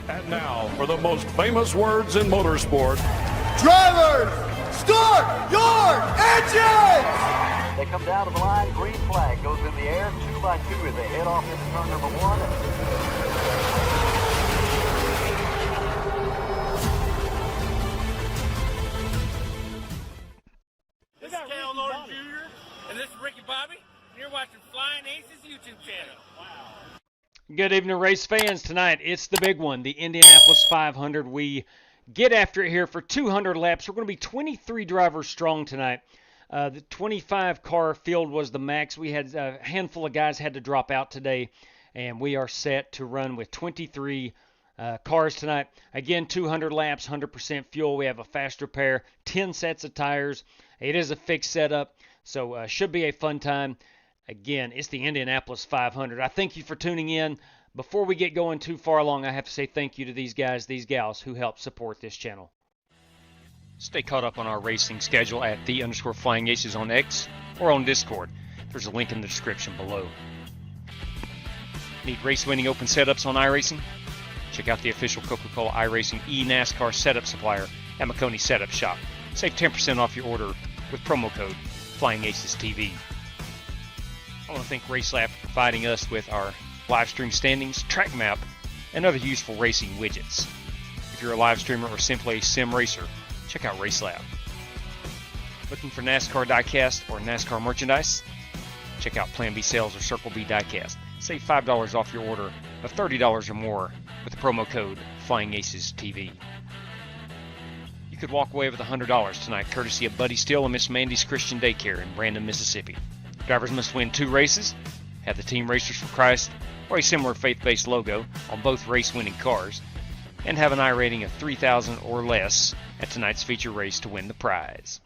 And now, for the most famous words in motorsport. Drivers, start your engines! They come down to the line, green flag goes in the air, 2 by 2 as they head off into turn number 1. This is Cal Norton Jr. and this is Ricky Bobby. And you're watching Flying Aces YouTube channel. Wow. Good evening, race fans. Tonight, it's the big one, the Indianapolis 500. We get after it here for 200 laps. We're going to be 23 drivers strong tonight. The 25-car field was the max. We had a handful of guys had to drop out today, and we are set to run with 23 cars tonight. Again, 200 laps, 100% fuel. We have a fast repair, 10 sets of tires. It is a fixed setup, so should be a fun time. Again, it's the Indianapolis 500. I thank you for tuning in. Before we get going too far along, I have to say thank you to these guys, these gals who help support this channel. Stay caught up on our racing schedule at _FlyingAces on X or on Discord. There's a link in the description below. Need race-winning open setups on iRacing? Check out the official Coca-Cola iRacing NASCAR setup supplier at McConey Setup Shop. Save 10% off your order with promo code FlyingAcesTV. I want to thank RaceLab for providing us with our live stream standings, track map, and other useful racing widgets. If you're a live streamer or simply a sim racer, check out RaceLab. Looking for NASCAR diecast or NASCAR merchandise? Check out Plan B Sales or Circle B Diecast. Save $5 off your order of $30 or more with the promo code FlyingAcesTV. You could walk away with $100 tonight courtesy of Buddy Steele and Miss Mandy's Christian Daycare in Brandon, Mississippi. Drivers must win 2 races, have the Team Racers for Christ or a similar faith-based logo on both race-winning cars, and have an I rating of 3,000 or less at tonight's feature race to win the prize.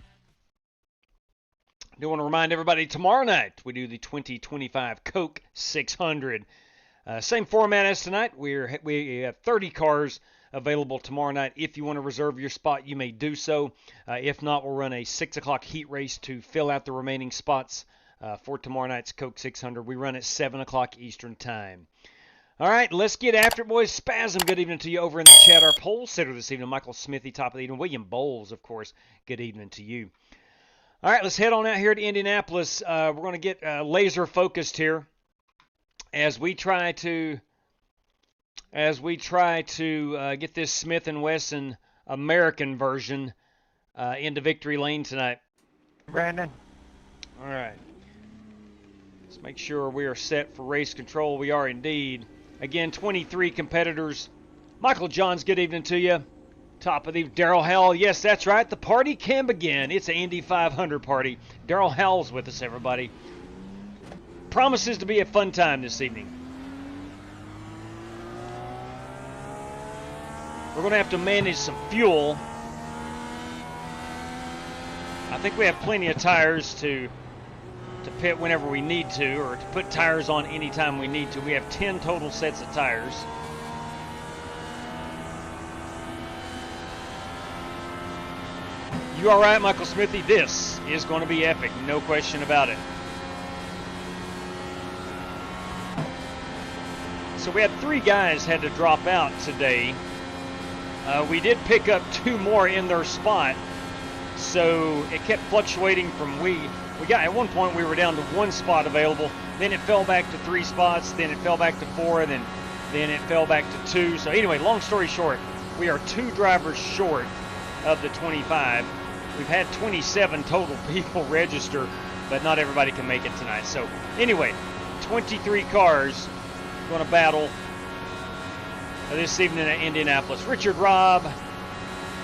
I do want to remind everybody, tomorrow night we do the 2025 Coke 600. Same format as tonight. We have 30 cars available tomorrow night. If you want to reserve your spot, you may do so. If not, we'll run a 6 o'clock heat race to fill out the remaining spots for tomorrow night's Coke 600. We run at 7 o'clock Eastern Time. All right, let's get after it, boys. Spasm, good evening to you over in the chat. Our poll sitter this evening, Michael Smithy, top of the evening. William Bowles, of course, good evening to you. All right, let's head on out here to Indianapolis. We're going to get laser focused here as we try to get this Smith & Wesson American version into victory lane tonight. Brandon. All right. Let's make sure we are set for race control. We are indeed. Again, 23 competitors. Michael Johns, good evening to you. Top of the Daryl Howell. Yes, that's right. The party can begin. It's an Indy 500 party. Daryl Howell's with us, everybody. Promises to be a fun time this evening. We're going to have to manage some fuel. I think we have plenty of tires to pit whenever we need to, or to put tires on anytime we need to. We have 10 total sets of tires. You all right, Michael Smithy? This is going to be epic, no question about it. So we had 3 guys had to drop out today. We did pick up 2 more in their spot, so it kept fluctuating from we got at one point we were down to 1 spot available, then it fell back to 3 spots, then it fell back to 4, and then it fell back to 2. So anyway, long story short, we are 2 drivers short of the 25. We've had 27 total people register, but not everybody can make it tonight. So anyway, 23 cars going to battle this evening at Indianapolis. Richard Robb,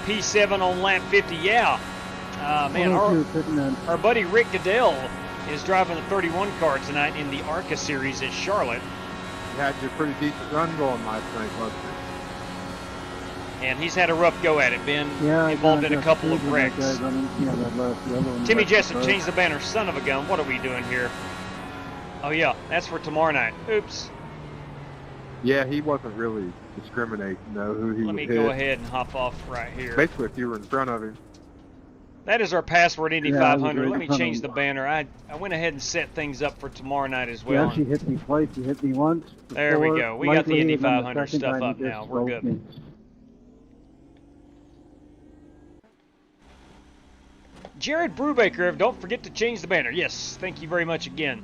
P7 on lap 50. Yeah. Man, our buddy Rick Goodell is driving the 31 car tonight in the ARCA series at Charlotte. You had your pretty decent run going last night, wasn't it? And he's had a rough go at it, been involved in a couple of wrecks. Timmy Jessup changed the banner. Son of a gun, what are we doing here? Oh yeah, that's for tomorrow night. Oops. Yeah, he wasn't really discriminating, though, who he would hit. Let me go ahead and hop off right here. Basically, if you were in front of him. That is our password, Indy Yeah, I was 500. right Let me in front change of the him. banner. I went ahead and set things up for tomorrow night as He well. actually hit me twice. He hit me once. There we before, go. We got the lightly, Indy and then the 500 second stuff time he up just now. We're smoked good. me. Jared Brubaker, don't forget to change the banner. Yes, thank you very much again.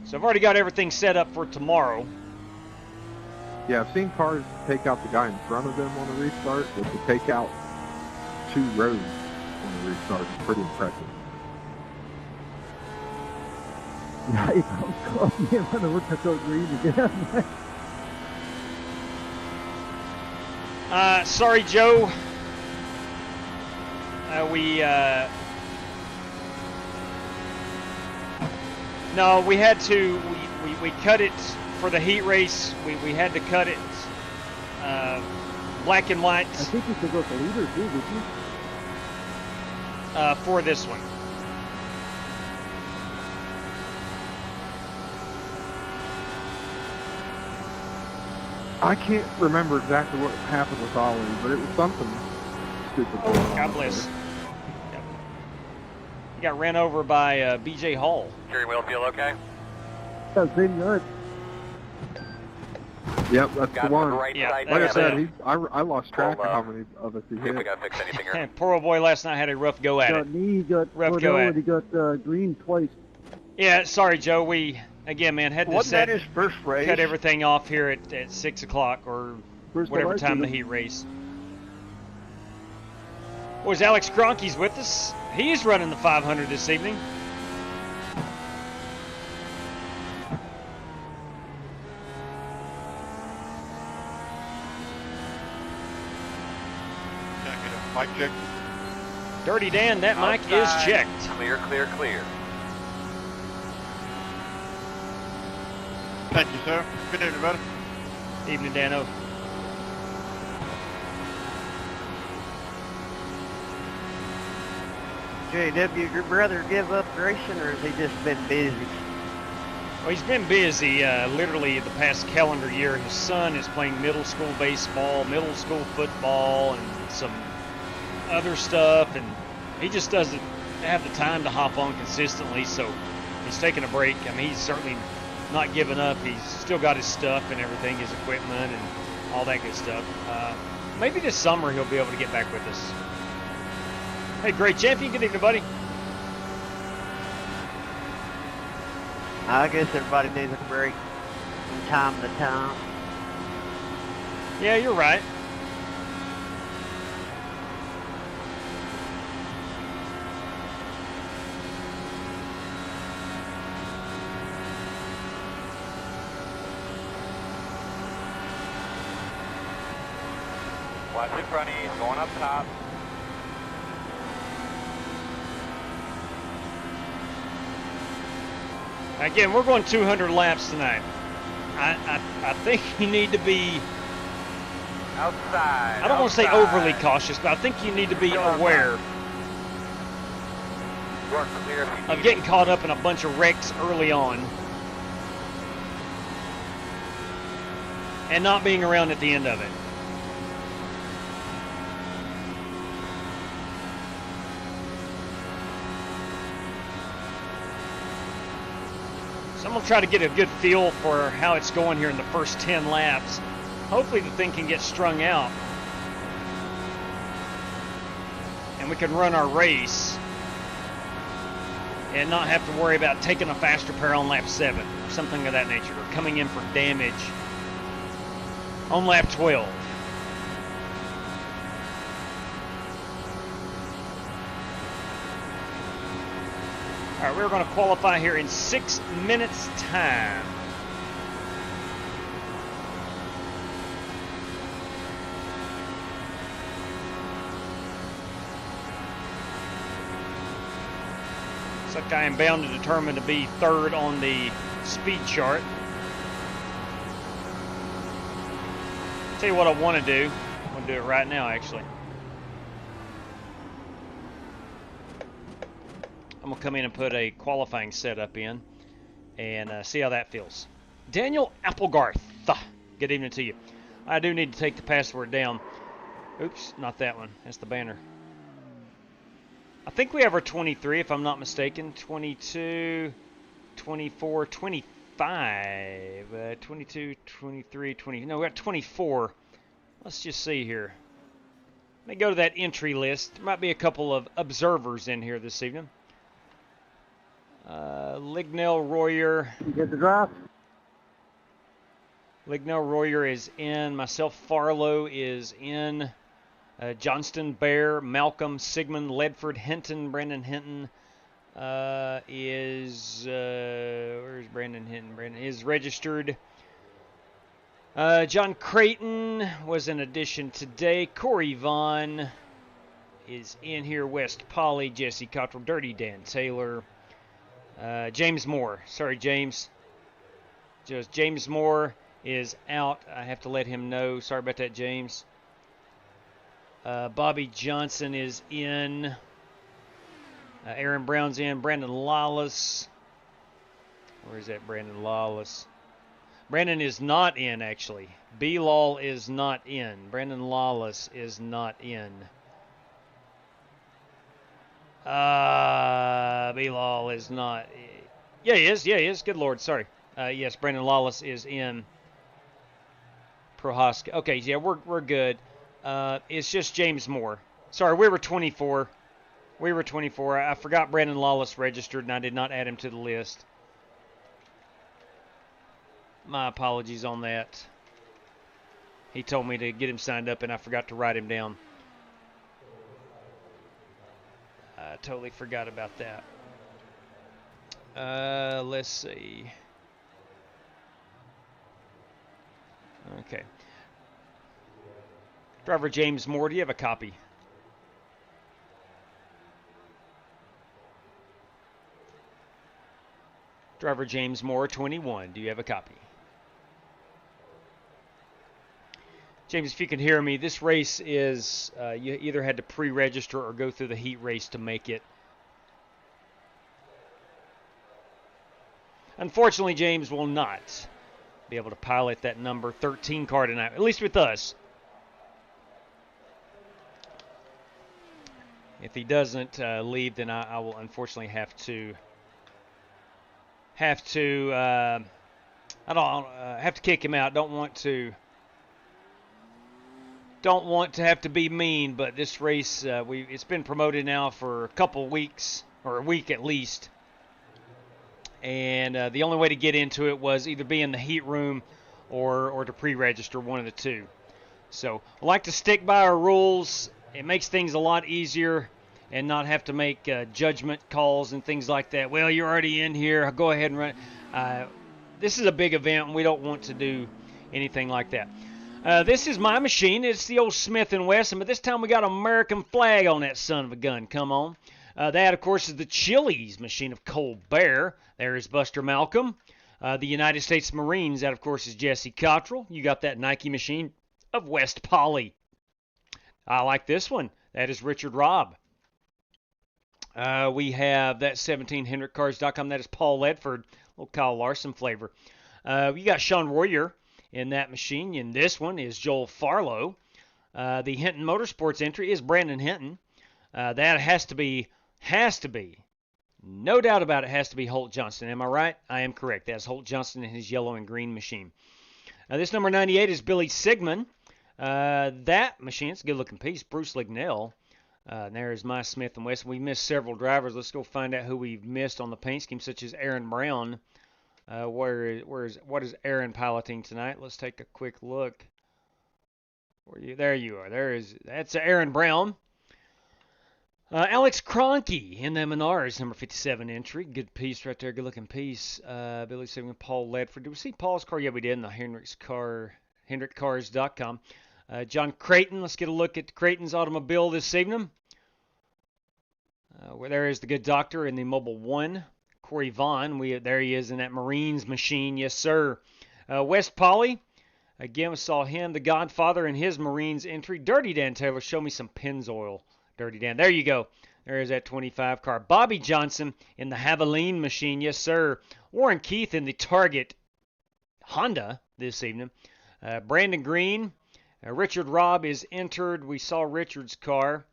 So I've already got everything set up for tomorrow. Yeah, I've seen cars take out the guy in front of them on a restart, but to take out 2 rows on a restart is pretty impressive. Yeah, he called me and went over to go green again. Sorry, Joe. No, we had to. We cut it for the heat race. We had to cut it black and white I think you could go with the leader too, did you? for this one. I can't remember exactly what happened with Ollie, but it was something stupid. Oh, God bless. Yep. He got ran over by B.J. Hall. Steering wheel feel okay? That's been good. Yep, that's Got the one. the right Yeah, side Like I that's down. said, I lost track of Hold how up. many of us he See if we hit. gotta fix anything here. Poor old boy last night had a rough go at Got it. me, he got Rough go Cordell, at and he got green twice. Yeah, sorry, Joe. We, again, man, had to Wasn't set, that his first race? cut everything off here at 6 o'clock or First whatever time I time seen the him. heat race. Was Alex Cronky's with us? He's running the 500 this evening. Mic check. Dirty Dan, that mic is Outside. checked. Clear, clear, clear. Thank you, sir. Good evening, brother. Evening, Dano. JW, your brother give up racing, or has he just been busy? Well, he's been busy literally the past calendar year. His son is playing middle school baseball, middle school football, and some other stuff, and he just doesn't have the time to hop on consistently, so he's taking a break. I mean, he's certainly not giving up. He's still got his stuff and everything, his equipment and all that good stuff. Maybe this summer he'll be able to get back with us. Hey, great champion. Good evening, buddy. I guess everybody needs a break from time to time. Yeah, you're right. Watch in front of you, going up top. Again, we're going 200 laps tonight. I think you need to be, Outside. I don't want to say outside. overly cautious, but I think you need to be aware You're clear if you of need getting caught up in a bunch of wrecks early on and not being around at the end of it. So I'm going to try to get a good feel for how it's going here in the first 10 laps. Hopefully the thing can get strung out and we can run our race and not have to worry about taking a faster pair on lap 7 or something of that nature, or coming in for damage on lap 12. All right, we're going to qualify here in 6 minutes time. Looks like I am bound and determined to be third on the speed chart. Tell you what I want to do. I'm going to do it right now, actually. I'm going to come in and put a qualifying setup in and see how that feels. Daniel Applegarth, good evening to you. I do need to take the password down. Oops, not that one. That's the banner. I think we have our 23, if I'm not mistaken. 22, 24, 25. 22, 23, 20. No, we got 24. Let's just see here. Let me go to that entry list. There might be a couple of observers in here this evening. Lignell Royer. You get the drop? Lignell Royer is in. Myself, Farlow is in. Johnston, Bear, Malcolm, Sigmund, Ledford, Hinton, Brandon Hinton where's Brandon Hinton? Brandon is registered. John Creighton was an addition today. Corey Vaughn is in here. West Polly, Jesse Cottrell, Dirty Dan Taylor, James Moore. Sorry, James. Just James Moore is out. I have to let him know. Sorry about that, James. Bobby Johnson is in. Aaron Brown's in. Brandon Lawless. Where is that Brandon Lawless? Brandon is not in, actually. B-Law is not in. Brandon Lawless is not in. B-Law is not. Yeah, he is. Yeah, he is. Good Lord. Sorry. Yes, Brandon Lawless is in. Prohaska. Okay, yeah, we're good. It's just James Moore. Sorry, we were 24. We were 24. I forgot Brandon Lawless registered, and I did not add him to the list. My apologies on that. He told me to get him signed up, and I forgot to write him down. I totally forgot about that. Let's see. Okay. Driver James Moore, do you have a copy? Driver James Moore, 21. Do you have a copy? James, if you can hear me, this race is, you either had to pre-register or go through the heat race to make it. Unfortunately, James will not be able to pilot that number 13 car tonight, at least with us. If he doesn't leave, then I will unfortunately have to have to kick him out. Don't want to have to be mean, but this race it's been promoted now for a couple weeks, or a week at least, and the only way to get into it was either be in the heat room or to pre-register, one of the two. So I like to stick by our rules. It makes things a lot easier and not have to make judgment calls and things like that. Well, you're already in here. Go ahead and run. This is a big event, and we don't want to do anything like that. This is my machine. It's the old Smith & Wesson, but this time we got an American flag on that son of a gun. Come on. That, of course, is the Chili's machine of Cole Bear. There is Buster Malcolm. The United States Marines, that, of course, is Jesse Cottrell. You got that Nike machine of West Polly. I like this one. That is Richard Robb. We have that 17HendrickCars.com. That is Paul Ledford. Little Kyle Larson flavor. You got Sean Royer in that machine. And this one is Joel Farlow. The Hinton Motorsports entry is Brandon Hinton. That has to be, no doubt about it, has to be Holt Johnston. Am I right? I am correct. That's Holt Johnston in his yellow and green machine. This number 98 is Billy Sigmund. That machine, it's a good-looking piece. Bruce Lignell. And there's my Smith & Wesson. We missed several drivers. Let's go find out who we've missed on the paint scheme, such as Aaron Brown. What is Aaron piloting tonight? Let's take a quick look. There you are. That's Aaron Brown. Alex Kroenke in the Menards, number 57 entry. Good piece right there. Good looking piece. Billy Sigmund, Paul Ledford. Did we see Paul's car? Yeah, we did in the HendrickCars.com. John Creighton. Let's get a look at Creighton's automobile this evening. Where there is the good doctor in the Mobile 1. Corey Vaughn. There he is in that Marines machine. Yes, sir. West Polly. Again, we saw him, the Godfather, in his Marines entry. Dirty Dan Taylor. Show me some Pennzoil. Dirty Dan. There you go. There is that 25 car. Bobby Johnson in the Haviline machine. Yes, sir. Warren Keith in the Target Honda this evening. Brandon Green. Richard Robb is entered. We saw Richard's car.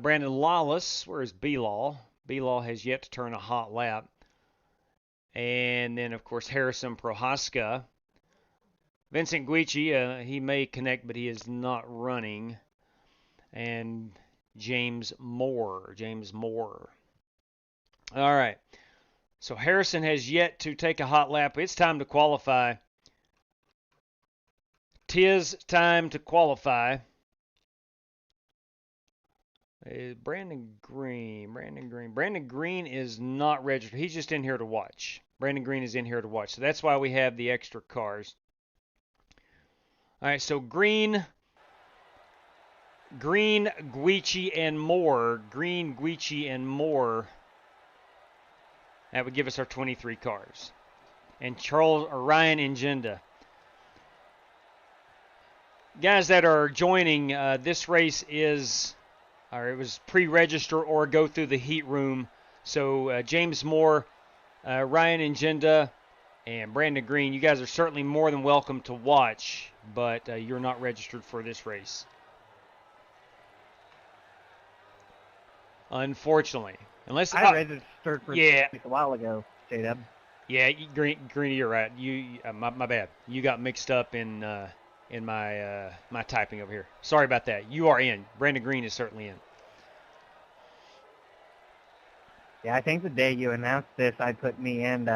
Brandon Lawless, where is B-Law? B-Law has yet to turn a hot lap. And then, of course, Harrison Prohaska. Vincent Guici, he may connect, but he is not running. And James Moore. All right. So Harrison has yet to take a hot lap. It's time to qualify. 'Tis time to qualify. Brandon Green. Brandon Green is not registered. He's just in here to watch. Brandon Green is in here to watch. So that's why we have the extra cars. All right, so Green, Guici, and Moore. Green, Guici, and Moore. That would give us our 23 cars. And Ryan Ingenda. Guys that are joining, this race is... it was pre-register or go through the heat room. So James Moore, Ryan Ingenda, and Brandon Green, you guys are certainly more than welcome to watch, but you're not registered for this race. Unfortunately. Unless I registered for yeah. a while ago, J-Dub. Yeah, Green, you're right. My bad. You got mixed up in my my typing over here. Sorry about that. You are in. Brandon Green is certainly in. Yeah, I think the day you announced this, I put me and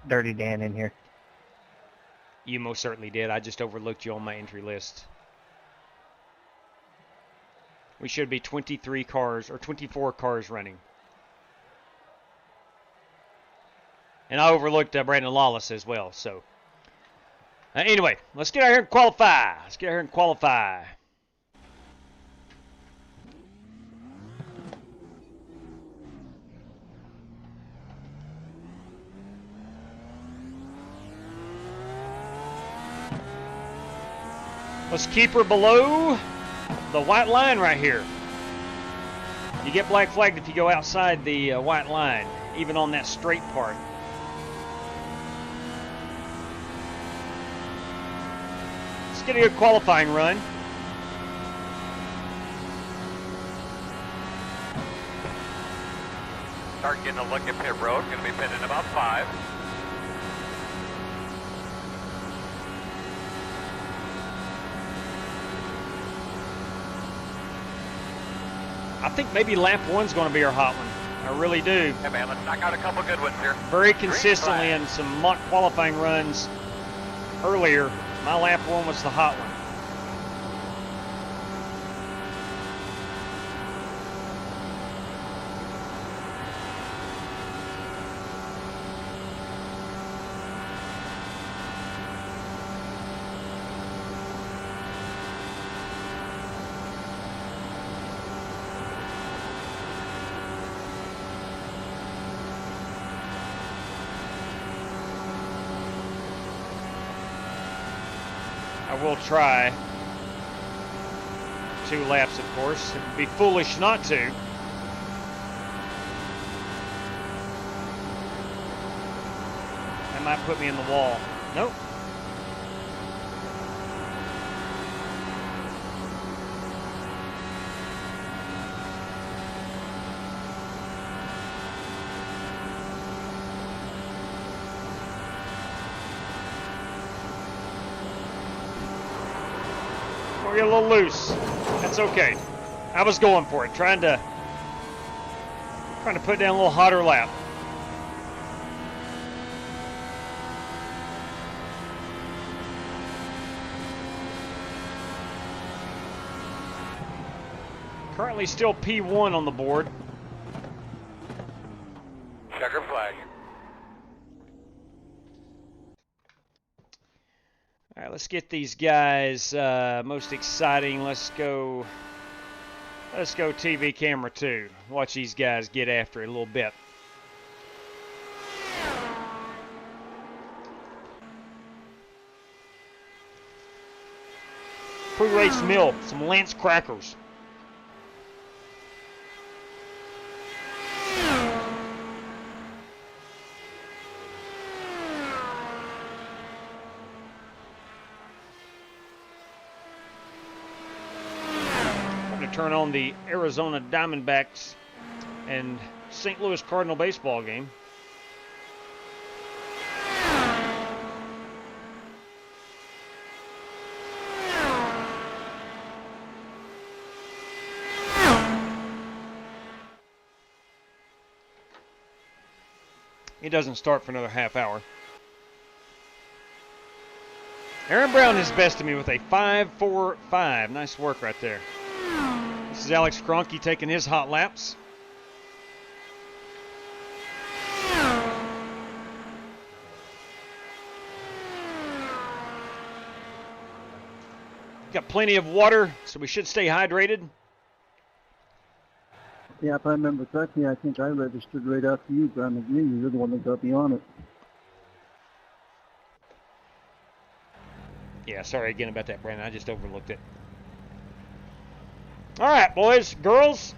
Dirty Dan in here. You most certainly did. I just overlooked you on my entry list. We should be 23 cars or 24 cars running. And I overlooked Brandon Lawless as well. So anyway, let's get out here and qualify. Let's keep her below the white line right here. You get black flagged if you go outside the white line, even on that straight part. Let's get a good qualifying run. Start getting a look at pit road. Going to be pitting about 5. I think maybe lap 1's going to be our hot one. I really do. Hey man, let's knock out a couple good ones here. Very consistently in some mock qualifying runs earlier, my lap 1 was the hot one. I will try 2 laps, of course. It would be foolish not to. That might put me in the wall. Nope. We're a little loose. That's okay. I was going for it, trying to put down a little hotter lap. Currently still P1 on the board. Checker flag. All right, let's get these guys most exciting. Let's go TV camera 2. Watch these guys get after it a little bit. Pre-race meal, some Lance crackers. to turn on the Arizona Diamondbacks and St. Louis Cardinal baseball game. It doesn't start for another half hour. Aaron Brown is besting me with a 5.45. Nice work right there. This is Alex Kroenke taking his hot laps. Got plenty of water, so we should stay hydrated. Yeah, if I remember correctly, I think I registered right after you, Graham McGree. You're the one that got me on it. Yeah, sorry again about that, Brandon. I just overlooked it. All right, boys, girls.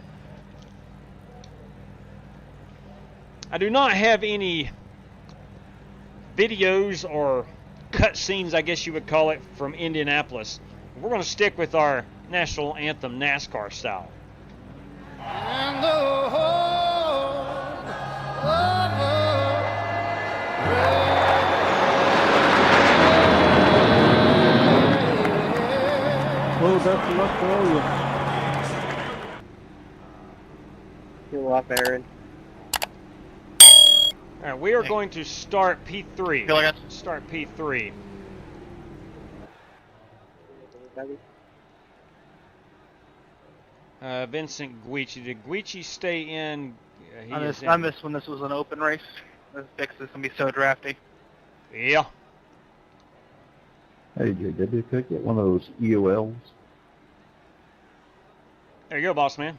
I do not have any videos or cutscenes, I guess you would call it, from Indianapolis. We're going to stick with our national anthem NASCAR style. And the whole Well, best of luck to all of you. You're up, Aaron. All right, we are going to start P3. Feel like Start P3. Vincent Guici. Did Guici stay in? I missed when this was an open race. This is gonna be so drafty. Yeah. Hey, JW, could I get one of those EOLs? There you go, boss man.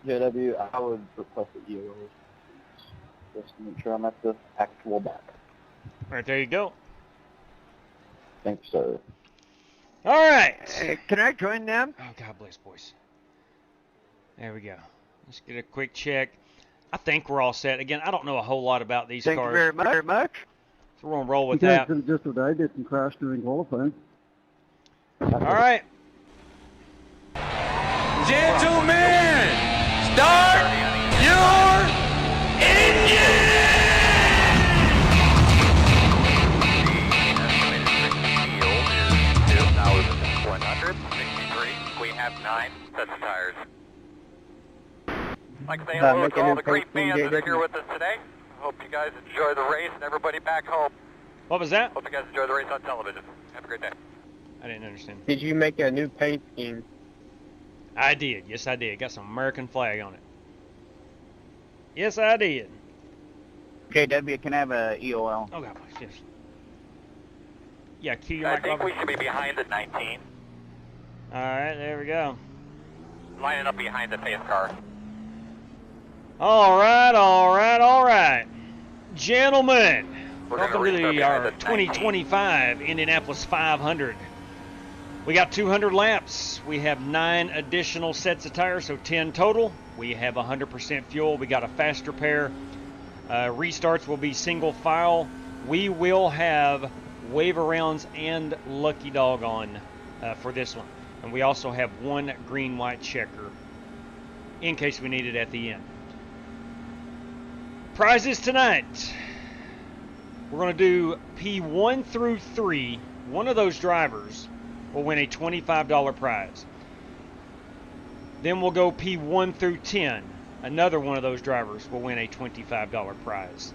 JW, I would request the EOL just to make sure I'm at the actual back. Right there you go. Thanks, sir. All right. Can I join them? Oh, God bless, boys. There we go. Let's get a quick check. I think we're all set. Again, I don't know a whole lot about these Thank cars. you very much. So we're going to roll with You guys that. could have just what I did and crashed during qualifying. All right. Gentlemen, start your engine! We have 9 sets of tires. I'd like to say hello to all the great fans that are here with us today. Hope you guys enjoy the race and everybody back home. What was that? Hope you guys enjoy the race on television. Have a great day. I didn't understand. Did you make a new paint scheme? I did. Yes, I did. Got some American flag on it. Yes, I did. JW, can I have a EOL? Oh, God bless. Yes. Yeah, cue your I mic think over. we should be behind at 19. All right, there we go. Lining up behind the pace car. All right, all right, all right. Gentlemen, We're welcome gonna to restart our behind the 2025 Indianapolis 500. We got 200 laps. We have 9 additional sets of tires, so 10 total. We have 100% fuel. We got a faster pair. Restarts will be single file. We will have wave arounds and lucky dog on for this one. And we also have 1 green-white checker in case we need it at the end. Prizes tonight. We're going to do P1 through 3. One of those drivers will win a $25 prize. Then we'll go P1 through 10. Another one of those drivers will win a $25 prize.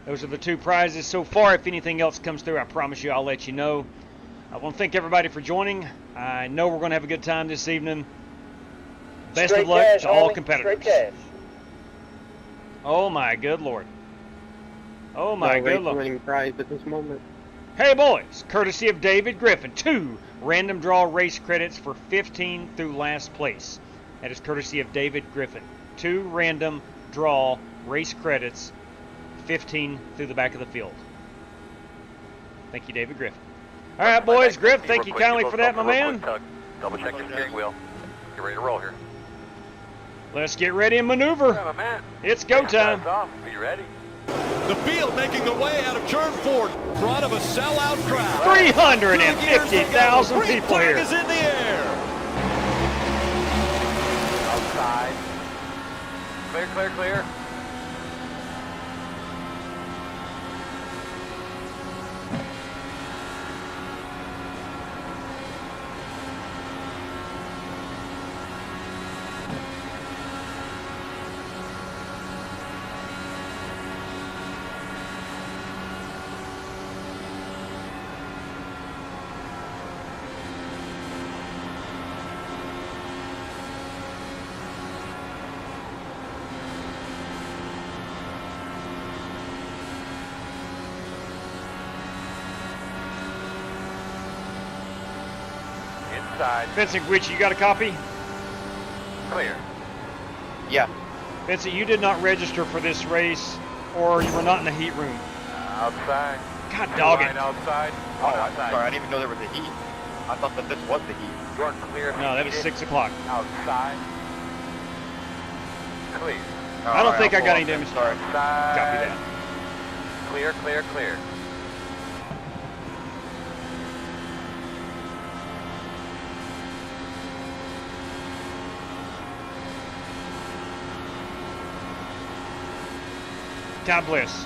Those are the 2 prizes so far. If anything else comes through, I promise you I'll let you know. I want to thank everybody for joining. I know we're going to have a good time this evening. Best of luck to all competitors. Oh my good Lord. Oh my good Lord. Winning prize at this moment. Hey boys, courtesy of David Griffin, 2 random draw race credits for 15 through last place. That is courtesy of David Griffin. 2 random draw race credits, 15 through the back of the field. Thank you, David Griffin. All right, boys, Griff, thank you kindly for that, my man. Double check your steering wheel. Get ready to roll here. Let's get ready and maneuver. Yeah, my man. It's go time. Be ready. The field making the way out of turn 4, front of a sellout crowd. 350,000 people Flag here. is in the air. Clear, clear, clear. Inside. Vincent Gwitch, you got a copy? Clear. Yeah. Vincent, you did not register for this race, or you were not in the heat room. Outside. God dog it. Line outside. Oh, I'm sorry. I didn't even know there was a heat. I thought that this was the heat. You're clear. if No, you that need was it. 6 o'clock. Outside. Clear. I don't think I got any damage. damage. Sorry. Outside. Copy that. Clear, clear, clear. God bless.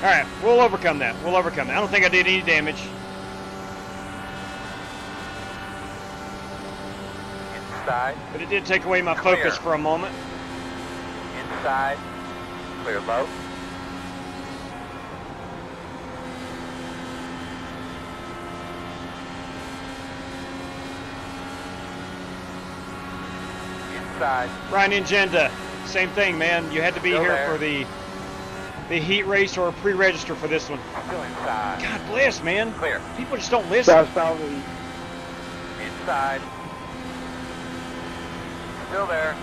All right, we'll overcome that. We'll overcome that. I don't think I did any damage. Inside. But it did take away my focus Clear. for a moment. Inside. Clear low. Inside. Ryan Ingenda, same thing, man. You had to be Still here there. for the heat race or pre-register for this one. Still inside. God bless, man. Clear. People just don't listen. Inside. Still there.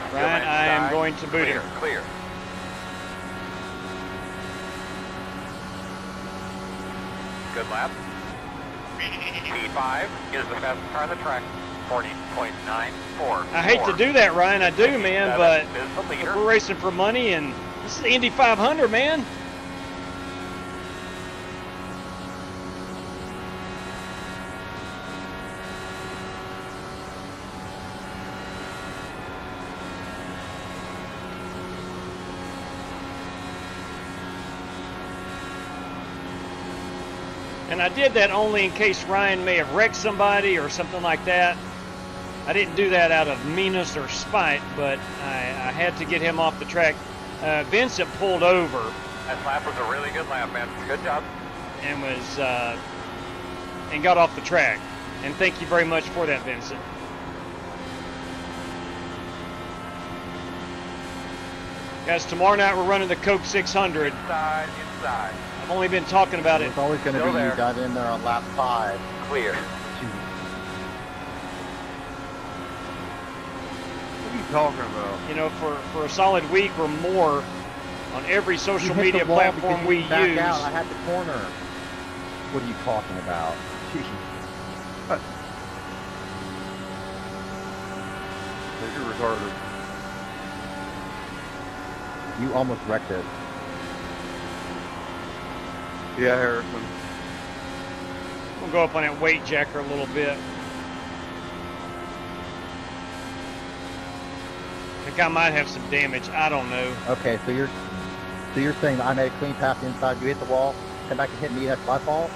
Still Ryan, I am inside. going to boot Clear, him. clear. Good lap. P5 is the fastest car on the track. 40.94. I hate to do that, Ryan. I do, man, but Is the leader. we're racing for money, and this is the Indy 500, man. And I did that only in case Ryan may have wrecked somebody or something like that. I didn't do that out of meanness or spite, but I had to get him off the track. Vincent pulled over That lap was a really good lap, man. Good job. and was and got off the track. And thank you very much for that, Vincent. Guys, tomorrow night we're running the Coke 600. Inside, inside. I've only been talking about it. It's always going to Still be there. you got in there on lap 5. Clear. What are you talking about? You know, for a solid week or more on every social You hit media the wall platform because we you back use. out. I had the corner. What are you talking about? You're retarded. You almost wrecked it. Yeah, Harrison. We'll go up on that weight jacker a little bit. I think I might have some damage. I don't know. Okay, so you're saying that I made a clean pass inside, you hit the wall, come back and hit me, that's my fault?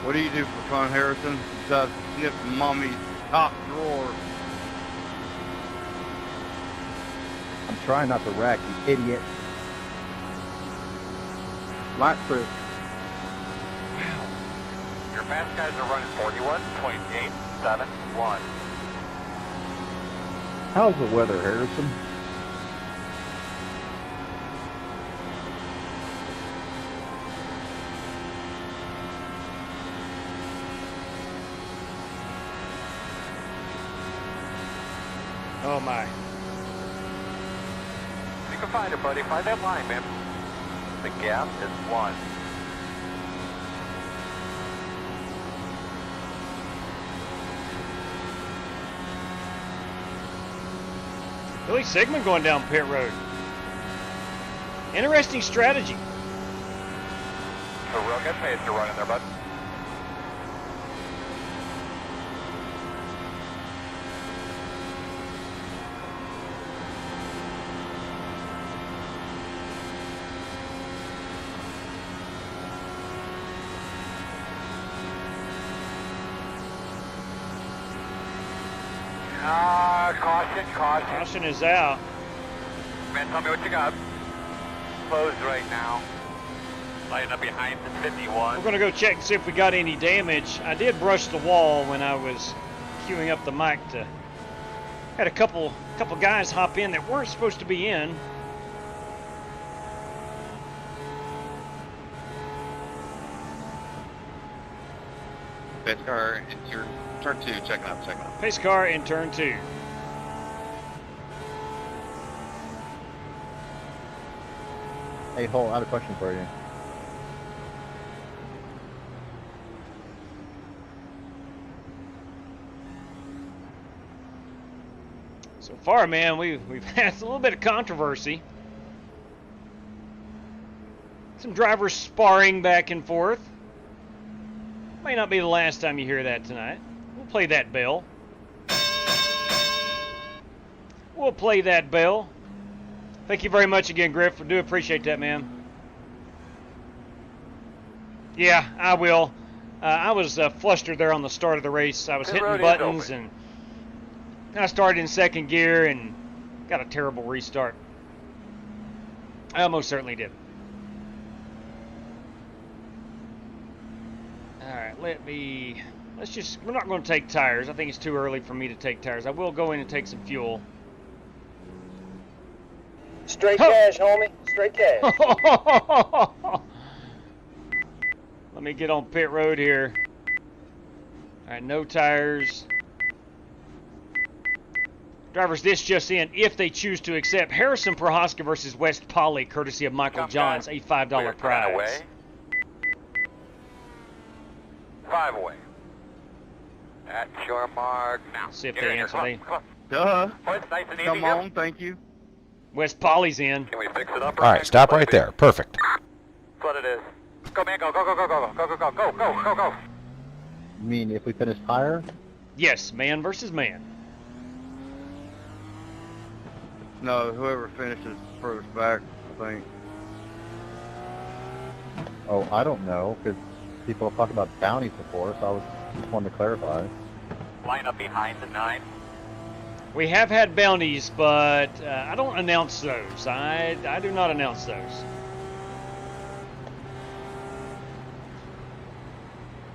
What do you do for fun, Harrison? Besides sniff mommy's top drawer. I'm trying not to wreck, you idiot. Lap trip. Your fast guys are running 41.871. How's the weather, Harrison? Oh my. You can find it, buddy. Find that line, man. The gap is 1. Billy Sigmund going down pit road. Interesting strategy. So real good pace to run in there, bud. Caution. Caution is out. Man, tell me what you got. Closed right now. Lighting up behind the 51. We're going to go check and see if we got any damage. I did brush the wall when I was queuing up the mic to... Had a couple guys hop in that weren't supposed to be in. Pace car into turn 2, checking out. Pace car in turn 2. Hey, Hole, I have a question for you. So far, man, we've had a little bit of controversy. Some drivers sparring back and forth. May not be the last time you hear that tonight. We'll play that bell. Thank you very much again, Griff. We do appreciate that, man. Yeah, I will. I was flustered there on the start of the race. I was hitting buttons, and I started in second gear and got a terrible restart. I almost certainly did. Alright, we're not going to take tires. I think it's too early for me to take tires. I will go in and take some fuel. Straight cash, homie. Straight cash. Let me get on pit road here. Alright, no tires. Drivers, this just in. If they choose to accept, Harrison Prohaska versus West Poly, courtesy of Michael Johns, a $5 prize. 5 away. At your mark now. See if they answer. Duh. Nice and easy. Come on, thank you. West Poly's in. Can we fix it up? All right, stop right there. Perfect. That's what it is. Go, man, go. You mean if we finish higher? Yes, man versus man. No, whoever finishes furthest back, I think. Oh, I don't know, because people have talked about bounties before, so I was just wanted to clarify. Line up behind the 9. We have had bounties, but I don't announce those. I do not announce those.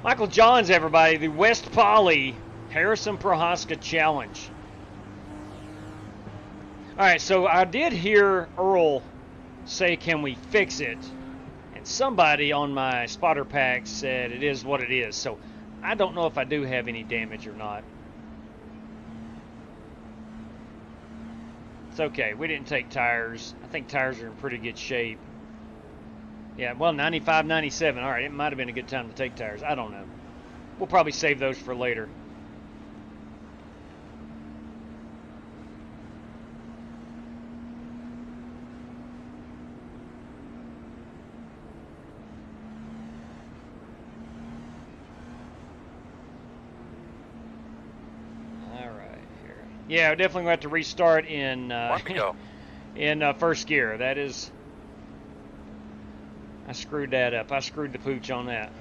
Michael Johns, everybody, the West Poly Harrison Prohaska Challenge. All right, so I did hear Earl say, can we fix it? And somebody on my spotter pack said it is what it is. So I don't know if I do have any damage or not. It's okay. We didn't take tires. I think tires are in pretty good shape. Yeah, well, 95, 97. All right, it might have been a good time to take tires. I don't know. We'll probably save those for later. Yeah, we're definitely going to have to restart in first gear. That is, I screwed that up. I screwed the pooch on that.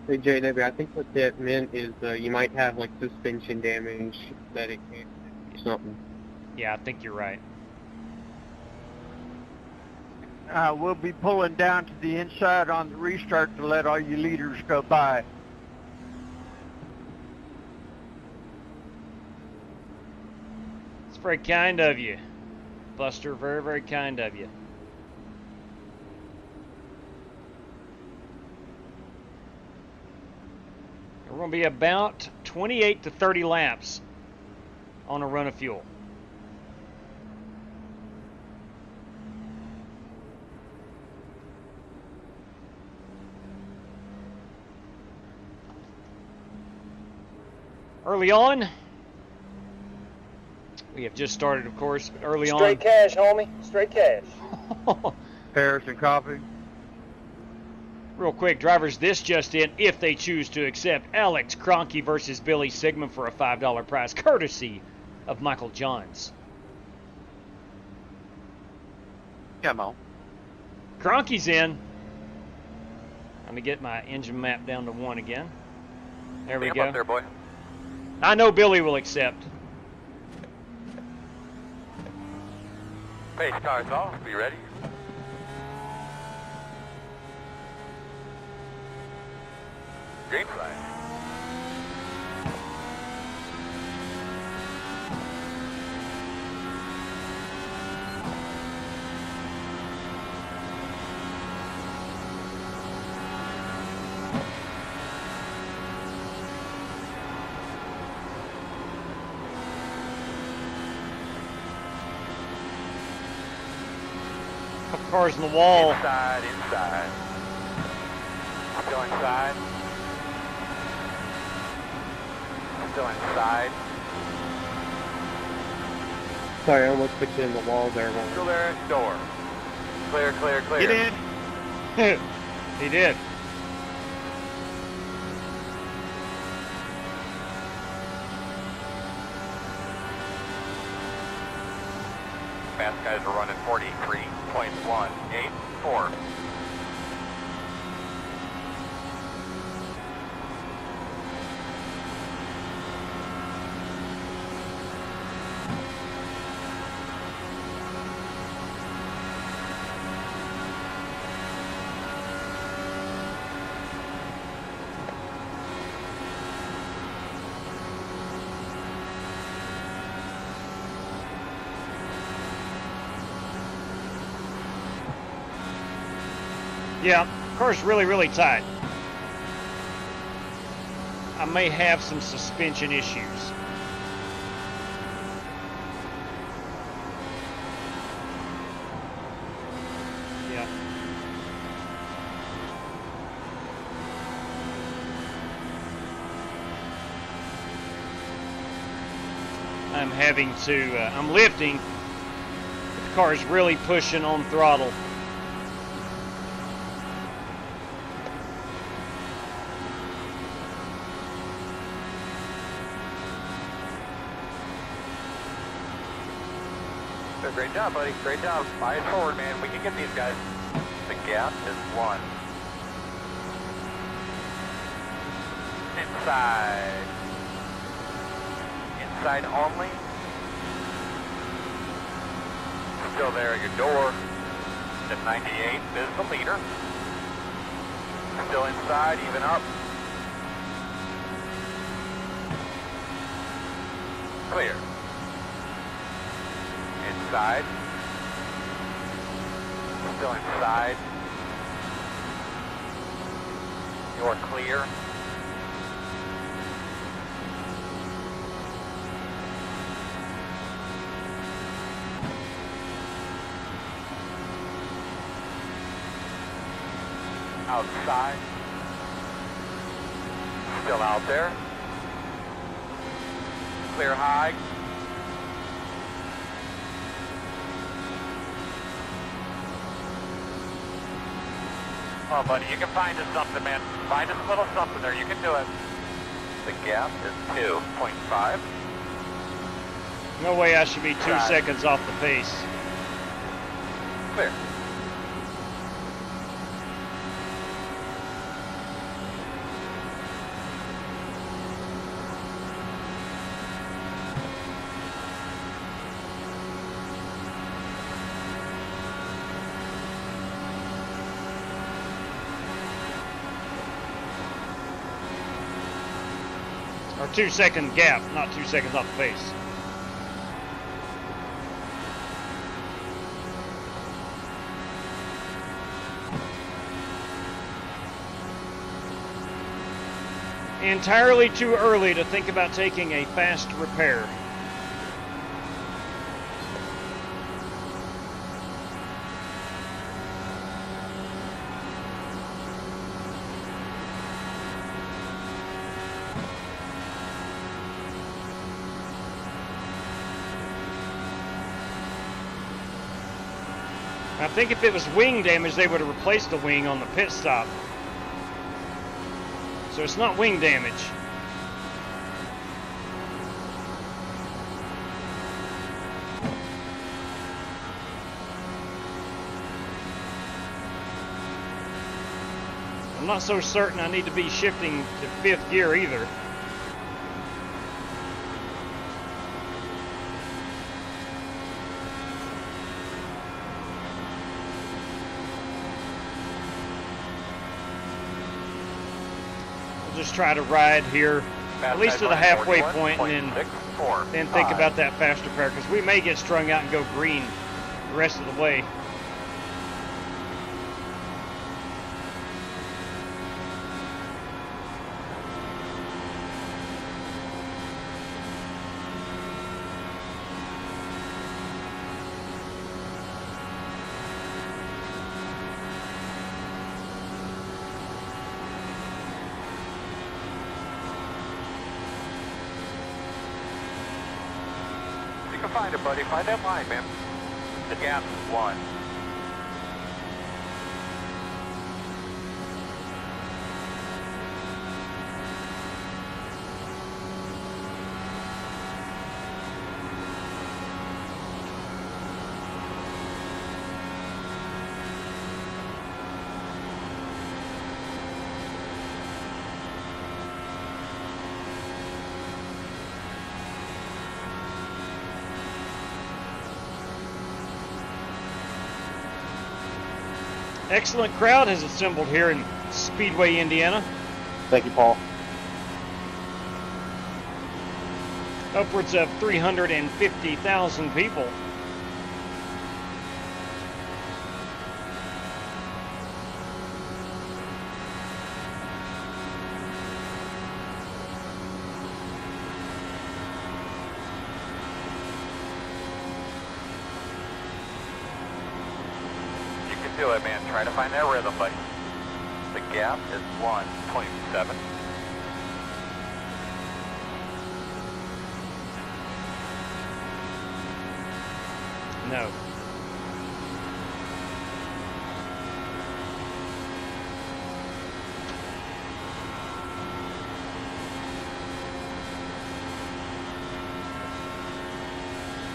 Hey JW, I think what that meant is you might have like suspension damage that it can't do something. Yeah, I think you're right. We'll be pulling down to the inside on the restart to let all you leaders go by. Very kind of you, Buster. Very, very kind of you. We're going to be about 28 to 30 laps on a run of fuel. Early on, we have just started, of course, but early on. Straight cash, homie. Straight cash. Harrison copy. Real quick, drivers, this just in, if they choose to accept, Alex Cronky versus Billy Sigmund for a $5 prize, courtesy of Michael Johns. Come on. Cronky's in. Let me get my engine map down to 1 again. There we go. Up there, boy. I know Billy will accept. Pace cars off, be ready. Green flag. Couple cars in the wall. Inside, inside. Still inside. Still inside. Sorry, I almost put you in the wall there. Still there at door. Clear, clear, clear. Get in. He did. Fast guys are running 43.184. Yeah, car's really, really tight. I may have some suspension issues. Yeah. I'm having to, I'm lifting. The car's really pushing on throttle. Great job, buddy. Great job. Eyes forward, man. We can get these guys. The gap is 1. Inside. Inside only. Still there at your door. At 98 is the leader. Still inside, even up. Clear. Inside. Still inside. You're clear. Outside. Still out there. Clear high. Oh, buddy, you can find us something, man. Find us a little something there. You can do it. The gap is 2.5. No way I should be 2 seconds off the pace. Clear. Or 2 second gap, not 2 seconds off the pace. Entirely too early to think about taking a fast repair. I think if it was wing damage, they would have replaced the wing on the pit stop. So it's not wing damage. I'm not so certain I need to be shifting to 5th gear either. just try to ride here, at least to the halfway point, and then think about that faster pair, because we may get strung out and go green the rest of the way. You can find it, buddy. Find that line, man. The gap is 1. Excellent crowd has assembled here in Speedway, Indiana. Thank you, Paul. Upwards of 350,000 people. Do it, man. Try to find that rhythm, buddy. The gap is 1.7. No.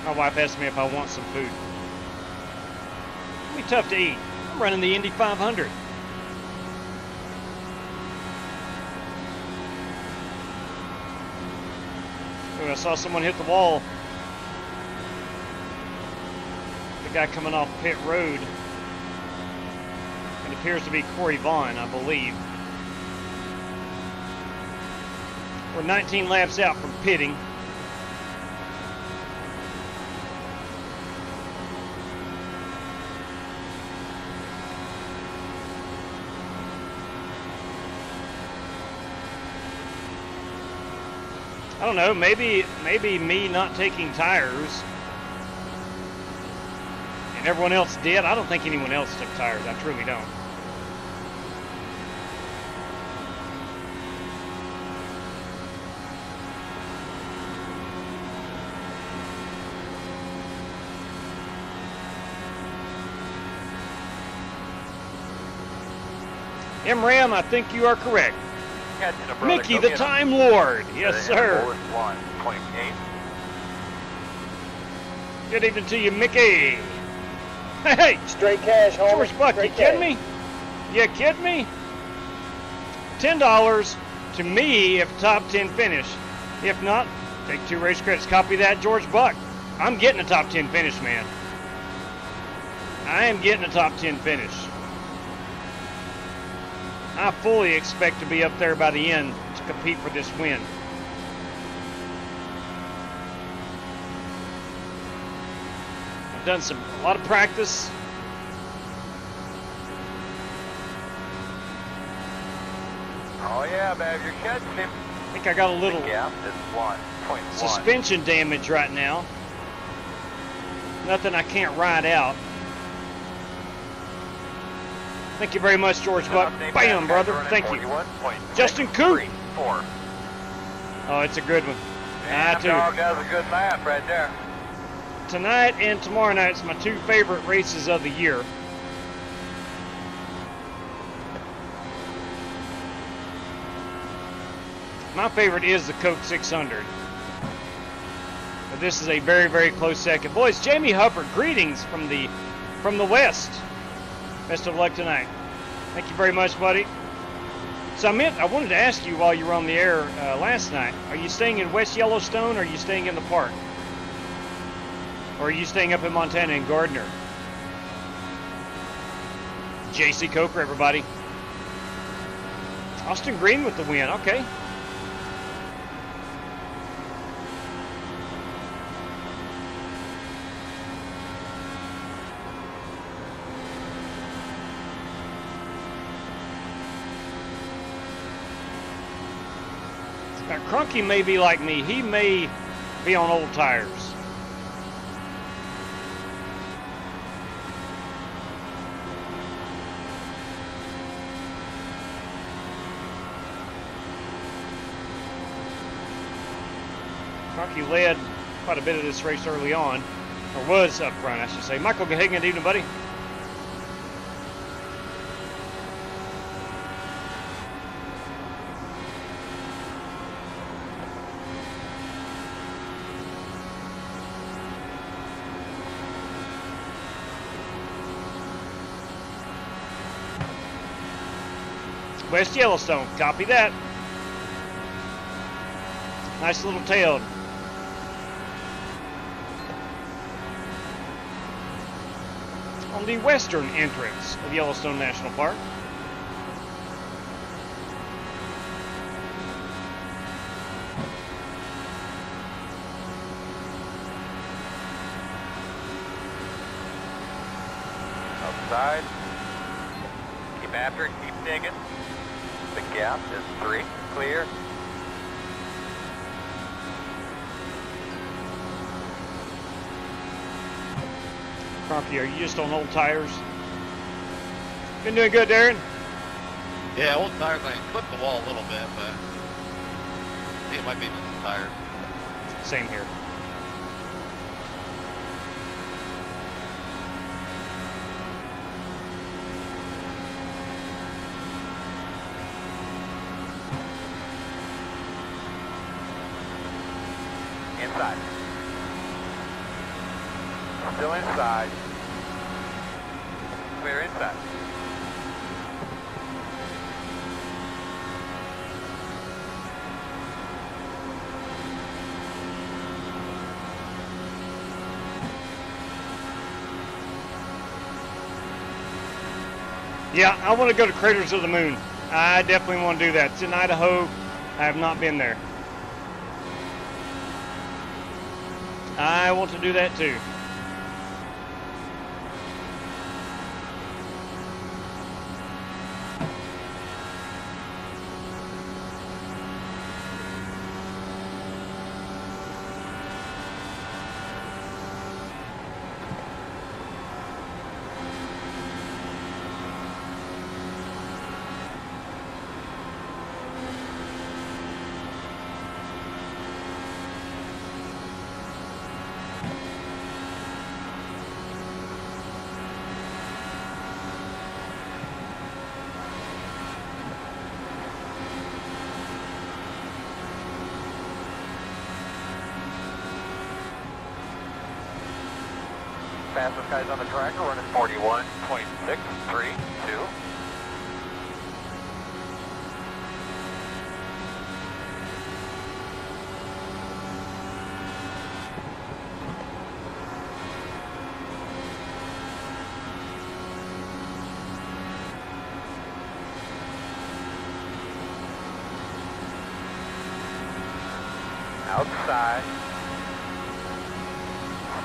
My wife asked me if I want some food. It'll be tough to eat. I'm running the Indy 500. Ooh, I saw someone hit the wall. The guy coming off pit road. It appears to be Corey Vaughn, I believe. We're 19 laps out from pitting. I don't know, maybe me not taking tires and everyone else did. I don't think anyone else took tires. I truly don't. MRAM, I think you are correct. Mickey, the Time Lord. Yes, sir. 1.8. Good evening to you, Mickey. Hey, straight cash, homie. George Buck, you kidding me? You kidding me? $10 to me if top 10 finish. If not, take 2 race credits. Copy that, George Buck. I'm getting a top 10 finish, man. I am getting a top 10 finish. I fully expect to be up there by the end to compete for this win. I've done a lot of practice. Oh yeah, babe, you're catching him. I think I got a little suspension damage right now. Nothing I can't ride out. Thank you very much, George Buck. Bam, brother. Thank you. Justin Coop. Oh, it's a good one. That dog does a good lap right there. Tonight and tomorrow night's my 2 favorite races of the year. My favorite is the Coke 600. But this is a very, very close second. Boys, Jamie Hubbard, greetings from the West. Best of luck tonight. Thank you very much, buddy. So I wanted to ask you while you were on the air last night, are you staying in West Yellowstone or are you staying in the park? Or are you staying up in Montana in Gardner? JC Coker, everybody. Austin Green with the win. Okay. Now, Crunky may be like me. He may be on old tires. Crunky led quite a bit of this race early on, or was up front, I should say. Michael Gahagan, good evening, buddy. West Yellowstone, copy that. Nice little tail. On the western entrance of Yellowstone National Park. Outside. Keep after it, keep digging. The gap is 3, clear. Crocky, are you just on old tires? Been doing good, Darren? Yeah, old tires. I clipped the wall a little bit, but I think it might be just the tires. Same here. Inside. Still inside. Clear inside. Yeah, I want to go to Craters of the Moon. I definitely want to do that. It's in Idaho. I have not been there. I want to do that too. Fastest guys on the track are running 41.632. Outside.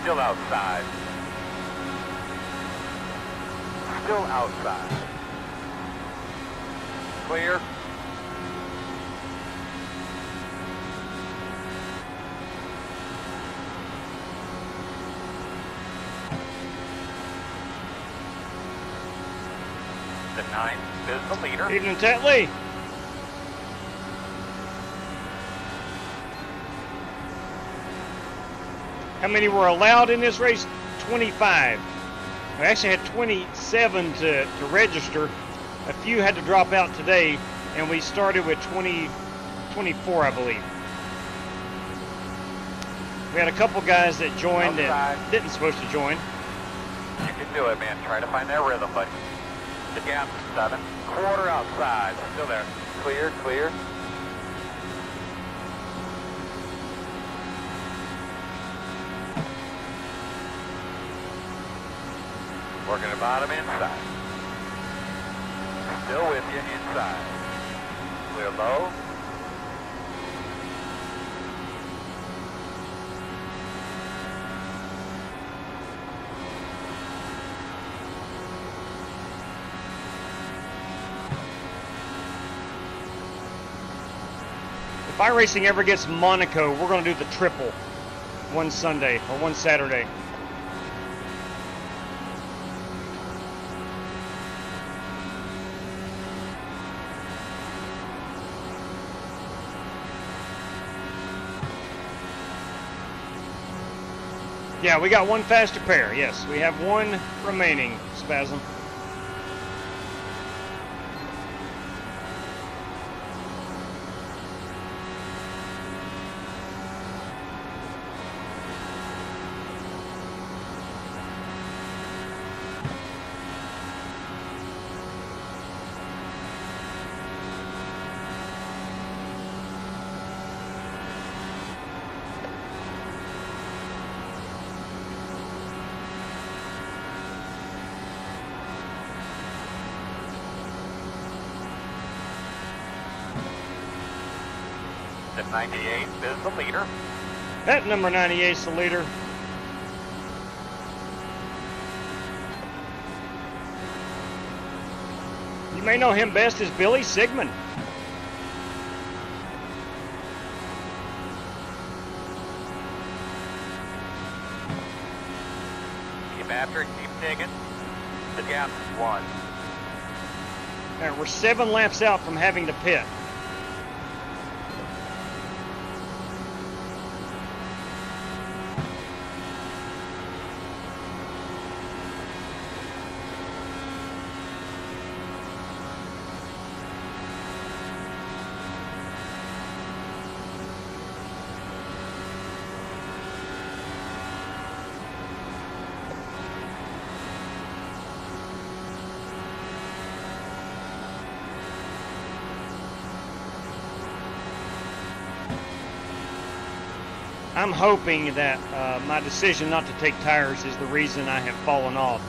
Still outside. Still outside. Clear. The 9 is the leader. Evening, Tetley. How many were allowed in this race? 25. We actually had 27 to register. A few had to drop out today, and we started with 24, I believe. We had a couple guys that joined that didn't supposed to join. You can do it, man. Try to find that rhythm, buddy. The gap is 7. Quarter outside. Still there. Clear, clear. Working the bottom inside. Still with you inside. Clear low. If iRacing ever gets Monaco, we're going to do the triple one Sunday or one Saturday. Yeah, we got one faster pair. Yes, we have one remaining, Spasm. The 98 is the leader. That number 98 is the leader. You may know him best as Billy Sigmund. Keep after it, keep digging. The gap is 1. And we're 7 laps out from having to pit. I'm hoping that my decision not to take tires is the reason I have fallen off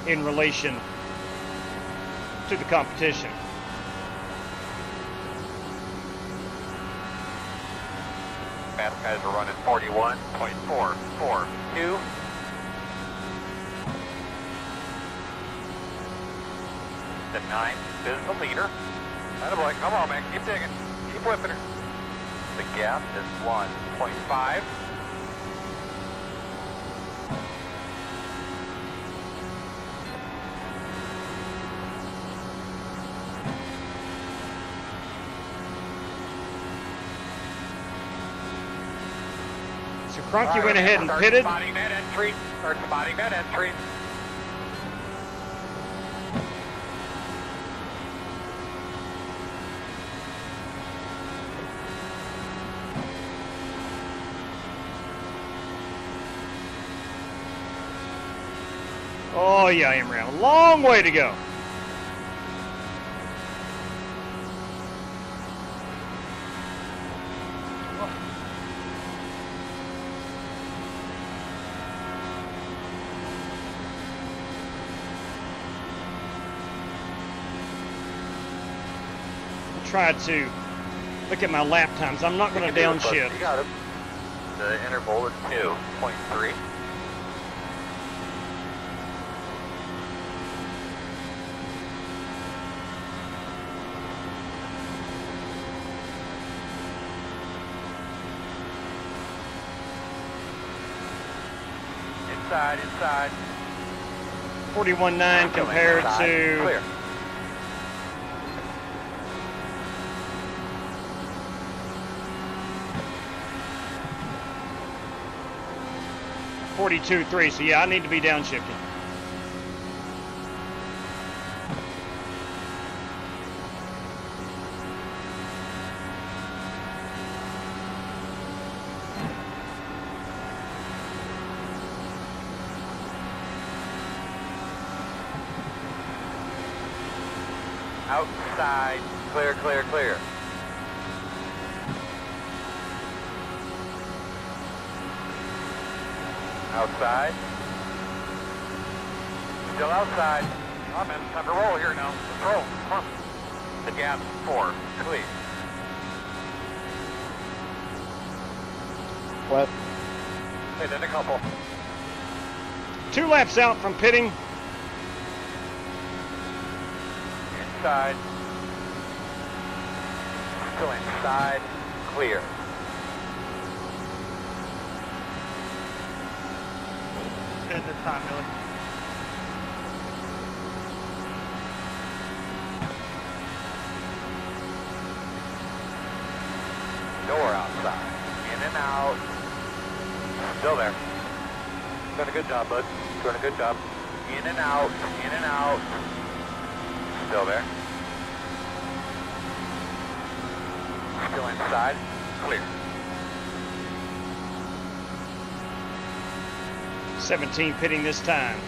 in relation to the competition. Fast guys are running 41.442. The 9 is the leader. Attaboy, come on, man, keep digging, keep whipping her. The gap is 1.5. So Cronky went ahead and pitted. Spotting that entry. Start spotting that entry. Oh yeah, I am around. A long way to go. I tried to look at my lap times. I'm not going to downshift. You got it. The interval is 2.3. Inside. 41.9 compared to Clear. .42.3. So yeah, I need to be downshifting. Outside, clear. Outside. Still outside. I'm in. Time to roll here now. Let's roll. Come on. The gap 4. Clear. West. Hit in a couple. 2 laps out from pitting. Inside. Still inside. Clear. Good this time, Billy. Door outside. In and out. Still there. Doing a good job, bud. Doing a good job. In and out. In and out. Still there. Still inside. Clear. 17 pitting this time.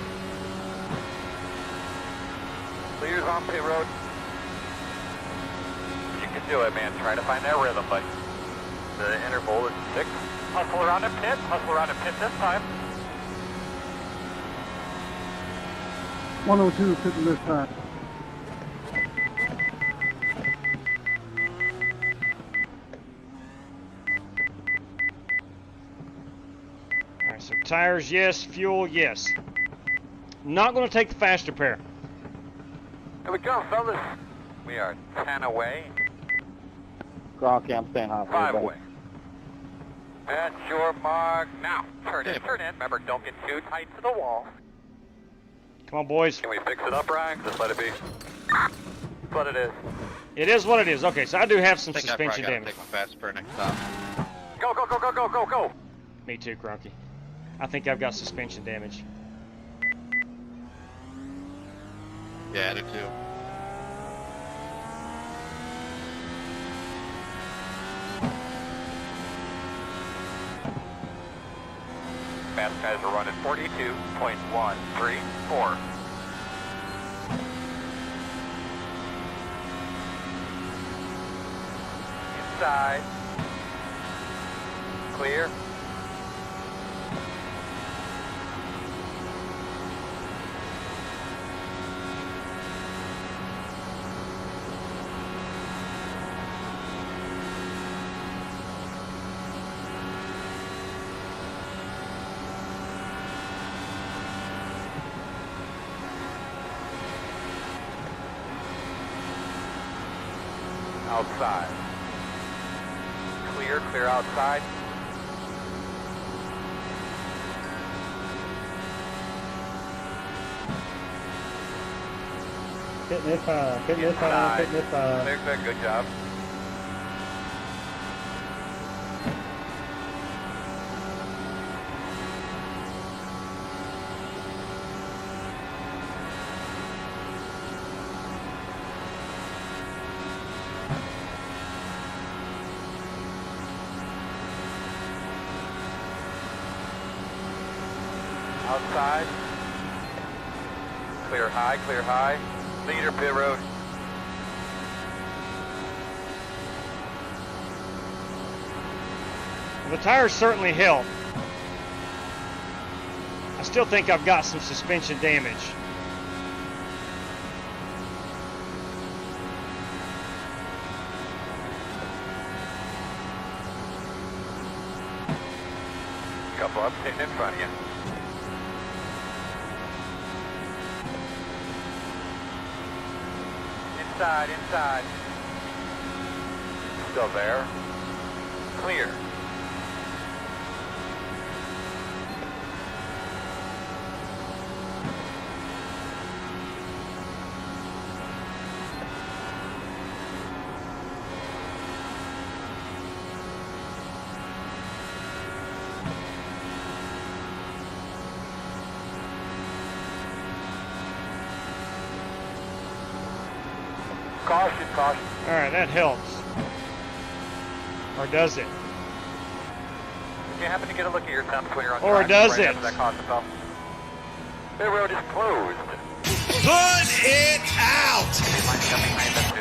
Clears on pit road. You can do it, man. Try to find that rhythm, buddy. The interval is 6. Hustle around a pit. Hustle around a pit this time. 102 pitting this time. Alright, so tires, yes. Fuel, yes. Not going to take the faster pair. Here we go, fellas. We are 10 away. Gronky, I'm staying hot. 5 away. At your mark. Now, turn in, turn in. Remember, don't get too tight to the wall. Come on, boys. Can we fix it up, Ryan? Just let it be. That's what it is. It is what it is. Okay, so I do have some suspension I damage. take my fast spur next stop. Go, go, go, go, go, go, go. Me too, Cronky. I think I've got suspension damage. Yeah, I do too. Fast guys are running 42.134. Inside. Clear. Outside. Clear, clear outside. Pitting this time, pitting this time, pitting this time. Clear, clear, good job. Outside. Clear high, clear high. Leader pit road. Well, the tires certainly help. I still think I've got some suspension damage. Couple up, sitting in front of you. Inside, inside. Still there. Clear. Caution, caution. All right, that helps. Or does it? Do you happen to get a look at your temps when you're on Or track does right it? after that caution fell? The road is closed. Put it out! They might come behind us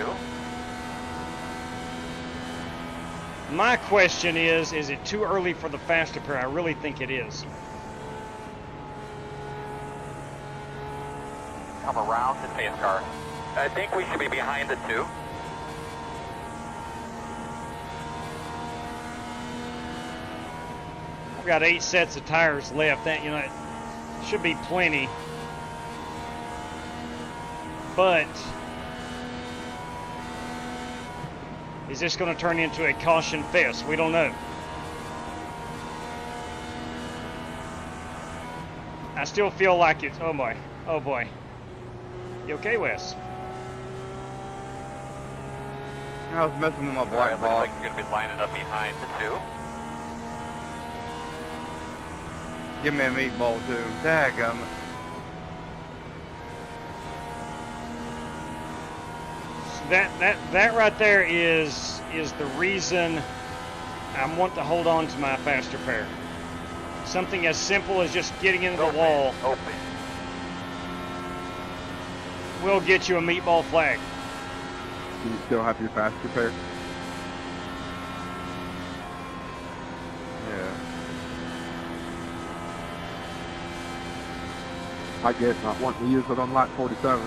too. My question is it too early for the faster pair? I really think it is. Come around the pace car. I think we should be behind the two. We got 8 sets of tires left. That, you know, it should be plenty. But is this going to turn into a caution fest? We don't know. I still feel like it's, oh boy, oh boy. You okay, Wes? I was messing with my black Looks box. like you're going to be lining up behind the 2. Give me a meatball too. Dadgummit. That right there is the reason I want to hold on to my faster pair. Something as simple as just getting into the wall will get you a meatball flag. Do you still have your faster pair? Yeah. I get not wanting to use it on lap 47.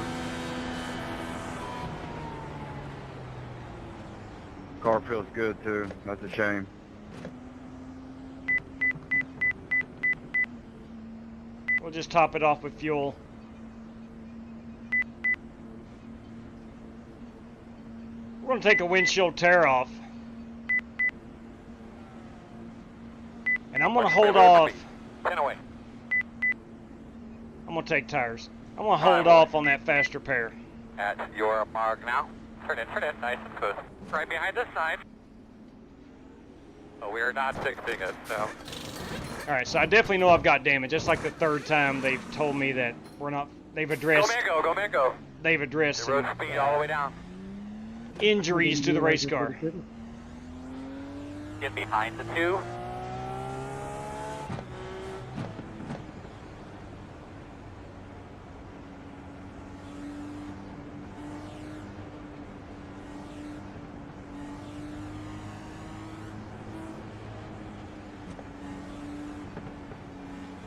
Car feels good too. That's a shame. We'll just top it off with fuel. We're going to take a windshield tear off. And I'm going to hold off. 10 away. I'm going to take tires. I'm going to hold off on that faster pair. At your mark now. Turn in, nice and smooth. Right behind this side. Oh, we are not fixing it, so. Alright, so I definitely know I've got damage. Just like the third time they've told me that we're not, they've addressed. Go man, go. They've addressed The road speed all the way down. injuries to the race car. Get behind the 2.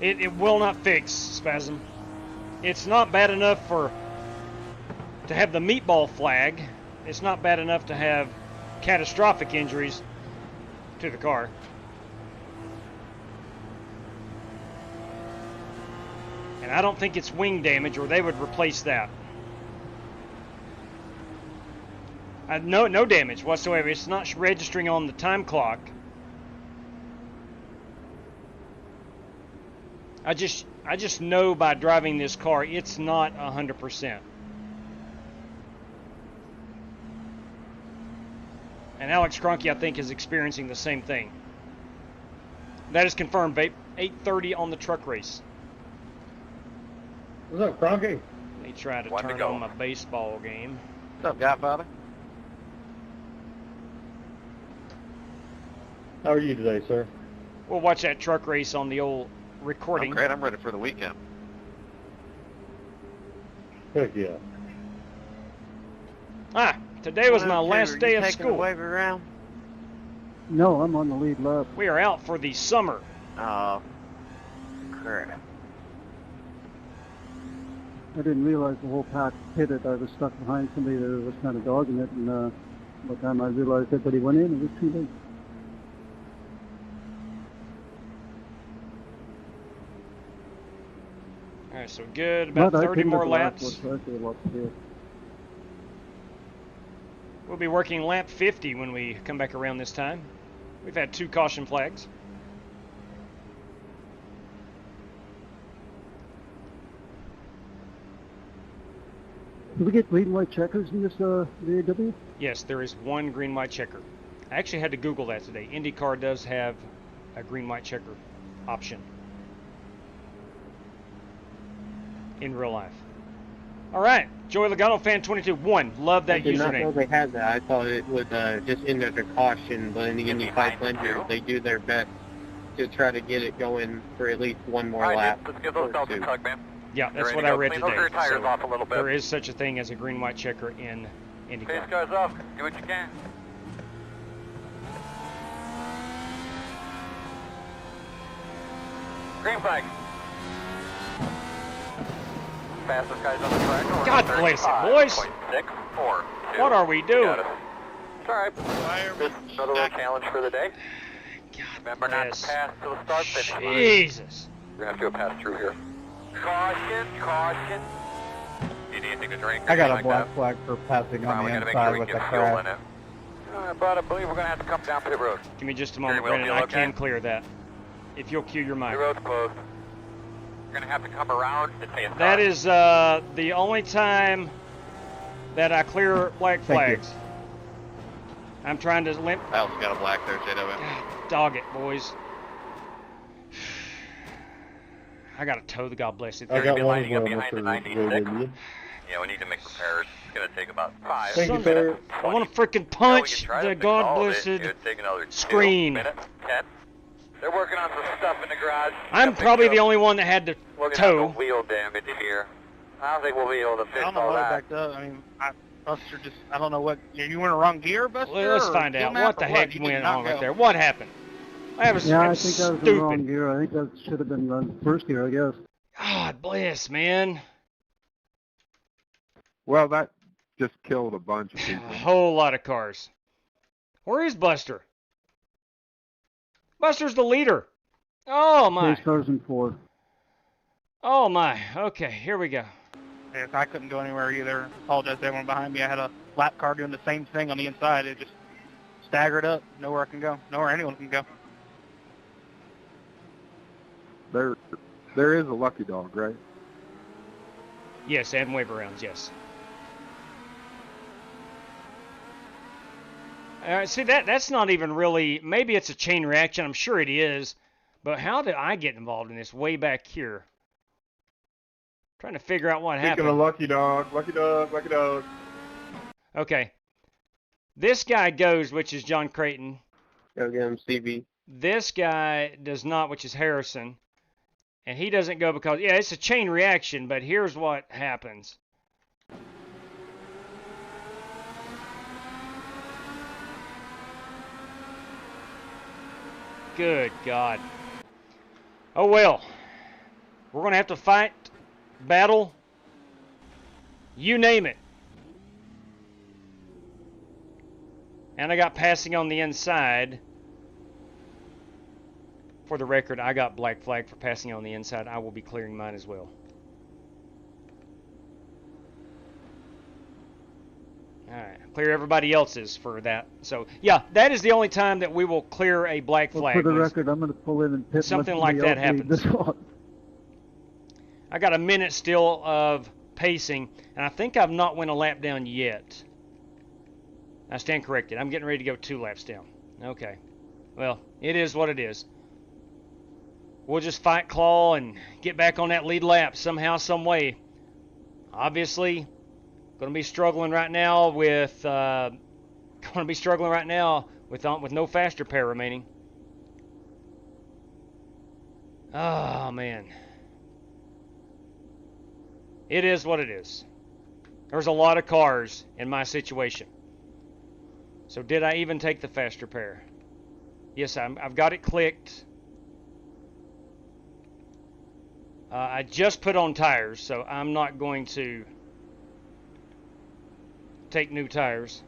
It will not fix, Spasm. It's not bad enough to have the meatball flag. It's not bad enough to have catastrophic injuries to the car. And I don't think it's wing damage, or they would replace that. No damage whatsoever. It's not registering on the time clock. I just know by driving this car it's not 100%. And Alex Cronky, I think, is experiencing the same thing. That is confirmed, Vape. 8:30 on the truck race. What's up, Cronky? Let me try to turn on my baseball game. What's up, Godfather? How are you today, sir? We'll watch that truck race on the old recording. I'm great. I'm ready for the weekend. Heck yeah. Today was my last day of school. Around? No, I'm on the lead lap. We are out for the summer. Oh, crap. I didn't realize the whole pack hit it. I was stuck behind somebody that was kind of dogging it, and by the time I realized everybody went in, it was too late. Alright, so good. About 30 more laps. We'll be working lap 50 when we come back around this time. We've had 2 caution flags. Do we get green and white checkers in this VAW? Yes, there is 1 green-white checker. I actually had to Google that today. IndyCar does have a green-white checker option in real life. All right, Joey Logano, fan 22-1. Love that username. I did not know they had that. I thought it would just end as a caution, but in the Indy 500, they do their best to try to get it going for at least one more lap. Let's give those belts a tug, man. Yeah, that's what I read today. Clean those tires off a little bit. There is such a thing as a green-white checker in IndyCar. Face guys off. Do what you can. Green flag. Fastest guys on the track. God bless it, boys. 6.4. What are we doing? It's alright. Just another little challenge for the day. Remember not to pass till the start finish. Jesus. We're going to have to do a pass through here. Caution, caution. Do you need anything to drink? I got a black flag for passing on the inside with the crash. But I believe we're going to have to come down pit road. Give me just a moment, Brandon. I can clear that. If you'll cue your mic. The road's closed. We're going to have to come around to take That is the only time that I clear black flags. I'm trying to limp. I also got a black there, JW. Dog it, boys. I got to tow the God bless it. You're going to be lining up behind the 96. Yeah, we need to make repairs. It's going to take about 5 minutes. I want to freaking punch the God blessed screen. They're working on some stuff in the garage. I'm probably the only one that had to We're tow. going to have wheel damage here. I don't think we'll be able to fix I don't know all what that. backed up. I mean, Buster just, I don't know what, you in the wrong gear, Buster? Well, let's find out. What the heck went on right there? What happened? I think that was stupid. the wrong gear. I think that should have been the first gear, I guess. God bless, man. Well, that just killed a bunch of people. A whole lot of cars. Where is Buster? Buster's the leader. Oh, my. 3 cars and 4. Oh, my. Okay, here we go. Yes, I couldn't go anywhere either. Apologize to everyone behind me. I had a lap car doing the same thing on the inside. It just staggered up. Nowhere I can go. Nowhere anyone can go. There is a lucky dog, right? Yes, and wave arounds, yes. See, that's not even really, maybe it's a chain reaction, I'm sure it is, but how did I get involved in this way back here? Trying to figure out what happened. Speaking of lucky dog, lucky dog, lucky dog. Okay. This guy goes, which is John Creighton. Go get him, CV. This guy does not, which is Harrison. And he doesn't go because, yeah, it's a chain reaction, but here's what happens. Good God. Oh, well. We're going to have to fight, battle, you name it. And I got passing on the inside. For the record, I got black flag for passing on the inside. I will be clearing mine as well. Alright, clear everybody else's for that. So, yeah, that is the only time that we will clear a black flag. For the record, I'm going to pull in and pit. Something like that happens. I got a minute still of pacing, and I think I've not went a lap down yet. I stand corrected. I'm getting ready to go 2 laps down. Okay. Well, it is what it is. We'll just fight, claw, and get back on that lead lap somehow, some way. Obviously, going to be struggling right now with with no faster pair remaining. Oh man, it is what it is. There's a lot of cars in my situation. So did I even take the faster pair? Yes, I've got it clicked. I just put on tires, so I'm not going to take new tires.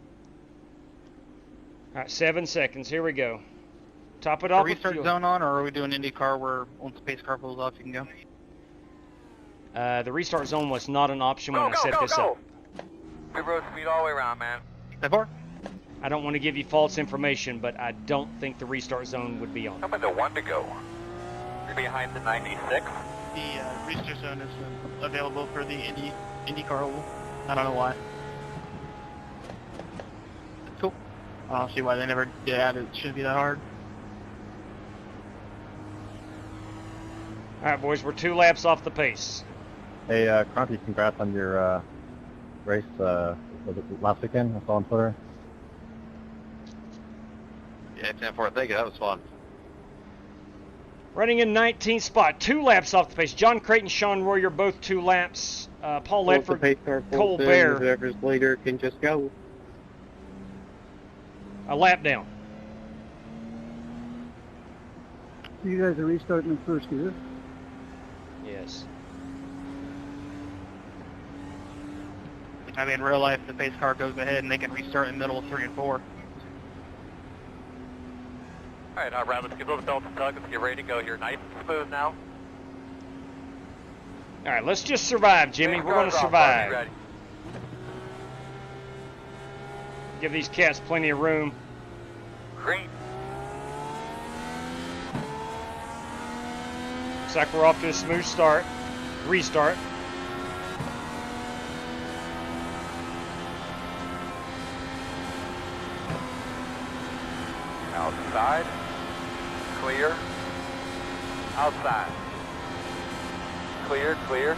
All right, 7 seconds. Here we go. Top it off. Restart zone on, or are we doing IndyCar where once the pace car pulls off, you can go? The restart zone was not an option when I set this up. Pit road speed all the way around, man. That far? I don't want to give you false information, but I don't think the restart zone would be on. How about the 1 to go? You're behind the 96. The restart zone is available for the IndyCar oval. I don't know why. Cool. I don't see why they never did that. It shouldn't be that hard. All right, boys, we're 2 laps off the pace. Hey, Crumpy, congrats on your race was it last weekend. I saw on Twitter. Yeah, 10-4. Thank you. That was fun. Running in 19th spot, 2 laps off the pace. John Creighton, Sean Royer, both 2 laps. Paul Ledford, Cole Bear. Whoever's later can just go. A lap down. You guys are restarting in first gear? Yes. I mean, in real life, the pace car goes ahead and they can restart in the middle of 3 and 4. All right, Brad, let's get those belts tugged. Let's get ready to go here. Nice and smooth now. All right, let's just survive, Jimmy. We're going to survive. Give these cats plenty of room. Green. Looks like we're off to a smooth start. Restart. Outside. Clear. Outside. Clear, clear.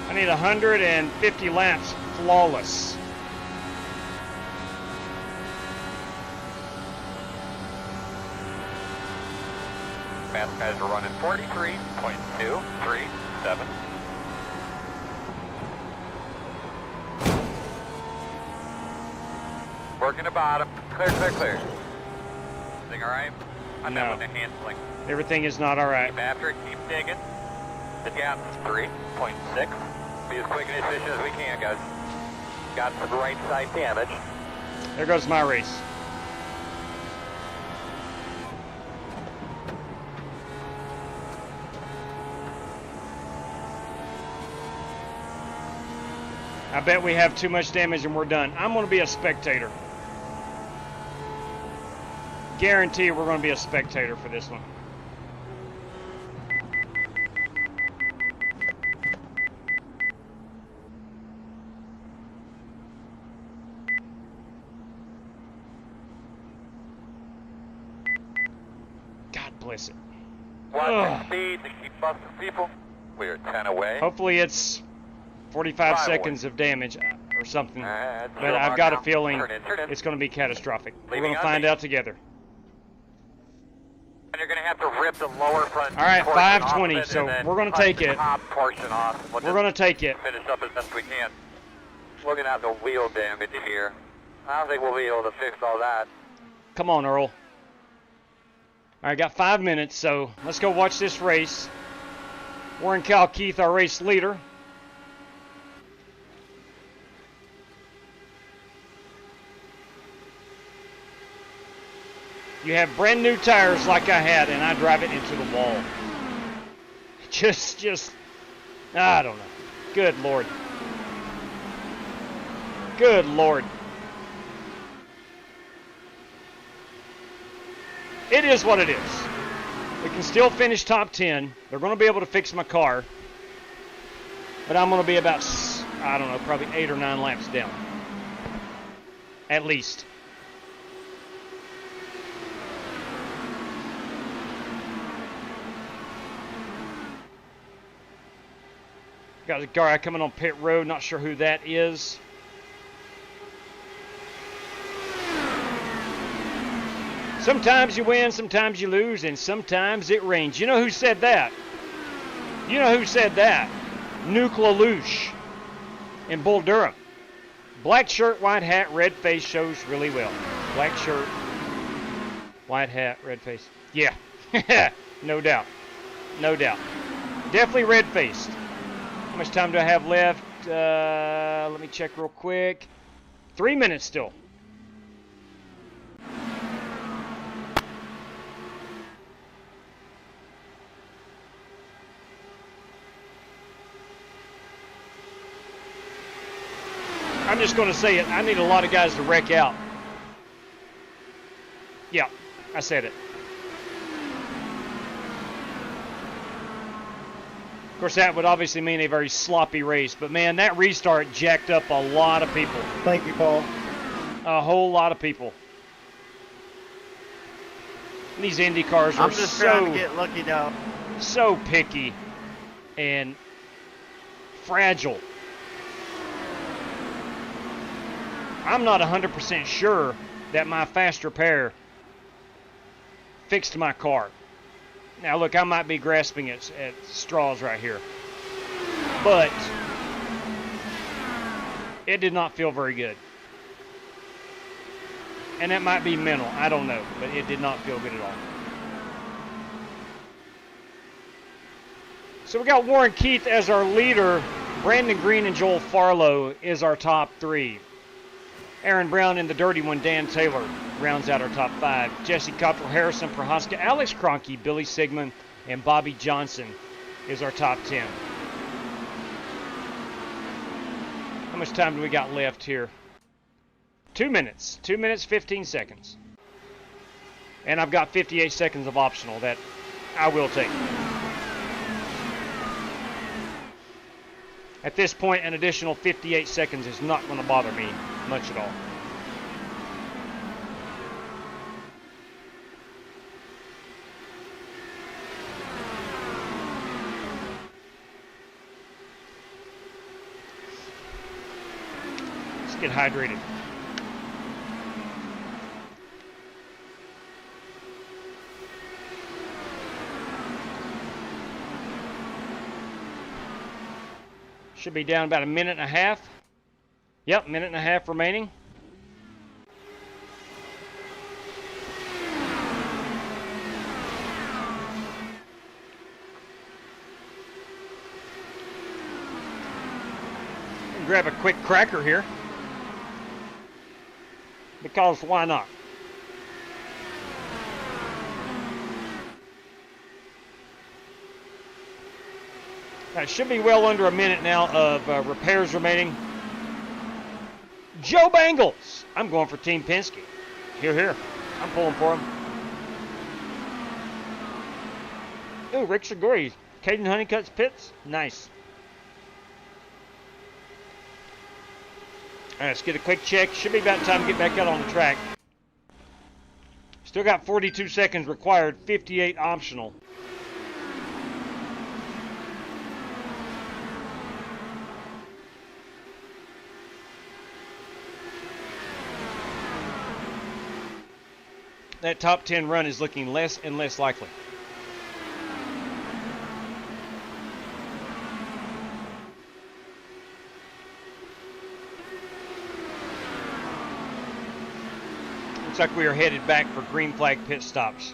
I need 150 laps flawless. Fast guys are running 43.237. Working the bottom. Clear, clear, clear. Everything all right? I'm No. not with the handling. Everything is not all right. Keep after it. Keep digging. The gap is 3.6. Be as quick and efficient as we can, guys. Got some right side damage. There goes my race. I bet we have too much damage and we're done. I'm going to be a spectator. Guarantee we're going to be a spectator for this one. God bless it. Watch the speed to keep busting people. We are 10 away. Hopefully it's 45 seconds of damage or something. But I've got a feeling it's going to be catastrophic. We're going to find out together. And you're going to have to rip the lower front. All right, portion 520, off of it, so and then we're going to cut take the it. top portion off. We'll We're going to take it. finish up as best we can. Looking at the wheel damage here. I don't think we'll be able to fix all that. Come on, Earl. All right, got 5 minutes, so let's go watch this race. Warren Cal Keith, our race leader. You have brand new tires like I had, and I drive it into the wall. Just, I don't know. Good Lord. Good Lord. It is what it is. We can still finish top 10. They're going to be able to fix my car. But I'm going to be about, I don't know, probably 8 or 9 laps down. At least. Got a guy coming on pit road. Not sure who that is. Sometimes you win, sometimes you lose, and sometimes it rains. You know who said that? You know who said that? Nuke LaLoosh in Bull Durham. Black shirt, white hat, red face shows really well. Black shirt, white hat, red face. Yeah, no doubt. No doubt. Definitely red faced. How much time do I have left? Let me check real quick. 3 minutes still. I'm just going to say it. I need a lot of guys to wreck out. Yeah, I said it. Of course, that would obviously mean a very sloppy race. But, man, that restart jacked up a lot of people. Thank you, Paul. A whole lot of people. These Indy cars are I'm just trying to get lucky now. So picky and fragile. I'm not 100% sure that my fast repair fixed my car. Now, look, I might be grasping at straws right here. But it did not feel very good. And that might be mental. I don't know. But it did not feel good at all. So we got Warren Keith as our leader. Brandon Green and Joel Farlow is our top 3. Aaron Brown in the dirty one, Dan Taylor, rounds out our top 5. Jesse Cottrell, Harrison Prohaska, Alex Kroenke, Billy Sigmund, and Bobby Johnson is our top 10. How much time do we got left here? 2 minutes. 2 minutes, 15 seconds. And I've got 58 seconds of optional that I will take. At this point, an additional 58 seconds is not going to bother me much at all. Let's get hydrated. Should be down about a minute and a half. Yep, minute and a half remaining. Grab a quick cracker here. Because why not? That should be well under a minute now of repairs remaining. Joe Bangles. I'm going for Team Penske. Here. I'm pulling for him. Ooh, Rick Seguri. Caden Honeycutt's pits. Nice. All right, let's get a quick check. Should be about time to get back out on the track. Still got 42 seconds required, 58 optional. That top 10 run is looking less and less likely. Looks like we are headed back for green flag pit stops.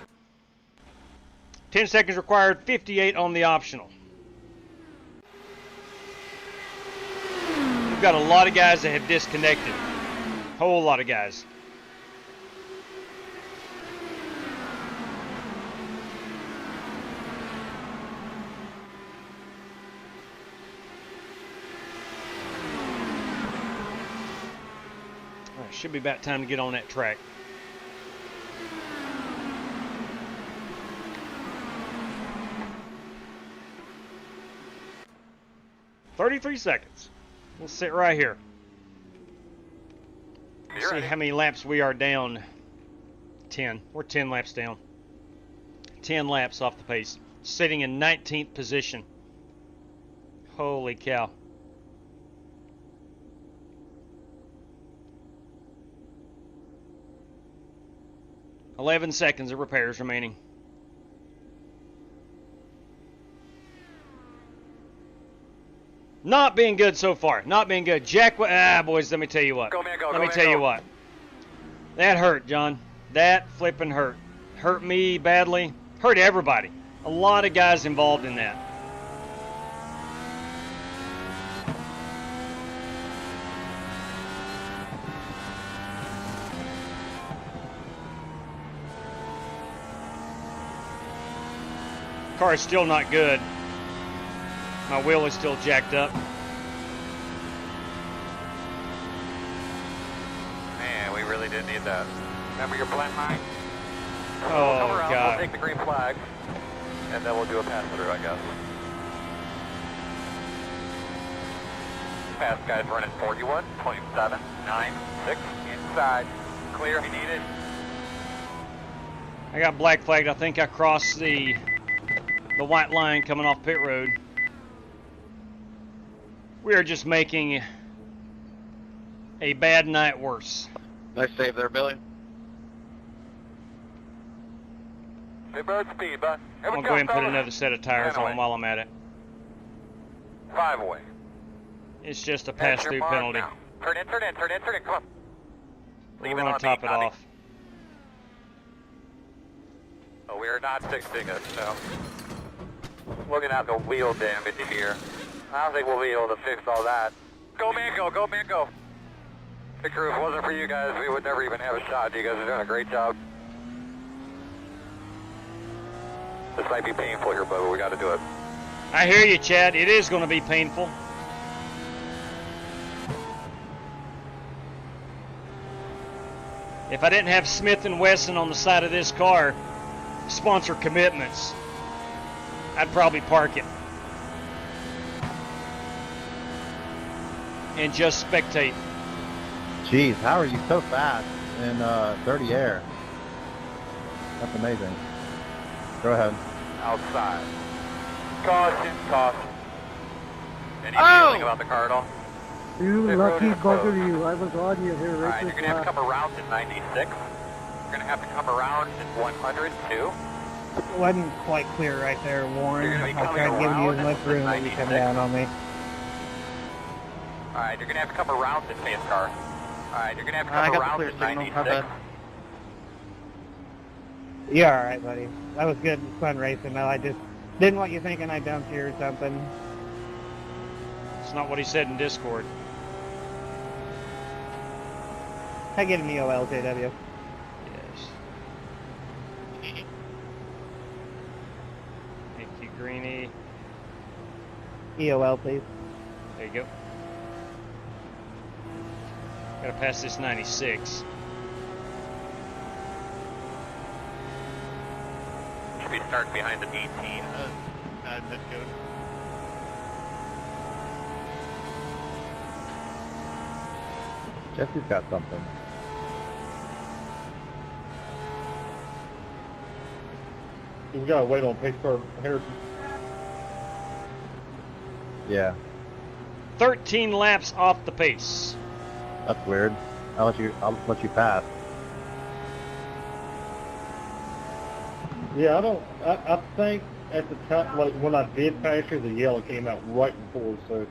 10 seconds required, 58 on the optional. We've got a lot of guys that have disconnected. Whole lot of guys. Should be about time to get on that track. "33 seconds. We'll sit right here. See how many laps we are down. 10. We're 10 laps down. 10 laps off the pace. Sitting in 19th position. Holy cow. "11 seconds of repairs remaining. Not being good so far. Not being good. Jack, boys, let me tell you what. Let me tell you what. That hurt, John. That flipping hurt. Hurt me badly. Hurt everybody. A lot of guys involved in that. Car is still not good. My wheel is still jacked up. Man, we really did need that. Remember your plan, Mike? Oh, come around, God. we'll take the green flag, and then we'll do a pass-through, I guess. Pass guys running 41.796 inside. Clear if you need it. I got black flagged. I think I crossed the white line coming off pit road. We are just making a bad night worse. Nice save there, Billy. Big bird speed, bud. I'm going to go ahead and put another set of tires on while I'm at it. 5 away. It's just a pass-through penalty. Turn in, come on. We're going to top it off. Oh, we are not fixing it, no. Looking at the wheel damage here. I don't think we'll be able to fix all that. Go Mango, go Mango! The crew, if it wasn't for you guys, we would never even have a shot. You guys are doing a great job. This might be painful here, but we gotta do it. I hear you, Chad. It is going to be painful. If I didn't have Smith & Wesson on the side of this car, sponsor commitments, I'd probably park it and just spectate. Jeez, how are you so fast in dirty air? That's amazing. Go ahead. Outside. Caution, caution. Any feeling about the car at all? You lucky bugger you. I was on you here. Alright, you're going to have to come around in 96. You're going to have to come around in 100 too. It wasn't quite clear right there, Warren. I tried giving you as much room when you come down on me. Alright, you're going to have to come around in pace car. Alright, you're going to have to come around in 96. You're alright, buddy. That was good and fun racing, though. I just didn't want you thinking I dumped you or something. It's not what he said in Discord. I get an EOL, JW. Yes. Thank you, Greenie. EOL, please. There you go. Gotta pass this 96. Should be starting behind the 18. That's good. Jesse's got something. He's got to wait on pace car Harrison. Yeah, 13 laps off the pace. that's weird. I'll let you pass. Yeah, I think at the time, like when I did pass you, the yellow came out right before, so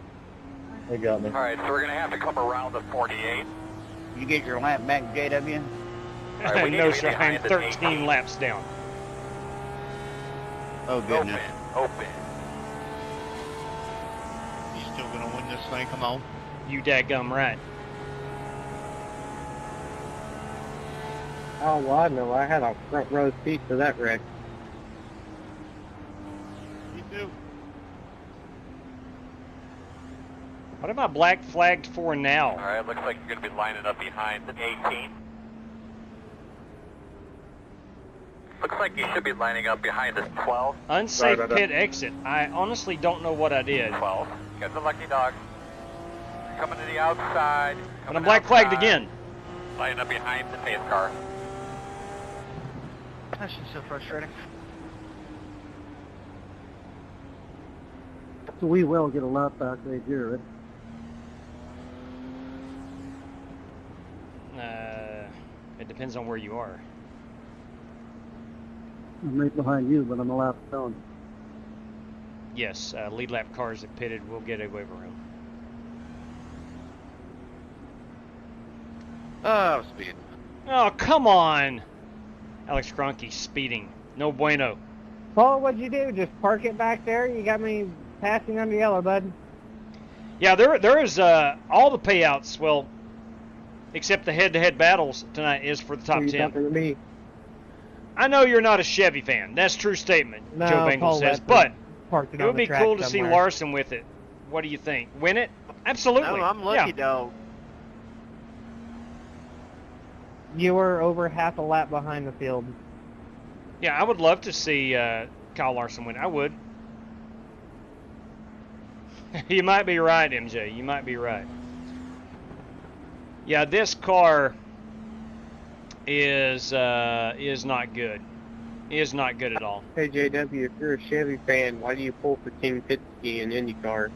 they got me. Alright, so we're going to have to come around the 48. You get your lap back, JW? Right, we need No, to be sir, I'm behind the 13 18. laps down. Oh, goodness. Open. You still gonna win this thing? Come on. You dadgum right. Oh, well, I know. I had a front row seat to that wreck. You do. What am I black flagged for now? Alright, looks like you're going to be lining up behind the 18. Looks like you should be lining up behind this 12. Unsafe Right. pit exit. I honestly don't know what I did. 12. Get the lucky dog. Coming to the outside. But I'm black flagged again. Lining up behind the pace car. That's just so frustrating. So we will get a lap back right here, right? It depends on where you are. I'm right behind you, but I'm a lap down. Yes, lead lap cars that pitted will get a waiver room. Oh, speed. Oh, come on! Alex Kroenke speeding. No bueno. Paul, what'd you do? Just park it back there? You got me passing under yellow, bud. Yeah, there is all the payouts, well, except the head-to-head battles tonight is for the top 10. To me. I know you're not a Chevy fan. That's a true statement, No, Joe Bengal Paul says. Ledford But parked it on would the be track cool to see somewhere. Larson with it. What do you think? Win it? Absolutely. No, I'm lucky, dog. You were over half a lap behind the field. Yeah, I would love to see Kyle Larson win. I would. You might be right, MJ. You might be right. Yeah, this car is not good. Is not good at all. Hey, JW, if you're a Chevy fan, why do you pull for Team Penske in IndyCar?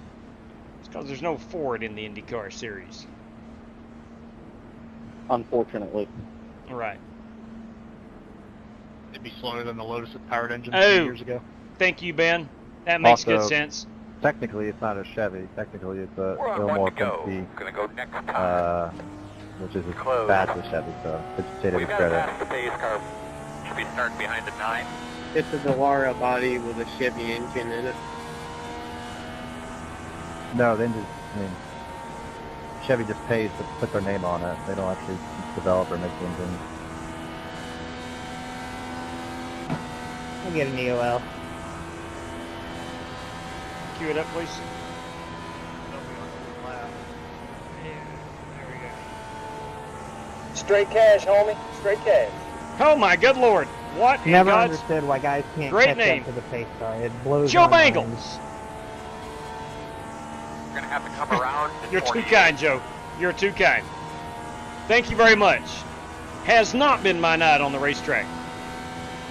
It's because there's no Ford in the IndyCar series. Unfortunately. Right. It'd be slower than the Lotus with powered engines 2 Oh, years ago. thank you, Ben. That makes Also, good sense. Technically, it's not a Chevy. Technically, it's a We're on Fillmore one to go. Penske, Gonna go next time. which is Close. bad for Chevy, so it's a state of We've his got to credit. pass the pace car. Should be starting behind the 9. It's a Delara body with a Chevy engine in it. No, the engine, I mean, Chevy just pays to put their name on it. They don't actually develop or make the engine. I'll get an EOL. Cue it up, please. Straight cash, homie. Straight cash. Oh my good lord! What? Never in God's understood why guys can't great catch name. up to the pace car. It blows Joe my Bangles. mind. You're going to have to come around. You're too kind, Joe. You're too kind. Thank you very much. Has not been my night on the racetrack.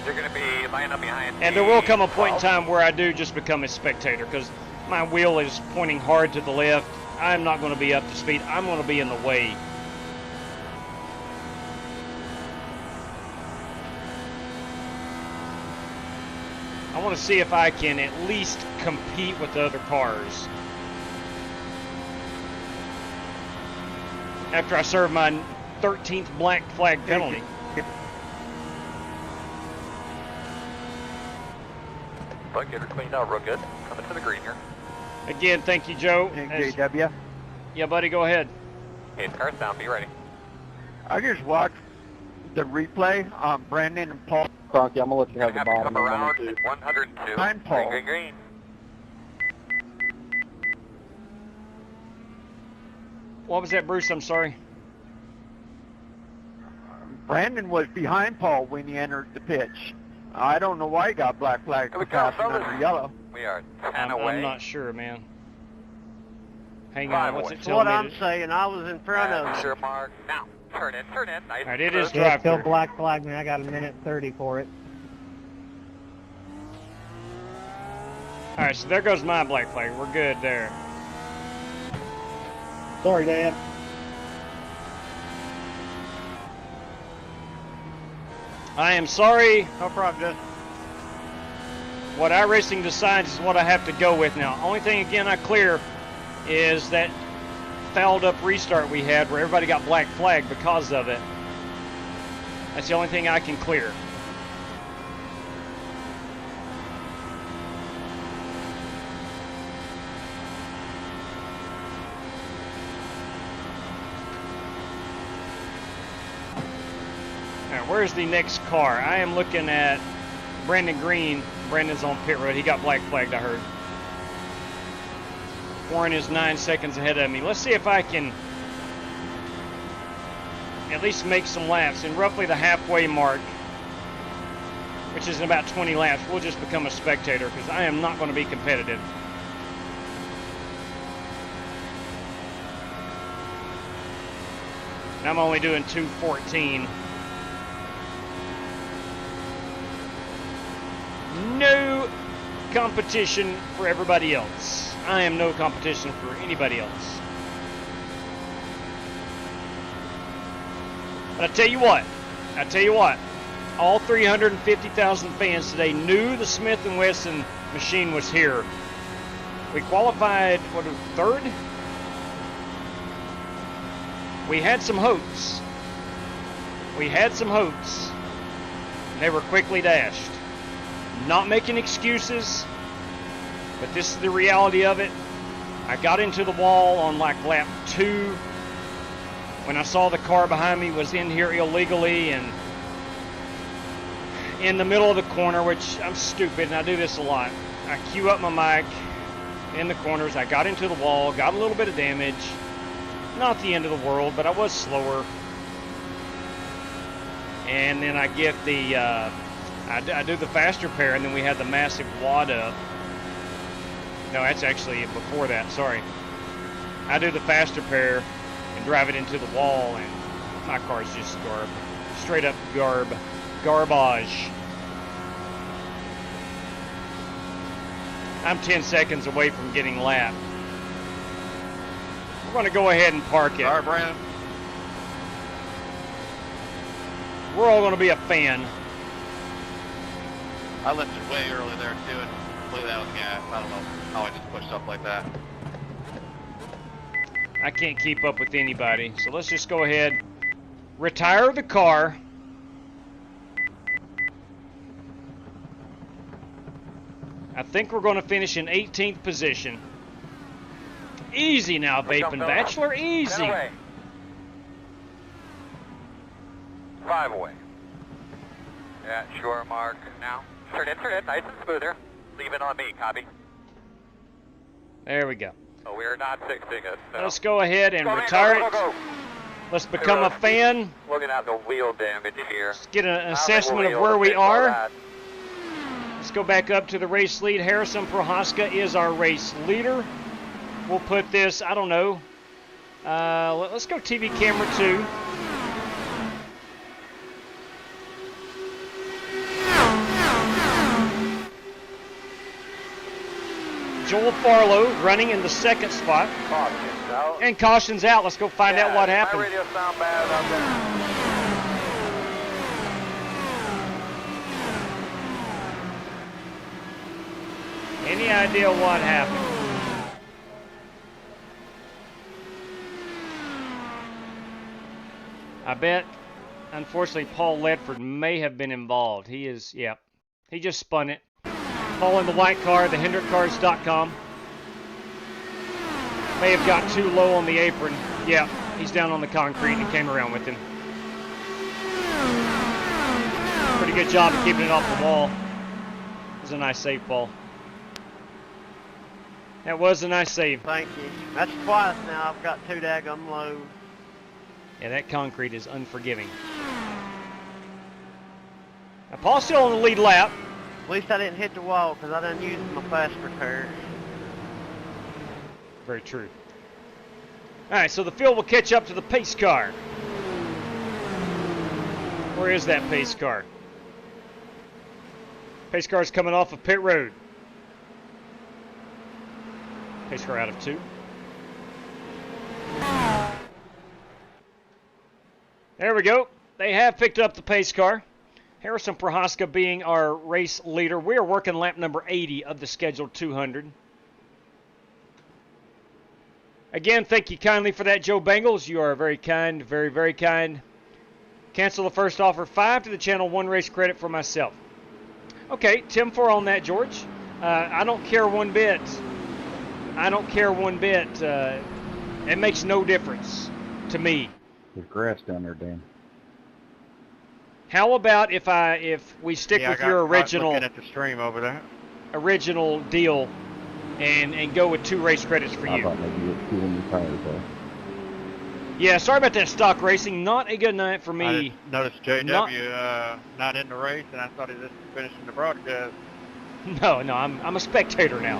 You're going to be lining up behind. And there will come a point in time where I do just become a spectator because my wheel is pointing hard to the left. I'm not going to be up to speed. I'm going to be in the way. I want to see if I can at least compete with the other cars. After I serve my 13th black flag penalty. But get her cleaned out real good. Coming to the green here. Again, thank you, Joe. JW. Yeah, buddy, go ahead. Okay, car's down. Be ready. I just watched the replay on Brandon and Paul. Crocky, I'm gonna let you have the Have to bottom. come around at 102. Behind Paul. Green, green, green. What was that, Bruce? I'm sorry. Brandon was behind Paul when he entered the pitch. I don't know why he got black flag Here for we go, passing fellas. under yellow. We are 10 I'm away. not sure, man. Hang Five on, what's away. it That's telling what me? I'm saying. I was in front of him. Sure, Mark. Now, turn in, turn in. Nice. All right, it is Yeah, drive still through. black flag me. I got a minute 30 for it. All right, so there goes my black flag. We're good there. Sorry, Dad. I am sorry. No problem, Justin. What iRacing decides is what I have to go with now. Only thing, again, I clear is that fouled up restart we had where everybody got black flag because of it. That's the only thing I can clear. Now, where's the next car? I am looking at Brandon Green. Brandon's on pit road. He got black flagged, I heard. Warren is 9 seconds ahead of me. Let's see if I can at least make some laps. In roughly the halfway mark, which is in about 20 laps, we'll just become a spectator because I am not going to be competitive. And I'm only doing 2:14. No competition for everybody else. I am no competition for anybody else. But I tell you what, all 350,000 fans today knew the Smith & Wesson machine was here. We qualified, what, third? We had some hopes. And they were quickly dashed. Not making excuses, but this is the reality of it. I got into the wall on like lap 2 when I saw the car behind me was in here illegally and in the middle of the corner, which I'm stupid and I do this a lot. I cue up my mic in the corners. I got into the wall, got a little bit of damage. Not the end of the world, but I was slower. And then I get the I do the faster pair, and then we had the massive wad up. No, that's actually before that, sorry. I do the faster pair and drive it into the wall, and my car's just straight up garbage. I'm 10 seconds away from getting lapped. We're going to go ahead and park it. All right, Brandon. We're all going to be a fan. I lifted way early there too and completely out of gas. I don't know how I just pushed up like that. I can't keep up with anybody, so let's just go ahead, retire the car, I think we're going to finish in 18th position. Easy now, Vaping Bachelor, easy. 10 away. 5 away. Yeah, sure mark now. Turn in, nice and smooth here. Leave it on me, copy. There we go. Oh, we're not fixing it. So. Let's go ahead and retire it. Let's become a fan. Looking at the wheel damage here. Let's get an assessment of where we are. Let's go back up to the race lead. Harrison Prohaska is our race leader. We'll put this, I don't know. Let's go TV camera 2. Joel Farlow running in the 2nd spot. Caution's out. And caution's out. Let's go find out what happened. My radio sound bad out there. Any idea what happened? I bet, unfortunately, Paul Ledford may have been involved. He is, yeah. He just spun it. Paul in the white car, the HendrickCars.com. May have got too low on the apron. Yeah, he's down on the concrete and came around with him. Pretty good job of keeping it off the wall. It was a nice save, Paul. That was a nice save. Thank you. That's twice now. I've got 2 daggum low. Yeah, that concrete is unforgiving. Now, Paul's still on the lead lap. At least I didn't hit the wall because I done used my fast repair. Very true. All right, so the field will catch up to the pace car. Where is that pace car? Pace car is coming off of pit road. Pace car out of 2. There we go. They have picked up the pace car. Harrison Prohaska being our race leader. We are working lap number 80 of the scheduled 200. Again, thank you kindly for that, Joe Bengals. You are very kind, very, very kind. Cancel the first offer. 5 to the channel. 1 race credit for myself. Okay, 10-4 on that, George. I don't care one bit. I don't care one bit. It makes no difference to me. There's grass down there, Dan. How about if we stick with your original looking at the stream over there. Original deal and go with 2 race credits for you? I thought maybe you had 2 on your tires though. Yeah, sorry about that stock racing. Not a good night for me. I noticed JW not in the race, and I thought he just finishing the broadcast. No, I'm a spectator now.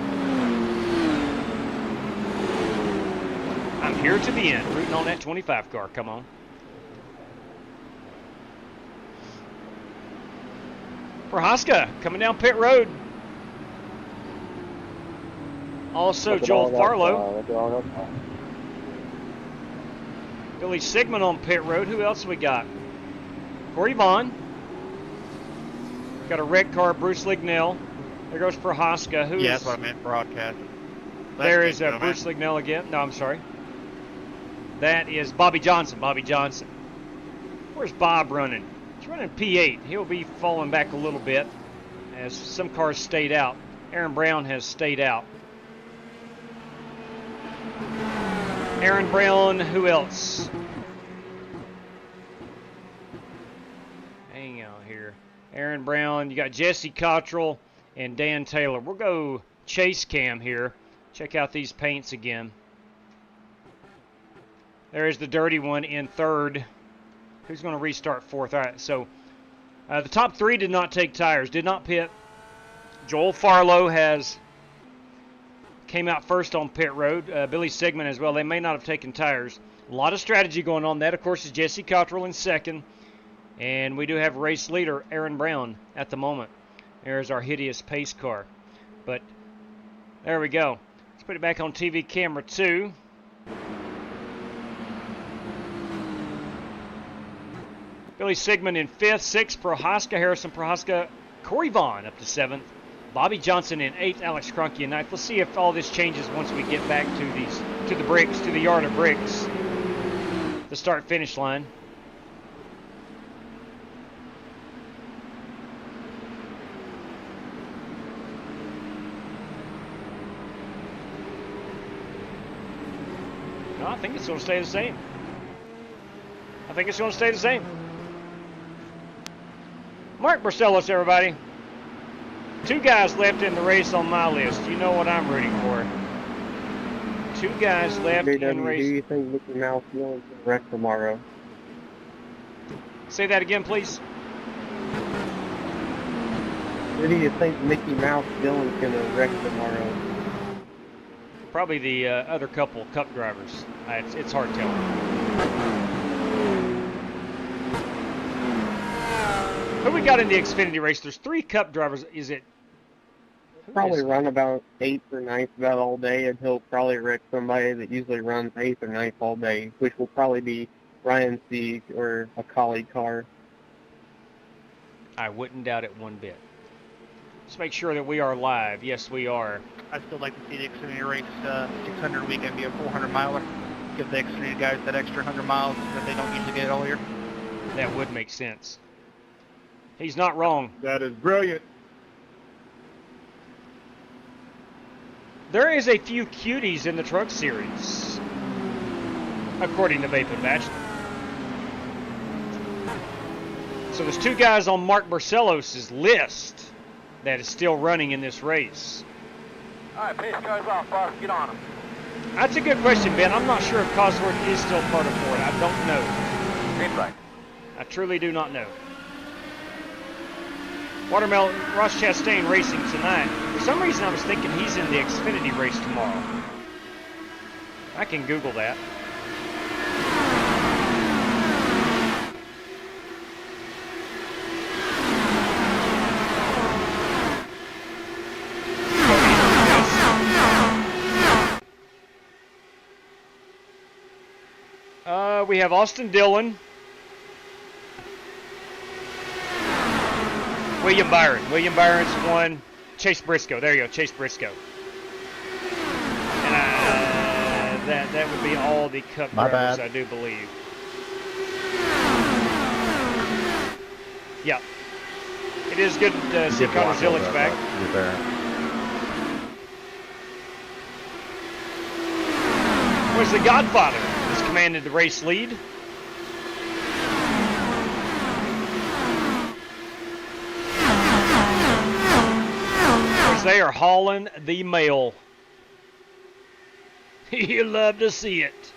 I'm here to the end, rooting on that 25 car. Come on. Prohaska coming down pit road. Also Joel Farlow. Billy Sigmund on pit road. Who else we got? Corey Vaughn. Got a red car, Bruce Lignell. There goes Prohaska. Yeah, that's what I meant, broadcast. There is Bruce Lignell again. No, I'm sorry. That is Bobby Johnson. Bobby Johnson. Where's Bob running? He's running P8. He'll be falling back a little bit as some cars stayed out. Aaron Brown has stayed out. Aaron Brown, who else? Hang on here. Aaron Brown, you got Jesse Cottrell and Dan Taylor. We'll go chase cam here. Check out these paints again. There is the dirty one in 3rd. Who's going to restart 4th? All right, so the top 3 did not take tires, did not pit. Joel Farlow came out first on pit road. Billy Sigmund as well. They may not have taken tires. A lot of strategy going on. That, of course, is Jesse Cottrell in 2nd. And we do have race leader Aaron Brown at the moment. There's our hideous pace car. But there we go. Let's put it back on TV camera 2. Billy Sigmund in 5th, 6th, Prohaska, Harrison Prohaska, Corey Vaughn up to 7th, Bobby Johnson in 8th, Alex Cronky in 9th. Let's see if all this changes once we get back to the bricks, to the yard of bricks, the start-finish line. No, I think it's going to stay the same. I think it's going to stay the same. Mark Barcelos, everybody. 2 guys left in the race on my list. You know what I'm rooting for. 2 guys left in race. Do you think Mickey Mouse will wreck tomorrow? Say that again, please. Who do you think Mickey Mouse Dylan's gonna wreck tomorrow? Probably the other couple Cup drivers. It's hard telling. Who we got in the Xfinity race? There's 3 Cup drivers. Is it? Probably run about 8th or 9th about all day, and he'll probably wreck somebody that usually runs 8th or 9th all day, which will probably be Ryan Sieg or a colleague car. I wouldn't doubt it one bit. Let's make sure that we are live. Yes, we are. I'd still like to see the Xfinity race 600 weekend be a 400 miler. Give the Xfinity guys that extra 100 miles that they don't usually get all year. That would make sense. He's not wrong. That is brilliant. There is a few cuties in the truck series, according to Vapid Bachelor. So there's 2 guys on Mark Barcelos' list that is still running in this race. All right, pace cars off, boss. Get on them. That's a good question, Ben. I'm not sure if Cosworth is still part of Ford. I don't know. Green flag. I truly do not know. Watermelon, Ross Chastain racing tonight. For some reason, I was thinking he's in the Xfinity race tomorrow. I can Google that. We have Austin Dillon. William Byron. William Byron's 1. Chase Briscoe. There you go, Chase Briscoe. And that would be all the Cup drivers, I do believe. Yeah. It is good to see Connor Zillick's back. Was the Godfather has commanded the race lead. Of course, they are hauling the mail. You love to see it.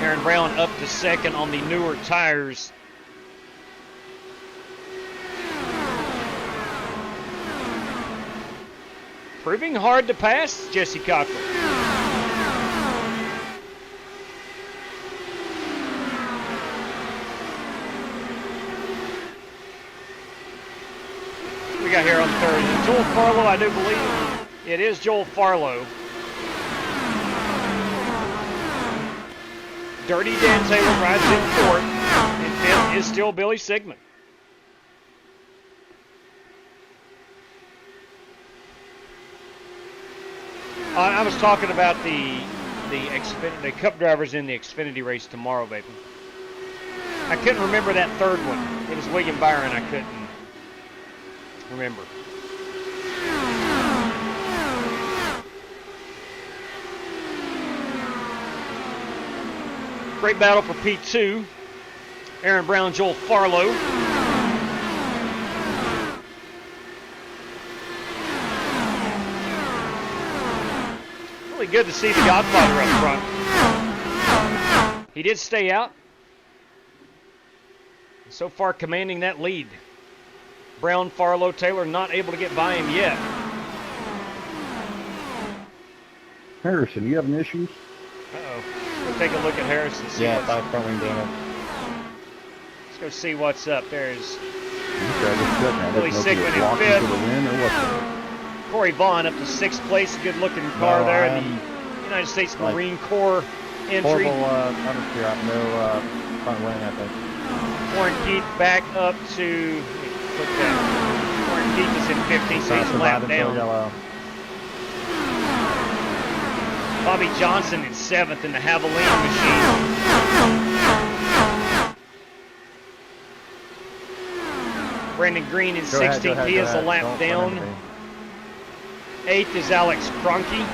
Aaron Brown up to 2nd on the newer tires. Proving hard to pass, Jesse Cochran. We got here on third. Joel Farlow, I do believe. It is Joel Farlow. Dirty Dan Taylor rides in 4th. And 5th is still Billy Sigmund. I was talking about the Cup drivers in the Xfinity race tomorrow, baby. I couldn't remember that 3rd one. It was William Byron. I couldn't remember. Great battle for P2. Aaron Brown, Joel Farlow. Really good to see the Godfather up front. He did stay out. So far commanding that lead. Brown, Farlow, Taylor not able to get by him yet. Harrison, you having issues? Uh-oh. We'll take a look at Harrison. Yeah, 5 front wing damage. Let's go see what's up. There's Billy Sigmund in 5th. Corey Vaughn up to 6th place. A good-looking car there. The United States Marine Corps entry. Horrible no front wing, I think. Warren Keith back up to... Look at that. Warren Keith is in 15th, so he's lapped down. Bobby Johnson in 7th in the Javelin machine. Brandon Green in 16th. He is a lap down. 8th is Alex Cronky.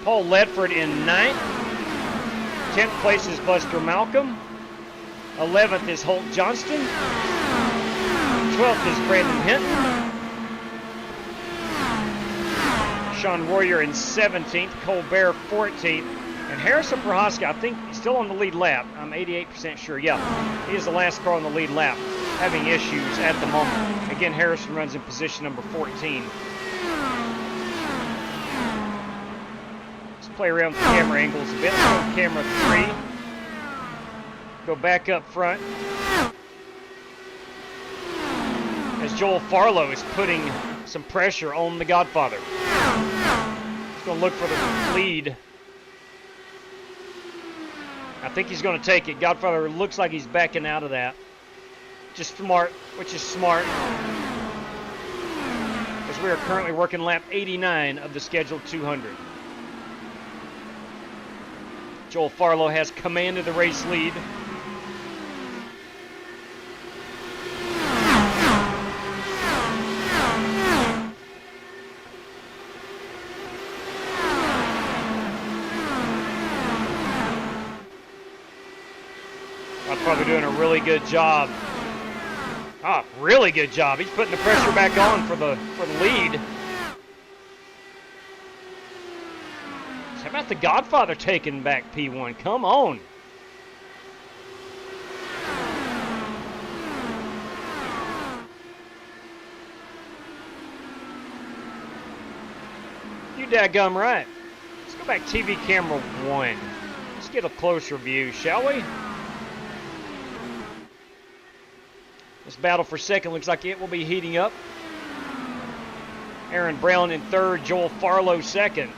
Paul Ledford in 9th. 10th place is Buster Malcolm. 11th is Holt Johnston. 12th is Brandon Hinton. Sean Warrior in 17th. Colbert 14th. And Harrison Prohaska, I think he's still on the lead lap. I'm 88% sure. Yeah, he is the last car on the lead lap, having issues at the moment. Again, Harrison runs in position number 14. Let's play around with the camera angles a bit. Let's go to camera 3. Go back up front. As Joel Farlow is putting some pressure on the Godfather. He's going to look for the lead. I think he's going to take it. Godfather looks like he's backing out of that. Just smart, which is smart. As we are currently working lap 89 of the scheduled 200. Joel Farlow has command of the race lead. Probably doing a really good job. Really good job. He's putting the pressure back on for the lead. How about the Godfather taking back P1? Come on. You daggum right. Let's go back TV camera 1. Let's get a closer view, shall we? This battle for second looks like it will be heating up. Aaron Brown in third, Joel Farlow second.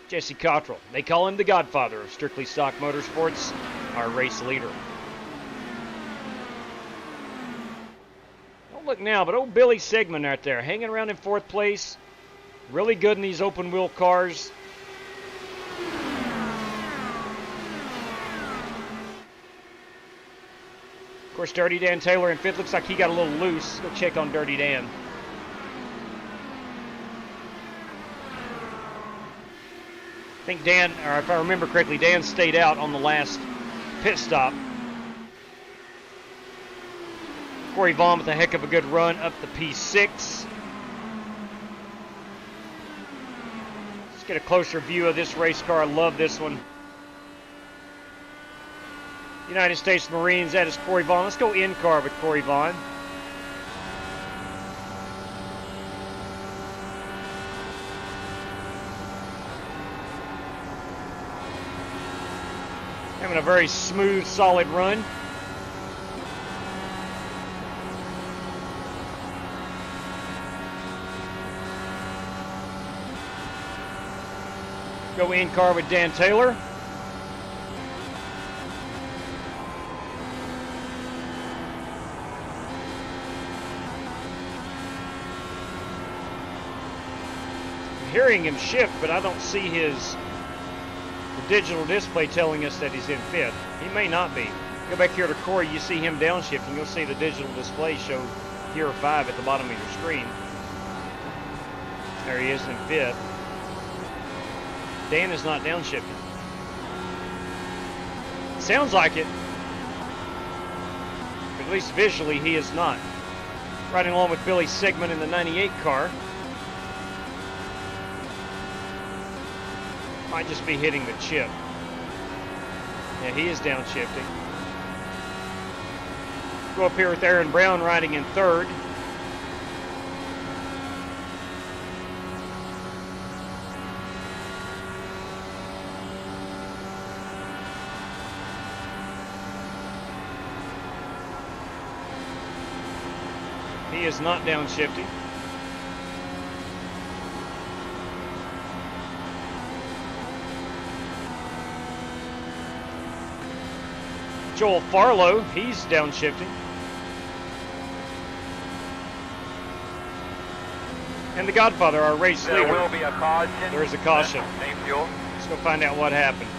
Jesse Cottrell. They call him the Godfather of Strictly Stock Motorsports, our race leader. Don't look now, but old Billy Sigmund right there, hanging around in fourth place. Really good in these open wheel cars. Of course, Dirty Dan Taylor in fifth. Looks like he got a little loose. Go check on Dirty Dan. I think Dan, or if I remember correctly, Dan stayed out on the last pit stop. Corey Vaughn with a heck of a good run up the P6. Let's get a closer view of this race car. I love this one. United States Marines, that is Corey Vaughn. Let's go in car with Corey Vaughn. Having a very smooth, solid run. Go in car with Dan Taylor. Hearing him shift, but I don't see the digital display telling us that he's in fifth. He may not be. Go back here to Corey, you see him downshifting. You'll see the digital display show Gear 5 at the bottom of your screen. There he is in fifth. Dan is not downshifting. Sounds like it, but at least visually he is not. Riding along with Billy Sigmund in the 98 car. Might just be hitting the chip. Yeah, he is downshifting. Go up here with Aaron Brown riding in third. He is not downshifting. Joel Farlow, he's downshifting. And the Godfather, our race leader. There will be a caution. There is a caution. Same fuel. Let's go find out what happened.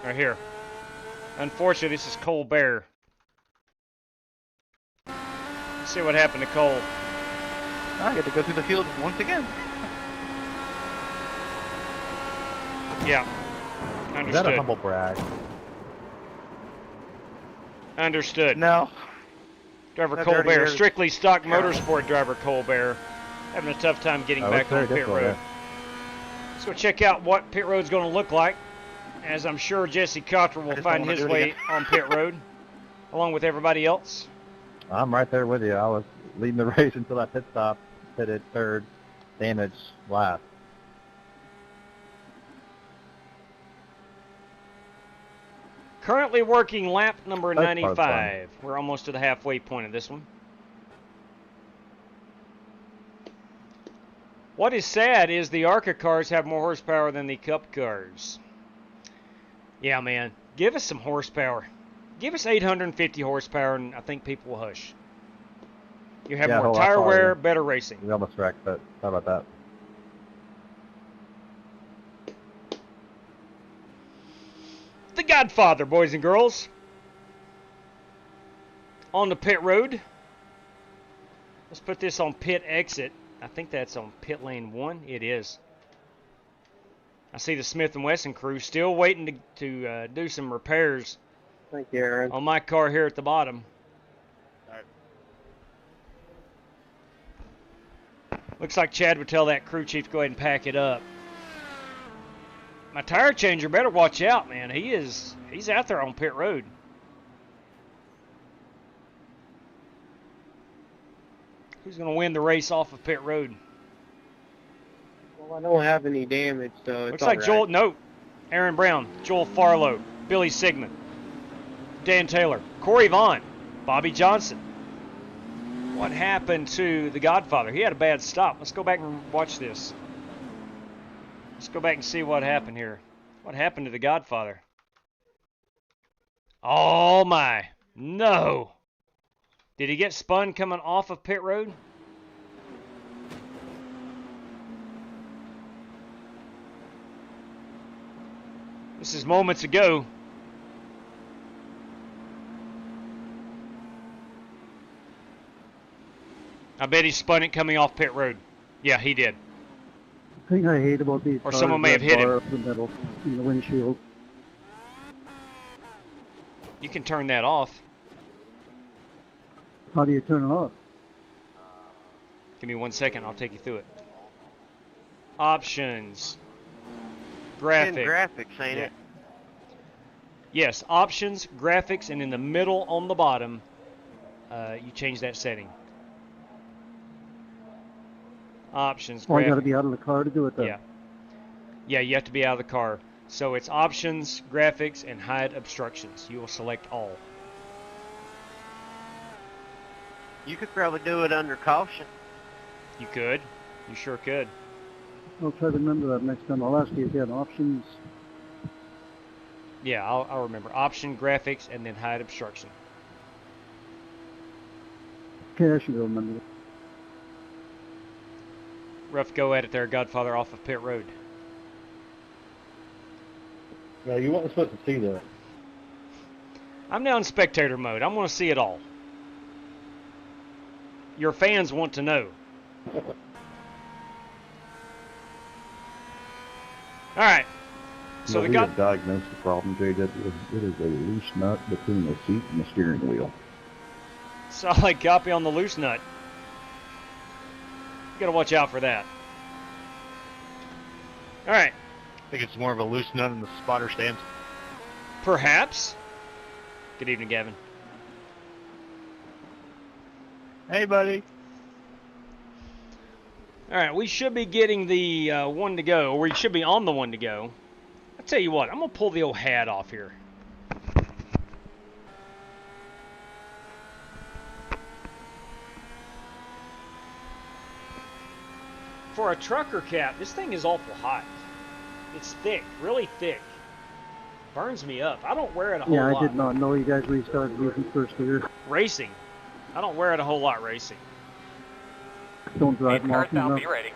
Right here. Unfortunately, this is Colbert. See what happened to Cole. I get to go through the field once again. Yeah. Is that a Understood. humble brag? Understood. No. Driver That Colbert, dirty air. strictly stock motorsport driver Colbert, having a tough time getting back it's very on pit difficult, road. Let's go check out what pit road's going to look like, as I'm sure Jesse Cottrell will just find don't wanna his do it way again. on pit road, along with everybody else. I'm right there with you. I was leading the race until that pit stop, pitted third, damaged last. Currently working lap number That's part of the fun. 95. We're almost to the halfway point of this one. What is sad is the ARCA cars have more horsepower than the Cup cars. Yeah, man. Give us some horsepower. Give us 850 horsepower, and I think people will hush. You have Yeah, more hold on, tire sorry. wear, better racing. We almost wrecked, but how about that? The Godfather, boys and girls. On the pit road. Let's put this on pit exit. I think that's on pit lane 1. It is. I see the Smith & Wesson crew still waiting to do some repairs Thank you, Aaron. on my car here at the bottom. Looks like Chad would tell that crew chief to go ahead and pack it up. My tire changer better watch out, man. He's out there on pit road. Who's going to win the race off of pit road? Well, I don't have any damage, so it's Looks like Joel, no. Aaron Brown, Joel Farlow, Billy Sigmund, Dan Taylor, Corey Vaughn, Bobby Johnson. What happened to the Godfather? He had a bad stop. Let's go back and watch this. Let's go back and see what happened here. What happened to the Godfather? Oh my, no. Did he get spun coming off of pit road? This is moments ago. I bet he spun it coming off pit road. Yeah, he did. The thing I hate about these Or cars someone may is have that hit him. bar up the middle in the windshield. You can turn that off. How do you turn it off? Give me 1 second. I'll take you through it. Options. Graphic. In graphics, ain't it? Yes, options, graphics, and in the middle on the bottom, you change that setting. Options, Oh, I graphics. got to be out of the car to do it then. Yeah. Yeah, you have to be out of the car. So it's options, graphics, and hide obstructions. You will select all. You could probably do it under caution. You could. You sure could. I'll try to remember that next time. I'll ask you if you have options. Yeah, I'll remember. Option, graphics, and then hide obstruction. Okay, I should remember that. Rough go at it there, Godfather, off of pit road. No, you weren't supposed to see that. I'm now in spectator mode. I want to see it all. Your fans want to know. All right. So we have diagnosed the problem, JW. It is a loose nut between the seat and the steering wheel. Solid copy on the loose nut. You gotta watch out for that. All right. I think it's more of a loose nut in the spotter stands. Perhaps. Good evening, Gavin. Hey, buddy. All right, we should be getting the one to go, or we should be on the one to go. I'll tell you what, I'm going to pull the old hat off here. For a trucker cap, this thing is awful hot. It's thick, really thick. Burns me up. I don't wear it a whole lot. Yeah, I did not know you guys restarted using first gear. Racing. I don't wear it a whole lot racing. Don't drive them often enough. ready.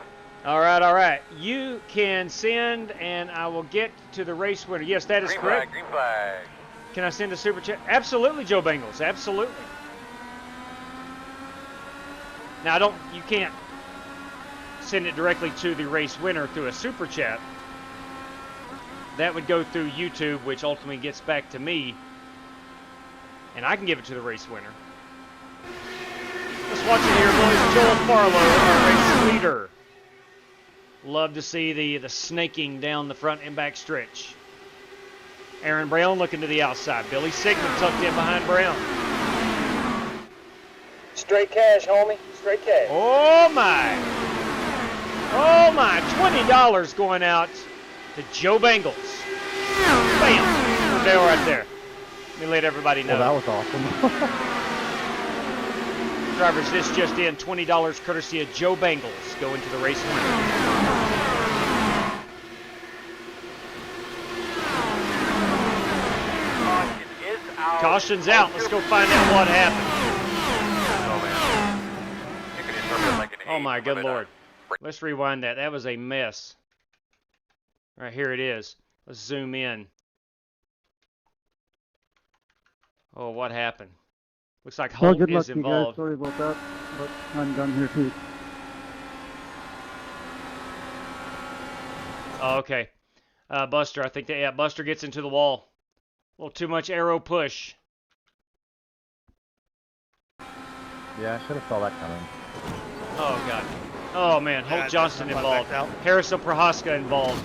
All right. You can send, and I will get to the race winner. Yes, that is Green correct. flag, green flag. Can I send a super chat? Absolutely, Joe Bengals. Absolutely. Now, you can't send it directly to the race winner through a super chat. That would go through YouTube, which ultimately gets back to me, and I can give it to the race winner. Let's watch it here, boys. Joel Farlow, our race leader. Love to see the snaking down the front and back stretch. Aaron Brown looking to the outside. Billy Sigmund tucked in behind Brown. Straight cash, homie. Straight cash. Oh my. Oh my. $20 going out to Joe Bangles. Bam. There, right there. Let me let everybody know. Well, that was awesome. Drivers, this just in. $20 courtesy of Joe Bangles going to the race winner. Caution's out. Let's go find out what happened. Oh my good lord. Let's rewind that. That was a mess. Right here it is. Let's zoom in. Oh, what happened? Looks like Well, Holt good luck is to you guys. involved. Sorry about that, but I'm done here too. Oh, okay. Buster, I think that, yeah, Buster gets into the wall. A little too much arrow push. Yeah, I should have saw that coming. Oh, God. Oh, man. Holt Johnston involved. Harrison Prohaska involved.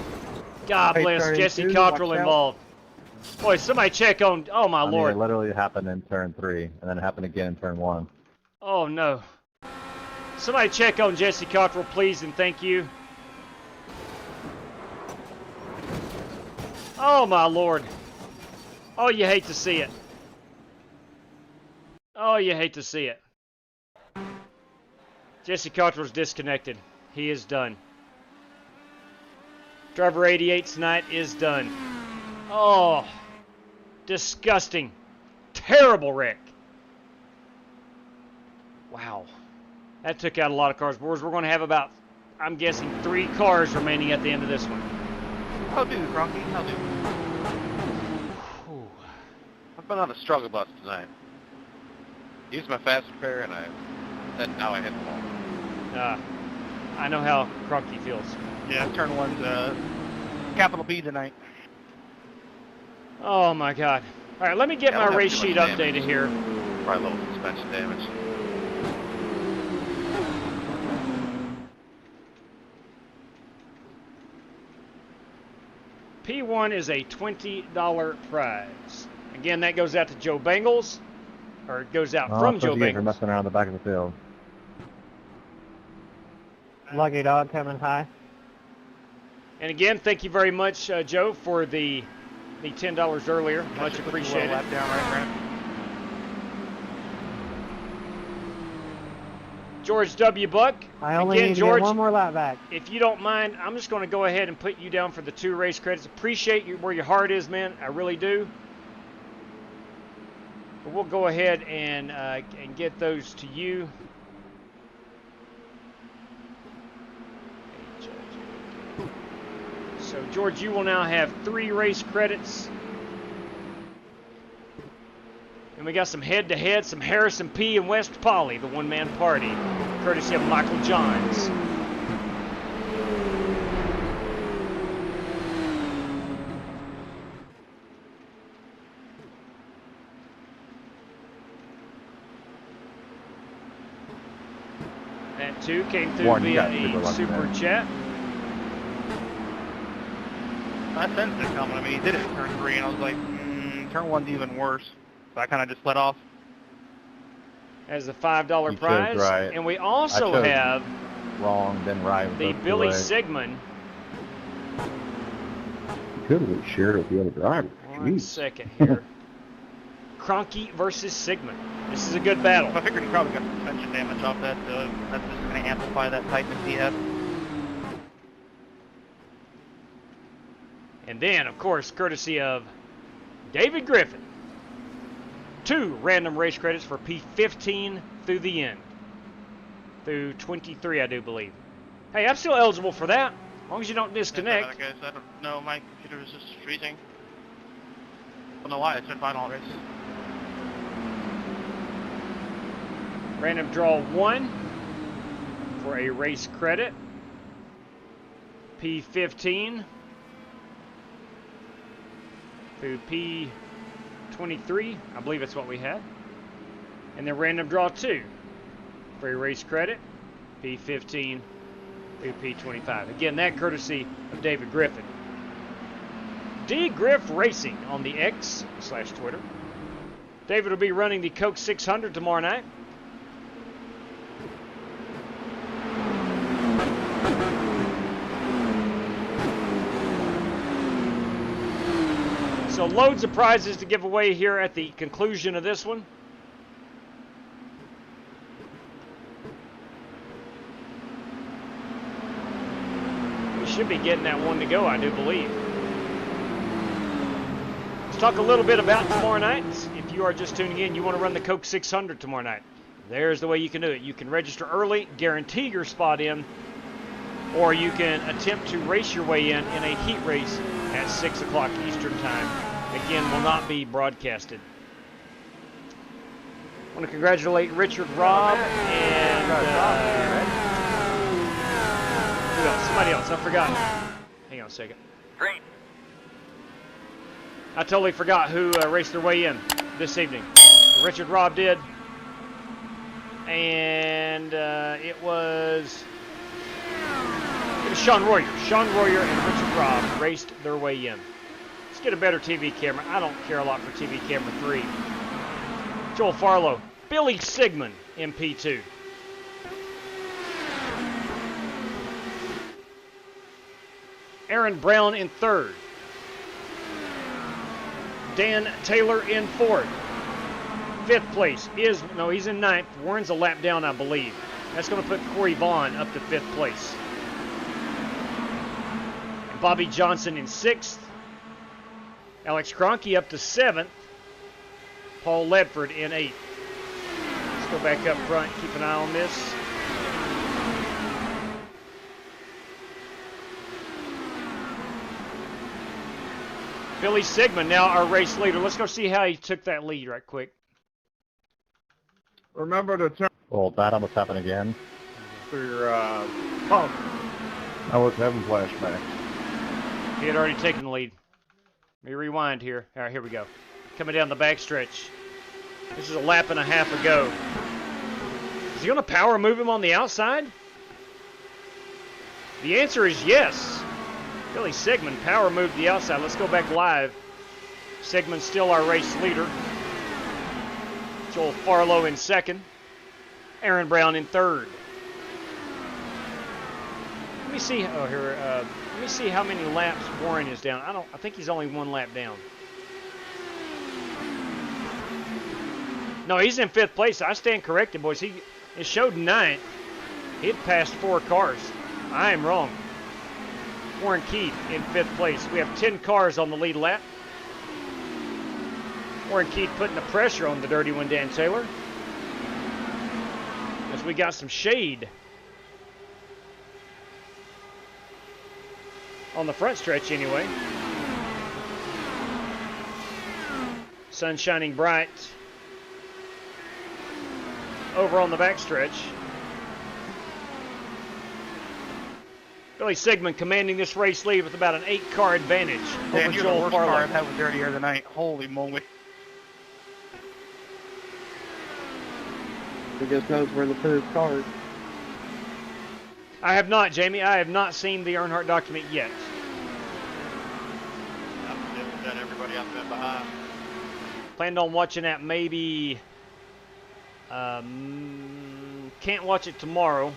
God bless. Jesse Cottrell involved. Boy, somebody check on... Oh, my Lord. It literally happened in turn 3, and then it happened again in turn 1. Oh, no. Somebody check on Jesse Cottrell, please, and thank you. Oh, my Lord. Oh, you hate to see it. Oh, you hate to see it. Jesse Cottrell's disconnected. He is done. Driver 88 tonight is done. Oh, disgusting. Terrible wreck. Wow. That took out a lot of cars. Boys, we're going to have about, I'm guessing, 3 cars remaining at the end of this one. How do, Cronky? How do? I've been on a struggle bus tonight. Used my fast repair and now I hit the wall. I know how Cronky feels. Yeah, turn 1's capital B tonight. Oh my God. All right, let me get my race sheet updated here. Probably a little suspension damage. P1 is a $20 prize. Again, that goes out to Joe Bangles, or it goes out from Joe You're Bangles. messing around the back of the field. Lucky dog coming high. And again, thank you very much, Joe, for the $10 earlier. Much appreciated. Lap down, right, Brent? George W. Buck. I only Again, need to George, get one more lap back. if you don't mind, I'm just going to go ahead and put you down for the 2 race credits. Appreciate you where your heart is, man. I really do. But we'll go ahead and get those to you. So, George, you will now have 3 race credits. And we got some head-to-head, some Harrison P. and West Polly, the one-man party, courtesy of Michael Johns. That, too, came through via a super chat. I sensed it coming. I mean, he did it in turn 3, and I was like, turn 1's even worse. So I kind of just let off. As a $5 prize. Right. And we also have wrong, then right. the Billy Sigmund. Could have shared with the other driver. One second here. Cronky versus Sigmund. This is a good battle. I figured he probably got suspension damage off that. That's just going to amplify that tightness he had. And then, of course, courtesy of David Griffin. 2 random race credits for P15 through the end. Through 23, I do believe. Hey, I'm still eligible for that, as long as you don't disconnect. I guess I don't know. My computer was just freezing. I don't know why. It said final race. Random draw 1. for a race credit. P15 through P23, I believe that's what we had. And then random draw 2 for a race credit, P15 through P25. Again, that courtesy of David Griffin. D Griff Racing on the X/Twitter. David will be running the Coke 600 tomorrow night. So loads of prizes to give away here at the conclusion of this one. We should be getting that one to go, I do believe. Let's talk a little bit about tomorrow night. If you are just tuning in, you want to run the Coke 600 tomorrow night. There's the way you can do it. You can register early, guarantee your spot in, or you can attempt to race your way in a heat race at 6 o'clock Eastern Time. Again, will not be broadcasted. I want to congratulate Richard Robb and who else? Somebody else. I forgot. Hang on a second. Green. I totally forgot who raced their way in this evening. Richard Robb did. And it was Sean Royer. Sean Royer and Richard Robb raced their way in. Let's get a better TV camera. I don't care a lot for TV camera 3. Joel Farlow. Billy Sigmund, MP2. Aaron Brown in 3rd. Dan Taylor in 4th. 5th place is, no, he's in 9th. Warren's a lap down, I believe. That's going to put Corey Vaughn up to 5th place. And Bobby Johnson in 6th. Alex Kroenke up to 7th. Paul Ledford in 8th. Let's go back up front, keep an eye on this. Billy Sigmund, now our race leader. Let's go see how he took that lead right quick. Remember to turn Well, that almost happened again. for your pump. I was having flashbacks. He had already taken the lead. Let me rewind here. All right, here we go. Coming down the backstretch. This is a lap and a half ago. Is he going to power move him on the outside? The answer is yes. Billy Sigmund power moved the outside. Let's go back live. Sigmund's still our race leader. Joel Farlow in 2nd. Aaron Brown in 3rd. Let me see. Oh, here. Let me see how many laps Warren is down. I think he's only 1 lap down. No, he's in 5th place. I stand corrected, boys. It showed 9th. He'd passed 4 cars. I am wrong. Warren Keith in 5th place. We have 10 cars on the lead lap. Warren Keith putting the pressure on the dirty one, Dan Taylor. As we got some shade on the front stretch anyway. Sun shining bright over on the back stretch. Billy Sigmund commanding this race lead with about an 8-car advantage Dan, over you're Joel the worst car Farlow. I've had with dirty air tonight. Holy moly. He just knows where the first car is. I have not, Jamie. I have not seen the Earnhardt document yet. I'm done everybody else been behind. Planned on watching that maybe. Can't watch it tomorrow.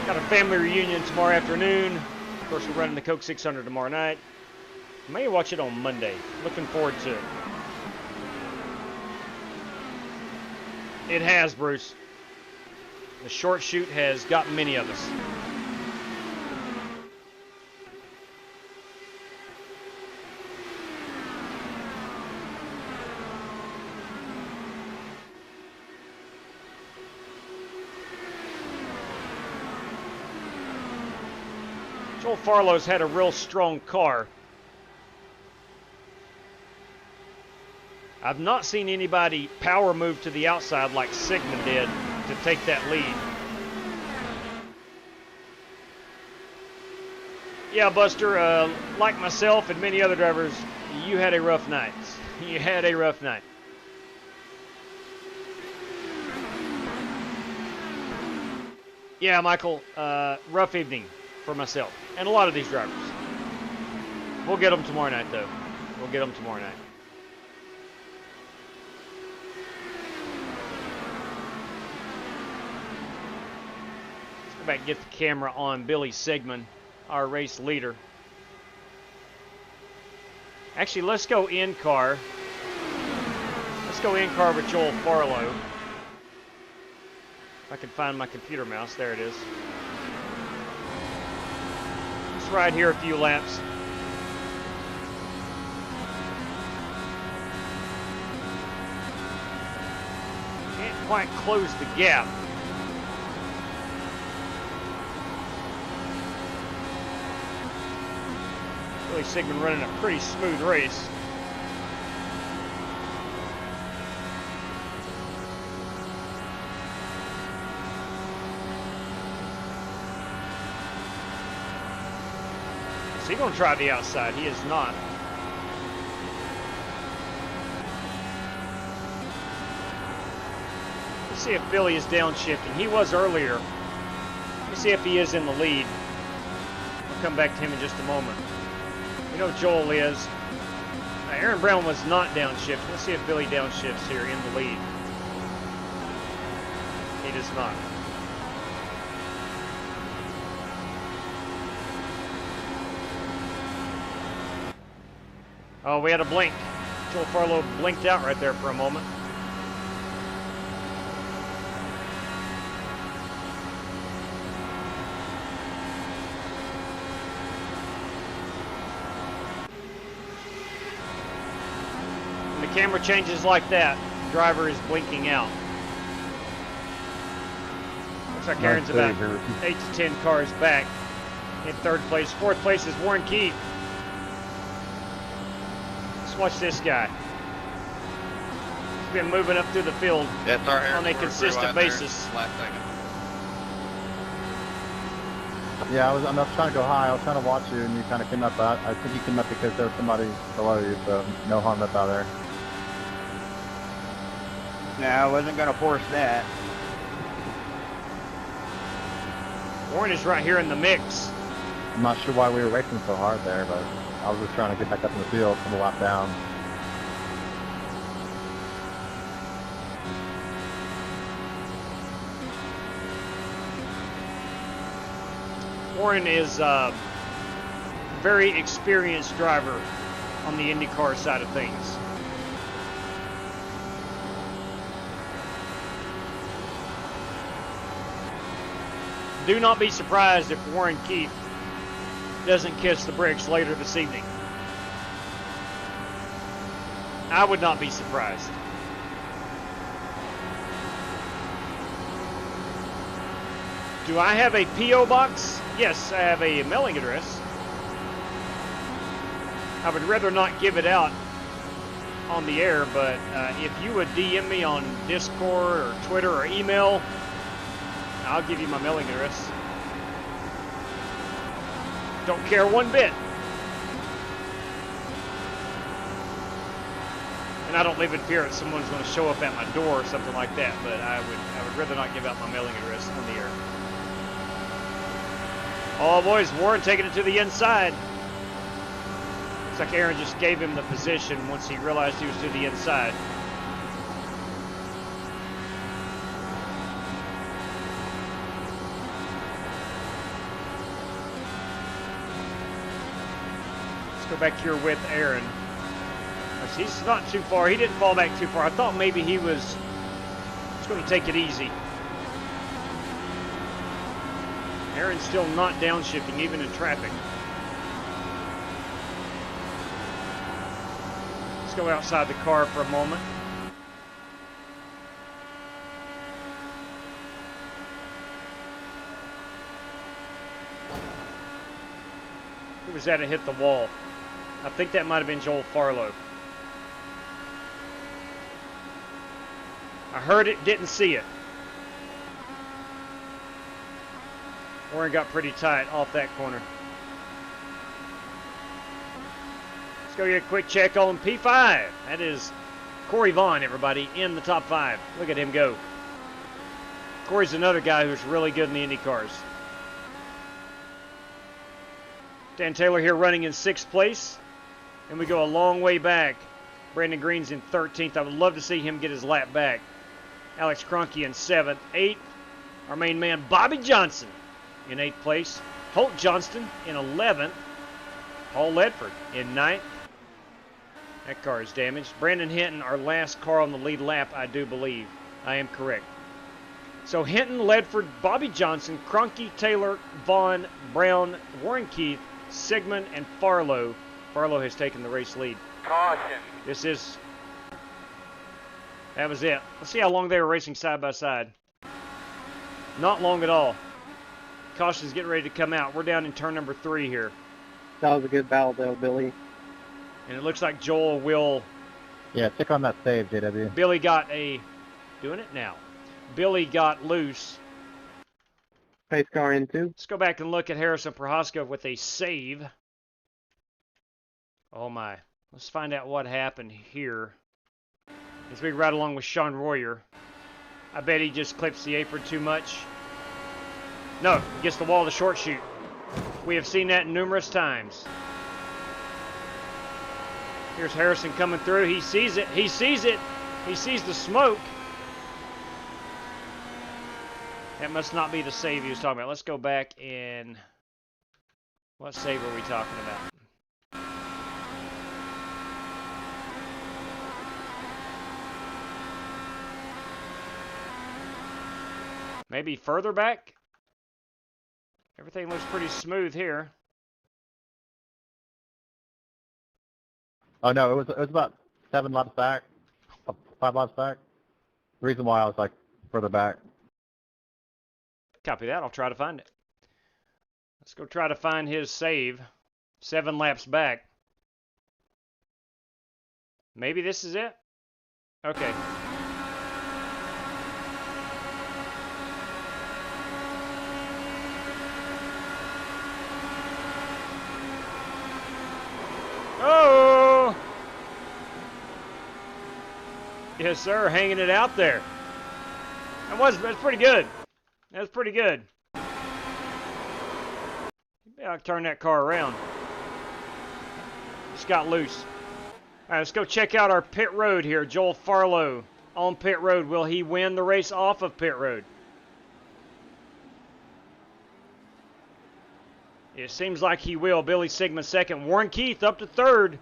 Got a family reunion tomorrow afternoon. Of course, we're running the Coke 600 tomorrow night. May watch it on Monday. Looking forward to it. It has, Bruce. The short shoot has gotten many of us. Joel Farlow's had a real strong car. I've not seen anybody power move to the outside like Sigmund did to take that lead. Yeah, Buster, like myself and many other drivers, you had a rough night. You had a rough night. Yeah, Michael, rough evening for myself and a lot of these drivers. We'll get them tomorrow night, though. We'll get them tomorrow night. Let's go back and get the camera on Billy Sigmund, our race leader. Actually, let's go in car. Let's go in car with Joel Farlow. If I can find my computer mouse, there it is. Just ride here a few laps. Can't quite close the gap. Billy Sigmund running a pretty smooth race. Is he going to try the outside? He is not. Let's see if Billy is downshifting. He was earlier. Let's see if he is in the lead. We'll come back to him in just a moment. We know Joel is. Aaron Brown was not downshifting. Let's see if Billy downshifts here in the lead. He does not. Oh, we had a blink. Joel Farlow blinked out right there for a moment. When the camera changes like that, the driver is blinking out. Looks like Aaron's about 8 to 10 cars back in third place. Fourth place is Warren Keith. Watch this guy. He's been moving up through the field on a consistent basis. Last second. Yeah, I'm not trying to go high. I was trying to watch you, and you kind of came up. I think you came up because there was somebody below you, so no harm up out there. No, I wasn't going to force that. Warren is right here in the mix. I'm not sure why we were racing so hard there, but I was just trying to get back up in the field from a lap down. Warren is a very experienced driver on the IndyCar side of things. Do not be surprised if Warren Keith doesn't kiss the bricks later this evening. I would not be surprised. Do I have a P.O. box? Yes, I have a mailing address. I would rather not give it out on the air, but if you would DM me on Discord or Twitter or email, I'll give you my mailing address. Don't care one bit. And I don't live in fear that someone's going to show up at my door or something like that, but I would rather not give out my mailing address on the air. Oh, boys, Warren taking it to the inside. Looks like Aaron just gave him the position once he realized he was to the inside. Go back here with Aaron. He's not too far. He didn't fall back too far. I thought maybe he was just going to take it easy. Aaron's still not downshifting, even in traffic. Let's go outside the car for a moment. Who was that that hit the wall? I think that might have been Joel Farlow. I heard it, didn't see it. Warren got pretty tight off that corner. go get a quick check on P5. That is Corey Vaughn, everybody, in the top 5. Look at him go. Corey's another guy who's really good in the Indy cars. Dan Taylor here running in 6th place. And we go a long way back. Brandon Green's in 13th. I would love to see him get his lap back. Alex Cronky in 7th. 8th, our main man Bobby Johnson in 8th place. Holt Johnston in 11th. Paul Ledford in 9th. That car is damaged. Brandon Hinton, our last car on the lead lap, I do believe. I am correct. So Hinton, Ledford, Bobby Johnson, Cronky, Taylor, Vaughn, Brown, Warren Keith, Sigmund, and Farlow. Farlow has taken the race lead. Caution. That was it. Let's see how long they were racing side by side. Not long at all. Caution's getting ready to come out. We're down in turn number 3 here. That was a good battle, though, Billy. And it looks like Joel will... Yeah, check on that save, JW. Billy got a... Doing it now. Billy got loose. Pace car in 2. Let's go back and look at Harrison Prohaska with a save. Oh my. Let's find out what happened here. As we ride along with Sean Royer. I bet he just clips the apron too much. No, he gets the wall of the short chute. We have seen that numerous times. Here's Harrison coming through. He sees it. He sees it. He sees the smoke. That must not be the save he was talking about. Let's go back and... What save are we talking about? Maybe further back? Everything looks pretty smooth here. Oh no, it was about 7 laps back, 5 laps back. The reason why I was like further back. Copy that. I'll try to find it. Let's go try to find his save. 7 laps back. Maybe this is it? Okay. Oh! Yes, sir. Hanging it out there. That's pretty good. That's pretty good. Maybe I'll turn that car around. Just got loose. All right, let's go check out our pit road here. Joel Farlow on pit road. Will he win the race off of pit road? It seems like he will. Billy Sigmund 2nd. Warren Keith up to 3rd.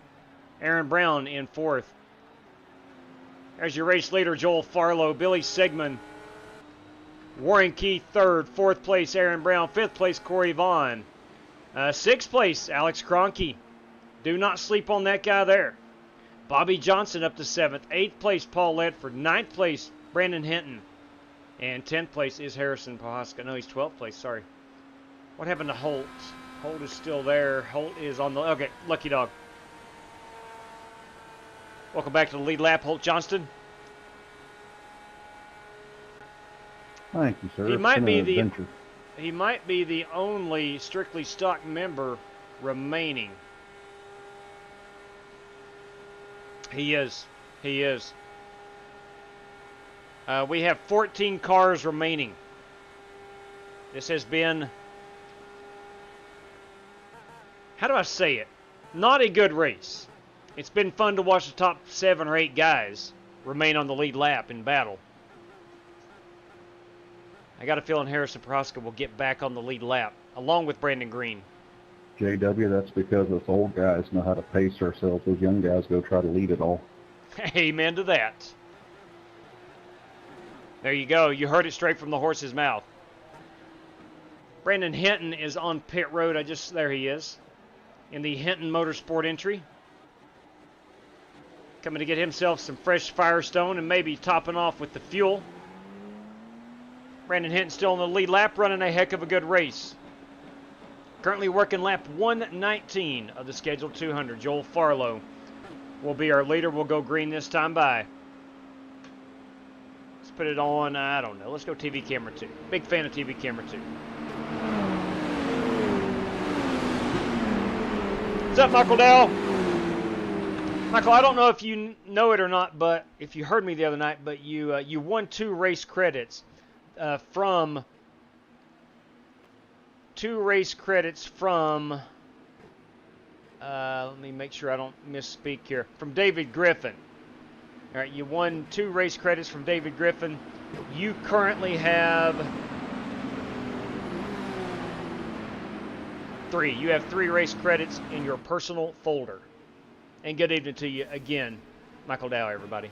Aaron Brown in 4th. There's your race leader, Joel Farlow. Billy Sigmund. Warren Keith 3rd. 4th place, Aaron Brown. 5th place, Corey Vaughn. 6th place, Alex Cronky. Do not sleep on that guy there. Bobby Johnson up to 7th. 8th place, Paul Ledford. 9th place, Brandon Hinton. And 10th place is Harrison Prohaska. No, he's 12th place, sorry. What happened to Holt? Holt is still there. Holt is on the... Okay, lucky dog. Welcome back to the lead lap, Holt Johnston. Thank you, sir. He might be the only strictly stock member remaining. He is. He is. We have 14 cars remaining. This has been... How do I say it? Not a good race. It's been fun to watch the top 7 or 8 guys remain on the lead lap in battle. I got a feeling Harrison Prohaska will get back on the lead lap, along with Brandon Green. JW, that's because us old guys know how to pace ourselves. Those young guys go try to lead it all. Amen to that. There you go. You heard it straight from the horse's mouth. Brandon Hinton is on pit road. There he is. In the Hinton Motorsport entry. Coming to get himself some fresh Firestone and maybe topping off with the fuel. Brandon Hinton still on the lead lap, running a heck of a good race. Currently working lap 119 of the scheduled 200. Joel Farlow will be our leader. We'll go green this time by. Let's put it on, I don't know. Let's go TV camera 2. Big fan of TV camera 2. What's up, Knuckle Dell? Michael, I don't know if you know it or not, but if you heard me the other night, but you won 2 race credits from let me make sure I don't misspeak here, from David Griffin. All right, you won 2 race credits from David Griffin. You currently have 3. You have 3 race credits in your personal folder. And good evening to you again, Michael Dow, everybody.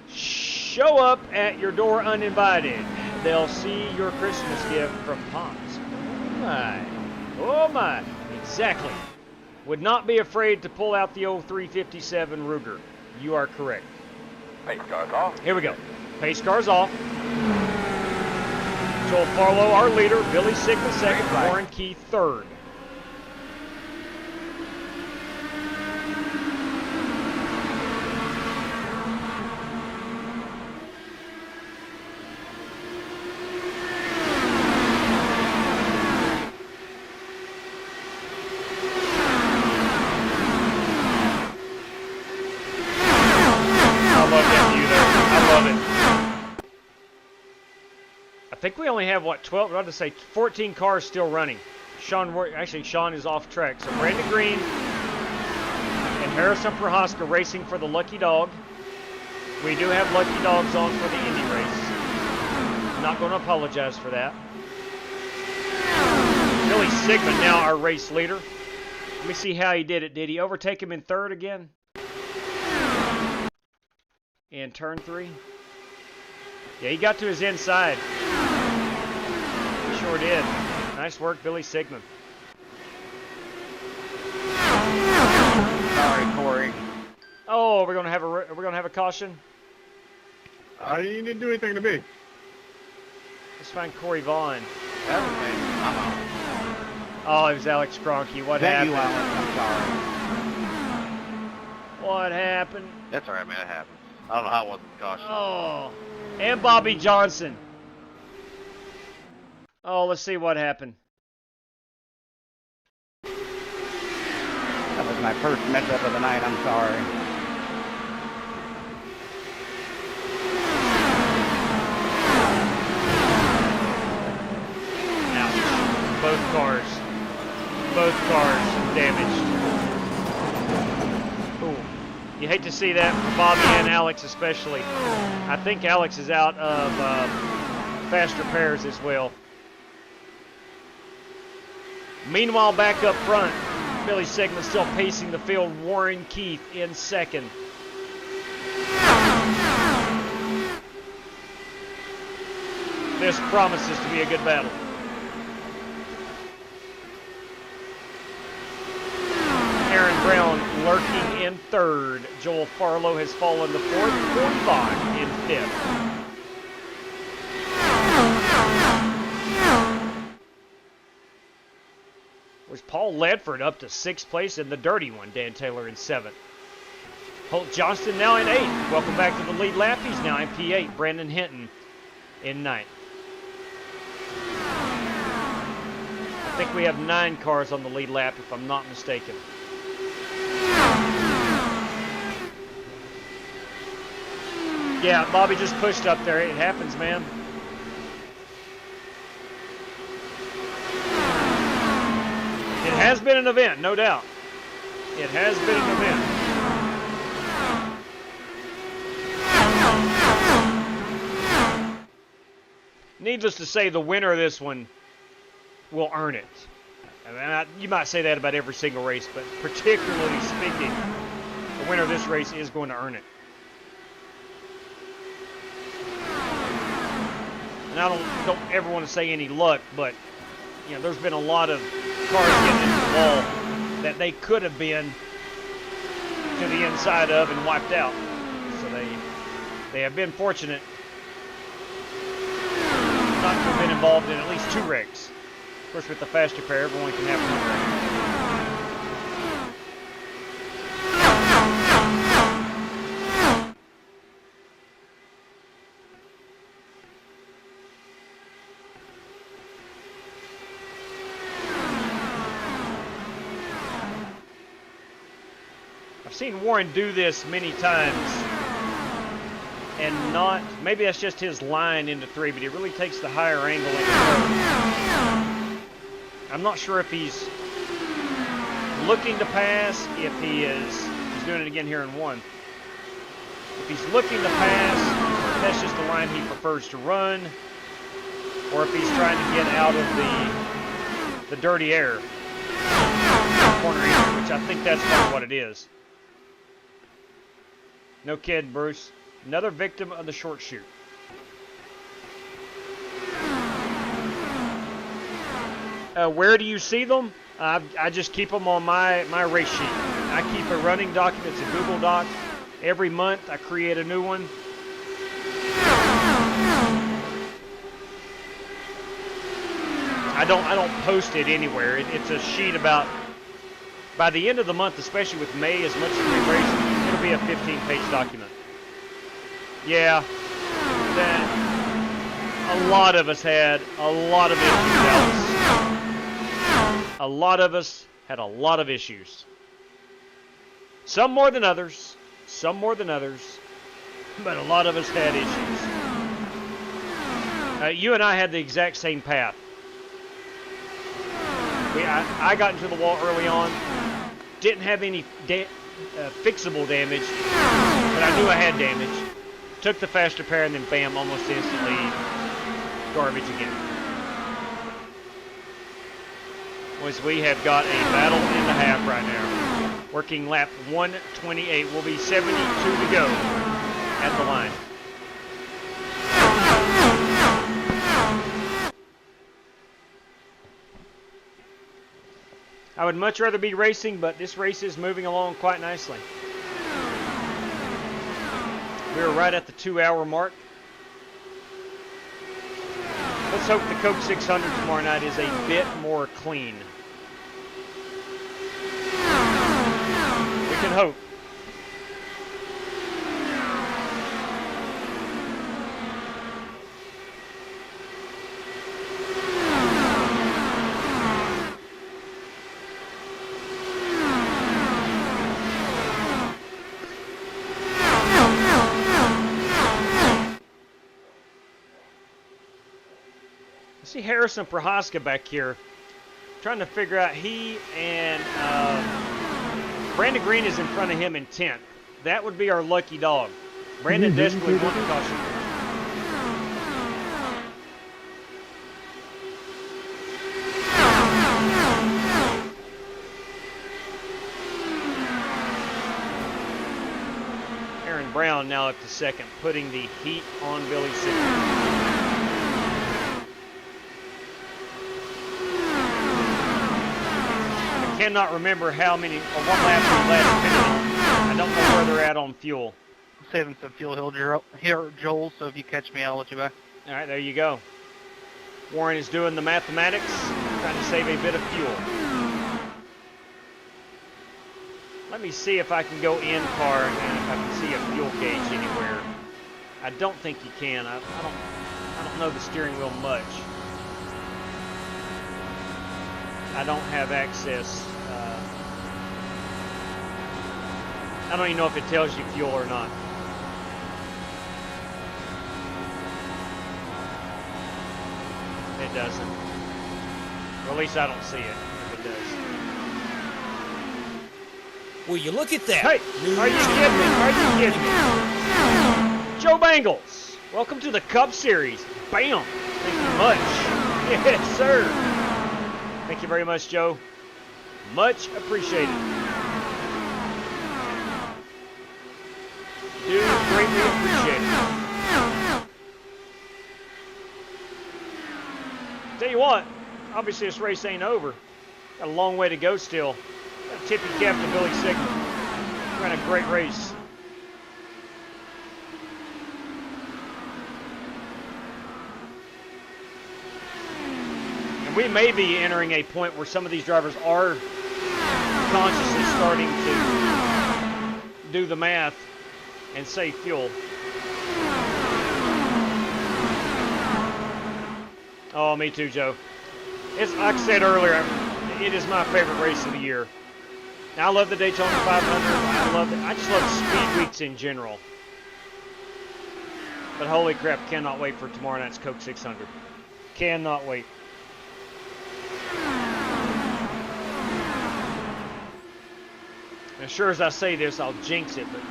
Show up at your door uninvited. They'll see your Christmas gift from Pops. Oh my. Oh my. Exactly. Would not be afraid to pull out the old 357 Ruger. You are correct. Pace cars off. Here we go. Pace cars off. Joel Farlow, our leader. Billy Sigma second. Warren Keith third. I think we only have, what, 12, I'd say 14 cars still running. Sean is off track. So Brandon Green and Harrison Prohaska racing for the Lucky Dog. We do have Lucky Dogs on for the Indy race. I'm not going to apologize for that. Billy Sigmund now our race leader. Let me see how he did it. Did he overtake him in third again? In turn 3? Yeah, he got to his inside. He sure did. Nice work, Billy Sigmund. Sorry, Corey. Oh, we're gonna have a caution. You didn't do anything to me. Let's find Corey Vaughn. That was me. I'm out. Oh, it was Alex Kroenke. What That happened? you, Alex. I'm sorry. What happened? That's alright, man. It happens. I don't know how it wasn't caution. Oh, and Bobby Johnson. Oh, let's see what happened. That was my first mess up of the night. I'm sorry. Ouch. Both cars damaged. Ooh. You hate to see that for Bobby and Alex especially. I think Alex is out of fast repairs as well. Meanwhile, back up front, Billy Sigmund still pacing the field. Warren Keith in second. This promises to be a good battle. Aaron Brown lurking in third. Joel Farlow has fallen to fourth. Corey Vaughn in fifth. Was Paul Ledford up to 6th place in the dirty one. Dan Taylor in 7th. Holt Johnston now in 8th. Welcome back to the lead lap. He's now in P8. Brandon Hinton in 9th. I think we have 9 cars on the lead lap, if I'm not mistaken. Yeah, Bobby just pushed up there. It happens, man. It has been an event, no doubt. It has been an event. Needless to say, the winner of this one will earn it. I mean, you might say that about every single race, but particularly speaking, the winner of this race is going to earn it. And I don't ever want to say any luck, but you know, there's been a lot of cars getting into the wall that they could have been to the inside of and wiped out. So they have been fortunate not to have been involved in at least 2 wrecks. Of course, with the fast repair, everyone can have 1 wreck. seen Warren do this many times, and not, maybe that's just his line into 3, but he really takes the higher angle into 4. I'm not sure if he's looking to pass, if he's doing it again here in 1. If he's looking to pass, that's just the line he prefers to run, or if he's trying to get out of the dirty air corner either, which I think that's probably what it is. No kid, Bruce. Another victim of the short shoot. Where do you see them? I just keep them on my race sheet. I keep a running document. It's a Google Doc. Every month I create a new one. I don't post it anywhere. It's a sheet about, by the end of the month, especially with May, as much as we race, it'll be a 15-page document. Yeah, that a lot of us had a lot of issues, Alice. A lot of us had a lot of issues. Some more than others, but a lot of us had issues. You and I had the exact same path. I got into the wall early on, didn't have any fixable damage, but I knew I had damage. Took the fast repair, and then bam, almost instantly garbage again. Boys, we have got a battle and a half right now. Working lap 128. Will be 72 to go at the line. I would much rather be racing, but this race is moving along quite nicely. We're right at the 2-hour mark. Let's hope the Coke 600 tomorrow night is a bit more clean. We can hope. See Harrison Prohaska back here, trying to figure out, he and Brandon Green is in front of him in 10th. That would be our lucky dog. Brandon desperately wants to caution. Aaron Brown now up to 2nd, putting the heat on Billy Simmons. I cannot remember how many, or what laps we last finished on. I don't know where they're at on fuel. I'm saving some fuel here, Joel, so if you catch me, I'll let you back. All right, there you go. Warren is doing the mathematics, trying to save a bit of fuel. Let me see if I can go in car and if I can see a fuel gauge anywhere. I don't think you can. I don't know the steering wheel much. I don't have access. I don't even know if it tells you fuel or not. It doesn't. Or at least I don't see it, if it does. Will you look at that? Hey, are you kidding me? Are you kidding me? Joe Bangles, welcome to the Cup Series. Bam! Thank you much. Yes, sir. Thank you very much, Joe. Much appreciated. Do greatly appreciate it. Tell you what, obviously this race ain't over. Got a long way to go still. Got a tip your cap to Billy Sigmund. Ran a great race. And we may be entering a point where some of these drivers are consciously starting to do the math and save fuel. Oh, me too, Joe. It's like I said earlier, it is my favorite race of the year. Now, I love the Daytona 500. I just love speed weeks in general. But holy crap, cannot wait for tomorrow night's Coke 600. Cannot wait. As sure as I say this, I'll jinx it, but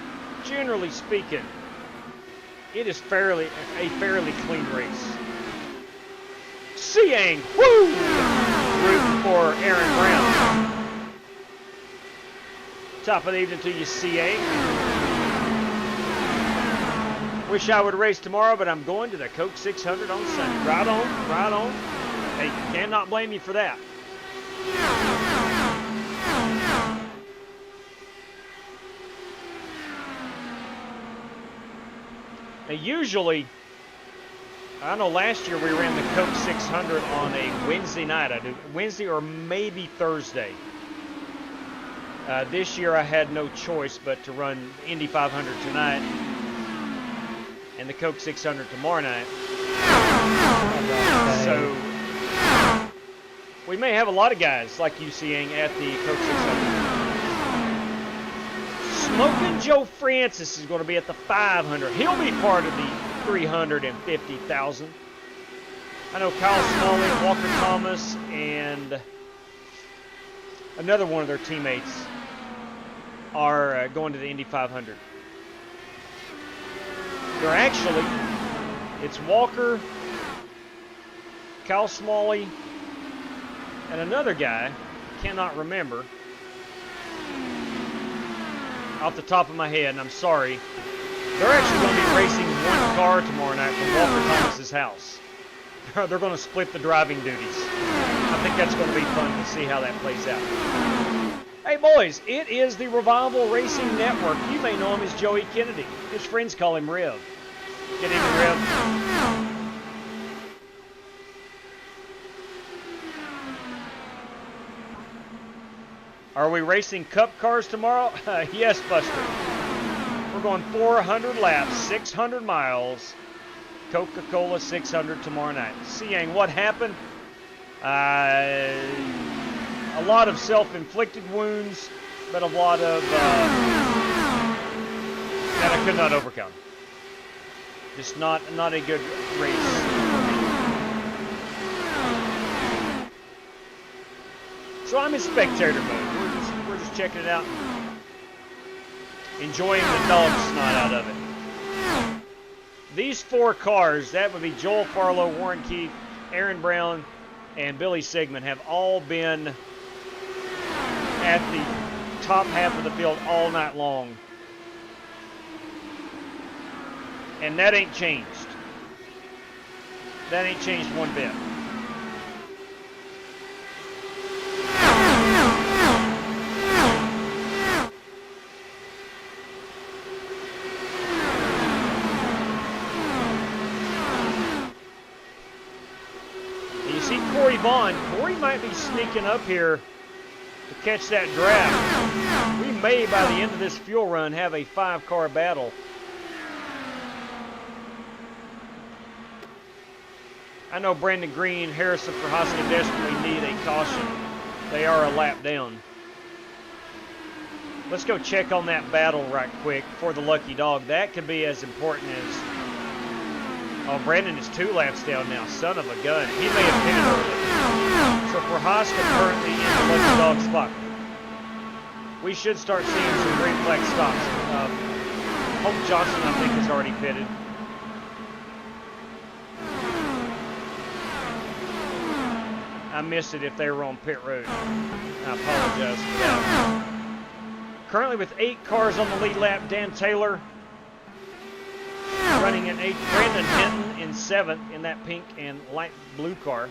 generally speaking, it is a fairly clean race. Siang, woo! Rooting for Aaron Brown. Top of the evening to you, CA. Wish I would race tomorrow, but I'm going to the Coke 600 on Sunday. Right on, right on. Hey, cannot blame you for that. Now, usually, I know last year we ran the Coke 600 on a Wednesday night. I do Wednesday or maybe Thursday. This year I had no choice but to run Indy 500 tonight and the Coke 600 tomorrow night. So we may have a lot of guys like you seeing at the Coke 600. Smoking Joe Francis is going to be at the 500. He'll be part of the 350,000. I know Kyle Smalley, Walker Thomas, and another one of their teammates are going to the Indy 500. They're actually, it's Walker, Kyle Smalley, and another guy, cannot remember off the top of my head, and I'm sorry. They're actually going to be racing one car tomorrow night from Walker Thomas's house. They're going to split the driving duties. I think that's going to be fun to see how that plays out. Hey boys, it is the Revival Racing Network. You may know him as Joey Kennedy. His friends call him Rev. Get in, Rev. Are we racing Cup cars tomorrow? Yes, Buster. We're going 400 laps, 600 miles. Coca-Cola 600 tomorrow night. Seeing what happened. A lot of self-inflicted wounds, but a lot of that I could not overcome. Just not a good race. So I'm in spectator mode. We're just checking it out, enjoying the dog snot out of it. These four cars, that would be Joel Farlow, Warren Keith, Aaron Brown, and Billy Sigmund, have all been at the top half of the field all night long. And that ain't changed. That ain't changed one bit. And you see Corey Vaughn. Corey might be sneaking up here to catch that draft. We may, by the end of this fuel run, have a 5-car battle. I know Brandon Green, Harrison Prohaska desperately need a caution. They are a lap down. Let's go check on that battle right quick for the lucky dog. That could be as important as... Oh, Brandon is 2 laps down now. Son of a gun. He may have pitted early. So Prohaska currently in the lucky dog spot. We should start seeing some green flag stops. Hope Johnson, I think, has already pitted. I missed it if they were on pit road. I apologize for that. Currently with 8 cars on the lead lap, Dan Taylor running in 8th. Brandon Hinton in 7th in that pink and light blue car.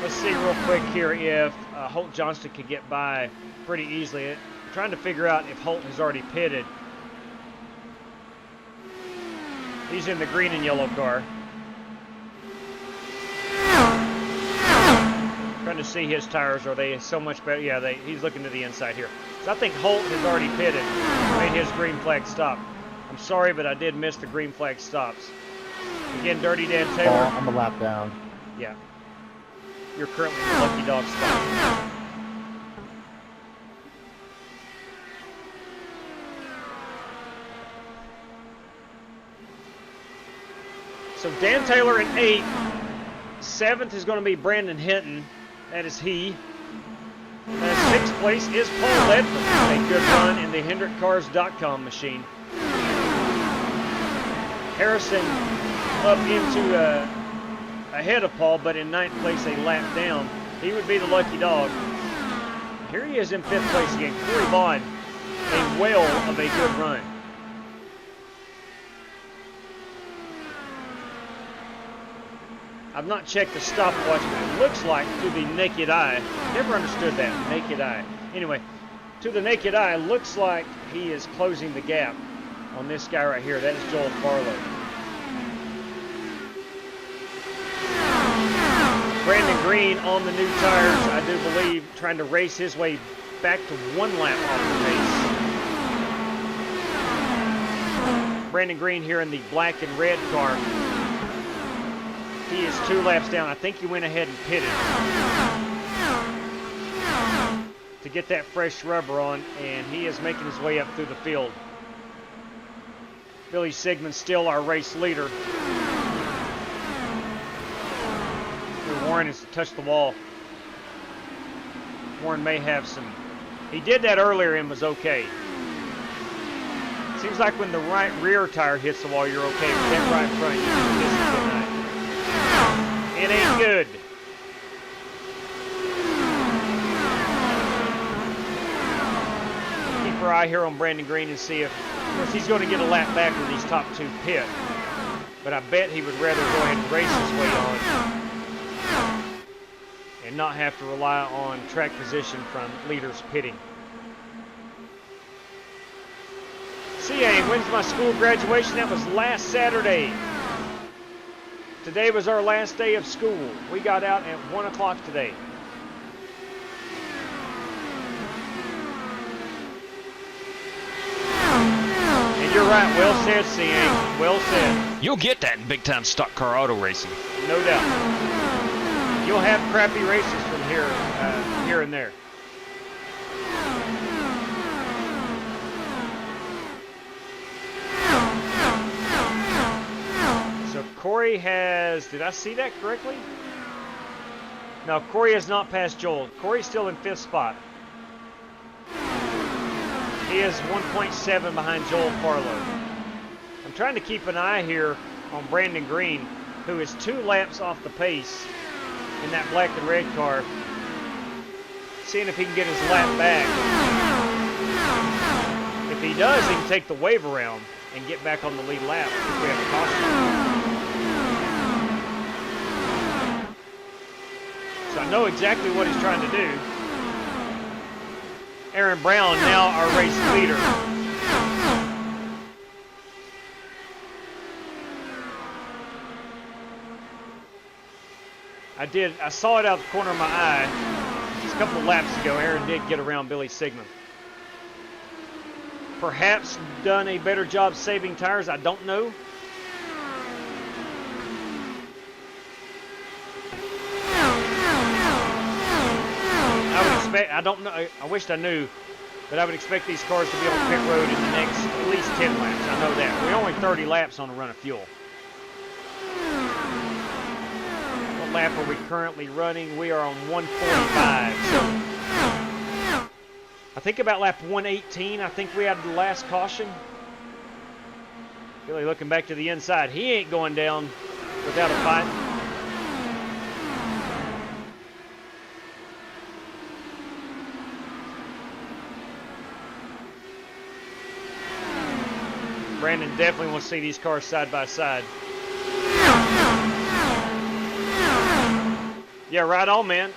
Let's see real quick here if Holt Johnston could get by pretty easily. I'm trying to figure out if Holt has already pitted. He's in the green and yellow car. Trying to see his tires. Are they so much better? Yeah, he's looking to the inside here. So I think Holt has already pitted, made his green flag stop. I'm sorry, but I did miss the green flag stops. Again, Dirty Dan Taylor. I'm a lap down. Yeah. You're currently in the lucky dog spot. So Dan Taylor in 8th. 7th is going to be Brandon Hinton. That is he. 6th place is Paul Ledford. A good run in the HendrickCars.com machine. Harrison up into ahead of Paul, but in 9th place, a lap down. He would be the lucky dog. Here he is in 5th place again. Corey Vaughn, a whale of a good run. I've not checked the stopwatch, but it looks like to the naked eye. Never understood that, naked eye. Anyway, to the naked eye, looks like he is closing the gap on this guy right here. That is Joel Farlow. Brandon Green on the new tires, I do believe, trying to race his way back to 1 lap off the pace. Brandon Green here in the black and red car. He is 2 laps down. I think he went ahead and pitted to get that fresh rubber on, and he is making his way up through the field. Billy Sigmund's still our race leader. Warren has touched the wall. Warren may have some. He did that earlier and was okay. Seems like when the right rear tire hits the wall, you're okay. But that right front, you can miss it tonight. It ain't good. Keep our eye here on Brandon Green and see if, of course, he's going to get a lap back when these top 2 pit. But I bet he would rather go ahead and race his way on and not have to rely on track position from leaders pitting. CA, when's my school graduation? That was last Saturday. Today was our last day of school. We got out at 1 o'clock today. And you're right, well said, CA. Well said. You'll get that in big-time stock car auto racing. No doubt. You'll have crappy races from here and there. So Corey has, did I see that correctly? No, Corey has not passed Joel. Corey's still in 5th spot. He is 1.7 behind Joel Farlow. I'm trying to keep an eye here on Brandon Green, who is 2 laps off the pace in that black and red car, seeing if he can get his lap back. If he does, he can take the wave around and get back on the lead lap if we have a caution. So I know exactly what he's trying to do. Aaron Brown, now our race leader. I saw it out the corner of my eye just a couple of laps ago. Aaron did get around Billy Sigmund. Perhaps done a better job saving tires, I don't know. I would expect, I don't know, I wished I knew, but I would expect these cars to be on pit road in the next at least 10 laps. I know that. We're only 30 laps on a run of fuel. What lap are we currently running? We are on 145. So I think about lap 118, I think we had the last caution. Billy looking back to the inside. He ain't going down without a fight. Brandon definitely wants to see these cars side by side. Yeah, right on, man.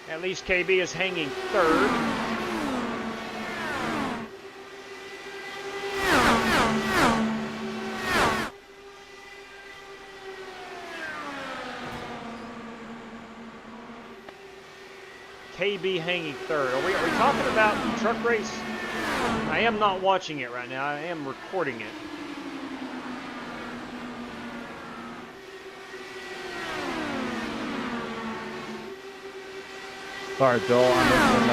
At least KB is hanging 3rd. KB hanging third. Are we talking about the truck race? I am not watching it right now. I am recording it. Sorry, Joel. I'm missing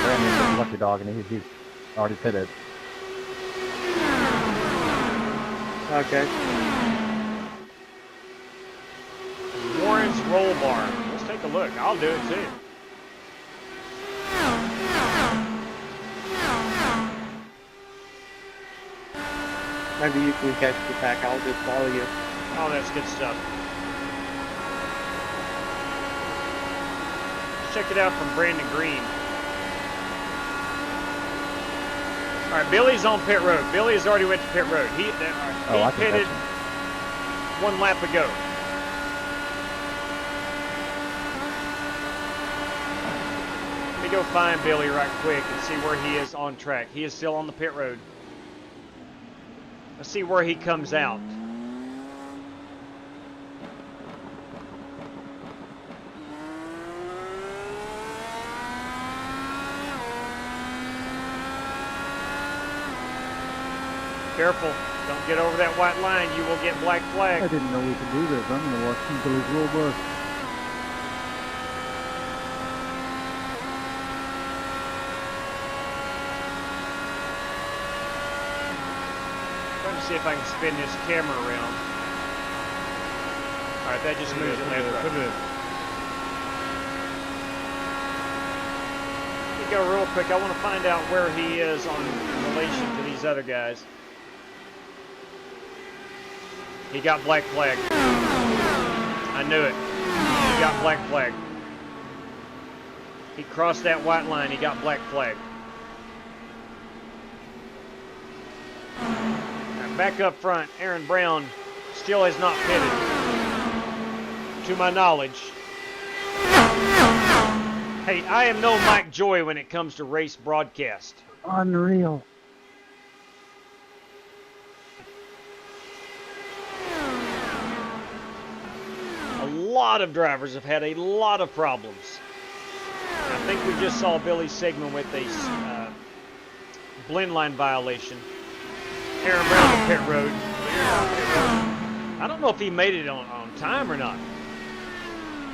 Brandon's lucky dog, and he's already pitted. Okay. Warren's roll bar. Let's take a look. I'll do it too. Maybe you can catch the pack. I'll just follow you. Oh, that's good stuff. Let's check it out from Brandon Green. All right, Billy's on pit road. Billy has already went to pit road. He pitted 1 lap ago. Let me go find Billy right quick and see where he is on track. He is still on the pit road. Let's see where he comes out. Careful. Don't get over that white line. You will get black flag. I didn't know we could do this. I'm going to watch Billy's roll bar. Trying to see if I can spin this camera around. All right, that just moves it left. Let me go real quick. I want to find out where he is in relation to these other guys. He got black flag. I knew it. He got black flag. He crossed that white line. He got black flag. And back up front, Aaron Brown still has not pitted, to my knowledge. Hey, I am no Mike Joy when it comes to race broadcast. Unreal. A lot of drivers have had a lot of problems. I think we just saw Billy Sigmund with a blend line violation. Aaron Brown on pit road. I don't know if he made it on time or not.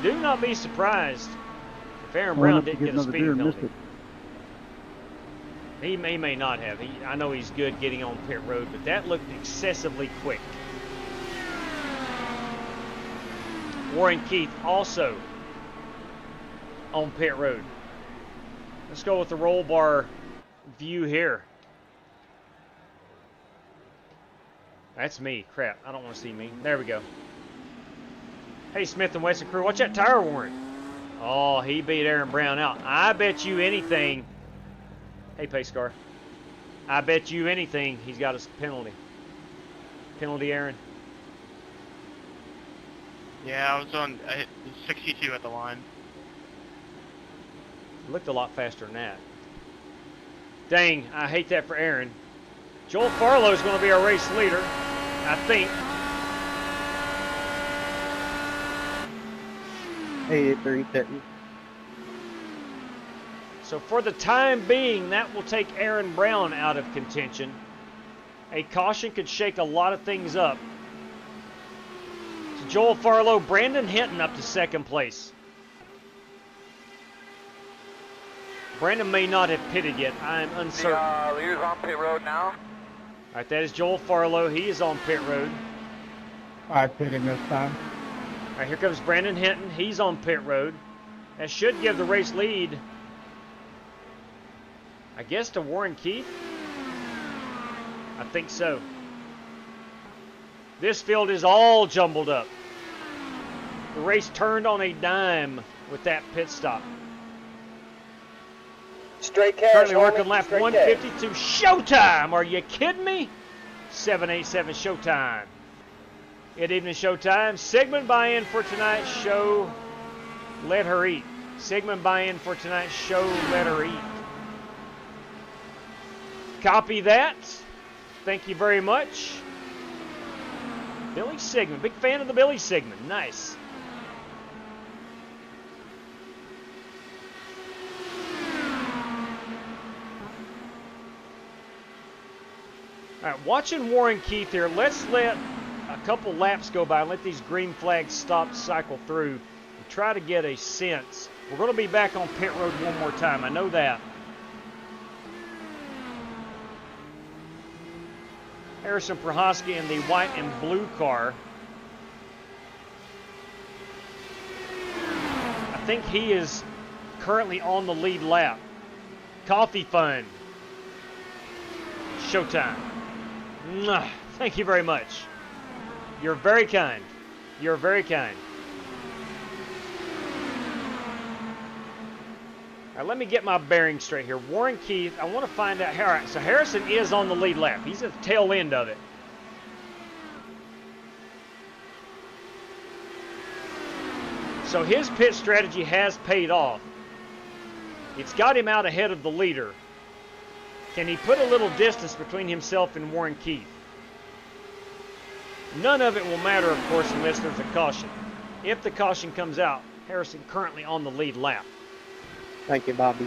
Do not be surprised if Aaron Brown didn't get a speeding penalty. He may not have. I know he's good getting on pit road, but that looked excessively quick. Warren Keith also on pit road. Let's go with the roll bar view here. That's me. Crap. I don't want to see me. There we go. Hey, Smith and Wesson crew. Watch that tire warrant. Oh, he beat Aaron Brown out. I bet you anything. Hey, Pace Car. I bet you anything he's got a penalty. Penalty, Aaron. Yeah, I was on 62 at the line. Looked a lot faster than that. Dang, I hate that for Aaron. Joel Farlow is going to be our race leader, I think. Hey, it's resetting. So for the time being, that will take Aaron Brown out of contention. A caution could shake a lot of things up. So Joel Farlow, Brandon Hinton up to second place. Brandon may not have pitted yet. I'm uncertain. The leader's on pit road now. All right, that is Joel Farlow. He is on pit road. I pitted this time. All right, here comes Brandon Hinton. He's on pit road. That should give the race lead, I guess, to Warren Keith. I think so. This field is all jumbled up. The race turned on a dime with that pit stop. Straight cash. Currently working lap 152. Showtime! Are you kidding me? 787 Showtime. Good evening, Showtime. Sigmund buy-in for tonight's show. Let her eat. Sigmund buy-in for tonight's show. Let her eat. Copy that. Thank you very much. Billy Sigmund. Big fan of the Billy Sigmund. Nice. right, watching Warren Keith here. Let's let a couple laps go by and let these green flags stop, cycle through, and try to get a sense. We're going to be back on pit road one more time. I know that. Harrison Prohaska in the white and blue car. I think he is currently on the lead lap. Coffee Fund. Showtime. Mwah. Thank you very much. You're very kind. You're very kind. All right, let me get my bearings straight here. Warren Keith, I want to find out. All right, so Harrison is on the lead lap. He's at the tail end of it. So his pit strategy has paid off. It's got him out ahead of the leader. Can he put a little distance between himself and Warren Keith? None of it will matter, of course, unless there's a caution. If the caution comes out, Harrison currently on the lead lap. Thank you, Bobby.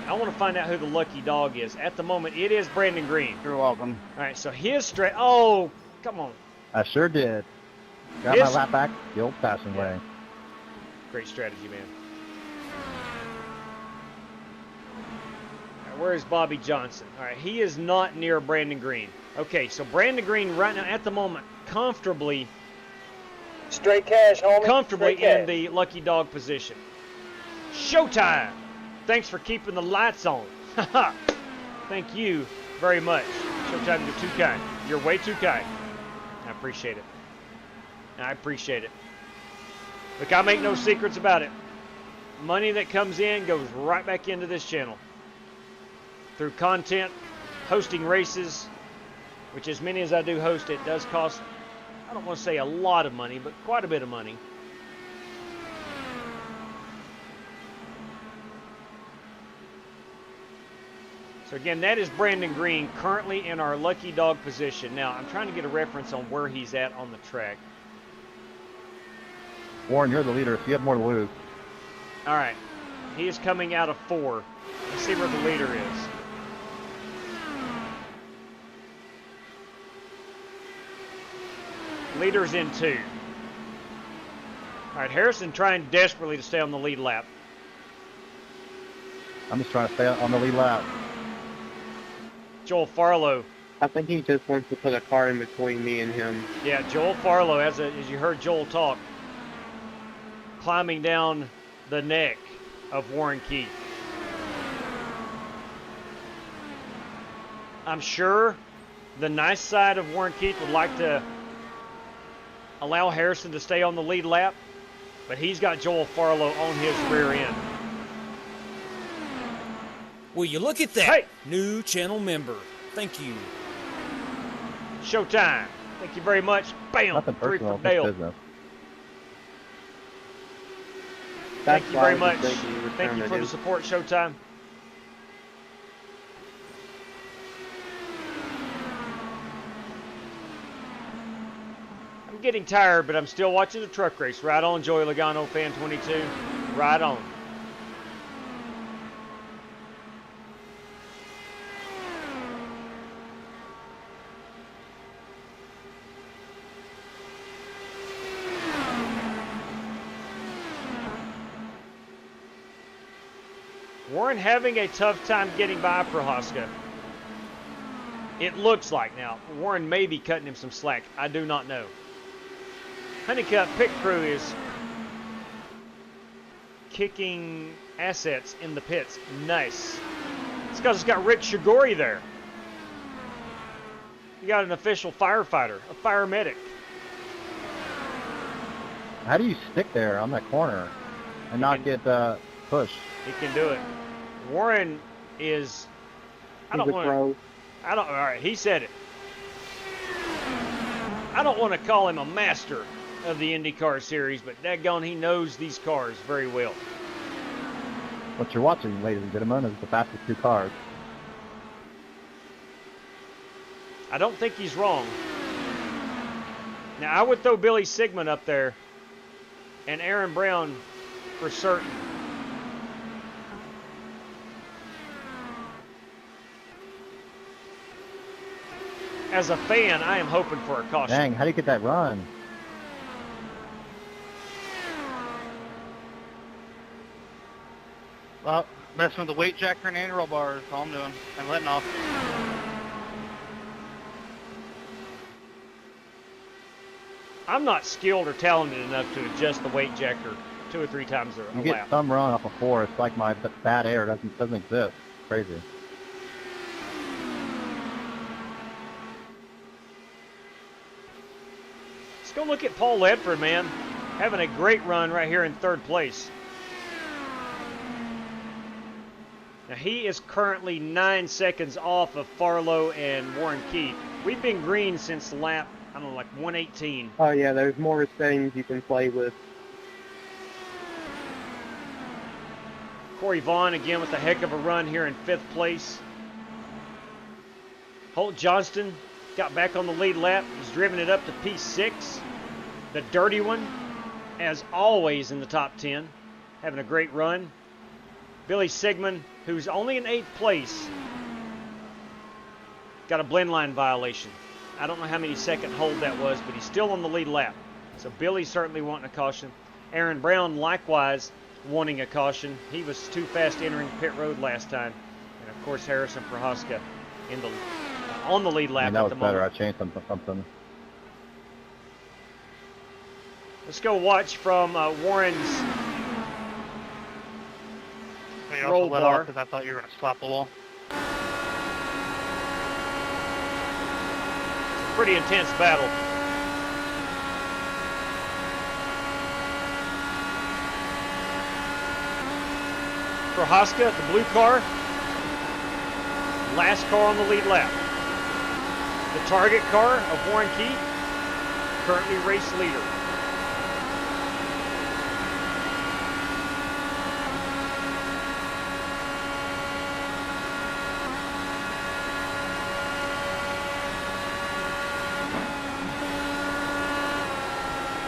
I want to find out who the lucky dog is. At the moment, it is Brandon Green. You're welcome. All right, so his straight. Oh, come on. I sure did. Got my lap back the old-fashioned way. Great strategy, man. All right, where is Bobby Johnson? All right, he is not near Brandon Green. Okay, so Brandon Green right now, at the moment, comfortably. Straight cash, homie. Comfortably Straight in the lucky dog position. Showtime! Thanks for keeping the lights on. Thank you very much. Showtime, you're too kind. You're way too kind. I appreciate it. I appreciate it. Look, I make no secrets about it. Money that comes in goes right back into this channel. Through content, hosting races, which as many as I do host, it does cost, I don't want to say a lot of money, but quite a bit of money. So again, that is Brandon Green currently in our lucky dog position. Now, I'm trying to get a reference on where he's at on the track. Warren, you're the leader, so you have more to lose. All right. He is coming out of 4. Let's see where the leader is. Leader's in 2. All right, Harrison trying desperately to stay on the lead lap. I'm just trying to stay on the lead lap. Joel Farlow. I think he just wants to put a car in between me and him. Yeah, Joel Farlow, as you heard Joel talk, climbing down the neck of Warren Keith. I'm sure the nice side of Warren Keith would like to allow Harrison to stay on the lead lap, but he's got Joel Farlow on his rear end. Will you look at that? Hey. New channel member. Thank you. Showtime. Thank you very much. Bam. Nothing 3 personal, for Dale. business. Thank you very much. Thank Thank you for the support, Showtime. I'm getting tired, but I'm still watching the truck race. Right on, Joey Logano, Fan 22. Right on. Warren having a tough time getting by Prohaska. It looks like now. Warren may be cutting him some slack. I do not know. Honeycutt Pit Crew is kicking assets in the pits. Nice. It's because it's got Rick Shigori there. You got an official firefighter, a fire medic. How do you stick there on that corner and not get pushed? He can do it. Warren is. I don't want to. I don't. All right, he said it. I don't want to call him a master of the IndyCar series, but daggone, he knows these cars very well. What you're watching, ladies and gentlemen, is the fastest 2 cars. I don't think he's wrong. Now, I would throw Billy Sigmund up there and Aaron Brown for certain. as a fan, I am hoping for a caution. Dang, how do you get that run? Well, messing with the weight jacker and anti-roll bars is all I'm doing. I'm letting off. I'm not skilled or talented enough to adjust the weight jacker 2 or 3 times a You get lap. some run off of 4. It's like my bad air doesn't exist. Crazy. Let's go look at Paul Ledford, man. Having a great run right here in 3rd place. Now he is currently 9 seconds off of Farlow and Warren Keith. We've been green since lap, I don't know, like 118. Oh yeah, there's more settings you can play with. Corey Vaughn again with a heck of a run here in 5th place. Holt Johnston got back on the lead lap. He's driven it up to P6. The dirty one, as always, in the top 10. Having a great run. Billy Sigmund, who's only in 8th place, got a blend line violation. I don't know how many second hold that was, but he's still on the lead lap. So Billy's certainly wanting a caution. Aaron Brown likewise wanting a caution. He was too fast entering pit road last time. And of course Harrison Prohaska in the on the lead lap that at was the better. moment. I changed something. Let's go watch from Warren's I roll also let bar. off because I thought you were going to slap the wall. Pretty intense battle. Prohaska, the blue car, last car on the lead lap. The target car of Warren Keith, currently race leader.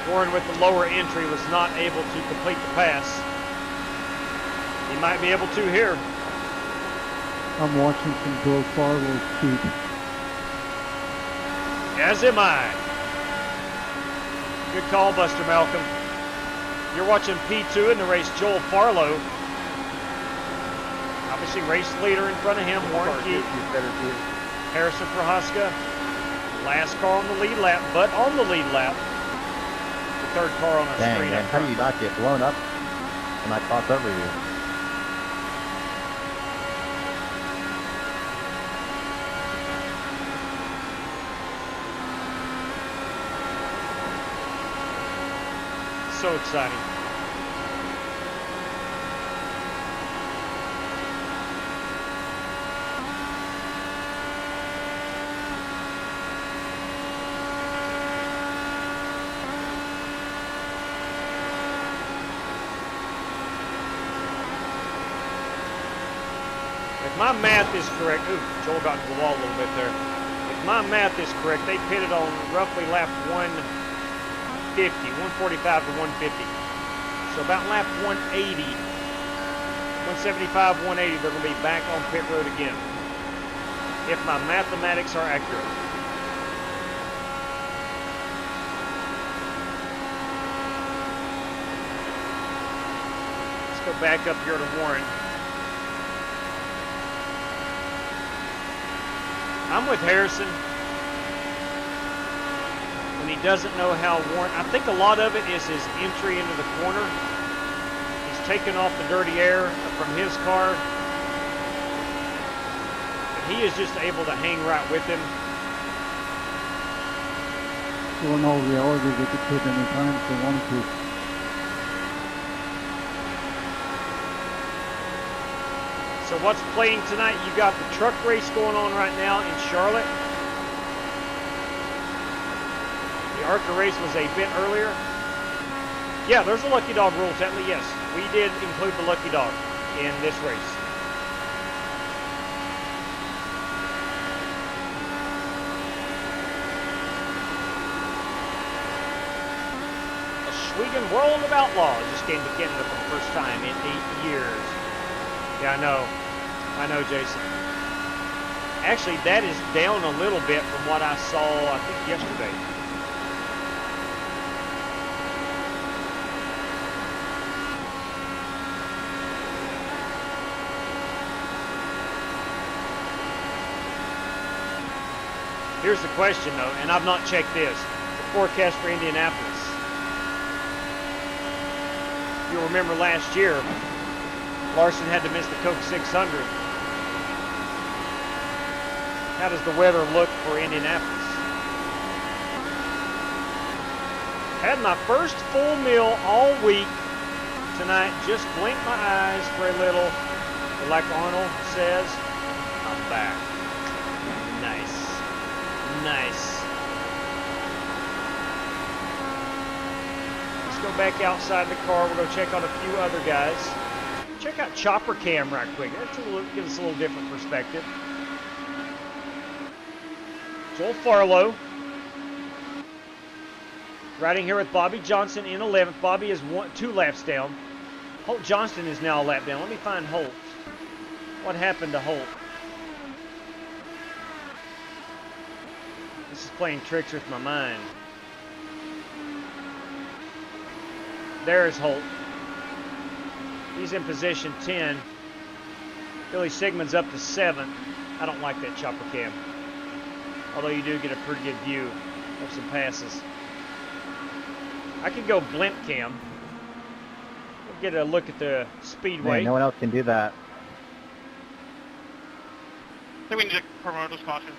Warren with the lower entry was not able to complete the pass. He might be able to here. I'm watching from Bill Farlow's feet. As am I. Good call, Buster Malcolm. You're watching P2 in the race, Joel Farlow. Obviously race leader in front of him, Warren Keith. Harrison Prohaska, last car on the lead lap, but on the lead lap. The 3rd car on our Dang, screen. man, how do you not get blown up when I cross over you? So exciting. If my math is correct, ooh, Joel got into the wall a little bit there. If my math is correct, they pitted on roughly lap 150, 145 to 150. So about lap 180, 175, 180, they're going to be back on pit road again. If my mathematics are accurate. Let's go back up here to Warren. I'm with Harrison. When he doesn't know how Warren, I think a lot of it is his entry into the corner. He's taken off the dirty air from his car. And he is just able to hang right with him. Well, in all reality, they could pit any time if they wanted to. So what's playing tonight? You got the truck race going on right now in Charlotte. The ARCA race was a bit earlier. Yeah, there's a lucky dog rule, technically, yes. We did include the lucky dog in this race. Oswego World of Outlaws just came to Canada for the first time in 8 years. Yeah, I know, Jason. Actually, that is down a little bit from what I saw, I think, yesterday. Here's the question, though, and I've not checked this. The forecast for Indianapolis. You'll remember last year, Larson had to miss the Coke 600. How does the weather look for Indianapolis? Had my first full meal all week tonight. Just blinked my eyes for a little. But like Arnold says, I'm back. Nice. Nice. Let's go back outside the car. We'll go check on a few other guys. Check out Chopper Cam right quick. That's gives us a little different perspective. Joel Farlow riding here with Bobby Johnson in 11th. Bobby is 2 laps down. Holt Johnston is now a lap down. Let me find Holt. What happened to Holt? This is playing tricks with my mind. There's Holt. He's in position 10. Billy Sigmund's up to 7th. I don't like that chopper cam. Although you do get a pretty good view of some passes. I could go blimp cam. We'll get a look at the speedway. Man, no one else can do that. I think we need a promoter's caution.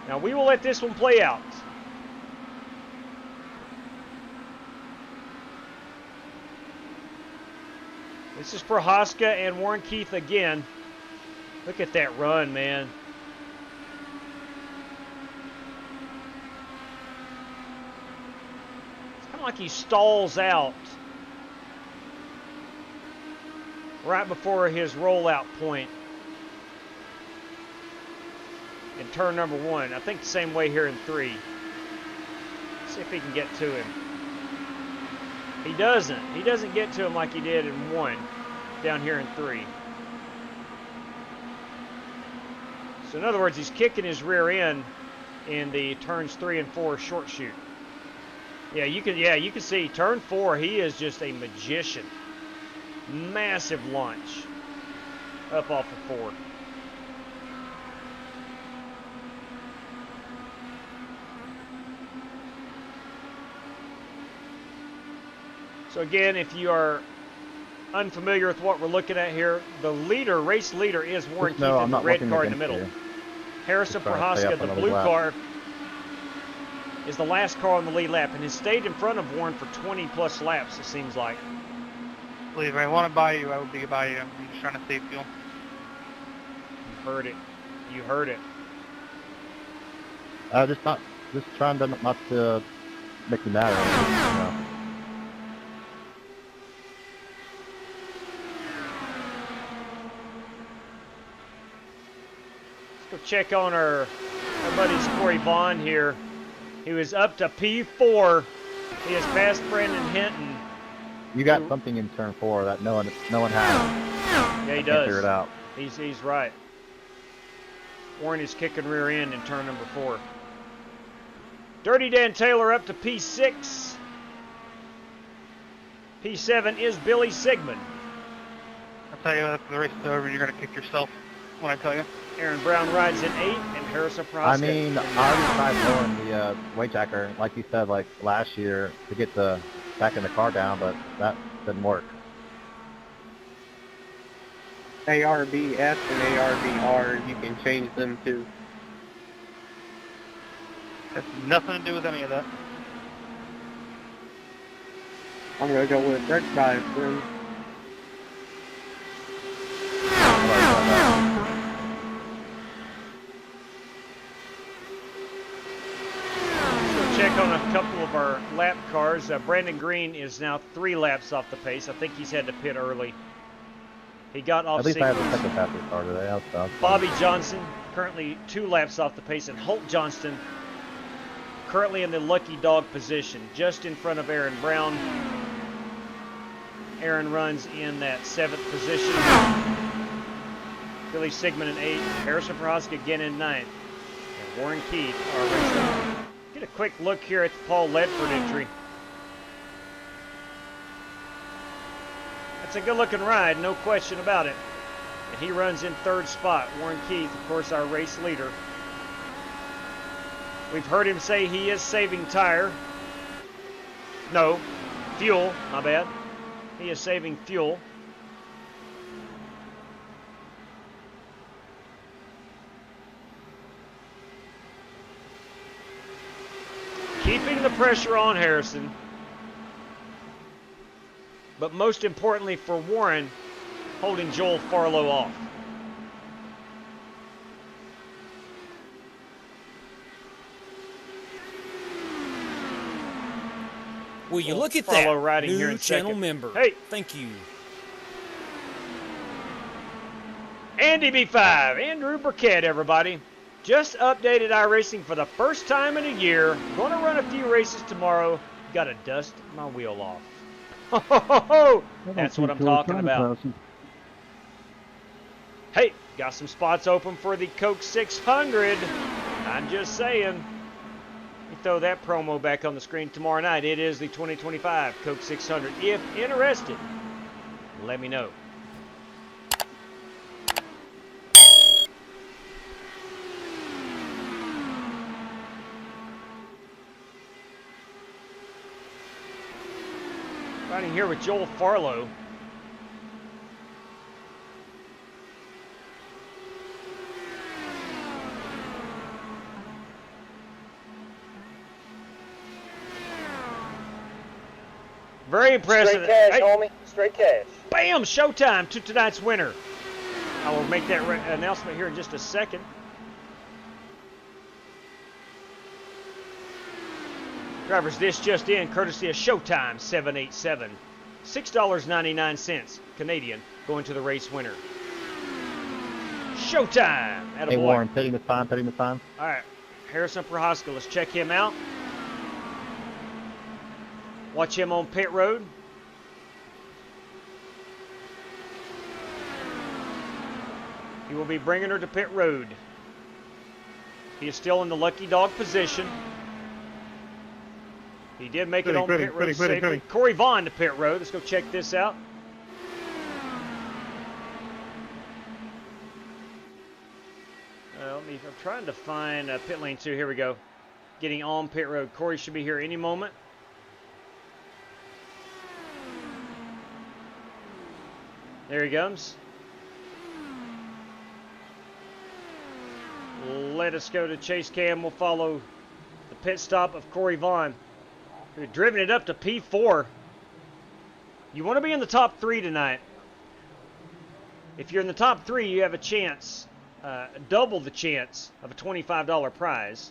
Now we will let this one play out. This is for Hoska and Warren Keith again. Look at that run, man. It's kind of like he stalls out right before his rollout point in turn number 1. I think the same way here in 3. Let's see if he can get to him. He doesn't. He doesn't get to him like he did in 1 down here in 3. So in other words, he's kicking his rear end in the turns 3 and 4 short shoot. Yeah, you can see turn 4, he is just a magician. Massive launch up off of 4. So again, if you are unfamiliar with what we're looking at here, the leader, race leader, is Warren Keith in the red car in the middle. Harrison Prohaska, the blue car, is the last car on the lead lap and has stayed in front of Warren for 20 plus laps, it seems like. Please, if I want to buy you, I would be by you. I'm just trying to save fuel. You heard it. You heard it. Just trying to not to make me mad. You know. Let's go check on our buddy's Corey Vaughn here. He was up to P4. He has passed Brandon Hinton. You got something in turn 4 that no one has. Yeah, he I does. can't figure it out. He's right. Warren is kicking rear end in turn number 4. Dirty Dan Taylor up to P6. P7 is Billy Sigmund. I'll tell you, if the race is over, you're going to kick yourself when I tell you. Aaron Brown rides in 8, and Harrison Prohaska. I mean, I already tried lowering the weight jacker, like you said, like last year, to get the back in the car down, but that didn't work. ARBS and ARBR, you can change them too. Has nothing to do with any of that. I'm gonna go with red guys then. Check on a couple of our lap cars. Brandon Green is now 3 laps off the pace. I think he's had to pit early. He got off At least I have the sequence. second fastest car today. Bobby Johnson currently 2 laps off the pace, and Holt Johnston currently in the lucky dog position, just in front of Aaron Brown. Aaron runs in that 7th position. Billy Sigmund in 8th. Harrison Prohaska again in 9th. And Warren Keith are race leader. Get a quick look here at the Paul Ledford entry. That's a good-looking ride, no question about it. And he runs in 3rd spot. Warren Keith, of course, our race leader. We've heard him say he is saving tire. No, fuel, my bad. He is saving fuel. Keeping the pressure on Harrison. But most importantly for Warren, holding Joel Farlow off. Will you look at Farlow that? riding New here in channel second. member. Hey. Thank you. Andy B5, Andrew Burkett, everybody. Just updated iRacing for the first time in a year. Going to run a few races tomorrow. Got to dust my wheel off. Ho, ho, ho, ho. That's what I'm talking about. Hey, got some spots open for the Coke 600. I'm just saying. Let me throw that promo back on the screen tomorrow night. It is the 2025 Coke 600. If interested, let me know. Riding here with Joel Farlow. Very impressive. Straight cash, Hey. homie. Straight cash. Bam! Showtime to tonight's winner. I will make that announcement here in just a second. Drivers, this just in, courtesy of Showtime 787. $6.99 Canadian going to the race winner. Showtime! Attaboy. Hey, Warren, put him at time, put him at time. All right, Harrison Prohaska, let's check him out. Watch him on pit road. He will be bringing her to pit road. He is still in the lucky dog position. He did make it on pit road safely. Corey Vaughn to pit road. Let's go check this out. I'm trying to find pit lane 2. Here we go. Getting on pit road. Corey should be here any moment. There he comes. Let us go to chase cam. We'll follow the pit stop of Corey Vaughn, who had driven it up to P4. You want to be in the top 3 tonight. If you're in the top 3, you have a chance, double the chance of a $25 prize.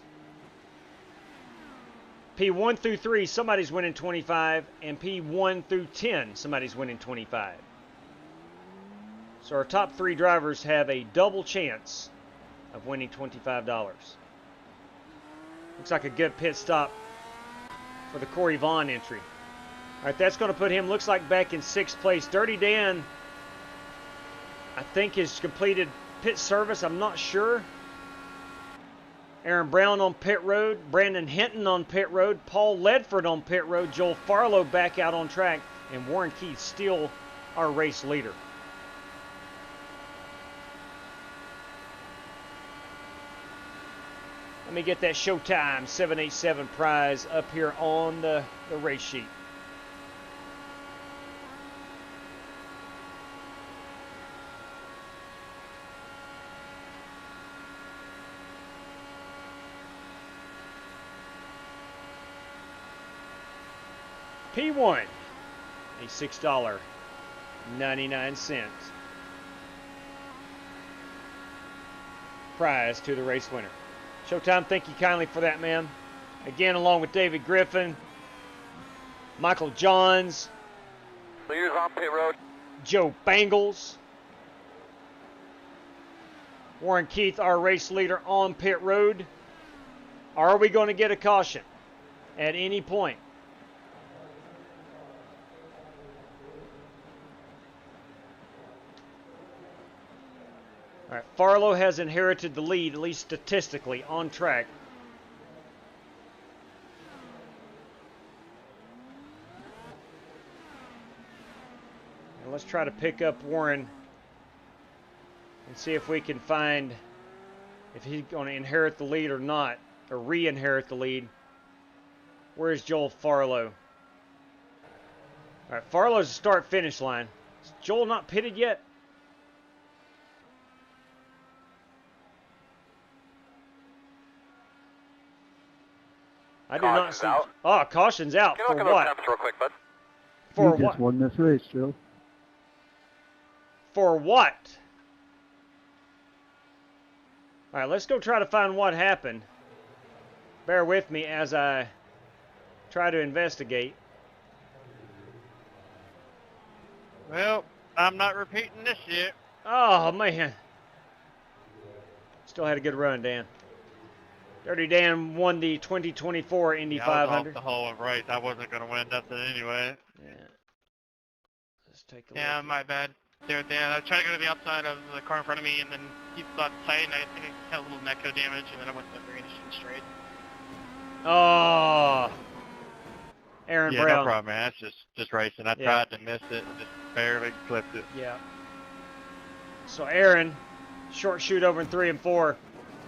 P1 through 3, somebody's winning 25, and P1 through 10, somebody's winning 25. So our top 3 drivers have a double chance of winning $25. Looks like a good pit stop for the Corey Vaughn entry. All right, that's going to put him, looks like, back in 6th place. Dirty Dan, I think, has completed pit service. I'm not sure. Aaron Brown on pit road. Brandon Hinton on pit road. Paul Ledford on pit road. Joel Farlow back out on track. And Warren Keith still our race leader. Let me get that Showtime 787 prize up here on the race sheet. P1, a $6.99 prize to the race winner. Showtime, thank you kindly for that, man. Again, along with David Griffin, Michael Johns, Leaders on pit road. Joe Bangles, Warren Keith, our race leader, on pit road. Are we going to get a caution at any point? Farlow has inherited the lead, at least statistically, on track. And let's try to pick up Warren and see if we can find if he's going to inherit the lead or not, or re-inherit the lead. Where's Joel Farlow? All right, Farlow's the start-finish line. Is Joel not pitted yet? I do not see. Out. Oh, caution's out. Can you For look at what? those temps real quick, bud? For You what? just won this race, Joe. For what? All right, let's go try to find what happened. Bear with me as I try to investigate. Well, I'm not repeating this yet. Oh, man. Still had a good run, Dan. Dirty Dan won the 2024 Indy 500. I was off the whole race. I wasn't going to win nothing anyway. Yeah. Let's take a look. Yeah, my bad. There, Dan. I was trying to go to the outside of the car in front of me, and then he thought tight, and I think I had a little neck damage, and then I went to the greenish and straight. Oh. Aaron yeah, Brown. No problem, man. That's just racing. I tried to miss it and just barely clipped it. Yeah. So Aaron, short shoot over in 3 and 4.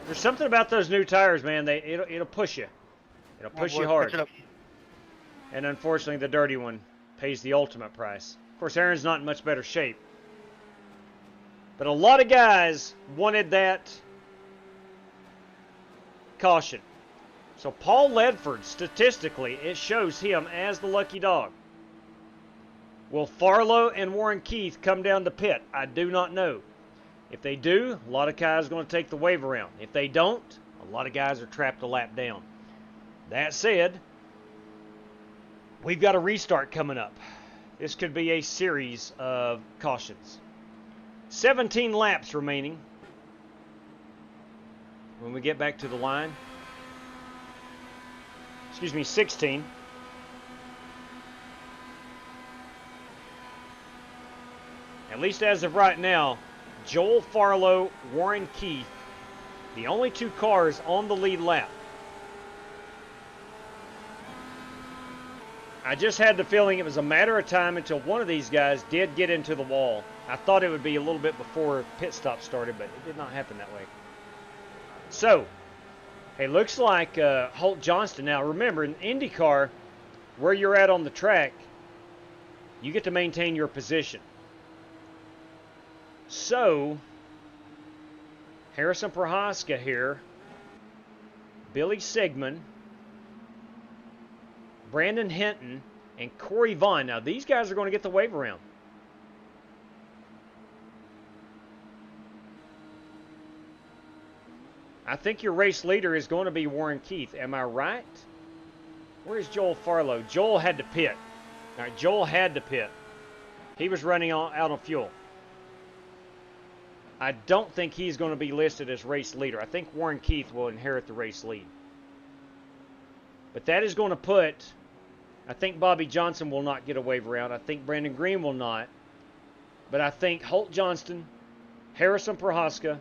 There's something about those new tires, man. It'll push you. It'll push you hard. And unfortunately, the dirty one pays the ultimate price. Of course, Aaron's not in much better shape. But a lot of guys wanted that caution. So Paul Ledford, statistically, it shows him as the lucky dog. Will Farlow and Warren Keith come down to pit? I do not know. If they do, a lot of guys are going to take the wave around. If they don't, a lot of guys are trapped a lap down. That said, we've got a restart coming up. This could be a series of cautions. 17 laps remaining when we get back to the line. Excuse me, 16. At least as of right now, Joel Farlow, Warren Keith, the only two cars on the lead lap. I just had the feeling it was a matter of time until one of these guys did get into the wall. I thought it would be a little bit before pit stop started, but it did not happen that way. So, it looks like Holt Johnston. Now, remember, in IndyCar, where you're at on the track, you get to maintain your position. So, Harrison Prohaska here, Billy Sigmund, Brandon Hinton, and Corey Vaughn. Now, these guys are going to get the wave around. I think your race leader is going to be Warren Keith. Am I right? Where's Joel Farlow? Joel had to pit. All right, Joel had to pit. He was running out on fuel. I don't think he's going to be listed as race leader. I think Warren Keith will inherit the race lead. But that is going to put, I think Bobby Johnson will not get a wave around. I think Brandon Green will not. But I think Holt Johnston, Harrison Prohaska,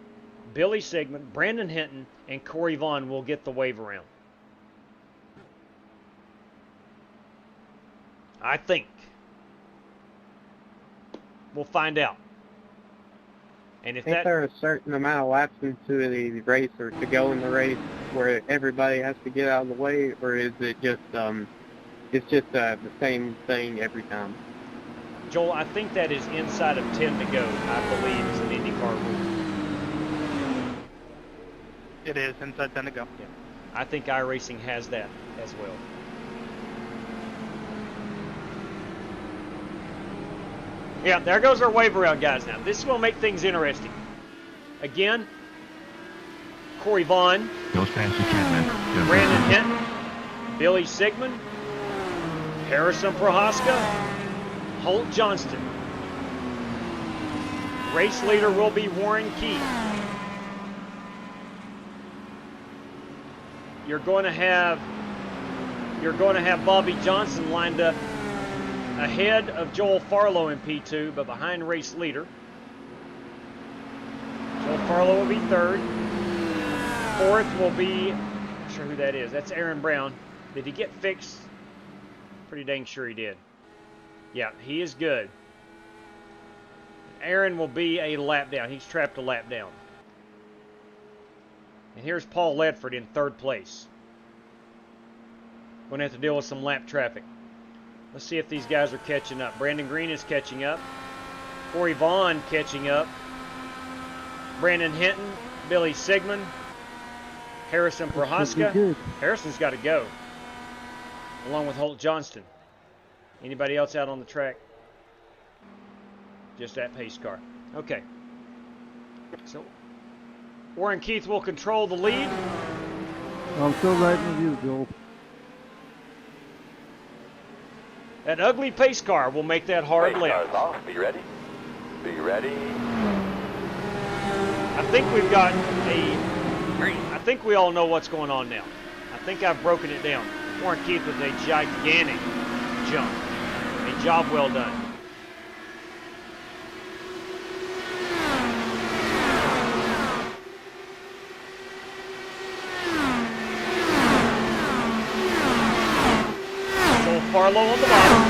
Billy Sigmund, Brandon Hinton, and Corey Vaughn will get the wave around. I think. We'll find out. And if I think there are a certain amount of laps into the race or to go in the race where everybody has to get out of the way, or is it just it's just the same thing every time? Joel, I think that is inside of 10 to go, I believe, is an IndyCar rule. It is inside 10 to go. Yeah. I think iRacing has that as well. Yeah, there goes our wave around, guys. Now, this is going to make things interesting. Again, Corey Vaughn, Go as fast as you can, man. Brandon Hinton, Billy Sigmund, Harrison Prohaska, Holt Johnston. Race leader will be Warren Keith. You're going to have Bobby Johnson lined up ahead of Joel Farlow in P2, but behind race leader. Joel Joel Farlow will be third. Fourth will be, I'm not sure who that is. That's Aaron Brown. Did he get fixed? Pretty dang sure he did. Yeah, he is good. Aaron will be a lap down. He's trapped a lap down. And here's Paul Ledford in third place. Going to have to deal with some lap traffic. Let's see if these guys are catching up. Brandon Green is catching up. Corey Vaughn catching up. Brandon Hinton, Billy Sigmund, Harrison Prohaska. Harrison's got to go, along with Holt Johnston. Anybody else out on the track? Just that pace car. Okay. So Warren Keith will control the lead. I'm still riding with you, Joel. That ugly pace car will make that hard Pace left. car's off. Be ready. Be ready. I think we've got I think we all know what's going on now. I think I've broken it down. Warren Keith with a gigantic jump. A job well done. Joel Farlow on the bottom.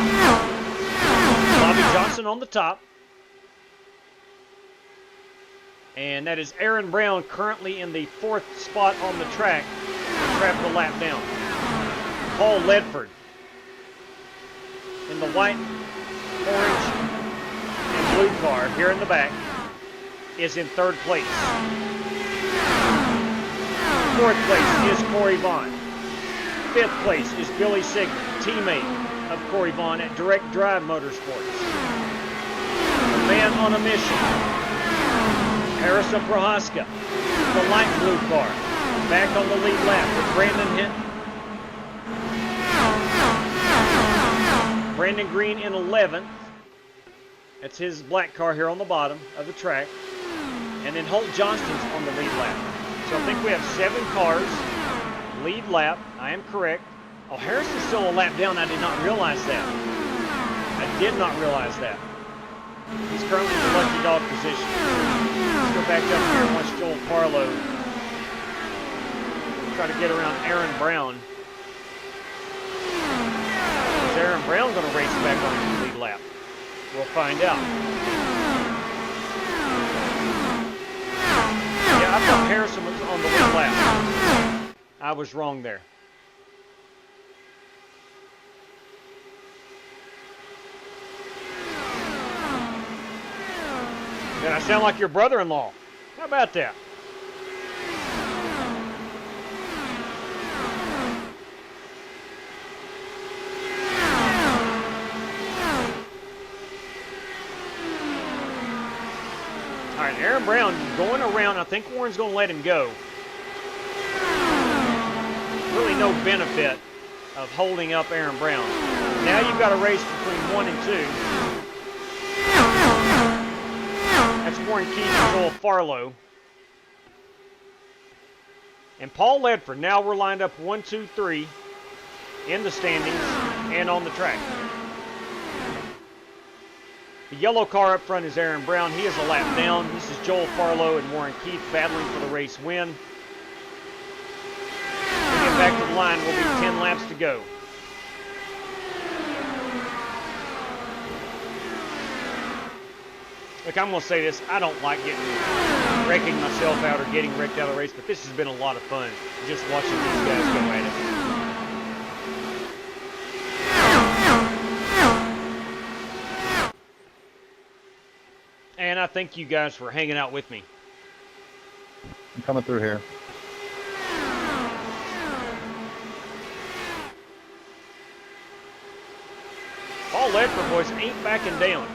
Bobby Johnson on the top. And that is Aaron Brown currently in the fourth spot on the track. Trapped a lap down. Paul Ledford in the white, orange, and blue car here in the back is in third place. Fourth place is Corey Vaughn. Fifth place is Billy Sigmund, teammate of Corey Vaughn at Direct Drive Motorsports. The man on a mission, Harrison Prohaska, the light blue car, back on the lead lap with Brandon Hinton. Brandon Green in 11th. That's his black car here on the bottom of the track. And then Holt Johnston's on the lead lap. So I think we have 7 cars, lead lap. I am correct. Oh, Harrison's still a lap down. I did not realize that. I did not realize that. He's currently in the lucky dog position. Let's go back up here and watch Joel Farlow try to get around Aaron Brown. Is Aaron Brown going to race back on the lead lap? We'll find out. Yeah, I thought Harrison was on the lead lap. I was wrong there. Then I sound like your brother-in-law. How about that? All right, Aaron Brown going around. I think Warren's going to let him go. Really no benefit of holding up Aaron Brown. Now you've got a race between 1 and 2. That's Warren Keith and Joel Farlow. And Paul Ledford. Now we're lined up 1, 2, 3 in the standings and on the track. The yellow car up front is Aaron Brown. He is a lap down. This is Joel Farlow and Warren Keith battling for the race win. We'll get back to the line. We'll be 10 laps to go. Look, I'm going to say this. I don't like wrecking myself out or getting wrecked out of the race, but this has been a lot of fun just watching these guys go at it. And I thank you guys for hanging out with me. I'm coming through here. Paul Ledford, boys, ain't backing down.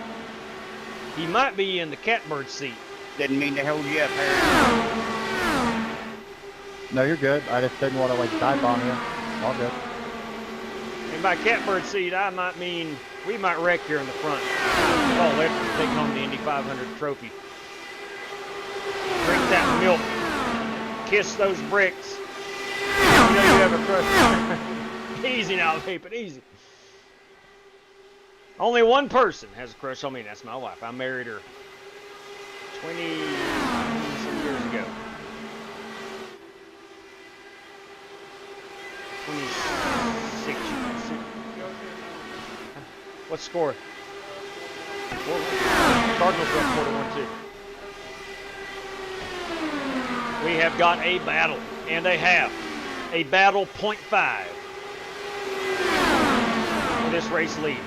He might be in the catbird seat. Didn't mean to hold you up, Harry. No, you're good. I just didn't want to like dive on you. All good. And by catbird seat, I might mean we might wreck here in the front. Paul Ledford take home the Indy 500 trophy. Drink that milk. Kiss those bricks. You know you have a crush. Easy now, Vapid, easy. Only one person has a crush on me, and that's my wife. I married her 20 some years 26. What score? Cardinals are up 4-1 too. We have got a battle, and a half. A battle .5 for this race lead.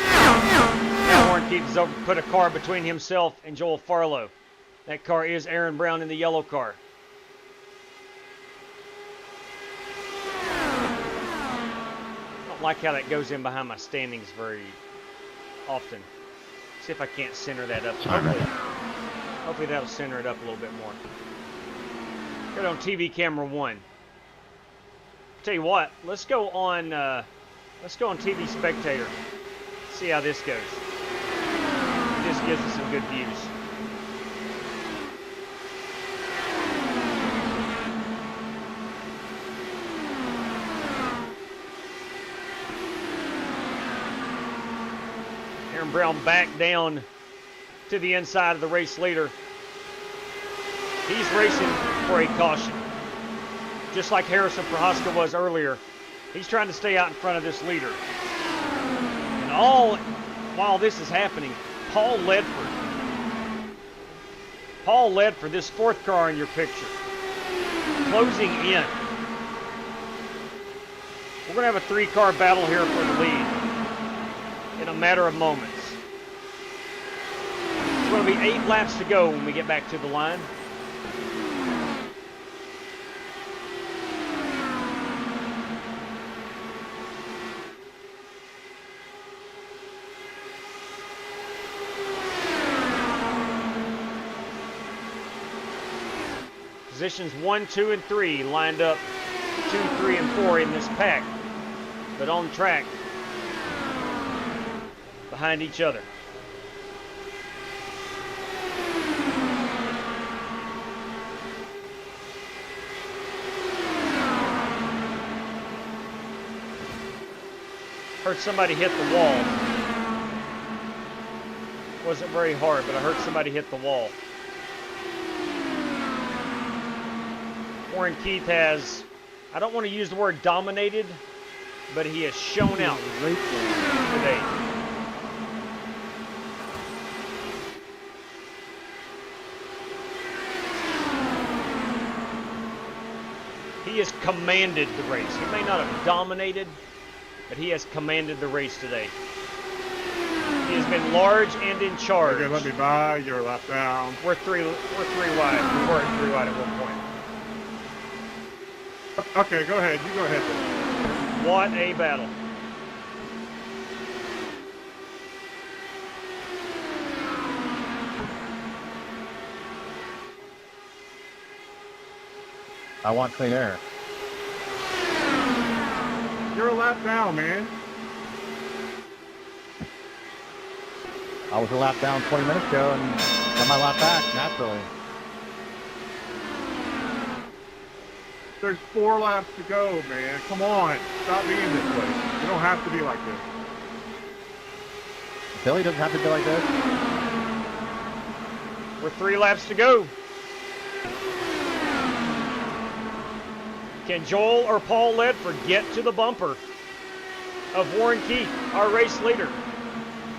Now Warren Keith has put a car between himself and Joel Farlow. That car is Aaron Brown in the yellow car. I don't like how that goes in behind my standings very often. See if I can't center that up. Hopefully that'll center it up a little bit more. Get on TV camera 1. Tell you what, let's go on TV Spectator. See how this goes. This gives us some good views. Aaron Brown back down to the inside of the race leader. He's racing for a caution. Just like Harrison Prohaska was earlier. He's trying to stay out in front of this leader. And all while this is happening, Paul Ledford, this fourth car in your picture, closing in. We're going to have a 3-car battle here for the lead in a matter of moments. It's going to be 8 laps to go when we get back to the line. Positions 1, 2, and 3 lined up 2, 3, and 4 in this pack, but on track behind each other. Heard somebody hit the wall. Wasn't very hard, but I heard somebody hit the wall. Warren Keith has, I don't want to use the word dominated, but he has shown out today. He has commanded the race. He may not have dominated, but he has commanded the race today. He has been large and in charge. Okay, let me by. You're lap down. We're three wide. We were at 3 wide at one point. Okay, go ahead. You go ahead then. What a battle. I want clean air. You're a lap down, man. I was a lap down 20 minutes ago and got my lap back, naturally. There's 4 laps to go, man. Come on. Stop being this way. You don't have to be like this. Billy doesn't have to be like this. We're 3 laps to go. Can Joel or Paul Ledford get to the bumper of Warren Keith, our race leader,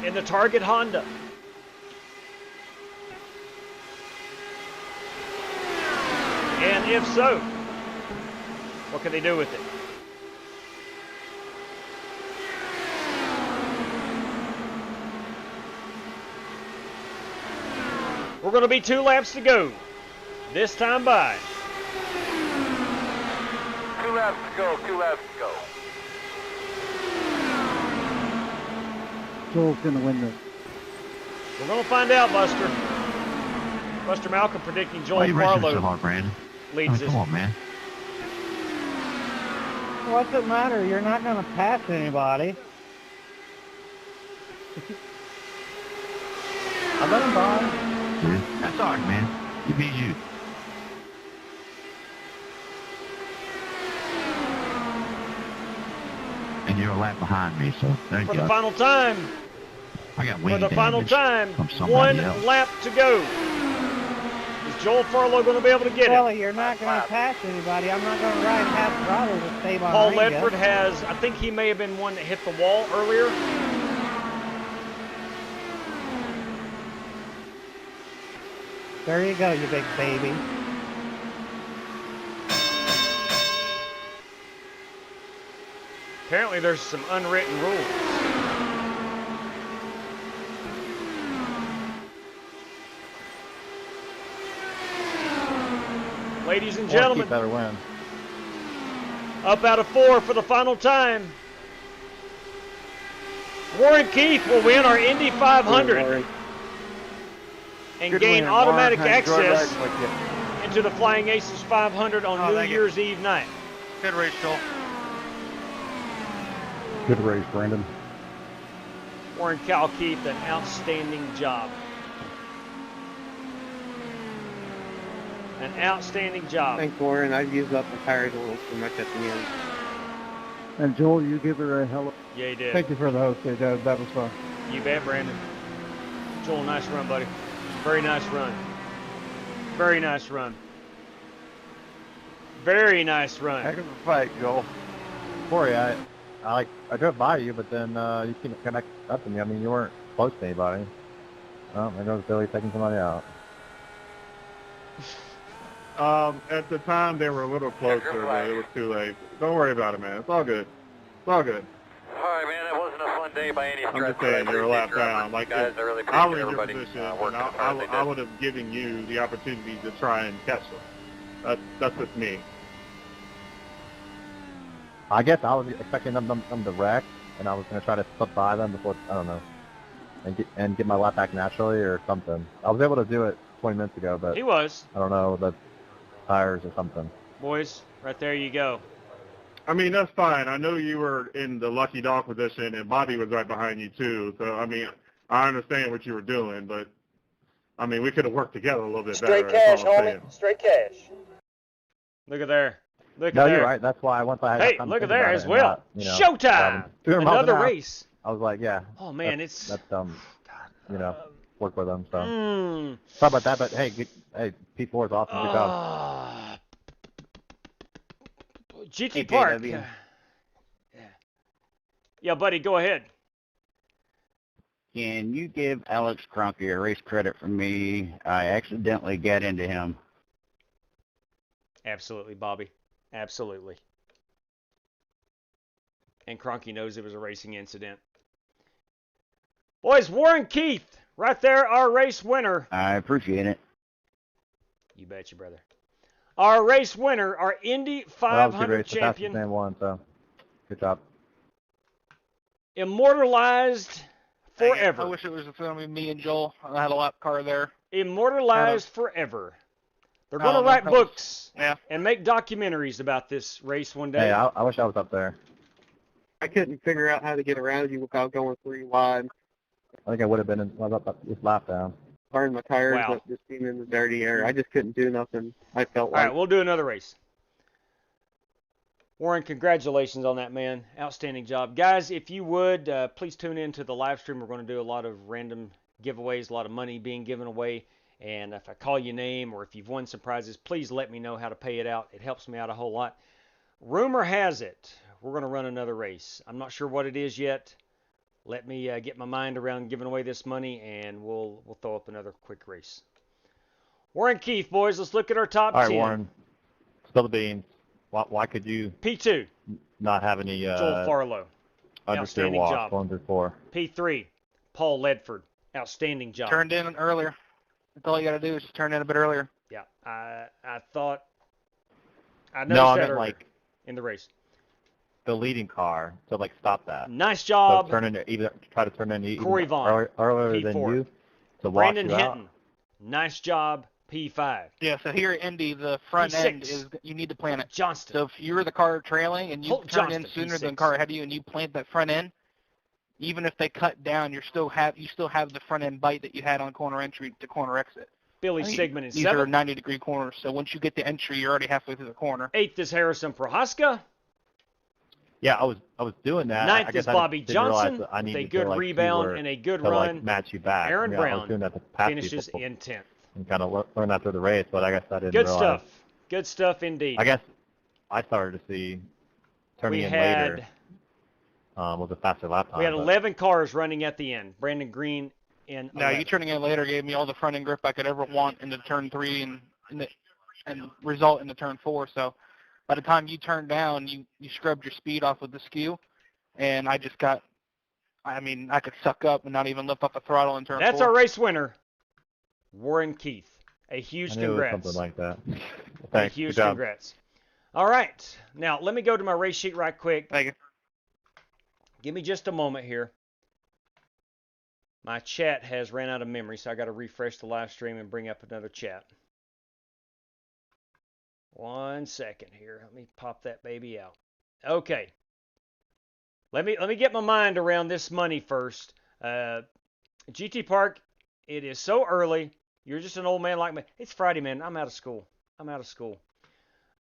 in the Target Honda? And if so, what can they do with it? We're going to be 2 laps to go. This time by. 2 laps to go, 2 laps to go. Joel's going to win this. We're going to find out, Buster. Buster Malcolm predicting Joel Why are you racing Farlow so hard, Brandon? leads this. Come on, man. What's it matter? You're not going to pass anybody. I let him by. Dude, that's all right, man. You be you. And you're a lap behind me, so there you For go. the final time. I got For wing the final damage time. from somebody 1 else. lap to go. Is Joel Farlow going to be able to get Well, it? you're not going to pass anybody. I'm not going to ride past throttle to stay behind Paul you. Ledford has, I think he may have been one that hit the wall earlier. There you go, you big baby. Apparently there's some unwritten rules. Ladies and gentlemen, better win. up out of 4 for the final time. Warren Keith will win our Indy 500 and Good gain win, automatic Warren. I enjoyed access riding with you. into the Flying Aces 500 on New thank you. Year's Eve night. Good race, Joel. Good race, Brandon. Warren Cal Keith, an outstanding job. An outstanding job. Thanks, Warren. I've used up the tires a little too much at the end. And Joel, you give her a hell of... Yeah, he did. Thank you for the host, that was fun. You bet, Brandon. Joel, nice run, buddy. Very nice run. Very nice run. Very nice run. Heck of a fight, Joel. Corey, I drove by you, but then you couldn't connect up to me. I mean, you weren't close to anybody. Oh, there goes Billy taking somebody out. At the time, they were a little closer, but it was too late. Don't worry about it, man. It's all good. It's all good. All right, man. It wasn't a fun day by any stretch. I'm just saying, you're a lap down. Like, guys, I really if I were appreciate in your everybody position, working and as hard as they I did. would have given you the opportunity to try and catch them. That's just me. I guess I was expecting them to wreck, and I was going to try to slip by them before, I don't know, and get my lap back naturally or something. I was able to do it 20 minutes ago, but He was. I don't know, the tires or something. Boys, right there you go. I mean, that's fine. I know you were in the lucky dog position, and Bobby was right behind you, too. So, I mean, I understand what you were doing, but, I mean, we could have worked together a little bit Straight better. cash, that's all I'm homie. saying. Straight cash. Look at there. Look No, at there. you're right. That's why once I had Hey, time to look at think there about it as and well. not, you know, Showtime. 200 miles an Another hour, race. I was like, yeah. Oh, man, that's, it's... That's, you know, work with them, so. Mm. Sorry about that, but hey, hey, P4 is awesome. Good job. GT Park. Yeah, buddy, go ahead. Can you give Alex Cronky a race credit for me? I accidentally got into him. Absolutely, Bobby. Absolutely. And Cronky knows it was a racing incident. Boys, Warren Keith, right there, our race winner. I appreciate it. You betcha, brother. Our race winner, our Indy 500 champion. The fastest man won, so good job. Immortalized forever. I wish it was a film of me and Joel. I had a lap car there. Immortalized forever. They're going to write books and make documentaries about this race one day. Hey, I wish I was up there. I couldn't figure out how to get around you without going 3 wide. I think I would have been up this lap down. Burned my tires Wow. up just being in the dirty air. I just couldn't do nothing. I felt All like. right, we'll do another race. Warren, congratulations on that, man. Outstanding job. Guys, if you would, please tune in to the live stream. We're going to do a lot of random giveaways, a lot of money being given away. And if I call your name or if you've won some prizes, please let me know how to pay it out. It helps me out a whole lot. Rumor has it we're going to run another race. I'm not sure what it is yet. Let me get my mind around giving away this money, and we'll throw up another quick race. Warren Keith, boys, let's look at our top 10. All right, Warren, spill the beans. Why could you P2, not have any Joel Farlow. understeer Outstanding walk job. going through 4? P3, Paul Ledford. Outstanding job. Turned in earlier. That's all you got to do is just turn in a bit earlier. Yeah, I thought I noticed No, I that meant earlier like in the race. the leading car to like stop that. Nice job. So try to turn in even Corey Vaughn, earlier than P4. you to watch Brandon you Hinton. out. Nice job, P5. Yeah, so here at Indy, the front P6. end is you need to plant it. Johnston. So if you're the car trailing and you Holt turn in Johnston, sooner than P6. the car ahead of you and you plant that front end, even if they cut down, you still have the front end bite that you had on corner entry to corner exit. Billy I mean, Sigmund in these are 7th. 90-degree corners, so once you get the entry, you're already halfway through the corner. 8th is Harrison Prohaska. Yeah, I was doing that. 9th I guess is Bobby didn't realize Johnson that I with a needed good to, like, rebound keyword and a good to, run. like, match you back. Aaron I mean, I was Brown doing that to pass finishes people. in 10th. and kind of learn that through the race, but I guess I didn't Good realize. stuff. Good stuff indeed. I guess I started to see turning in later was a faster lap time. We had 11 cars running at the end. Brandon Green in 11. No, you turning in later gave me all the front end grip I could ever want into turn 3 and result in the turn 4. So by the time you turned down, you scrubbed your speed off with the skew, and I just got, I mean, I could suck up and not even lift up the throttle in turn 4. That's our race winner, Warren Keith. A huge I knew congrats. it was something like that. A Thanks. huge Good job. congrats. All right. Now, let me go to my race sheet right quick. Thank you. Give me just a moment here. My chat has ran out of memory, so I got to refresh the live stream and bring up another chat. 1 second here. Let me pop that baby out. Okay. Let me get my mind around this money first. GT Park, it is so early. You're just an old man like me. It's Friday, man. I'm out of school.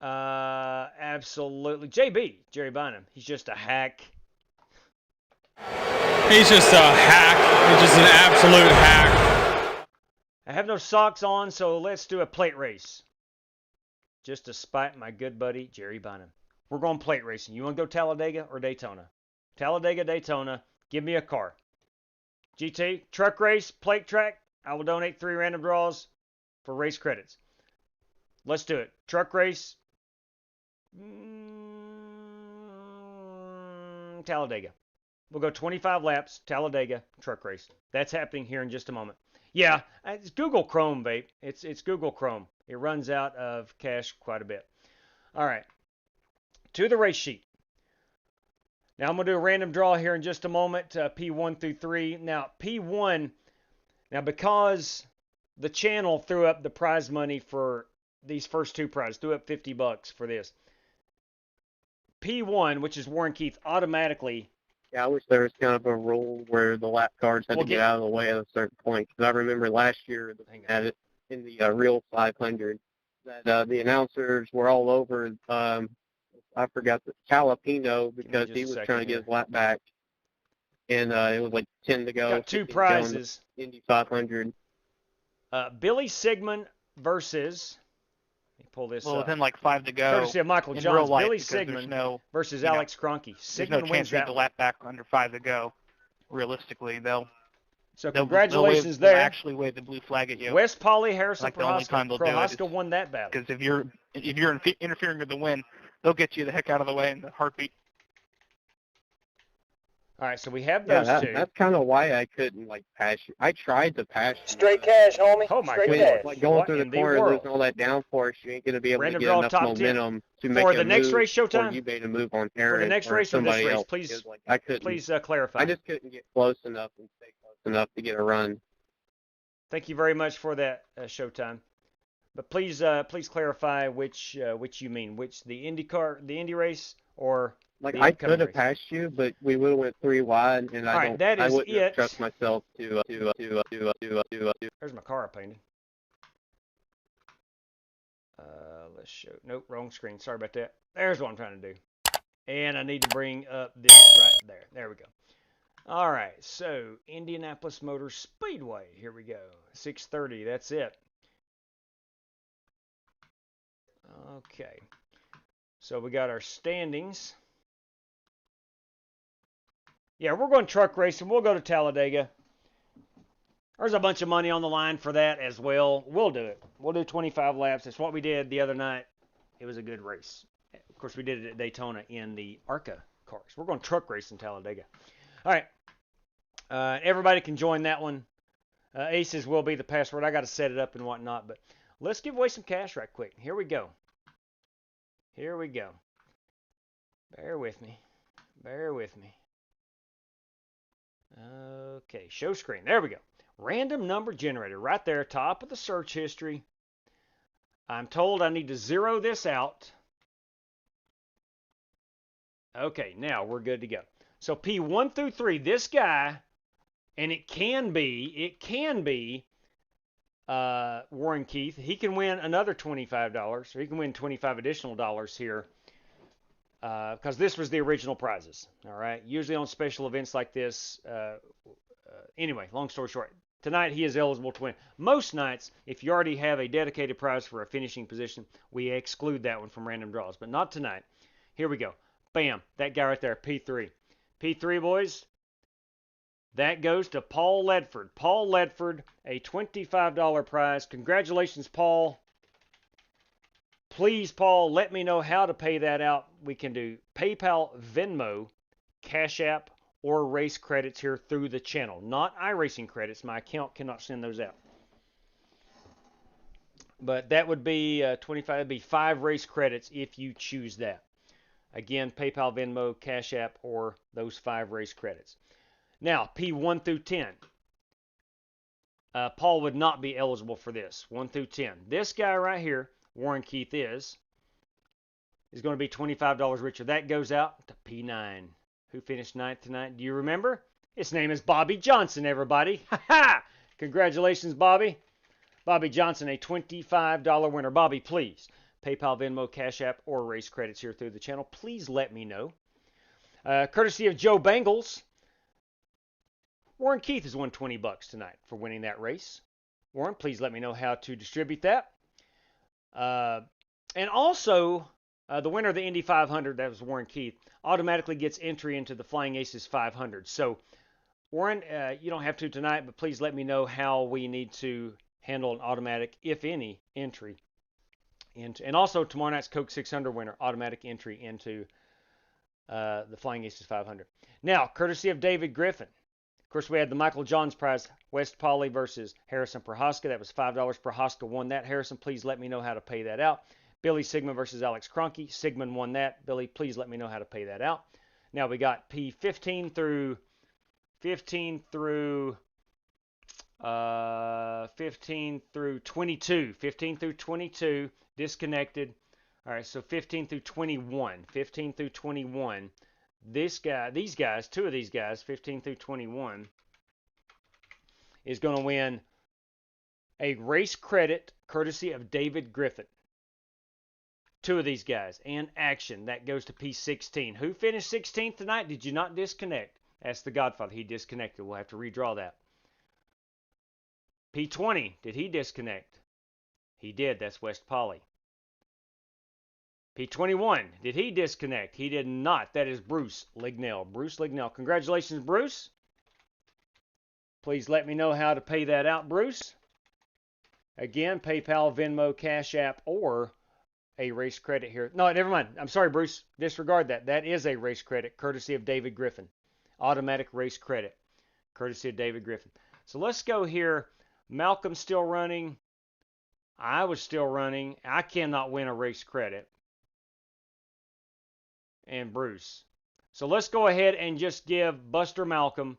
Absolutely. JB, Jerry Bynum. He's just a hack. He's just a hack. He's just an absolute hack. I have no socks on, so let's do a plate race. Just to spite my good buddy, Jerry Bynum. We're going plate racing. You want to go Talladega or Daytona? Talladega, Daytona. Give me a car. GT, truck race, plate track. I will donate 3 random draws for race credits. Let's do it. Truck race. Talladega. We'll go 25 laps, Talladega, truck race. That's happening here in just a moment. Yeah, it's Google Chrome, babe. It's Google Chrome. It runs out of cache quite a bit. All right. To the race sheet. Now I'm going to do a random draw here in just a moment, P1 through 3. Now, P1, because the channel threw up the prize money for these first 2 prizes, threw up $50 for this. P1, which is Warren Keith, automatically. Yeah, I wish there was kind of a rule where the lap cars had to get out of the way at a certain point. Because I remember last year at it in the real 500 that the announcers were all over. I forgot the Calipino because he was trying to get his lap back, and it was like 10 to go. Got 2 prizes. Indy 500. Billy Sigmund versus. Let me pull this up. Within like 5 to go. Courtesy of Michael in Jones. real life, Billy Sigmund versus Alex Kroenke. Sigmund there's no chance to get the lap back under 5 to go. Realistically, So congratulations there. They'll actually wave the blue flag at you. West Polly, Harrison, like the only time they'll do it. won that battle. Because if you're interfering with the win, they'll get you the heck out of the way in the heartbeat. All right, so we have those two. That's kind of why I couldn't pass you. I tried to pass you. Straight cash, homie. Oh my Straight goodness! Like going through the corner, losing all that downforce, you ain't gonna be able to get enough momentum to make for a the next move, race, Showtime. Or you made a move on Aaron for the next or race or this somebody race, else. please. I couldn't. Please clarify. I just couldn't get close enough and stay close enough to get a run. Thank you very much for that, Showtime. But please clarify which you mean, which the Indy race or I could have passed you, but we would have went 3 wide, and I wouldn't have trust myself to. There's my car I painted. Let's show. Nope, wrong screen. Sorry about that. There's what I'm trying to do, and I need to bring up this right there. There we go. All right, so Indianapolis Motor Speedway. Here we go. 6:30. That's it. Okay. So we got our standings. Yeah, we're going truck racing. We'll go to Talladega. There's a bunch of money on the line for that as well. We'll do it. We'll do 25 laps. That's what we did the other night. It was a good race. Of course, we did it at Daytona in the ARCA cars. We're going truck racing Talladega. All right. Everybody can join that one. Aces will be the password. I got to set it up and whatnot. But let's give away some cash right quick. Here we go. Here we go. Bear with me. Bear with me. Okay, show screen. There we go. Random number generator right there, top of the search history. I'm told I need to zero this out. Okay, now we're good to go. So P1 through 3, this guy, and it can be Warren Keith. He can win another $25, or he can win 25 additional dollars here. Because this was the original prizes, all right? Usually on special events like this. Anyway, long story short, Tonight he is eligible to win. Most nights, if you already have a dedicated prize for a finishing position, we exclude that one from random draws, but not tonight. Here we go. Bam, that guy right there, P3. P3, boys, that goes to Paul Ledford. Paul Ledford, a $25 prize. Congratulations, Paul. Please, Paul, let me know how to pay that out. We can do PayPal, Venmo, Cash App, or race credits here through the channel. Not iRacing credits. My account cannot send those out. But that would be 25. That'd be 5 race credits if you choose that. Again, PayPal, Venmo, Cash App, or those 5 race credits. Now, P1 through 10. Paul would not be eligible for this. 1 through 10. This guy right here, Warren Keith is going to be $25 richer. That goes out to P9. Who finished 9th tonight? Do you remember? His name is Bobby Johnson, everybody. Ha ha! Congratulations, Bobby. Bobby Johnson, a $25 winner. Bobby, please. PayPal, Venmo, Cash App, or race credits here through the channel. Please let me know. Courtesy of Joe Bangles, Warren Keith has won $20 tonight for winning that race. Warren, please let me know how to distribute that. And also, the winner of the Indy 500, that was Warren Keith, automatically gets entry into the Flying Aces 500. So, Warren, you don't have to tonight, but please let me know how we need to handle an automatic, if any, entry. And also, tomorrow night's Coke 600 winner, automatic entry into the Flying Aces 500. Now, courtesy of David Griffin. Of course, we had the Michael Johns Prize, West Polly versus Harrison Prohaska. That was $5. Prohaska won that. Harrison, please let me know how to pay that out. Billy Sigmund versus Alex Kroenke. Sigmund won that. Billy, please let me know how to pay that out. Now we got P15 through 22. 15 through 22 disconnected. All right, so 15 through 21. 15 through 21. These guys, 2 of these guys, 15 through 21, is going to win a race credit courtesy of David Griffin. 2 of these guys. And action. That goes to P16. Who finished 16th tonight? Did you not disconnect? That's the Godfather. He disconnected. We'll have to redraw that. P20. Did he disconnect? He did. That's West Polly. P21. Did he disconnect? He did not. That is Bruce Lignell. Bruce Lignell. Congratulations, Bruce. Please let me know how to pay that out, Bruce. Again, PayPal, Venmo, Cash App, or a race credit here. No, never mind. I'm sorry, Bruce. Disregard that. That is a race credit, courtesy of David Griffin. Automatic race credit, courtesy of David Griffin. So let's go here. Malcolm's still running. I was still running. I cannot win a race credit. And Bruce. So let's go ahead and just give Buster Malcolm,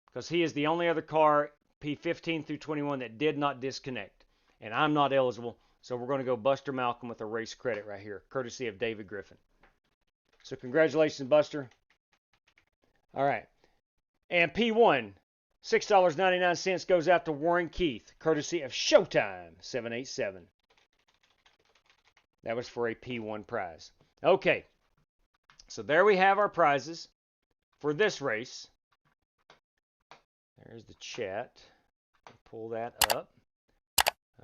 because he is the only other car, P15 through 21, that did not disconnect. And I'm not eligible. So we're going to go Buster Malcolm with a race credit right here, courtesy of David Griffin. So congratulations, Buster. All right. And P1, $6.99 goes out to Warren Keith, courtesy of Showtime 787. That was for a P1 prize. Okay. So there we have our prizes for this race. There's the chat. Pull that up.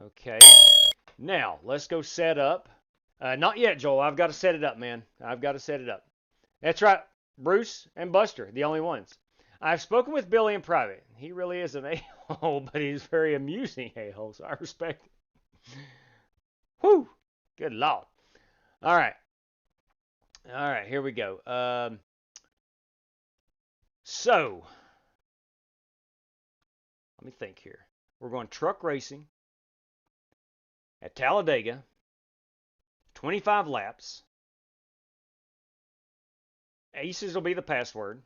Okay. Now, let's go set up. Not yet, Joel. I've got to set it up, man. I've got to set it up. That's right. Bruce and Buster, the only ones. I've spoken with Billy in private. He really is an a-hole, but he's very amusing a-hole, so I respect it. Whew. Good Lord. All right. All right, here we go. So, let me think here. We're going truck racing at Talladega, 25 laps. Aces will be the password.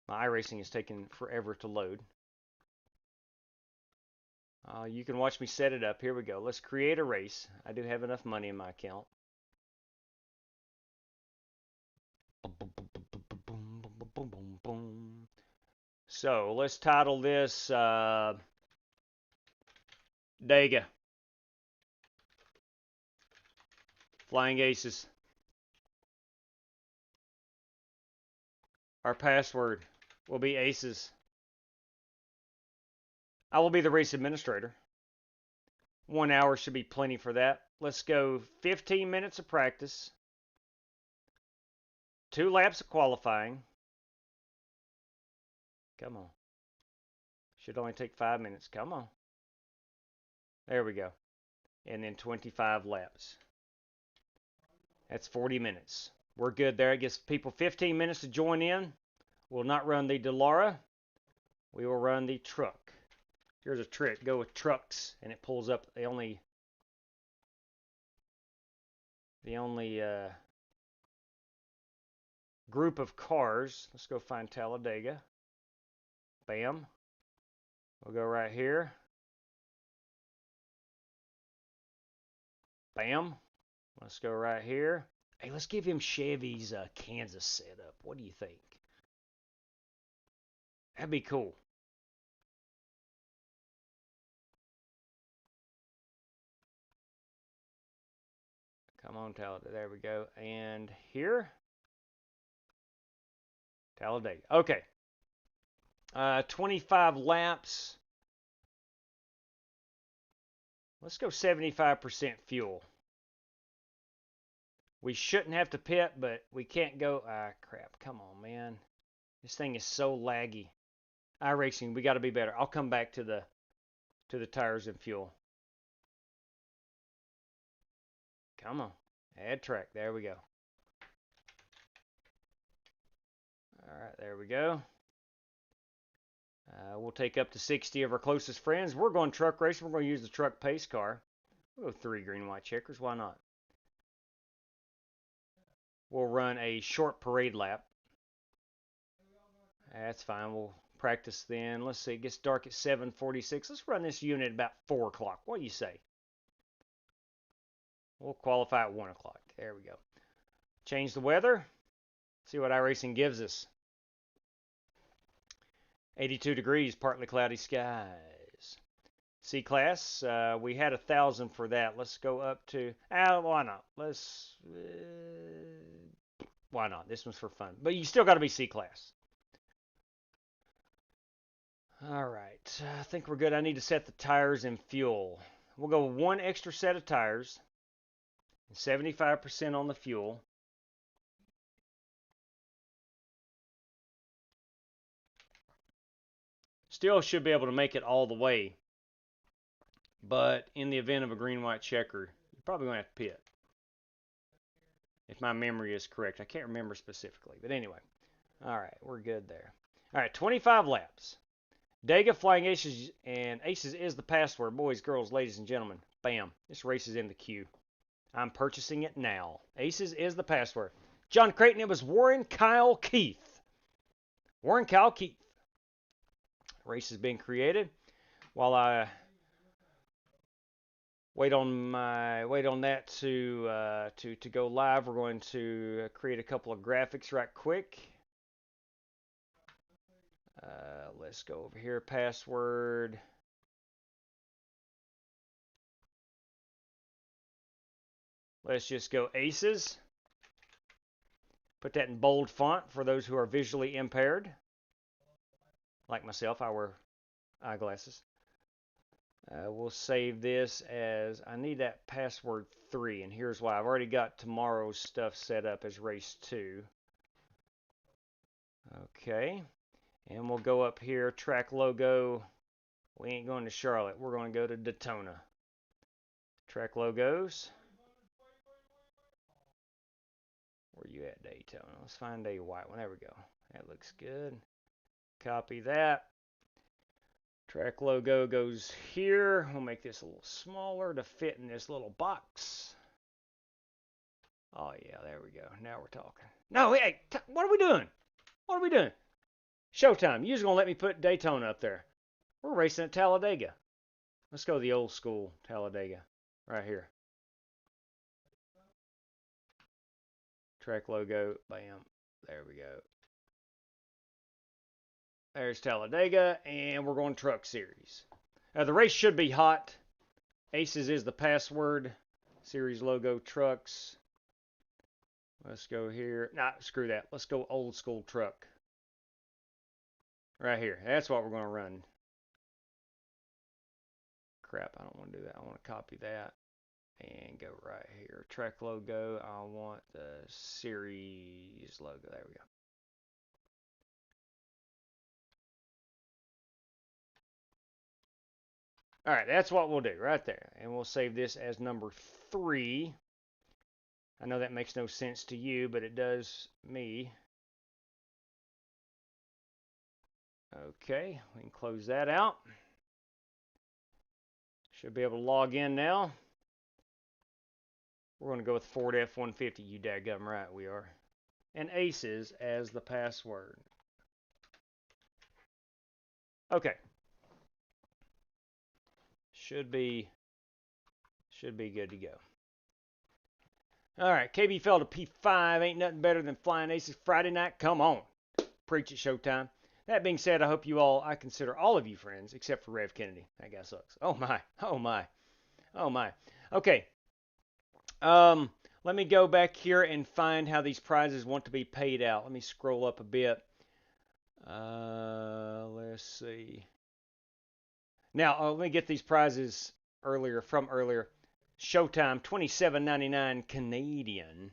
My iRacing is taking forever to load. You can watch me set it up. Here we go. Let's create a race. I do have enough money in my account. So let's title this Dega. Flying Aces. Our password will be Aces. I will be the race administrator. 1 hour should be plenty for that. Let's go 15 minutes of practice. 2 laps of qualifying. Come on. Should only take 5 minutes. Come on. There we go. And then 25 laps. That's 40 minutes. We're good there. It gives people 15 minutes to join in. We'll not run the Delara. We will run the truck. Here's a trick. Go with trucks, and it pulls up the only group of cars. Let's go find Talladega. Bam. We'll go right here. Bam. Let's go right here. Hey, let's give him Chevy's Kansas setup. What do you think? That'd be cool. Come on, Talladega. There we go. And here. Talladega. Okay. 25 laps. Let's go 75% fuel. We shouldn't have to pit, but we can't go. Ah, crap. Come on, man. This thing is so laggy. iRacing, we got to be better. I'll come back to the tires and fuel. Come on. Add track. There we go. All right, there we go. We'll take up to 60 of our closest friends. We're going truck racing. We're going to use the truck pace car. We'll go 3 green, white checkers. Why not? We'll run a short parade lap. That's fine. We'll practice then. Let's see. It gets dark at 7:46. Let's run this unit about 4 o'clock. What do you say? We'll qualify at 1 o'clock. There we go. Change the weather. See what iRacing gives us. 82 degrees, partly cloudy skies. C-Class, we had 1,000 for that. Let's go up to, why not? Why not? This one's for fun. But you still got to be C-Class. All right, I think we're good. I need to set the tires and fuel. We'll go 1 extra set of tires, 75% on the fuel. Still should be able to make it all the way. But in the event of a green-white checker, you're probably going to have to pit. If my memory is correct. I can't remember specifically. But anyway. All right, we're good there. All right, 25 laps. Dega, Flying Aces, and Aces is the password. Boys, girls, ladies, and gentlemen. Bam. This race is in the queue. I'm purchasing it now. Aces is the password. John Creighton, it was Warren Kyle Keith. Warren Kyle Keith. Race has been created. While I wait on that to go live, we're going to create a couple of graphics right quick. Let's go over here. Password. Let's just go Aces. Put that in bold font for those who are visually impaired. Like myself, I wear eyeglasses. We'll save this as, I need that password 3, and here's why. I've already got tomorrow's stuff set up as race 2. Okay, and we'll go up here, track logo. We ain't going to Charlotte. We're going to go to Daytona. Track logos. Where you at, Daytona? Let's find a white one. There we go. That looks good. Copy that. Track logo goes here. We'll make this a little smaller to fit in this little box. Oh, yeah, there we go. Now we're talking. No, hey, what are we doing? What are we doing? Showtime. You're just going to let me put Daytona up there. We're racing at Talladega. Let's go to the old school Talladega right here. Track logo. Bam. There we go. There's Talladega, and we're going Truck Series. The race should be hot. Aces is the password. Series logo, trucks. Let's go here. Nah, screw that. Let's go old school truck. Right here. That's what we're going to run. Crap, I don't want to do that. I want to copy that and go right here. Track logo. I want the series logo. There we go. All right, that's what we'll do right there. And we'll save this as number 3. I know that makes no sense to you, but it does me. Okay, we can close that out. Should be able to log in now. We're going to go with Ford F-150. You dadgum right, we are. And Aces as the password. Okay. Should be good to go. All right, KB fell to P5. Ain't nothing better than flying aces Friday night. Come on. Preach it, showtime. That being said, I hope you all, I consider all of you friends, except for Rev Kennedy. That guy sucks. Oh, my. Oh, my. Oh, my. Okay. Let me go back here and find how these prizes want to be paid out. Let me scroll up a bit. Let's see. Now, let me get these prizes from earlier. Showtime, $27.99 Canadian.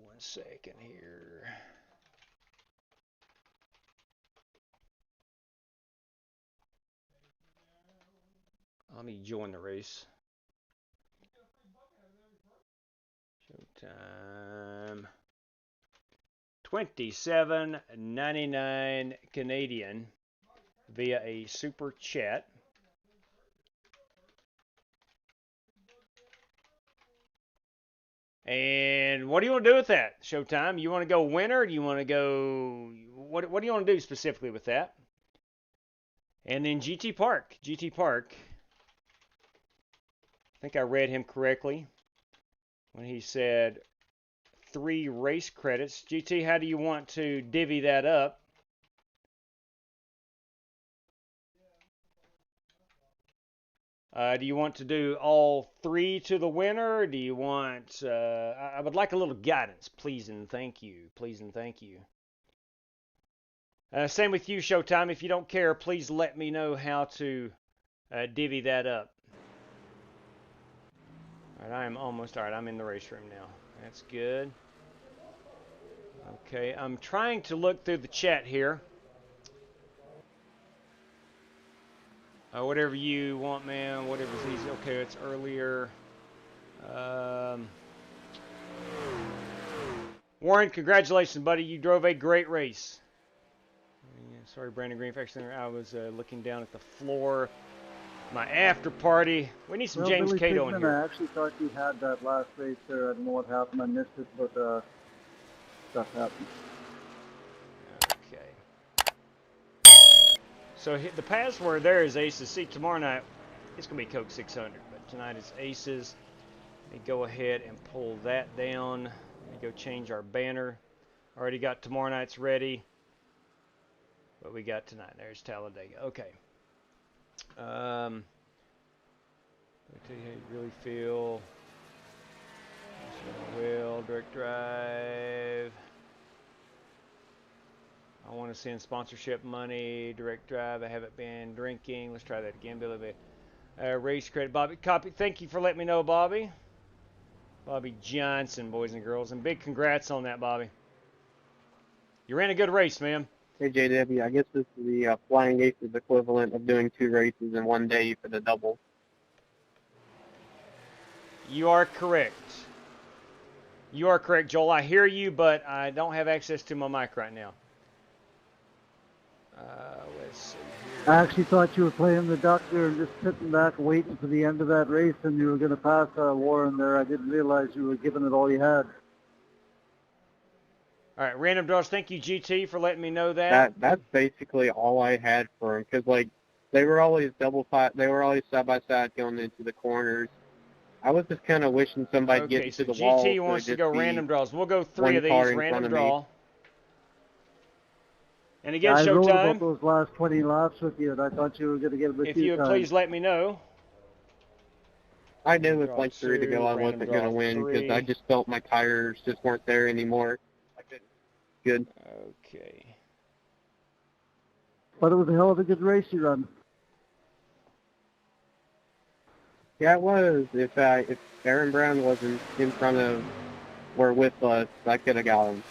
One second here. Let me join the race. Showtime. $27.99 Canadian via a super chat. And what do you want to do with that, Showtime? You want to go winner? Do you want to go... What do you want to do specifically with that? And then GT Park. GT Park. I think I read him correctly when he said 3 race credits. GT, how do you want to divvy that up? Do you want to do all 3 to the winner? Do you want... I would like a little guidance, please and thank you. Please and thank you. Same with you, Showtime. If you don't care, please let me know how to divvy that up. All right, I'm in the race room now. That's good. Okay, I'm trying to look through the chat here. Whatever you want, man. Whatever's easy. Okay, it's earlier. Warren, congratulations, buddy. You drove a great race. Sorry, Brandon Green. I was looking down at the floor. My after party. We need some James Billy Cato in Pigman, here. I actually thought you had that last race there. I don't know what happened. I missed it, but stuff happened. Okay. So the password there is Aces. See, tomorrow night it's going to be Coke 600, but tonight it's Aces. Let me go ahead and pull that down. Let me go change our banner. Already got tomorrow night's ready. What we got tonight? There's Talladega. Okay. Let me tell you how you really feel. Will direct drive. I want to send sponsorship money. Direct drive. I haven't been drinking. Let's try that again, Billy. Race credit, Bobby. Copy. Thank you for letting me know, Bobby. Bobby Johnson, boys and girls, and big congrats on that, Bobby. You ran a good race, man. Hey, JW, I guess this is the Flying Aces equivalent of doing 2 races in one day for the double. You are correct. You are correct, Joel. I hear you, but I don't have access to my mic right now. Let's see here. I actually thought you were playing the doctor and just sitting back waiting for the end of that race, and you were going to pass Warren there. I didn't realize you were giving it all you had. All right, random draws. Thank you, GT, for letting me know that. That's basically all I had for them, because like they were always they were always side by side going into the corners. I was just kind of wishing somebody'd get into the wall. GT wants to go random draws. We'll go 3 of these random draw. And again, I rode Showtime. about those last 20 laps with you, and I thought you were going to get a bit. If you would please let me know. I knew with Draw like 3 to go, I random wasn't going to draw win because I 3. just felt my tires just weren't there anymore. Good. Okay. But it was a hell of a good race you run. Yeah, it was. If Aaron Brown wasn't in front of or with us, I could have got him.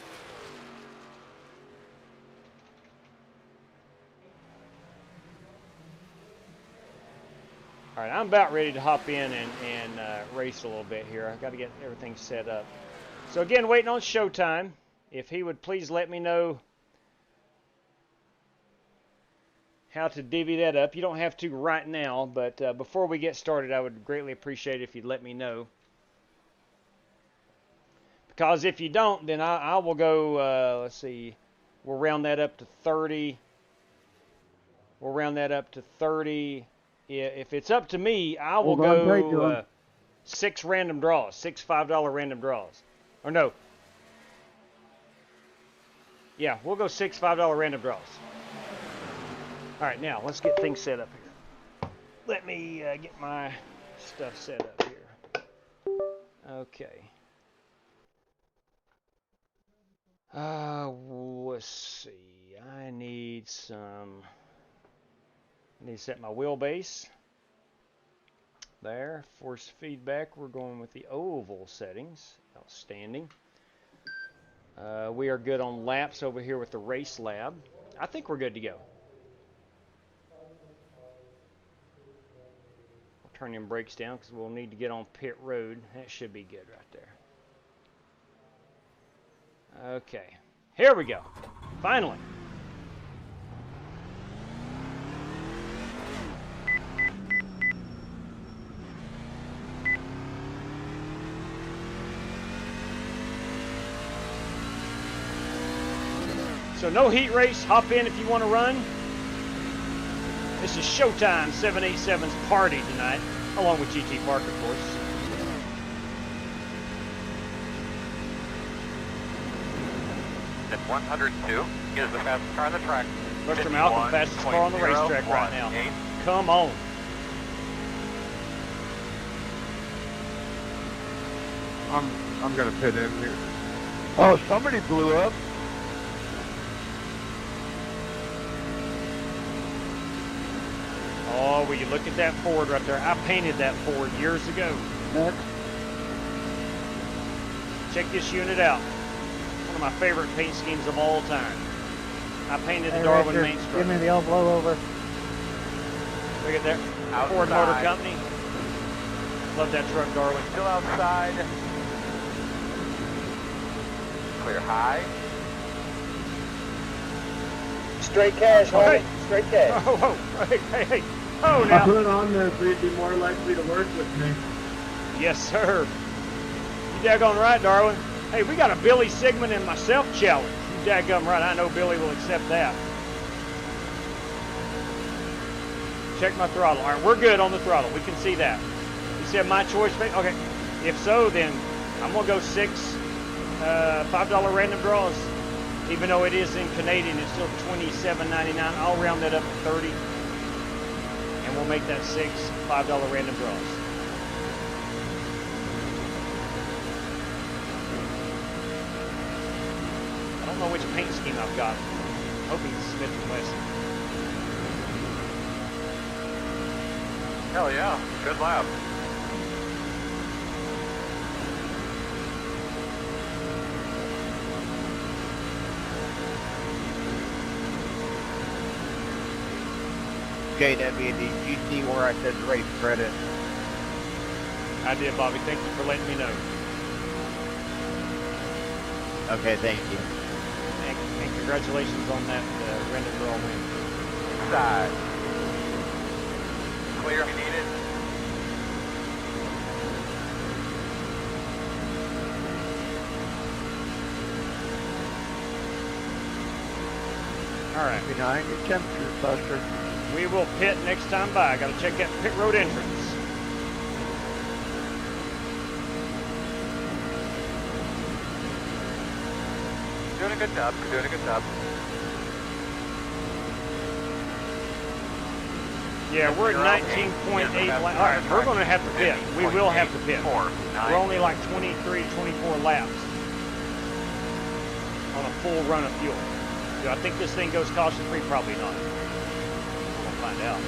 All right, I'm about ready to hop in and race a little bit here. I've got to get everything set up. So again, waiting on Showtime. If he would please let me know how to divvy that up. You don't have to right now, but before we get started, I would greatly appreciate it if you'd let me know. Because if you don't, then I will go, let's see, we'll round that up to 30. We'll round that up to 30. If it's up to me, I will go 6 random draws, 6 $5 random draws. Or no. Yeah, we'll go 6 $5 random draws. All right, now let's get things set up here. Let me get my stuff set up here. Okay. Let's see. I need to set my wheelbase. There. Force feedback. We're going with the oval settings. Outstanding. We are good on laps over here with the RaceLab. I think we're good to go. We'll turn them brakes down because we'll need to get on pit road. That should be good right there. Okay, here we go. Finally. So no heat race. Hop in if you want to run. This is Showtime 787's party tonight, along with GT Park, of course. At 102, he is the fastest car on the track. Mr. Malcolm, fastest car on the racetrack right now. Come on. I'm gonna pit in here. Oh, somebody blew up. Oh, will you look at that Ford right there? I painted that Ford years ago. Next. Check this unit out. One of my favorite paint schemes of all time. I painted the Darwin Richard, main structure. give me the old blow over. Look at that. Outside. Ford Motor Company. Love that truck, Darwin. Still outside. Clear high. Straight cash, Oh, homie. hey. Straight cash. Oh, hey. Oh, now. I put it on there so you'd be more likely to work with me. Yes, sir. You daggone right, Darwin. Hey, we got a Billy Sigmund and myself challenge. You daggone right. I know Billy will accept that. Check my throttle. All right, we're good on the throttle. We can see that. You said my choice. Okay. If so, then I'm going to go 6 $5 random draws. Even though it is in Canadian, it's still $27.99. I'll round that up to 30. And we'll make that 6 $5 random draws. I don't know which paint scheme I've got. I'm hoping it's Smith & Wesson. Hell yeah, good lap. JWD, you see where I said race credit? I did, Bobby. Thank you for letting me know. Okay, thank you. And congratulations on that random draw win. Side. Clear if you need it. All right. Behind your temperature, Buster. We will pit next time by. I got to check that pit road entrance. Doing a good job. You're doing a good job. Yeah, we're at 19.8. All right, we're going to have to pit. We will have to pit. We're only like 23 to 24 laps on a full run of fuel. Do I think this thing goes caution-free? Probably not. We'll find out.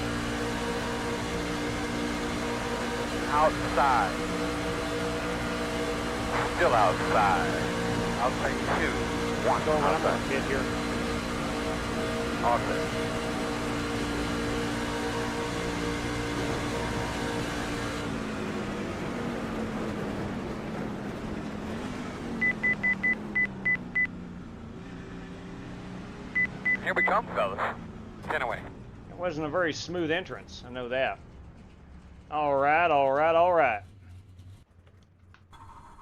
Outside. Still outside. I'll take 2, 1. Going on, I'm going to pit here. Awesome. Here we come, fellas. 10 away. It wasn't a very smooth entrance. I know that. All right, all right, all right.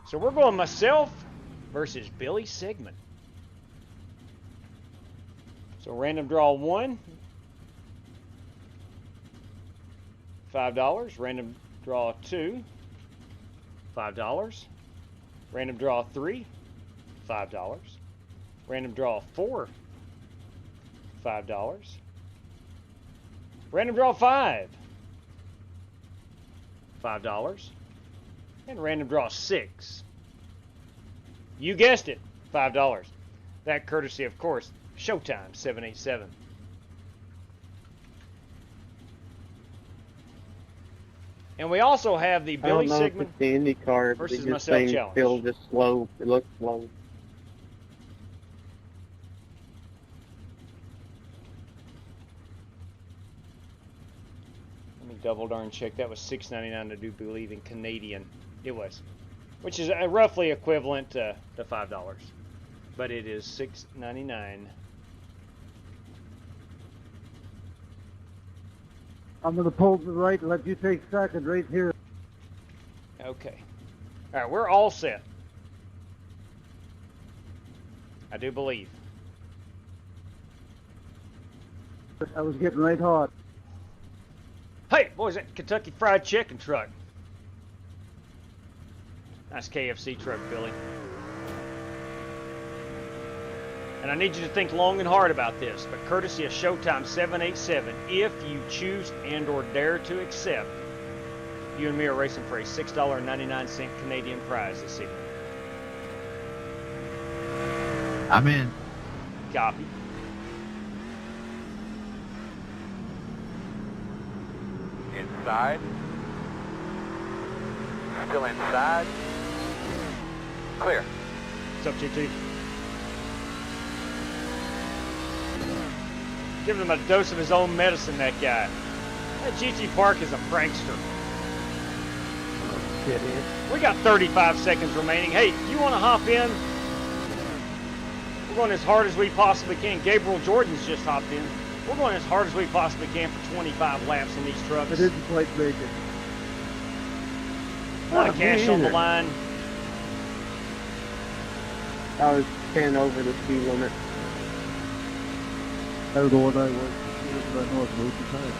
So we're going myself versus Billy Sigmund. So random draw 1, $5. Random draw 2, $5. Random draw 3, $5. Random draw 4, $5. Random draw 5, $5. And random draw 6. You guessed it, $5. That courtesy, of course, Showtime 787. And we also have the Billy Sigmund the IndyCar versus this myself thing challenge. feels just slow. It looks slow. Let me double darn check. That was $6.99 to do believe in Canadian. It was, which is roughly equivalent to $5, but it is $6.99. I'm going to pull to the right and let you take second right here. Okay. All right, we're all set. I do believe. I was getting right hot. Hey, boys, that Kentucky Fried Chicken truck. Nice KFC truck, Billy. And I need you to think long and hard about this, but courtesy of Showtime 787, if you choose and or dare to accept, you and me are racing for a $6.99 Canadian prize this evening. I'm in. Copy. Inside. Still inside. Clear. What's up, GT? Giving him a dose of his own medicine, that guy. That GT Park is a prankster. It is. We got 35 seconds remaining. Hey, if you want to hop in, we're going as hard as we possibly can. Gabriel Jordan's just hopped in. We're going as hard as we possibly can for 25 laps in these trucks. I didn't quite make it. A lot of cash on the line. I was 10 over the speed limit. I don't know what I was, but I know it's moving tight.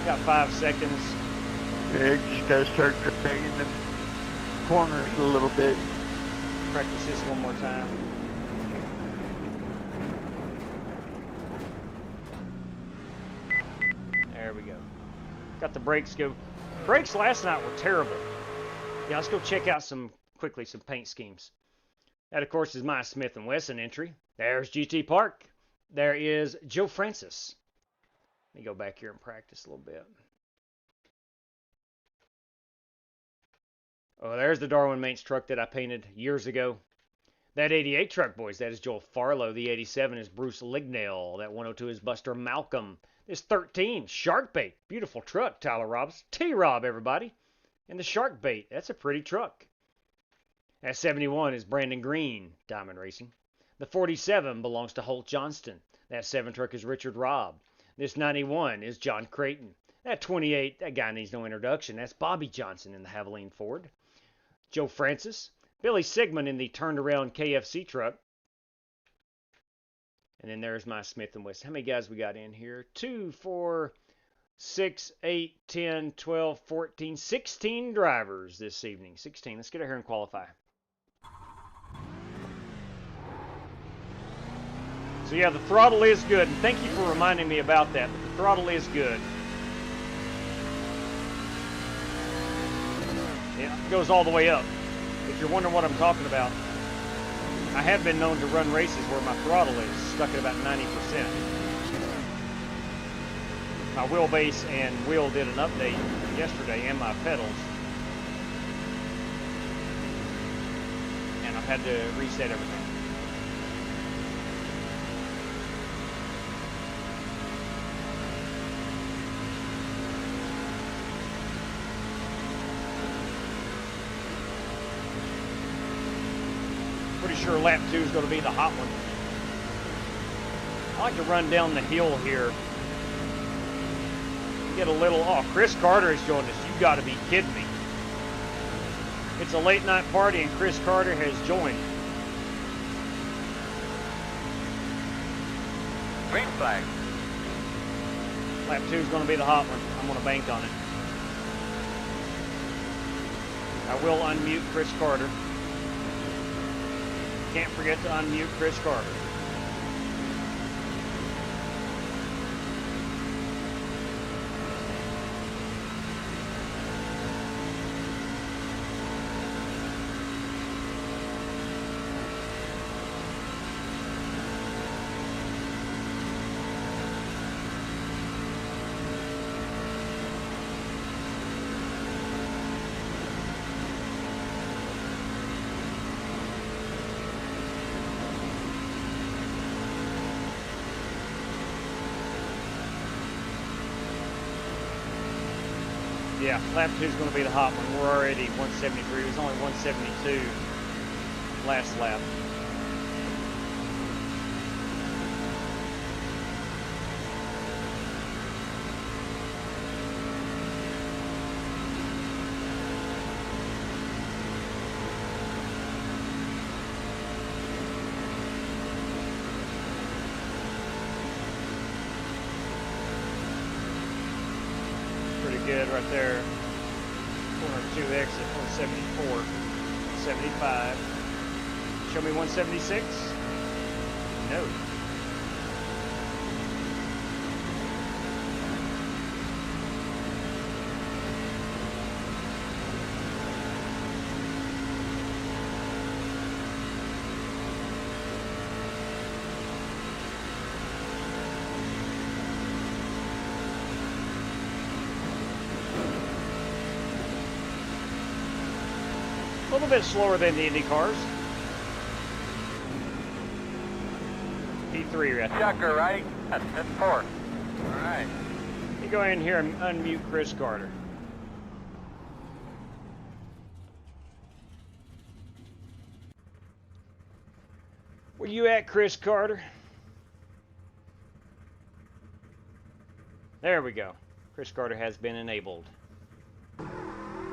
Got 5 seconds. Yeah, just got to start dragging the corners a little bit. Practice this one more time. There we go. Got the brakes go. Brakes last night were terrible. Yeah, let's go check out some paint schemes. That, of course, is my Smith & Wesson entry. There's GT Park. There is Joe Francis. Let me go back here and practice a little bit. Oh, there's the Darwin Mainz truck that I painted years ago. That 88 truck, boys, that is Joel Farlow. The 87 is Bruce Lignell. That 102 is Buster Malcolm. This 13, Sharkbait. Beautiful truck, Tyler Robbins. T-Rob, everybody. And the Sharkbait, that's a pretty truck. That 71 is Brandon Green, Diamond Racing. The 47 belongs to Holt Johnston. That 7 truck is Richard Robb. This 91 is John Creighton. That 28, that guy needs no introduction. That's Bobby Johnson in the Havoline Ford. Joe Francis. Billy Sigmund in the turned around KFC truck. And then there's my Smith & Wesson. How many guys we got in here? 2, 4, 6, 8, 10, 12, 14, 16 drivers this evening. 16. Let's get out here and qualify. So yeah, the throttle is good, and thank you for reminding me about that. But the throttle is good. Yeah, it goes all the way up. If you're wondering what I'm talking about, I have been known to run races where my throttle is stuck at about 90%. My wheelbase and wheel did an update yesterday, and my pedals. And I've had to reset everything. Pretty sure lap 2 is going to be the hot one. I like to run down the hill here. Get a little... Oh, Chris Carter has joined us. You got to be kidding me. It's a late night party and Chris Carter has joined. Green flag. Lap 2 is going to be the hot one. I'm going to bank on it. I will unmute Chris Carter. Can't forget to unmute Chris Carter. Yeah, lap 2 is going to be the hot one. We're already 173. It was only 172 last lap. Good right there. Corner 2 exit 174, 75. Show me 176. No. A little bit slower than the Indy cars. P3 right there. Chucker, right? That's 4. All right. You go in here and unmute Chris Carter. Where you at, Chris Carter? There we go. Chris Carter has been enabled.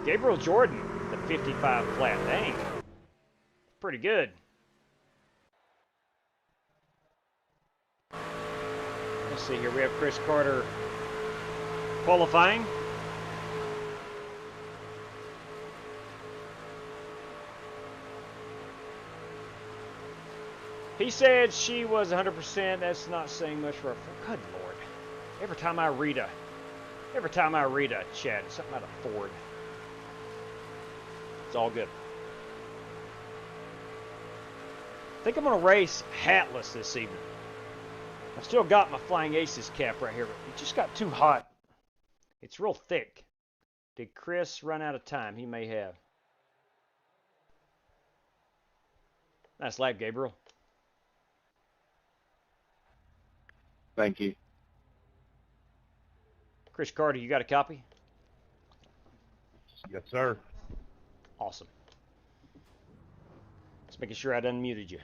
Gabriel Jordan, the 55 flat. Dang. Pretty good. Let's see here. We have Chris Carter qualifying. He said she was 100%. That's not saying much for a... Good Lord. Every time I read a chat, it's something out of Ford. It's all good. I think I'm going to race hatless this evening. I've still got my Flying Aces cap right here, but it just got too hot. It's real thick. Did Chris run out of time? He may have. Nice lap, Gabriel. Thank you. Chris Carter, you got a copy? Yes, sir. Awesome. Just making sure I'd unmuted you.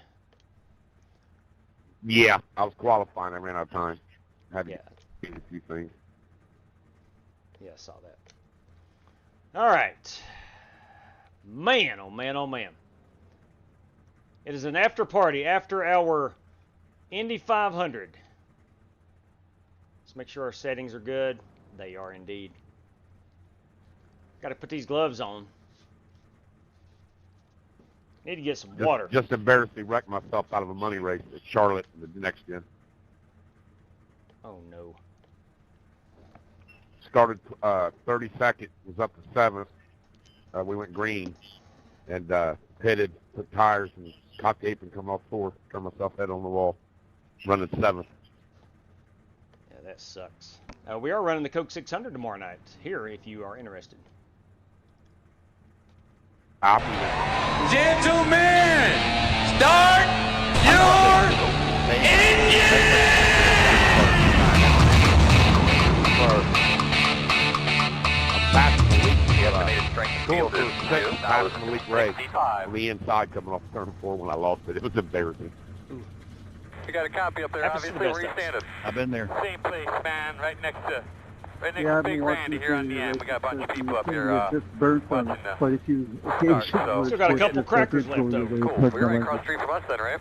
Yeah, I was qualifying. I ran out of time. I had to do a few things. Yeah, I saw that. All right. Man, oh man, oh man. It is an after party after our Indy 500. Let's make sure our settings are good. They are indeed. Got to put these gloves on. Need to get some water. Just embarrassingly wrecked myself out of a money race at Charlotte in the next gen. Oh no. Started 32nd, was up to 7th. We went green and pitted, put tires, and caught the apron, come off 4th, turned myself head on the wall, running 7th. Yeah, that sucks. We are running the Coke 600 tomorrow night here if you are interested. Gentlemen, start your engine! Passing the leak race. On the inside coming off turn 4 when I lost it. It was embarrassing. You got a copy up there, obviously, where you standing? I've been there. Same place, man, right next to Yeah, I've Big been Randy watching here on the end. We got a bunch of people up here just burnt on quite a few occasions. Still got a couple crackers left over. Cool. We're right across the street from us then, right?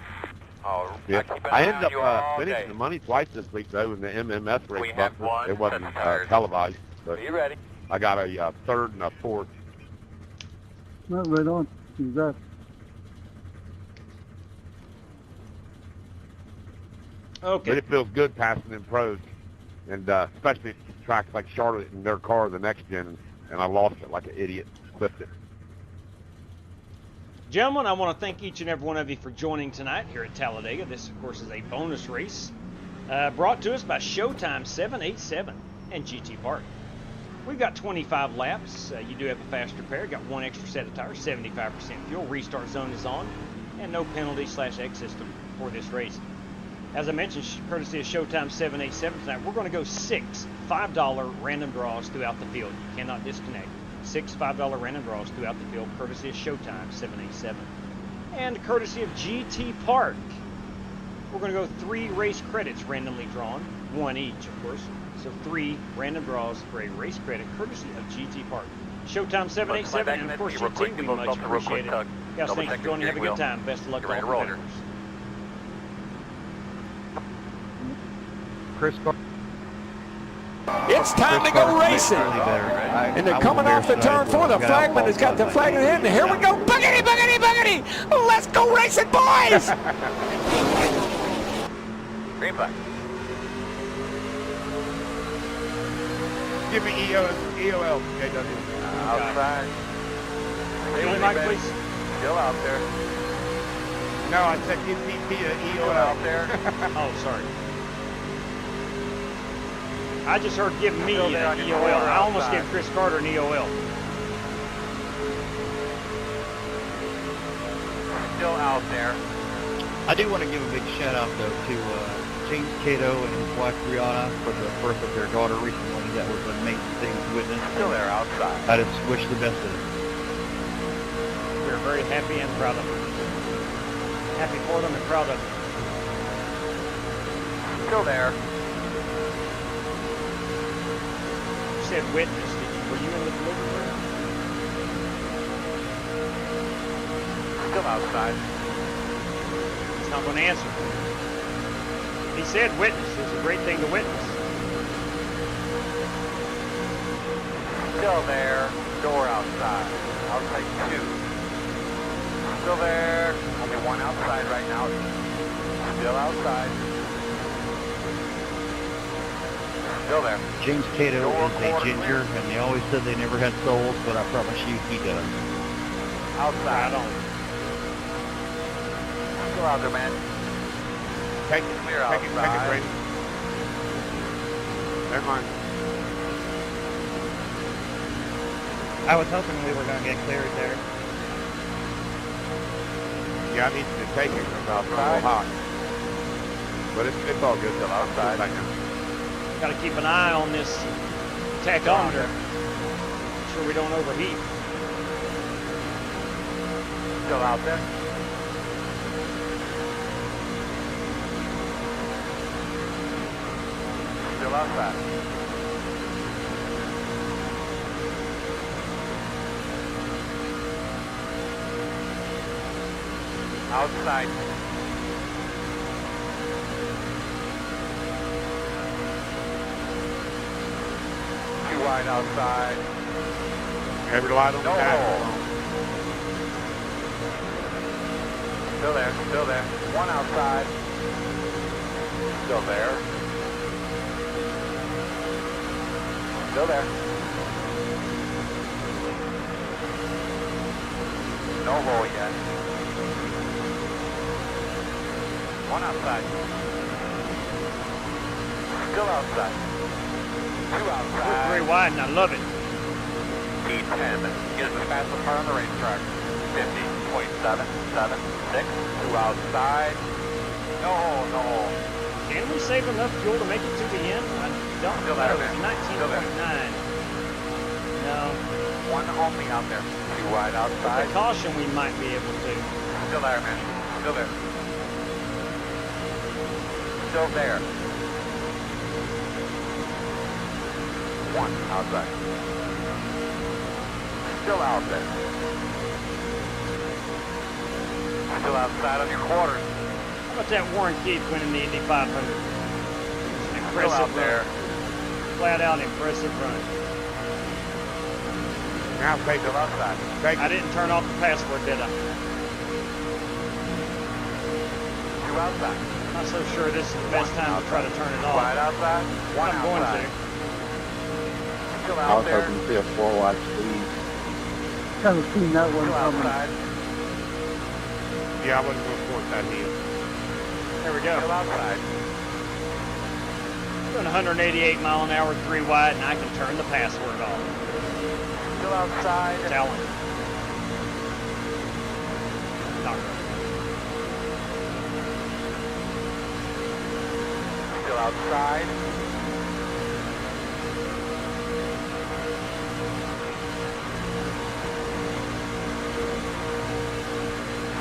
Oh, yeah. I ended up finishing the money twice this week, though, in the MMS race. It wasn't televised. But you ready? I got a 3rd and a 4th. Well, right on. Who's that? Okay. But it feels good passing in pros, and especially tracks like Charlotte in their car, the next gen, and I lost it like an idiot, clipped it. Gentlemen, I want to thank each and every one of you for joining tonight here at Talladega. This, of course, is a bonus race brought to us by Showtime 787 and GT Park. We've got 25 laps. You do have a faster pair. Got 1 extra set of tires, 75% fuel. Restart zone is on, and no penalty/X system for this race. As I mentioned, courtesy of Showtime 787 tonight, we're going to go 6 $5 random draws throughout the field. You cannot disconnect. 6 $5 random draws throughout the field, courtesy of Showtime 787. And courtesy of GT Park, we're going to go 3 race credits randomly drawn, 1 each, of course. So 3 random draws for a race credit, courtesy of GT Park. Showtime 787, and of course GT, we much appreciate it. Guys, thanks for joining. Have a good time. Best of luck to all competitors. Chris Carter. It's time to go racing. And they're coming off the turn 4. The flagman has got the flag in hand. And here we go. Boogity, boogity, boogity. Let's go racing, boys. Green flag. Give me EOL, KW. Outside. Stay with Mike, please. Still out there. No, I said give me EOL out there. Oh, sorry. I just heard give me an EOL. I almost gave Chris Carter an EOL. Still out there. I do want to give a big shout out though to James Cato and his wife Brianna for the birth of their daughter recently. That was an amazing thing to witness. Still there outside. I just wish the best of them. We're very happy and proud of them. Happy for them and proud of them. Still there. You said witness. Were you in the delivery room? Still outside. He's not going to answer. He said witness. It's a great thing to witness. Still there. Door outside. Outside 2. Still there. Only 1 outside right now. Still outside. Still there. James Cato is a ginger, and they always said they never had souls, but I promise you he does. Outside. Still out there, man. Take it, clear take it, Brady. Never mind. I was hoping we were going to get cleared there. Yeah, I need to take it because I was a little hot. But it's all good. Still outside. Got to keep an eye on this tachometer. Make sure we don't overheat. Still out there. Still outside. Outside. Too wide outside. Every light on the path. Still there, still there. One outside. Still there. Still there. No hole yet. One outside. Still outside. Two outside. Very wide, and I love it. P10. Get the fastest car on the racetrack. 50.776. Two outside. No hole, no hole. Can we save enough fuel to make it to the end? I don't Still know. there, It's man. 19.9. No. One only out there. Too wide outside. With the caution, we might be able to. Still there, man. Still there. Still there. One outside. Still out there. Still outside on your quarters. How about that Warren Keith winning the Indy 500? It's an Still impressive out there. run. Flat out impressive run. Now take Still outside. I didn't turn off the password, did I? Two outside. Not so sure this is the best time to try to turn it off. Wide outside. One I'm going outside. to. Still I out was there. hoping to see a 4-wide speed. Kind of seen that one Still coming. outside. Yeah, I wasn't going to force that hill. There we go. Still outside. Doing 188 mile an hour, 3 wide, and I can turn the password off. Still outside. Talent. Not really. Still outside.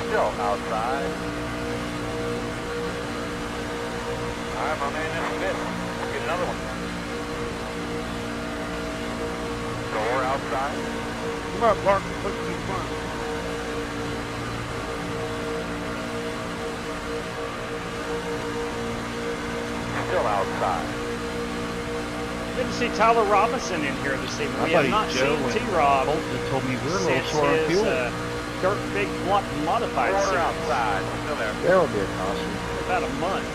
Still outside. Alright, my man, that's fifth. Let's get another one. Door outside. Come on, Mark. Push me in front. Still outside. Good to see Tyler Robinson in here this evening. We have not seen T-Rob told me we're a little since short on his fuel. Dirt Big Block Modified Quarter series. outside. Still there. There will be a caution. About a month.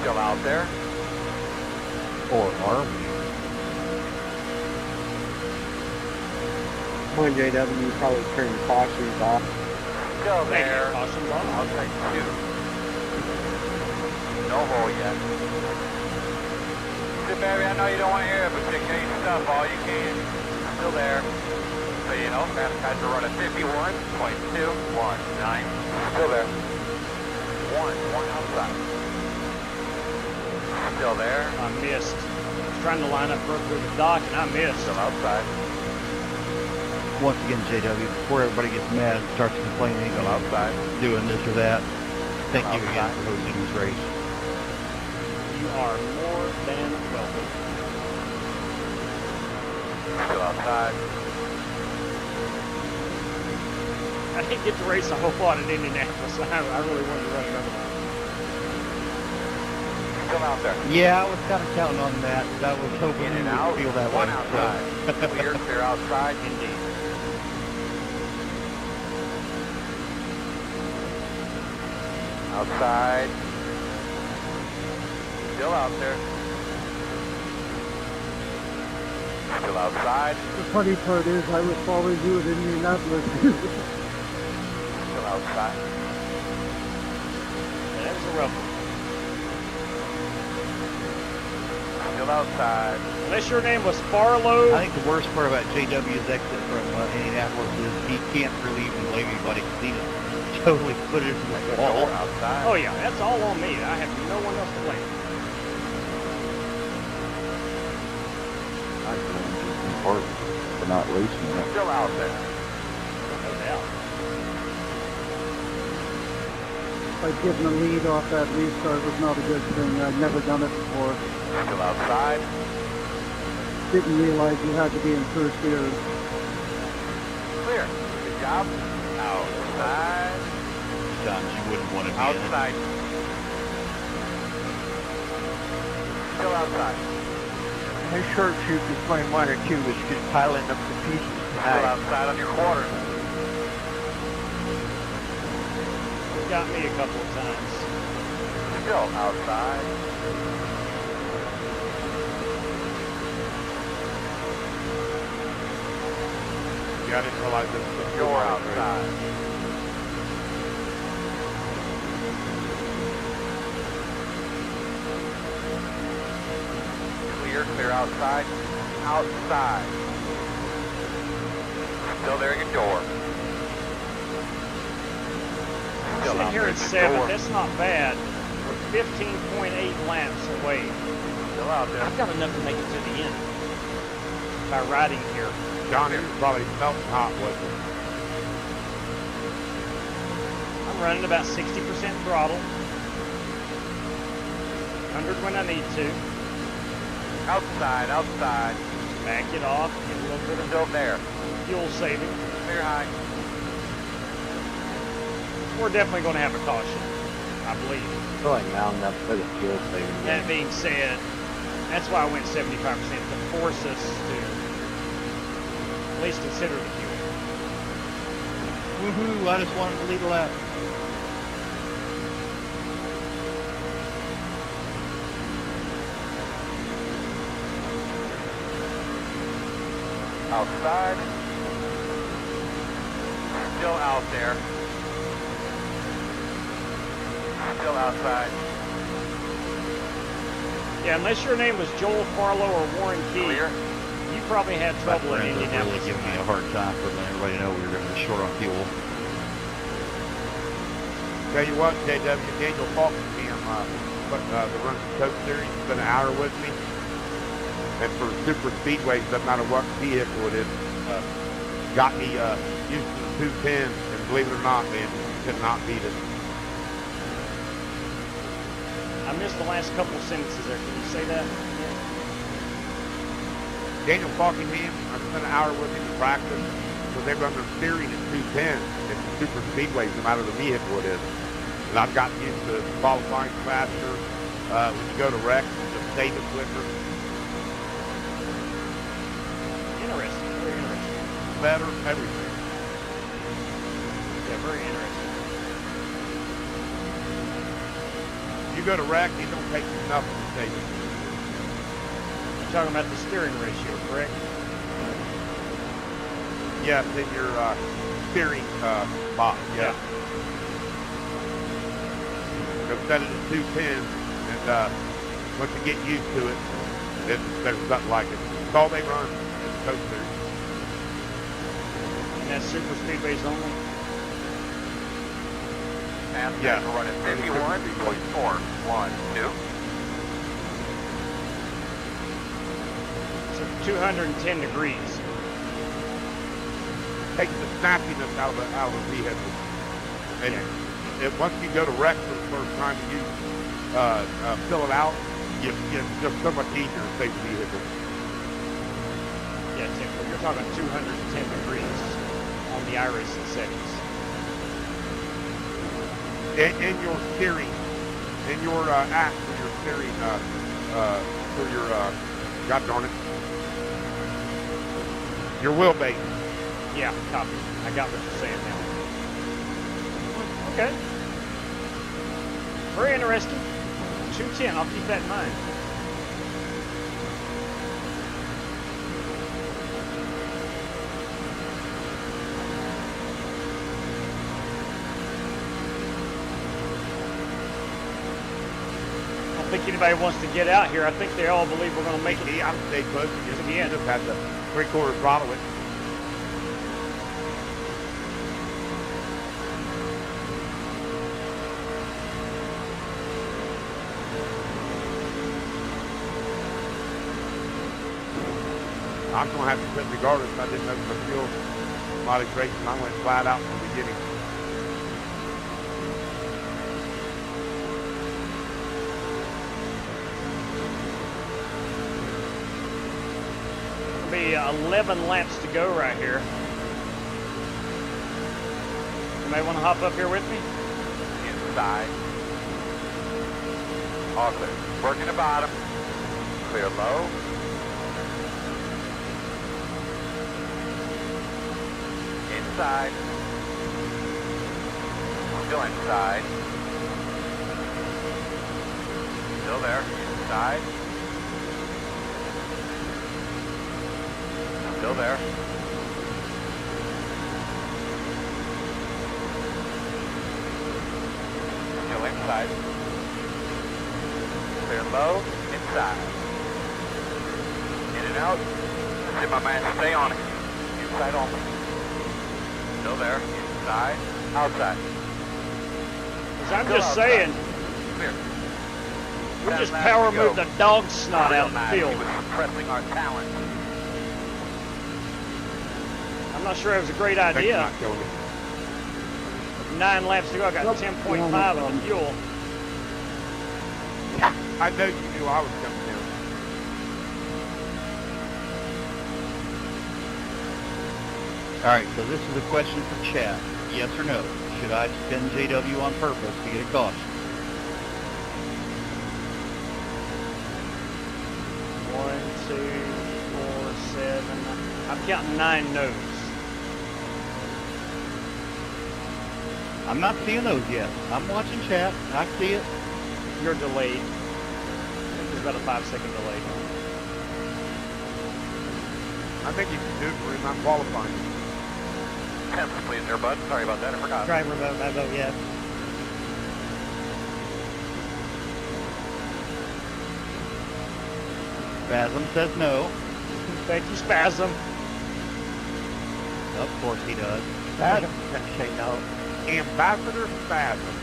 Still out there. Or are we? Come on, JW, you probably turn the cautions off. Still Thank you. there. Caution's on. I'll take two. No hole yet. See, baby, I know you don't want to hear it, but you can stuff all you can. Still there. So you know, fast guys are running 51.219. Still there. One outside. Still there. I missed. I was trying to line up perfectly with Doc, and I missed. Still outside. Once again, JW, before everybody gets mad and starts complaining Still outside. doing this or that, thank you again Outside. for hosting this race. You are more than welcome. Still outside. I didn't get to race a whole lot in Indianapolis, so I really wanted to run another one. Still out there. Yeah, I was kind of counting on that. I was hoping In you and out. would feel that One way. outside. Clear outside. Indeed. Outside. Still out there. Still outside. The funny part is I was following you in Indianapolis. Still outside. That was a rough one. Still outside. Unless your name was Farlow. I think the worst part about JW's exit from Indianapolis is he can't really even blame anybody because he just totally put it in the wall. Outside. Oh yeah, that's all on me. I have no one else to blame. I think it's important for not racing it. Still out there. No doubt. Like getting a lead off that restart was not a good thing. I'd never done it before. Still outside. Didn't realize you had to be in first gear. Clear. Good job. Outside. Times you wouldn't want to be Outside. Still outside. My short shoot between 1 or 2 is just piling up the pieces Still tonight. outside on your quarter. Got me a couple of times. Still outside. Yeah, I didn't realize this was You're outside. Clear outside. Outside. Still there at your door. Still Sitting out here there at your 7th, door. that's not bad. We're 15.8 laps away. Still out there. I've got enough to make it to the end by riding here. John, it was probably melting hot, wasn't it? I'm running about 60% throttle. 100 when I need to. Outside, outside. Back it off, get a little bit of Still there. fuel saving. Clear high. We're definitely going to have a caution, I believe. I feel like mounting up for the fuel saving. That being said, that's why I went 75% to force us to at least consider the fuel. Woohoo! I just wanted to lead a lap. Outside. Still out there. Still outside. Yeah, unless your name was Joel Farlow or Warren Key, Clear. you probably had My trouble in friends are really Indianapolis. giving me a hard time for letting everybody know we were going to be short on fuel. Tell you what, JW, Daniel Faulkner, the Run the Coke series, spent an hour with me. And for super speedways, doesn't matter what vehicle it is, got me used to the 210, and believe it or not, man, could not beat it. I missed the last couple of sentences there. Can you say that? Daniel Faulkner, man, I spent an hour with him to practice, so they run their steering at 210 at the super speedways, no matter the vehicle it is. And I've gotten used to qualifying faster. When you go to wreck, just save it quicker. Interesting. Very interesting. Better, everything. Yeah, very interesting. You go to wreck, it don't take you nothing to save it. You're talking about the steering ratio, correct? Yes, in your steering box, yeah. Go set it at 210, and once you get used to it, there's nothing like it. It's all they run in the Coke series. And that's super speedways only? And Yeah. we're running 51.412. So 210 degrees. Takes the snappiness out of the vehicle. And once you go to wreck for the first time and you fill it out, it's just so much easier to save the vehicle. Yeah, Tim, you're talking 210 degrees on the iRacing settings. In your steering, in your app for your steering, for your, God darn it, your wheelbase. Yeah, copy. I got what you're saying now. Okay. Very interesting. 210, I'll keep that in mind. I don't think anybody wants to get out here. I think they all believe we're going to make it. I'm stay close to the end. Just had to 3/4 throttle it. I'm going to have to quit regardless. I didn't know the fuel mileage rate, and I went flat out from the beginning. It'll be 11 laps to go right here. Somebody want to hop up here with me? Inside. All clear. Working the bottom. Clear low. inside. Still inside. Still there. Inside. Still there. Still inside. Clear low. Inside. In and out. See my man, stay on it. Inside only. Still there. Inside. Outside. As I'm just saying, Clear. we just power moved the dog snot out of the field. He was suppressing our talent. I'm not sure it was a great idea. 9 laps to go. I got 10.5 on the fuel. I know you knew I was coming down. All right, so this is a question for chat. Yes or no? Should I spin JW on purpose to get a caution? 1, 2, 4, 7. I'm counting 9 no's. I'm not seeing those yet. I'm watching chat. I see it. You're delayed. I think there's about a 5-second delay. I think you can do it for him. I'm qualifying. 10, please, there, bud. Sorry about that. I forgot. Try and remote my vote, yeah. Spasm says no. Thank you, Spasm. Of course he does. Spasm can say no. Ambassador Spasm.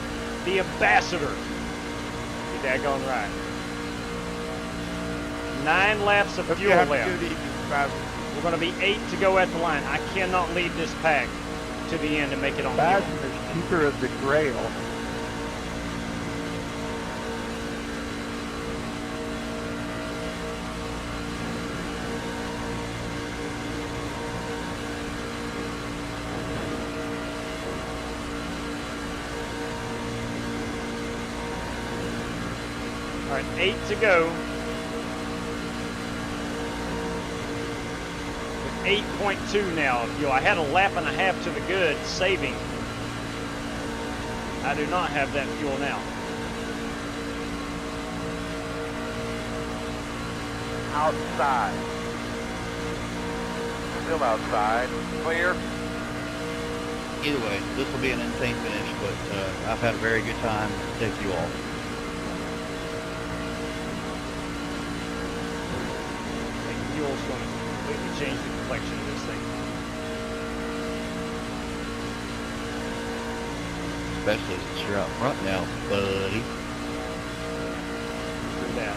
The ambassador. You're daggone right. 9 laps of fuel left. We're going to be 8 to go at the line. I cannot leave this pack to the end and make it on fuel. Spasm is keeper of the grail. All right, 8 to go. 8.2 now of fuel. I had a lap and a half to the good, saving. I do not have that fuel now. Outside. Still outside. Clear. Either way, this will be an insane finish, but I've had a very good time. Thank you all. I think fuel's going to completely change the complexion of this thing. Especially since you're out front now, buddy. Through that.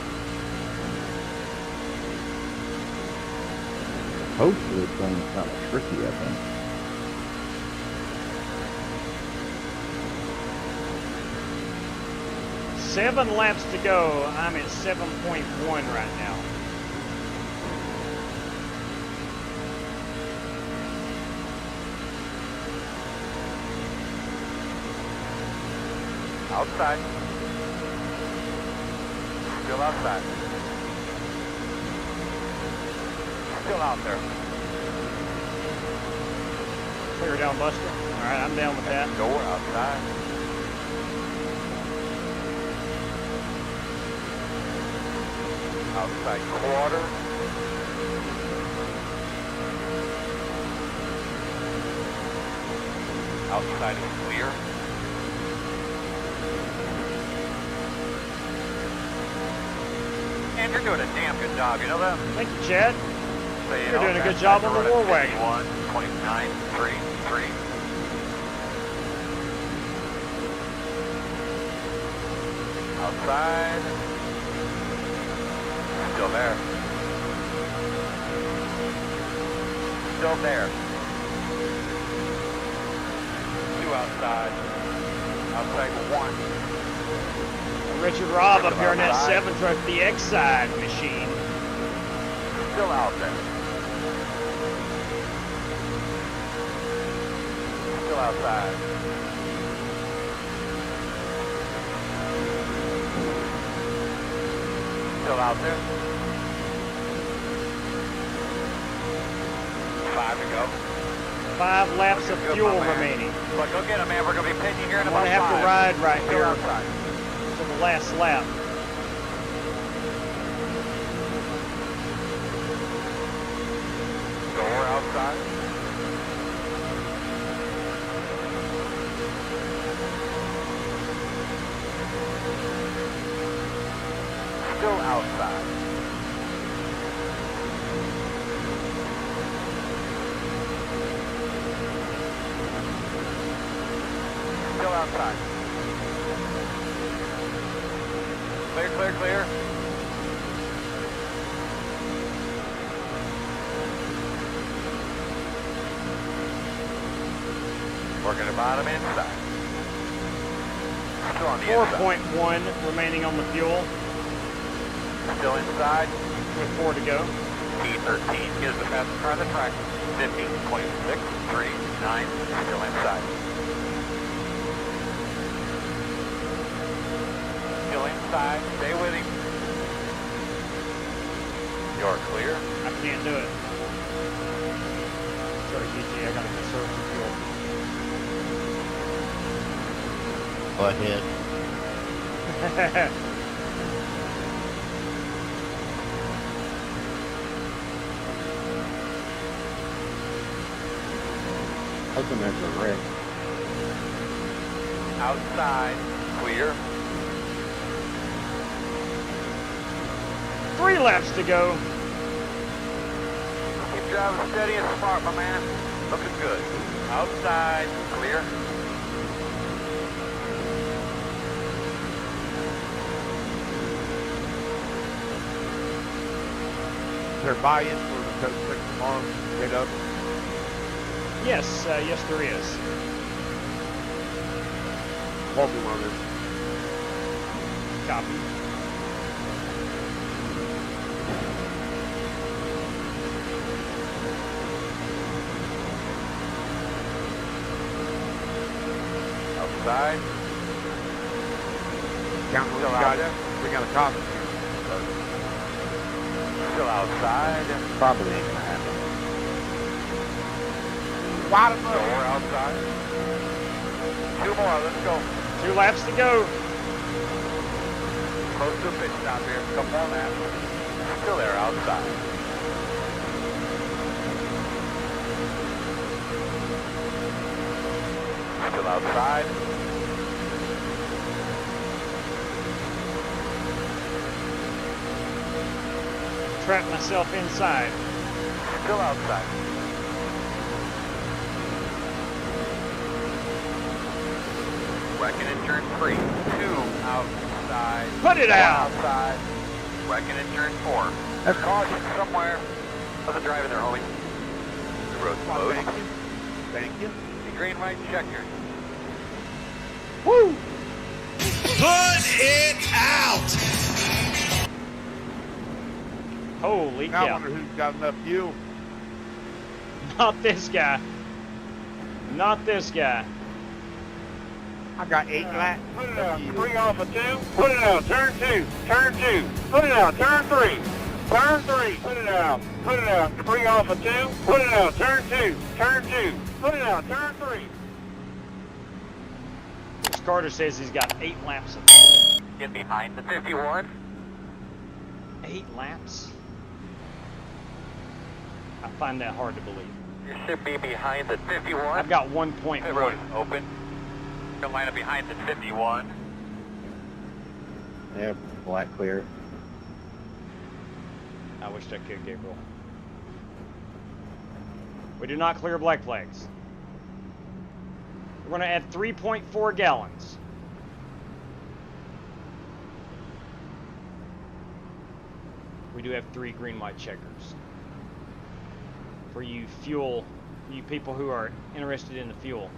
Hopefully this thing's kind of tricky, I think. Seven laps to go. I'm at 7.1 right now. Outside. Still outside. Still out there. Clear down, Buster. All right, I'm down with that. Door outside. Outside quarter. Outside is clear. And you're doing a damn good job, you know that? Thank you, Chad. So, You're doing a good job on the War Wagon. 29.33. Outside. Still there. Still there. 2 outside. Outside 1. Richard Robb up here on that 7 truck, the X-Side machine. Still out there. Still outside. Still out there. 5 to go. 5 laps of fuel remaining. But go get him, man. We're going to be pitching here in I'm about going to have 5. to ride right Still here outside. to the last lap. Door outside. Still outside. Still outside. Clear, clear, clear. Working the bottom inside. Still on the inside. 4.1 remaining on the fuel. Still inside. With 4 to go. P13 is the fastest car on the track. 15, 26, 3, 9. Still inside. Still inside. Stay with him. You're clear. I can't do it. Sorry, GG, I gotta conserve the fuel. Go ahead. Hoping that's a wreck. Outside. Clear. 3 laps to go. Keep driving steady and smart, my man. Looking good. Outside. Clear. Is there buy-in for the Coach 6 tomorrow? Get up. Yes, yes there is. Hold me on this. Copy. Outside. Count Still those out guys. there. We got a copy. Still outside. Probably ain't gonna happen. Wide enough. Door outside. 2 more. Let's go. 2 laps to go. Close to a pit stop here. Couple more laps. Still there outside. Still outside. Trapped myself inside. Still outside. Wrecking in turn 3. 2 outside. Put it 1 out. outside. Wrecking in turn 4. There's caution somewhere. How's it driving there, homie? The road's closed. Thank you. Thank you. The green light checker. Woo! Put it out! Holy Now I cow. wonder who's got enough fuel. Not this guy. Not this guy. I got 8 laps. Put it out. 3 off of 2. Put it out. Turn 2. Turn 2. Put it out. Turn 3. Turn 3. Put it out. Put it out. 3 off of 2. Put it out. Turn 2. Turn 2. Put it out. Turn 3. Carter says he's got 8 laps of fuel. Get behind the 51. 8 laps? I find that hard to believe. You should be behind the 51. I've got The road 1.1. is open. You'll line up behind the 51. Yeah, black clear. I wish I could, Gabriel. We do not clear black flags. We're going to add 3.4 gallons. We do have 3 green light checkers. For you people who are interested in the fuel.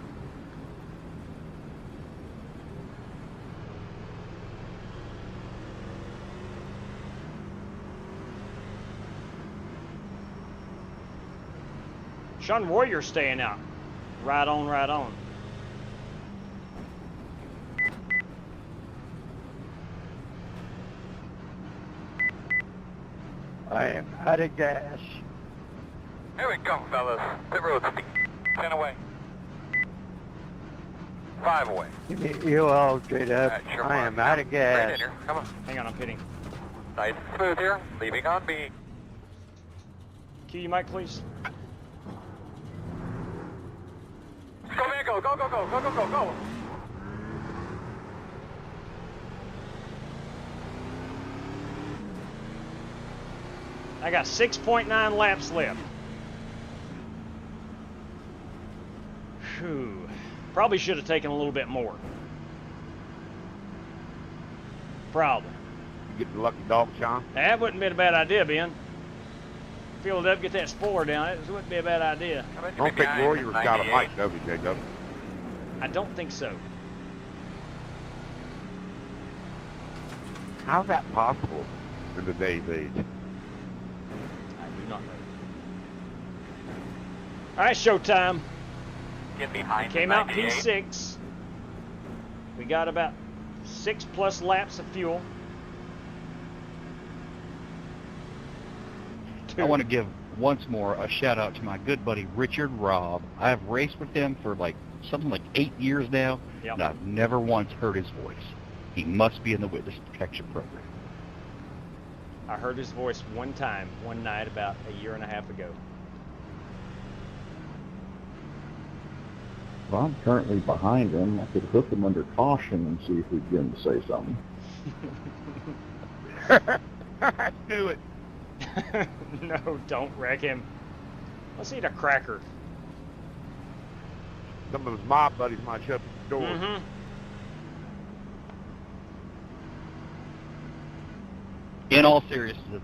Sean Warrior's staying out. Right on, right on. I am out of gas. Here we go, fellas. Pit road's 10 away. 5 away. You all straight up. Alright, sure I fine. am out of Right gas. in here. Come on. Hang on, I'm pitting. Nice and smooth here. Leaving on B. Cue you, Mike, please. Go, man, go, go, go, go, go, go, go, go. I got 6.9 laps left. Phew. Probably should have taken a little bit more. Probably. You get the lucky dog, Sean? That wouldn't be a bad idea, Ben. Fill it up, get that spoiler down. It wouldn't be a bad idea. I don't think Warrior's got a mic, does he, Jacob? I don't think so. How's that possible in today's age? I do not know. All right, showtime. Get behind Came the out 98. P6. We got about 6+ laps of fuel. I want to give once more a shout out to my good buddy Richard Robb. I've raced with him for like something like 8 years now, Yep. and I've never once heard his voice. He must be in the witness protection program. I heard his voice one time, one night about a year and a half ago. Well, I'm currently behind him. I could hook him under caution and see if he'd get him to say something. Let's do it. No, don't wreck him. Let's eat a cracker. Some of his mob buddies might shut the door. Mm-hmm. In all seriousness,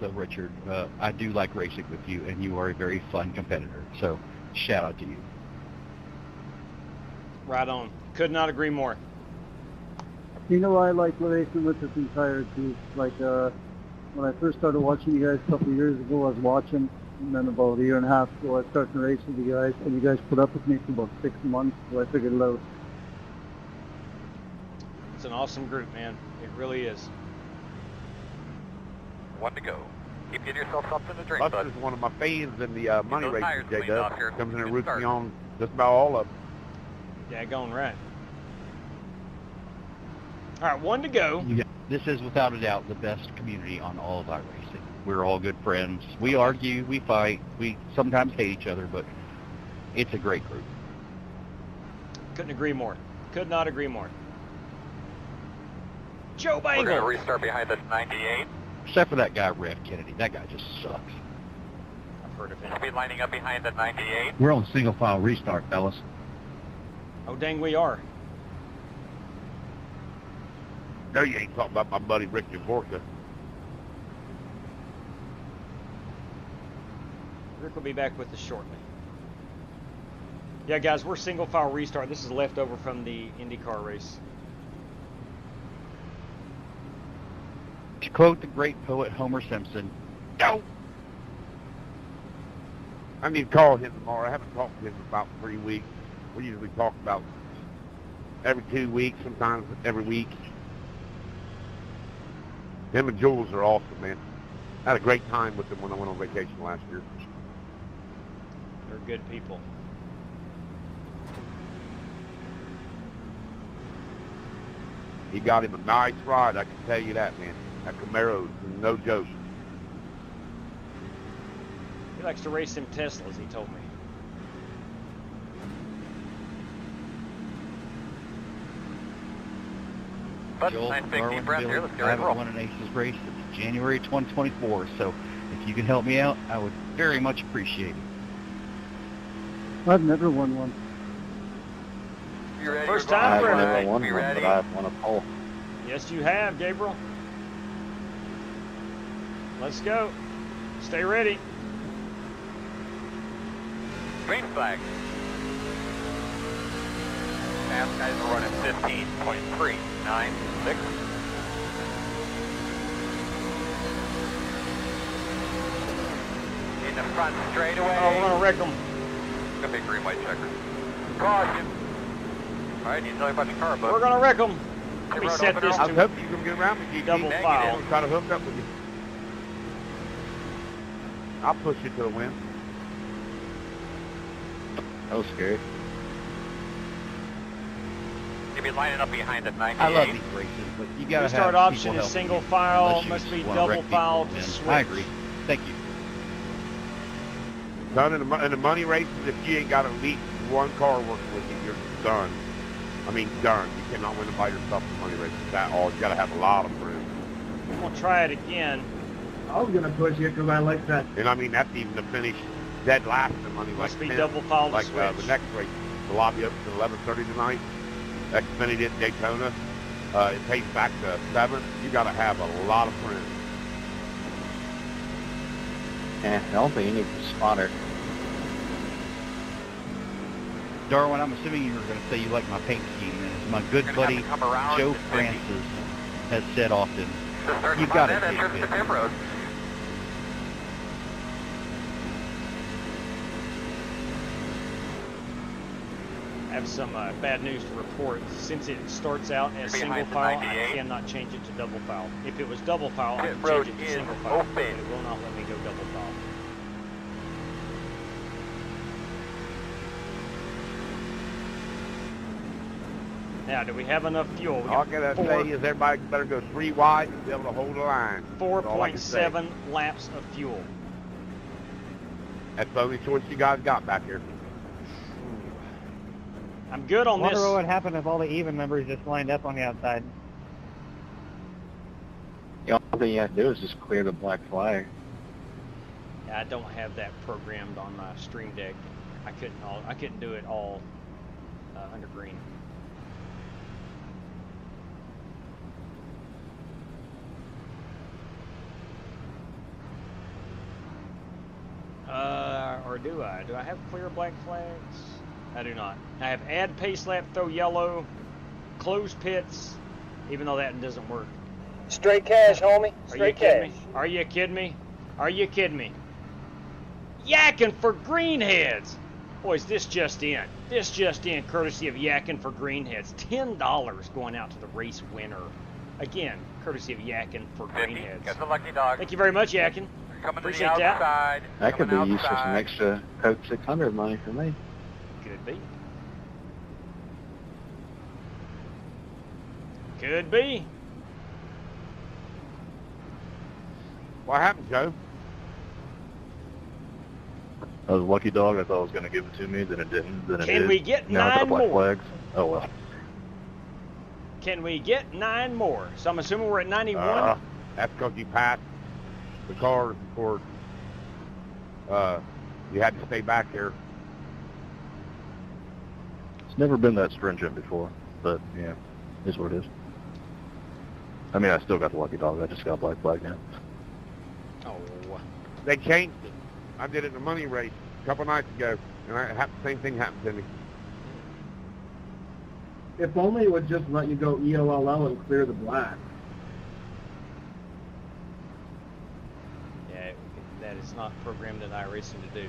though, Richard, I do like racing with you, and you are a very fun competitor. So, shout out to you. Right on. Could not agree more. You know, I like racing with this entire group. Like, when I first started watching you guys a couple of years ago, I was watching, and then about a year and a half ago, I started to race with you guys, and you guys put up with me for about 6 months, so I figured it out. It's an awesome group, man. It really is. 1 to go. Keep getting yourself something to drink, Buster's bud. one of my fans in the money those tires racing, cleaned Jacob. off here. Comes in and Good roots start. me on just about all of them. Yeah, going right. All right, 1 to go. This is without a doubt the best community on all of iRacing. We're all good friends. We argue, we fight, we sometimes hate each other, but it's a great group. Couldn't agree more. Could not agree more. Joe We're going to Bangle. restart behind the 98. Except for that guy, Rev Kennedy. That guy just sucks. I've heard of him. We'll be lining up behind the 98. We're on single file restart, fellas. Oh, dang, we are. No, you ain't talking about my buddy Rick Javorka. Rick will be back with us shortly. Yeah, guys, we're single file restart. This is leftover from the IndyCar race. To quote the great poet Homer Simpson, No! I need to call him tomorrow. I haven't talked to him in about 3 weeks. We usually talk about every 2 weeks, sometimes every week. Him and Jules are awesome, man. I had a great time with them when I went on vacation last year. They're good people. He got him a nice ride, I can tell you that, man. That Camaro's no joke. He likes to race them Teslas, he told me. Joel, Nice big Darwin, deep breath Billy, here. Let's get I ready to haven't roll. won an Aces race since January 2024, so if you can help me out, I would very much appreciate it. I've never won one. You ready? First You're time going for right. everyone. Be One, but ready. I've won a pole. Yes, you have, Gabriel. Let's go. Stay ready. Green flag. Fast guys are running 15.396. In the front straightaway. Oh, we're going to wreck them. Gonna be green white checker. Caution. Alright, need to tell you about your car, bud. We're going to wreck them. Let me Road set open this up. I was to hoping you were going to get around me, GG. double Negative. file. I'll try to hook up with you. I'll push you to the wind. That was scary. You'll be lining up behind the 98. I love these races, but you gotta Restart have option people is helping single you, file, unless you must just be wanna double wreck people, file to and switch. I agree. Thank you. Done in the money races, if you ain't got at least one car working with you, you're done. I mean, done. You cannot win it by yourself in money races at all. You got to have a lot of friends. I'm going to try it again. I was going to push it because I like that. And I mean, that's even to finish dead last in money. Must like be 10. double foul to Like switch. the next race, the lobby opens at 11:30 tonight. Xfinity at Daytona. It pays back to 7. You got to have a lot of friends. Yeah, I don't think you need a spotter. Darwin, I'm assuming you were going to say you like my paint scheme, and as my good buddy Joe Francis has said often, you've got to take it. I have some bad news to report. Since it starts out as single file, I cannot change it to double file. If it was double file, I could change it to single file, but it will not let me go double file. Now, do we have enough fuel? All I gotta say is everybody better go 3 wide and be able to hold the line. 4.7 laps of fuel. That's the only choice you guys got back here. I'm good on wonder this. what would happen if all the even members just lined up on the outside. The only thing you have to do is just clear the black flag. I don't have that programmed on my Stream Deck. I couldn't do it all under green. Or do I? Do I have clear black flags? I do not. I have add pace lap, throw yellow, close pits, even though that doesn't work. Straight cash, homie. Straight cash. Are you kidding me? Are you kidding me? Yakking for greenheads. Boys, this just in. This just in, courtesy of Yakking for Greenheads. $10 going out to the race winner. Again, courtesy of Yakking for Greenheads. Got the lucky dog. Thank you very much, Yakking. Appreciate that. That could be used for some extra Coke 600 money for me. Could be. Could be. What happened, Joe? I was a lucky dog. I thought it was going to give it to me, then it didn't. Then it did. Can we get now 9 I got black more? flags. Oh well. Can we get 9 more? So I'm assuming we're at 91. That's because you passed the cars before you had to stay back there. It's never been that stringent before, but yeah, is what it is. I mean, I still got the lucky dog. I just got a black flag now. Oh. They changed it. I did it in a money race a couple nights ago, and the same thing happened to me. If only it would just let you go EOLL and clear the black. Yeah, that is not programmed in iRacing to do.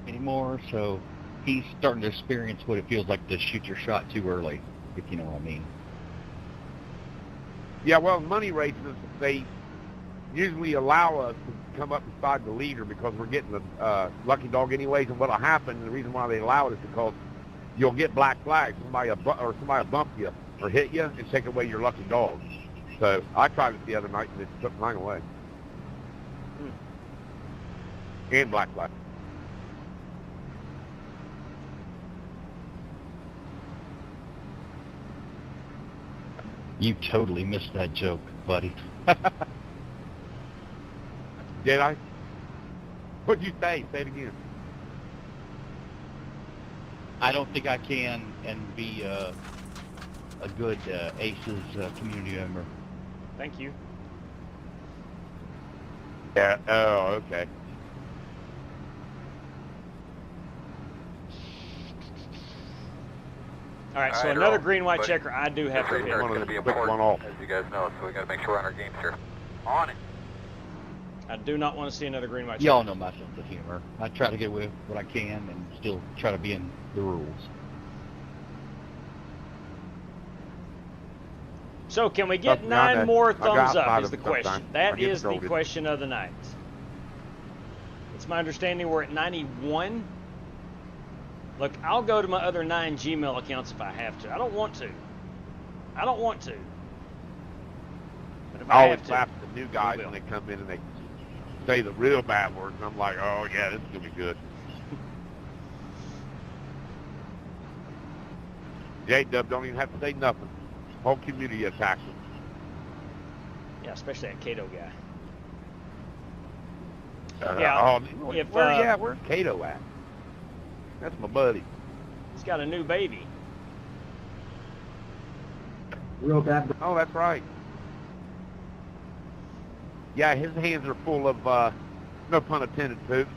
Anymore, so he's starting to experience what it feels like to shoot your shot too early, if you know what I mean. Yeah, well, in money races, they usually allow us to come up beside the leader because we're getting the lucky dog anyways, and what'll happen, the reason why they allow it is because you'll get black flags. Somebody will bump you or hit you and take away your lucky dog. So I tried it the other night and it took mine away. And black flag. You totally missed that joke, buddy. Did I? What'd you say? Say it again. I don't think I can and be a good ACES community member. Thank you. Yeah. Oh, okay. All right, so another green-white checker. I do have to hit. Going to be important, as you guys know, so we got to make sure we're on our games here. On it. I do not want to see another green-white checker. Y'all know my sense of humor. I try to get away with what I can and still try to be in the rules. So can we get 9 more thumbs up is the question. That is the question of the night. It's my understanding we're at 91. Look, I'll go to my other 9 Gmail accounts if I have to. I don't want to. I don't want to. But if I always have to, laugh at the new guys when they come in and they say the real bad words, and I'm like, oh yeah, this is gonna be good. J-Dub don't even have to say nothing. Whole community attacks him. Yeah, especially that Cato guy. Where's Cato at? That's my buddy. He's got a new baby. Real bad. Oh, that's right. Yeah, his hands are full of, no pun intended, poop.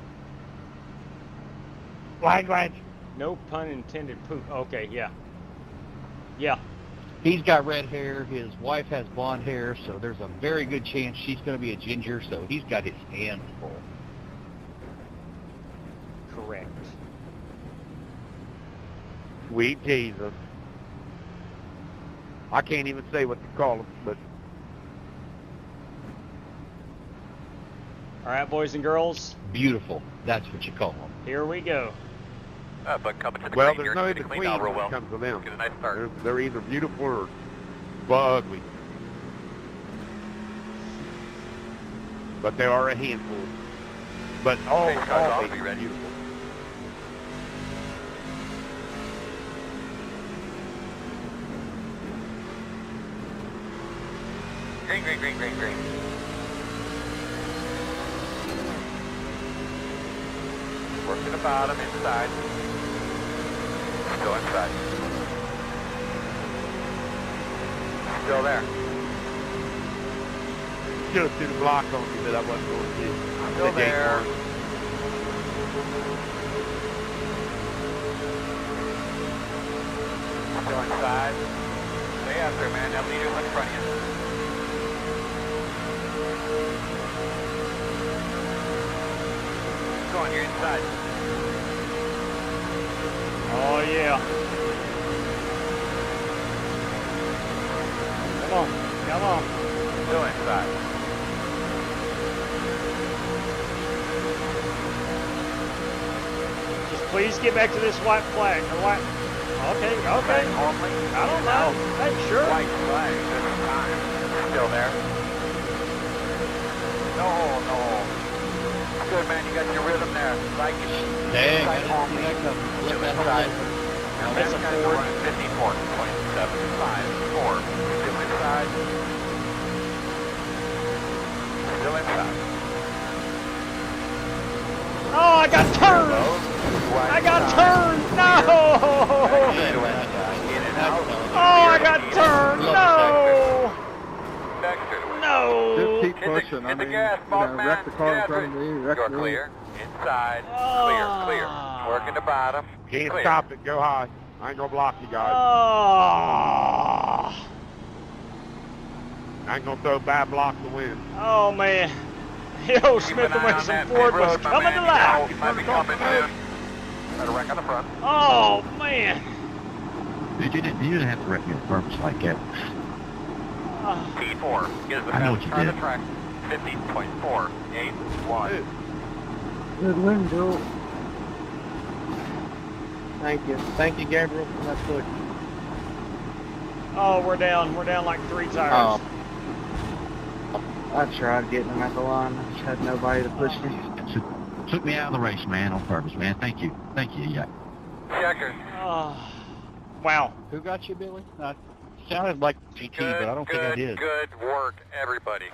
Language. No pun intended poop. Okay, yeah. Yeah. He's got red hair. His wife has blonde hair, so there's a very good chance she's going to be a ginger, so he's got his hands full. Correct. Sweet Jesus. I can't even say what to call him, but... All right, boys and girls. Beautiful. That's what you call them. Here we go. But coming to the well, green, there's no in between when real well. it comes to them. Get a nice start. They're either beautiful or ugly. But they are a handful. But all be are ready. beautiful. Green, green, green, green, green. Work to the bottom, inside. Still inside. Still there. Should have threw the block on me, but I wasn't going to. Still there. Still inside. Stay out there, man. That leader's in front of you. Go on, you're inside. Oh, yeah. Come on. Come on. Still inside. Just please get back to this white flag. Or white. Okay, okay. I don't know. Hey, sure. White flag this time. Still there. No. Good, man. You got your rhythm there. Like it. Dang, I Inside didn't see only. that coming. Still Let that inside. hold. Now this guy's going 54, 27, 5, 4. Still inside. Still inside. Oh, I got turned! I got turned! No! Oh, I got turned! No! No! Just keep pushing. I mean, wreck the car in front of me, wreck You're me. clear. Inside. Clear. Working the bottom. Can't Clear. stop it. Go high. I ain't going to block you guys. Oh, I ain't going to throw a bad block to win. oh man. Yo, Smith and Wesson Ford was coming to life. Might be coming soon. Better wreck on the front. Oh, man. Dude, you didn't have to wreck me on purpose like that. T4. Get the I know what fastest you car on the did. track. 50.481. Good win, Bill. Thank you, Gabriel, for that push. Oh, we're down like 3 tires. I tried getting him at the line. I just had nobody to push me. Took me out of the race, man, on purpose, man. Thank you, yeah. Checker. Oh, wow. Who got you, Billy? Sounded like GT, but I don't think I did. Good work, everybody.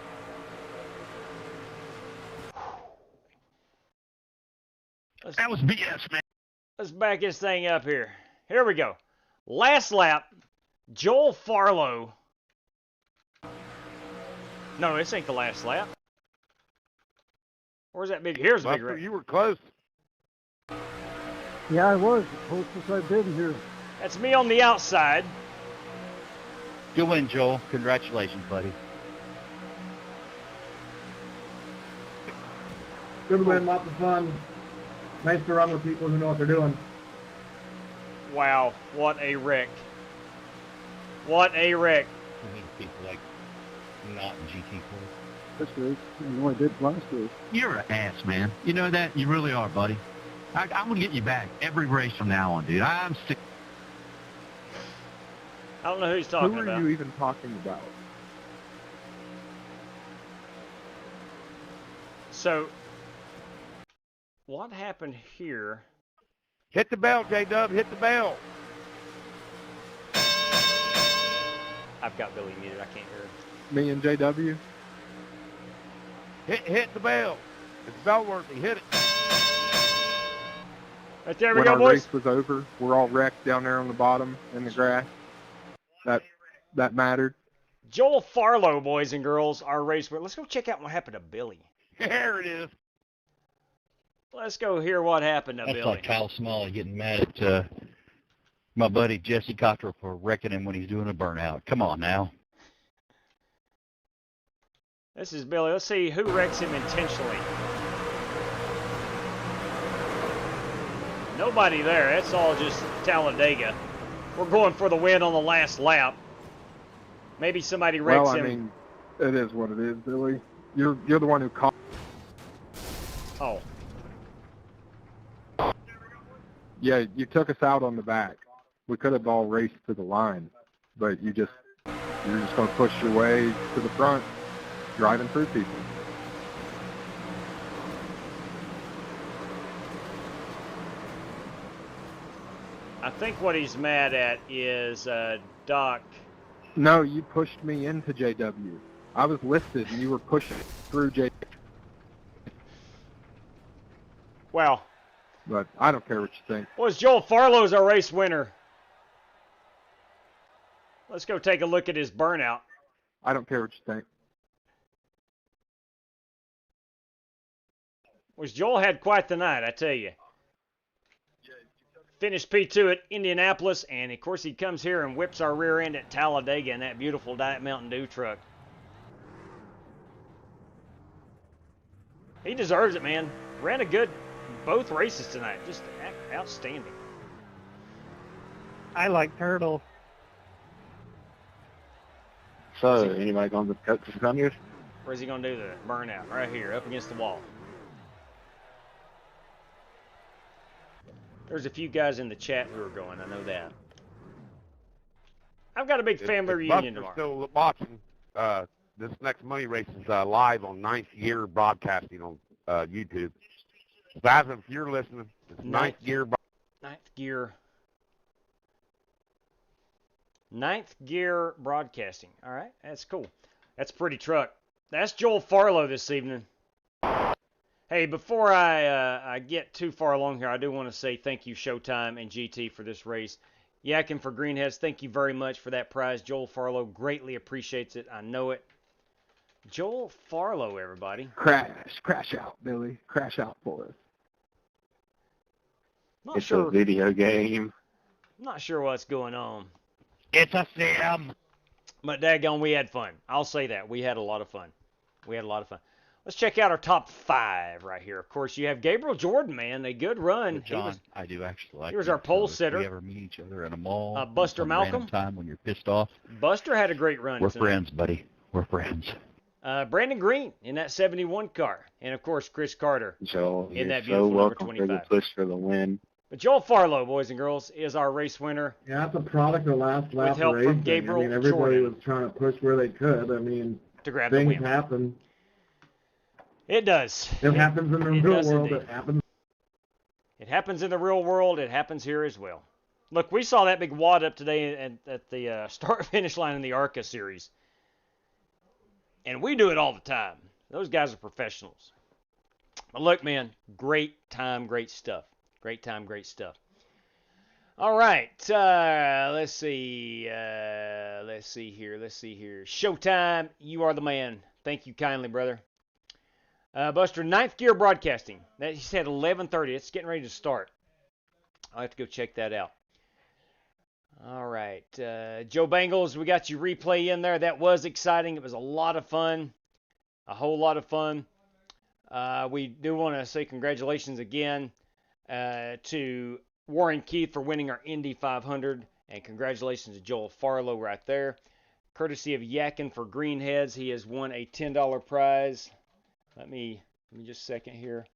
That was BS, man. Let's back this thing up here. Here we go. Last lap, Joel Farlow. No, this ain't the last lap. Where's that big? Here's the big Buster, red. you were close. Yeah, I was. The closest I've been here. That's me on the outside. Good win, Joel. Congratulations, buddy. Good win, lots of fun. Nice to run with people who know what they're doing. Wow, what a wreck. What a wreck. People like not in GT This race, I know I did last race. You're an ass, man. You know that? You really are, buddy. I'm going to get you back every race from now on, dude. I'm sick. I don't know who he's talking Who are about. you even talking about? So, what happened here? Hit the bell, J-Dub. Hit the bell. I've got Billy muted. I can't hear him. Me and JW? Hit the bell. It's bell-worthy. Hit it. Right there we When go, our boys. race was over, we're all wrecked down there on the bottom in the grass. That mattered. Joel Farlow, boys and girls, our race winner. Let's go check out what happened to Billy. There it is. Let's go hear what happened to That's Billy. like Kyle Smalley getting mad at my buddy Jesse Cottrell for wrecking him when he's doing a burnout. Come on now. This is Billy. Let's see who wrecks him intentionally. Nobody there. It's all just Talladega. We're going for the win on the last lap. Maybe somebody wrecks Well, I him. mean, it is what it is, Billy. You're the one who caught. Oh. Yeah, you took us out on the back. We could have all raced to the line, but you're just going to push your way to the front, driving through people. I think what he's mad at is Doc. No, you pushed me into JW. I was listed, and you were pushing through JW. Well, But I don't care what you think. boys, Joel Farlow's our race winner. Let's go take a look at his burnout. I don't care what you think. Boys, Joel had quite the night, I tell you. Finished P2 at Indianapolis, and of course he comes here and whips our rear end at Talladega in that beautiful Diet Mountain Dew truck. He deserves it, man. Ran a good both races tonight. Just outstanding. I like turtle. So, anybody going to the Coke for come here? Where's he going to do the burnout? Right here, up against the wall. There's a few guys in the chat who are going. I know that. I've got a big family reunion tomorrow. Still watching. This next money race is live on 9th Gear Broadcasting on YouTube. Guys, if you're listening, it's 9th Gear. 9th Gear Broadcasting. All right, that's cool. That's a pretty truck. That's Joel Farlow this evening. Hey, before I get too far along here, I do want to say thank you, Showtime and GT, for this race. Yakin for Greenheads, thank you very much for that prize. Joel Farlow greatly appreciates it. I know it. Joel Farlow, everybody. Crash out, Billy. Crash out for us. Not It's sure. a video game. I'm not sure what's going on. It's a sim. But daggone, we had fun. I'll say that. We had a lot of fun. Let's check out our top 5 right here. Of course, you have Gabriel Jordan, man. A good run. John, I do actually like Here's you. our pole So if sitter. we ever meet each other in a mall, Buster some random Malcolm. time when you're pissed off, Buster had a great run we're tonight. friends, buddy. We're friends. Brandon Green in that 71 car. And, of course, Chris Carter Joel, in you're that so beautiful number welcome for 25. the push for the win. But Joel Farlow, boys and girls, is our race winner. Yeah, that's a product of last lap With help racing. from Gabriel I mean, everybody Jordan. was trying to push where they could. I mean, To grab the things win. happen. It does. It happens in the it real does world. indeed. It happens. It happens in the real world. It happens here as well. Look, we saw that big wad up today at the start-finish line in the ARCA series. And we do it all the time. Those guys are professionals. But look, man, great time, great stuff. Great time, great stuff. All right, let's see here. Showtime, you are the man. Thank you kindly, brother. Buster, 9th Gear Broadcasting. That he said 11:30. It's getting ready to start. I'll have to go check that out. All right, Joe Bangles, we got you replay in there. That was exciting. It was a lot of fun, a whole lot of fun. We do want to say congratulations again to Warren Keith for winning our Indy 500, and congratulations to Joel Farlow right there. Courtesy of Yakin for Greenheads, he has won a $10 prize. Let me just a second here.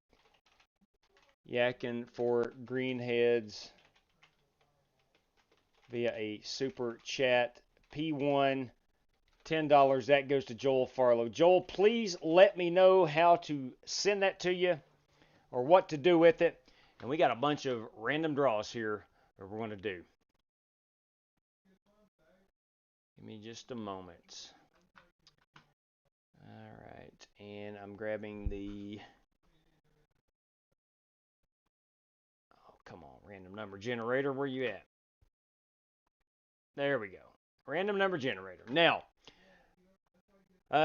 Yakking for Greenheads via a super chat. P1, $10. That goes to Joel Farlow. Joel, please let me know how to send that to you or what to do with it. And we got a bunch of random draws here that we're going to do. Give me just a moment. All right. And I'm grabbing the... Oh, come on. Random number generator. Where you at? There we go. Random number generator. Now,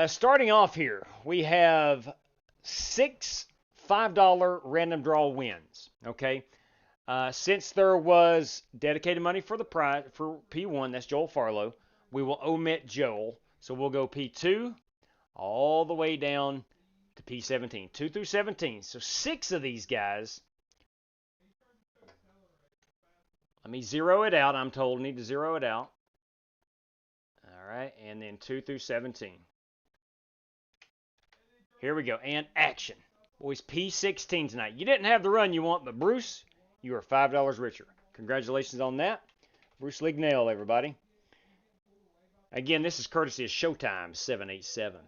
starting off here, we have 6 $5 random draw wins. Okay, since there was dedicated money for the prize for P1, that's Joel Farlow, we will omit Joel, so we'll go P2 all the way down to P17, 2 through 17. So 6 of these guys. Let me zero it out. I'm told I need to zero it out. All right, and then 2 through 17. Here we go, and action. Boys, P16 tonight. You didn't have the run you want, but Bruce, you are $5 richer. Congratulations on that. Bruce Lignell, everybody. Again, this is courtesy of Showtime 787.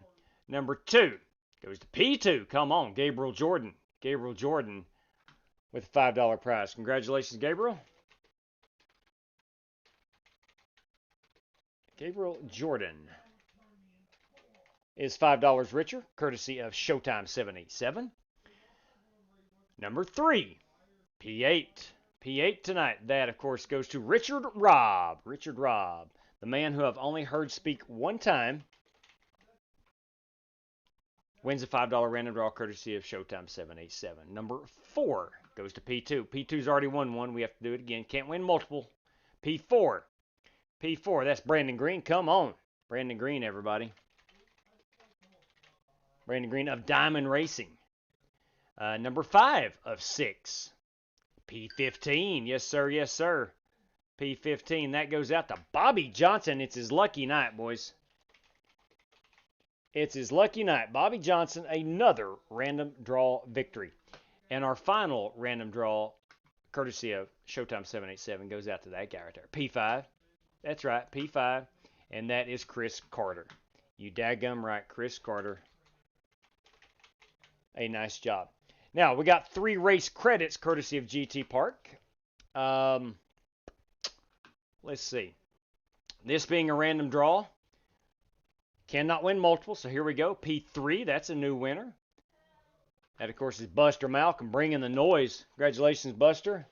Number 2 goes to P2. Come on, Gabriel Jordan. Gabriel Jordan with a $5 prize. Congratulations, Gabriel. Gabriel Jordan is $5 richer, courtesy of Showtime 787. Number 3, P8. P8 tonight. That, of course, goes to Richard Robb. Richard Robb, the man who I've only heard speak one time, wins a $5 random draw, courtesy of Showtime 787. Number 4 goes to P2. P2's already won one. We have to do it again. Can't win multiple. P4. P4, that's Brandon Green. Come on. Brandon Green, everybody. Brandon Green of Diamond Racing. Number 5 of 6. P15. Yes, sir. Yes, sir. P15. That goes out to Bobby Johnson. It's his lucky night, boys. It's his lucky night. Bobby Johnson, another random draw victory. And our final random draw, courtesy of Showtime 787, goes out to that guy right there. P5. That's right. P5. And that is Chris Carter. You daggum right, Chris Carter. A nice job. Now, we got 3 race credits courtesy of GT Park. Let's see. This being a random draw, cannot win multiple, so here we go. P3, that's a new winner. That, of course, is Buster Malcolm bringing the noise. Congratulations, Buster.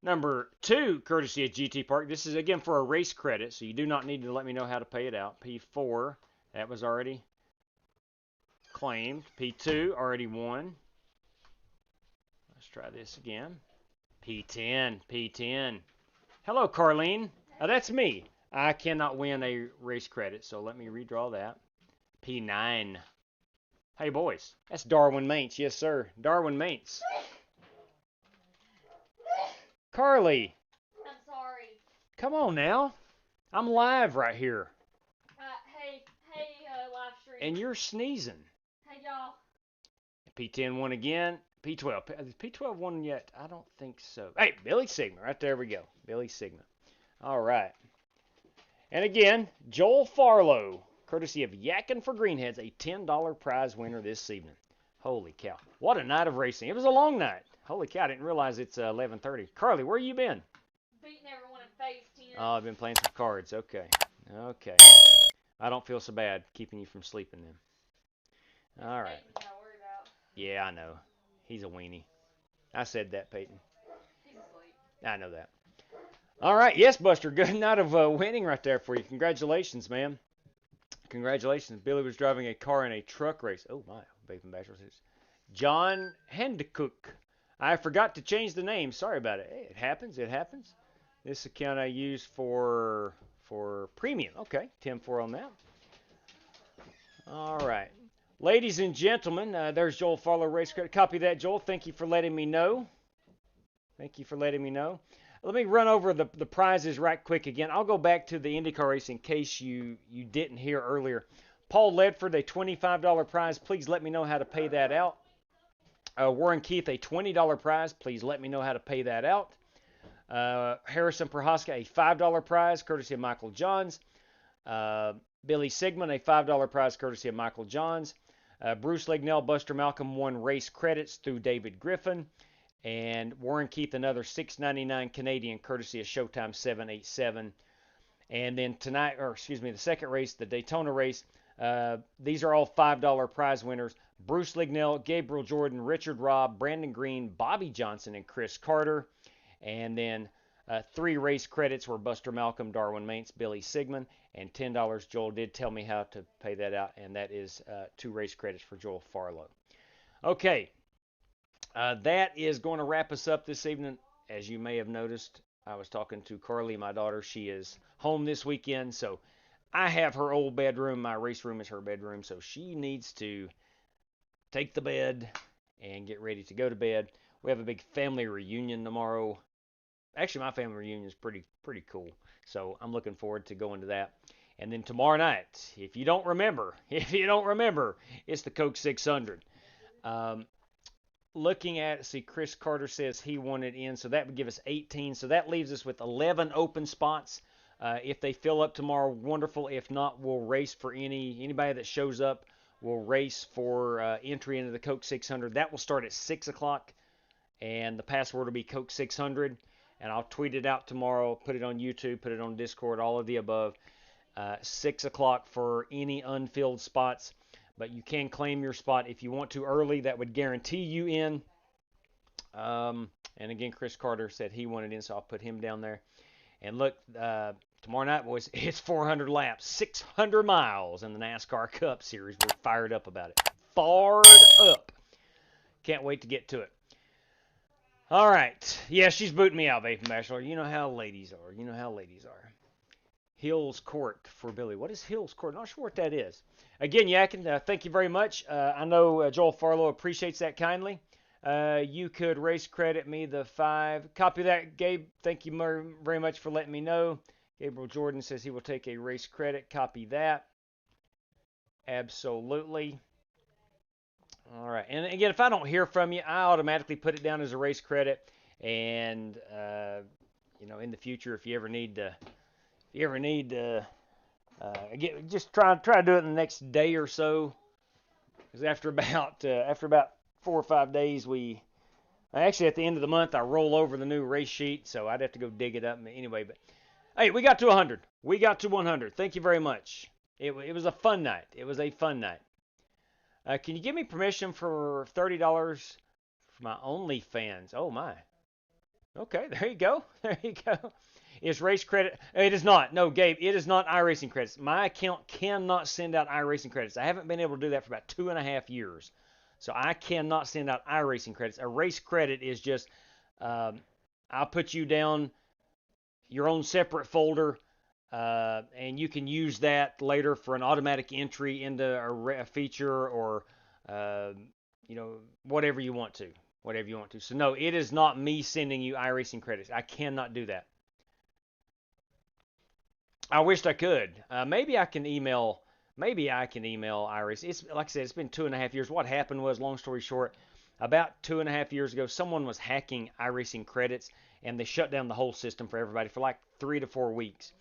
Number 2, courtesy of GT Park. This is, again, for a race credit, so you do not need to let me know how to pay it out. P4, that was already claimed. P2, already won. Let's try this again. P10, P10. Hello, Carlene. That's me. I cannot win a race credit, so let me redraw that. P9. Hey, boys. That's Darwin Maintz. Yes, sir. Darwin Maintz. Carly. I'm sorry. Come on now. I'm live right here. Hey, live stream. And you're sneezing. Hey, y'all. P10 won again. P12. Has P12 won yet? I don't think so. Hey, Billy Sigma. Right there we go. Billy Sigma. All right. And again, Joel Farlow, courtesy of Yakking for Greenheads, a $10 prize winner this evening. Holy cow. What a night of racing. It was a long night. Holy cow, I didn't realize it's 11:30. Carly, where you been? Beating everyone in phase 10. Oh, I've been playing some cards. Okay. Okay. I don't feel so bad keeping you from sleeping then. All right. Yeah, I know. He's a weenie. I said that, Peyton. He's asleep. I know that. All right. Yes, Buster. Good night of winning right there for you. Congratulations, man. Congratulations. Billy was driving a car in a truck race. Oh, my. Bacon Bachelor says. John Hendecook. I forgot to change the name. Sorry about it. Hey, it happens. It happens. This account I use for premium. Okay. 10-4 on that. All right. Ladies and gentlemen, there's Joel Farlow Race Credit. Copy that, Joel. Thank you for letting me know. Thank you for letting me know. Let me run over the prizes right quick again. I'll go back to the IndyCar race in case you didn't hear earlier. Paul Ledford, a $25 prize. Please let me know how to pay that out. Warren Keith, a $20 prize. Please let me know how to pay that out. Harrison Prohaska, a $5 prize, courtesy of Michael Johns. Billy Sigmund, a $5 prize, courtesy of Michael Johns. Bruce Lignell, Buster Malcolm won race credits through David Griffin. And Warren Keith, another $6.99 Canadian, courtesy of Showtime 787. And then tonight, or excuse me, the second race, the Daytona race, these are all $5 prize winners. Bruce Lignell, Gabriel Jordan, Richard Robb, Brandon Green, Bobby Johnson, and Chris Carter. And then 3 race credits were Buster Malcolm, Darwin Maintz, Billy Sigmund, and $10. Joel did tell me how to pay that out, and that is 2 race credits for Joel Farlow. Okay, that is going to wrap us up this evening. As you may have noticed, I was talking to Carly, my daughter. She is home this weekend, so I have her old bedroom. My race room is her bedroom, so she needs to take the bed and get ready to go to bed. We have a big family reunion tomorrow. Actually, my family reunion is pretty cool, so I'm looking forward to going to that. And then tomorrow night, if you don't remember, it's the Coke 600. Looking at, see, Chris Carter says he wanted in, so that would give us 18. So that leaves us with 11 open spots. If they fill up tomorrow, wonderful. If not, we'll race for anybody that shows up. We'll race for entry into the Coke 600. That will start at 6 o'clock, and the password will be Coke 600. And I'll tweet it out tomorrow, put it on YouTube, put it on Discord, all of the above. 6 o'clock for any unfilled spots. But you can claim your spot if you want to early. That would guarantee you in. And again, Chris Carter said he wanted in, so I'll put him down there. And look, tomorrow night, boys, it's 400 laps, 600 miles in the NASCAR Cup Series. We're fired up about it. Fired up. Can't wait to get to it. All right. Yeah, she's booting me out, Vaping Bachelor. You know how ladies are. Hills Court for Billy. What is Hills Court? Not sure what that is. Again, Yakin, thank you very much. I know Joel Farlow appreciates that kindly. You could race credit me the 5. Copy that, Gabe. Thank you very much for letting me know. Gabriel Jordan says he will take a race credit. Copy that. Absolutely. All right. And again, if I don't hear from you, I automatically put it down as a race credit. And, in the future, if you ever need to, again, just try to do it in the next day or so. Because after about 4 or 5 days, actually at the end of the month, I roll over the new race sheet, so I'd have to go dig it up anyway. But hey, we got to 100. We got to 100. Thank you very much. It was a fun night. It was a fun night. Can you give me permission for $30 for my OnlyFans? Oh my. Okay, there you go. There you go. Is race credit? It is not. No, Gabe, it is not iRacing credits. My account cannot send out iRacing credits. I haven't been able to do that for about 2.5 years. So I cannot send out iRacing credits. A race credit is just, I'll put you down your own separate folder, and you can use that later for an automatic entry into a feature or, whatever you want to. Whatever you want to. So no, it is not me sending you iRacing credits. I cannot do that. I wished I could. Maybe I can email iRacing. It's like I said, it's been 2.5 years. What happened was, long story short, about 2.5 years ago, someone was hacking iRacing credits, and they shut down the whole system for everybody for like 3 to 4 weeks.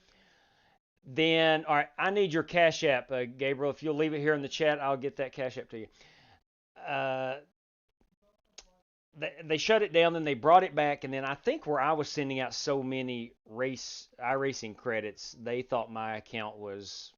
Then, all right, I need your Cash App, Gabriel. If you'll leave it here in the chat, I'll get that Cash App to you. They shut it down, then they brought it back, and then I think where I was sending out so many iRacing credits, they thought my account was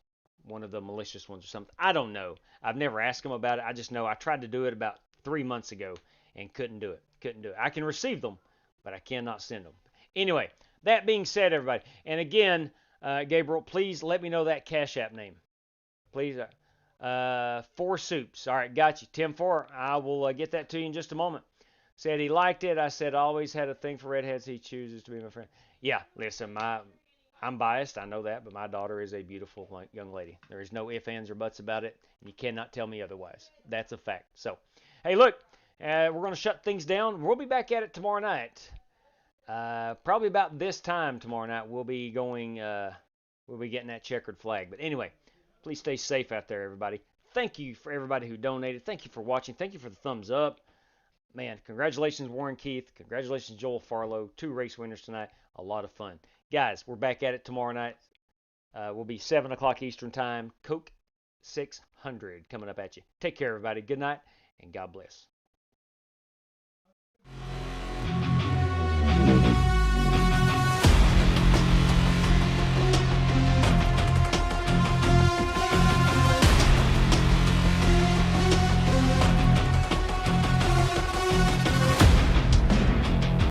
one of the malicious ones or something. I don't know. I've never asked them about it. I just know I tried to do it about 3 months ago and couldn't do it. I can receive them, but I cannot send them. Anyway, that being said, everybody, and again, Gabriel, please let me know that Cash App name. Please. 4 Soups. All right, got you. Tim 4. I will get that to you in just a moment. Said he liked it. I said, always had a thing for redheads. He chooses to be my friend. Yeah, listen, I'm biased. I know that, but my daughter is a beautiful young lady. There is no ifs, ands, or buts about it. You cannot tell me otherwise. That's a fact. So, hey, look, we're going to shut things down. We'll be back at it tomorrow night. Probably about this time tomorrow night, we'll be getting that checkered flag. But anyway, Please stay safe out there, everybody. Thank you for everybody who donated. Thank you for watching. Thank you for the thumbs up. Man, congratulations, Warren Keith. Congratulations, Joel Farlow. 2 race winners tonight. A lot of fun. Guys, we're back at it tomorrow night. We'll be 7 o'clock Eastern Time. Coke 600 coming up at you. Take care, everybody. Good night, and God bless.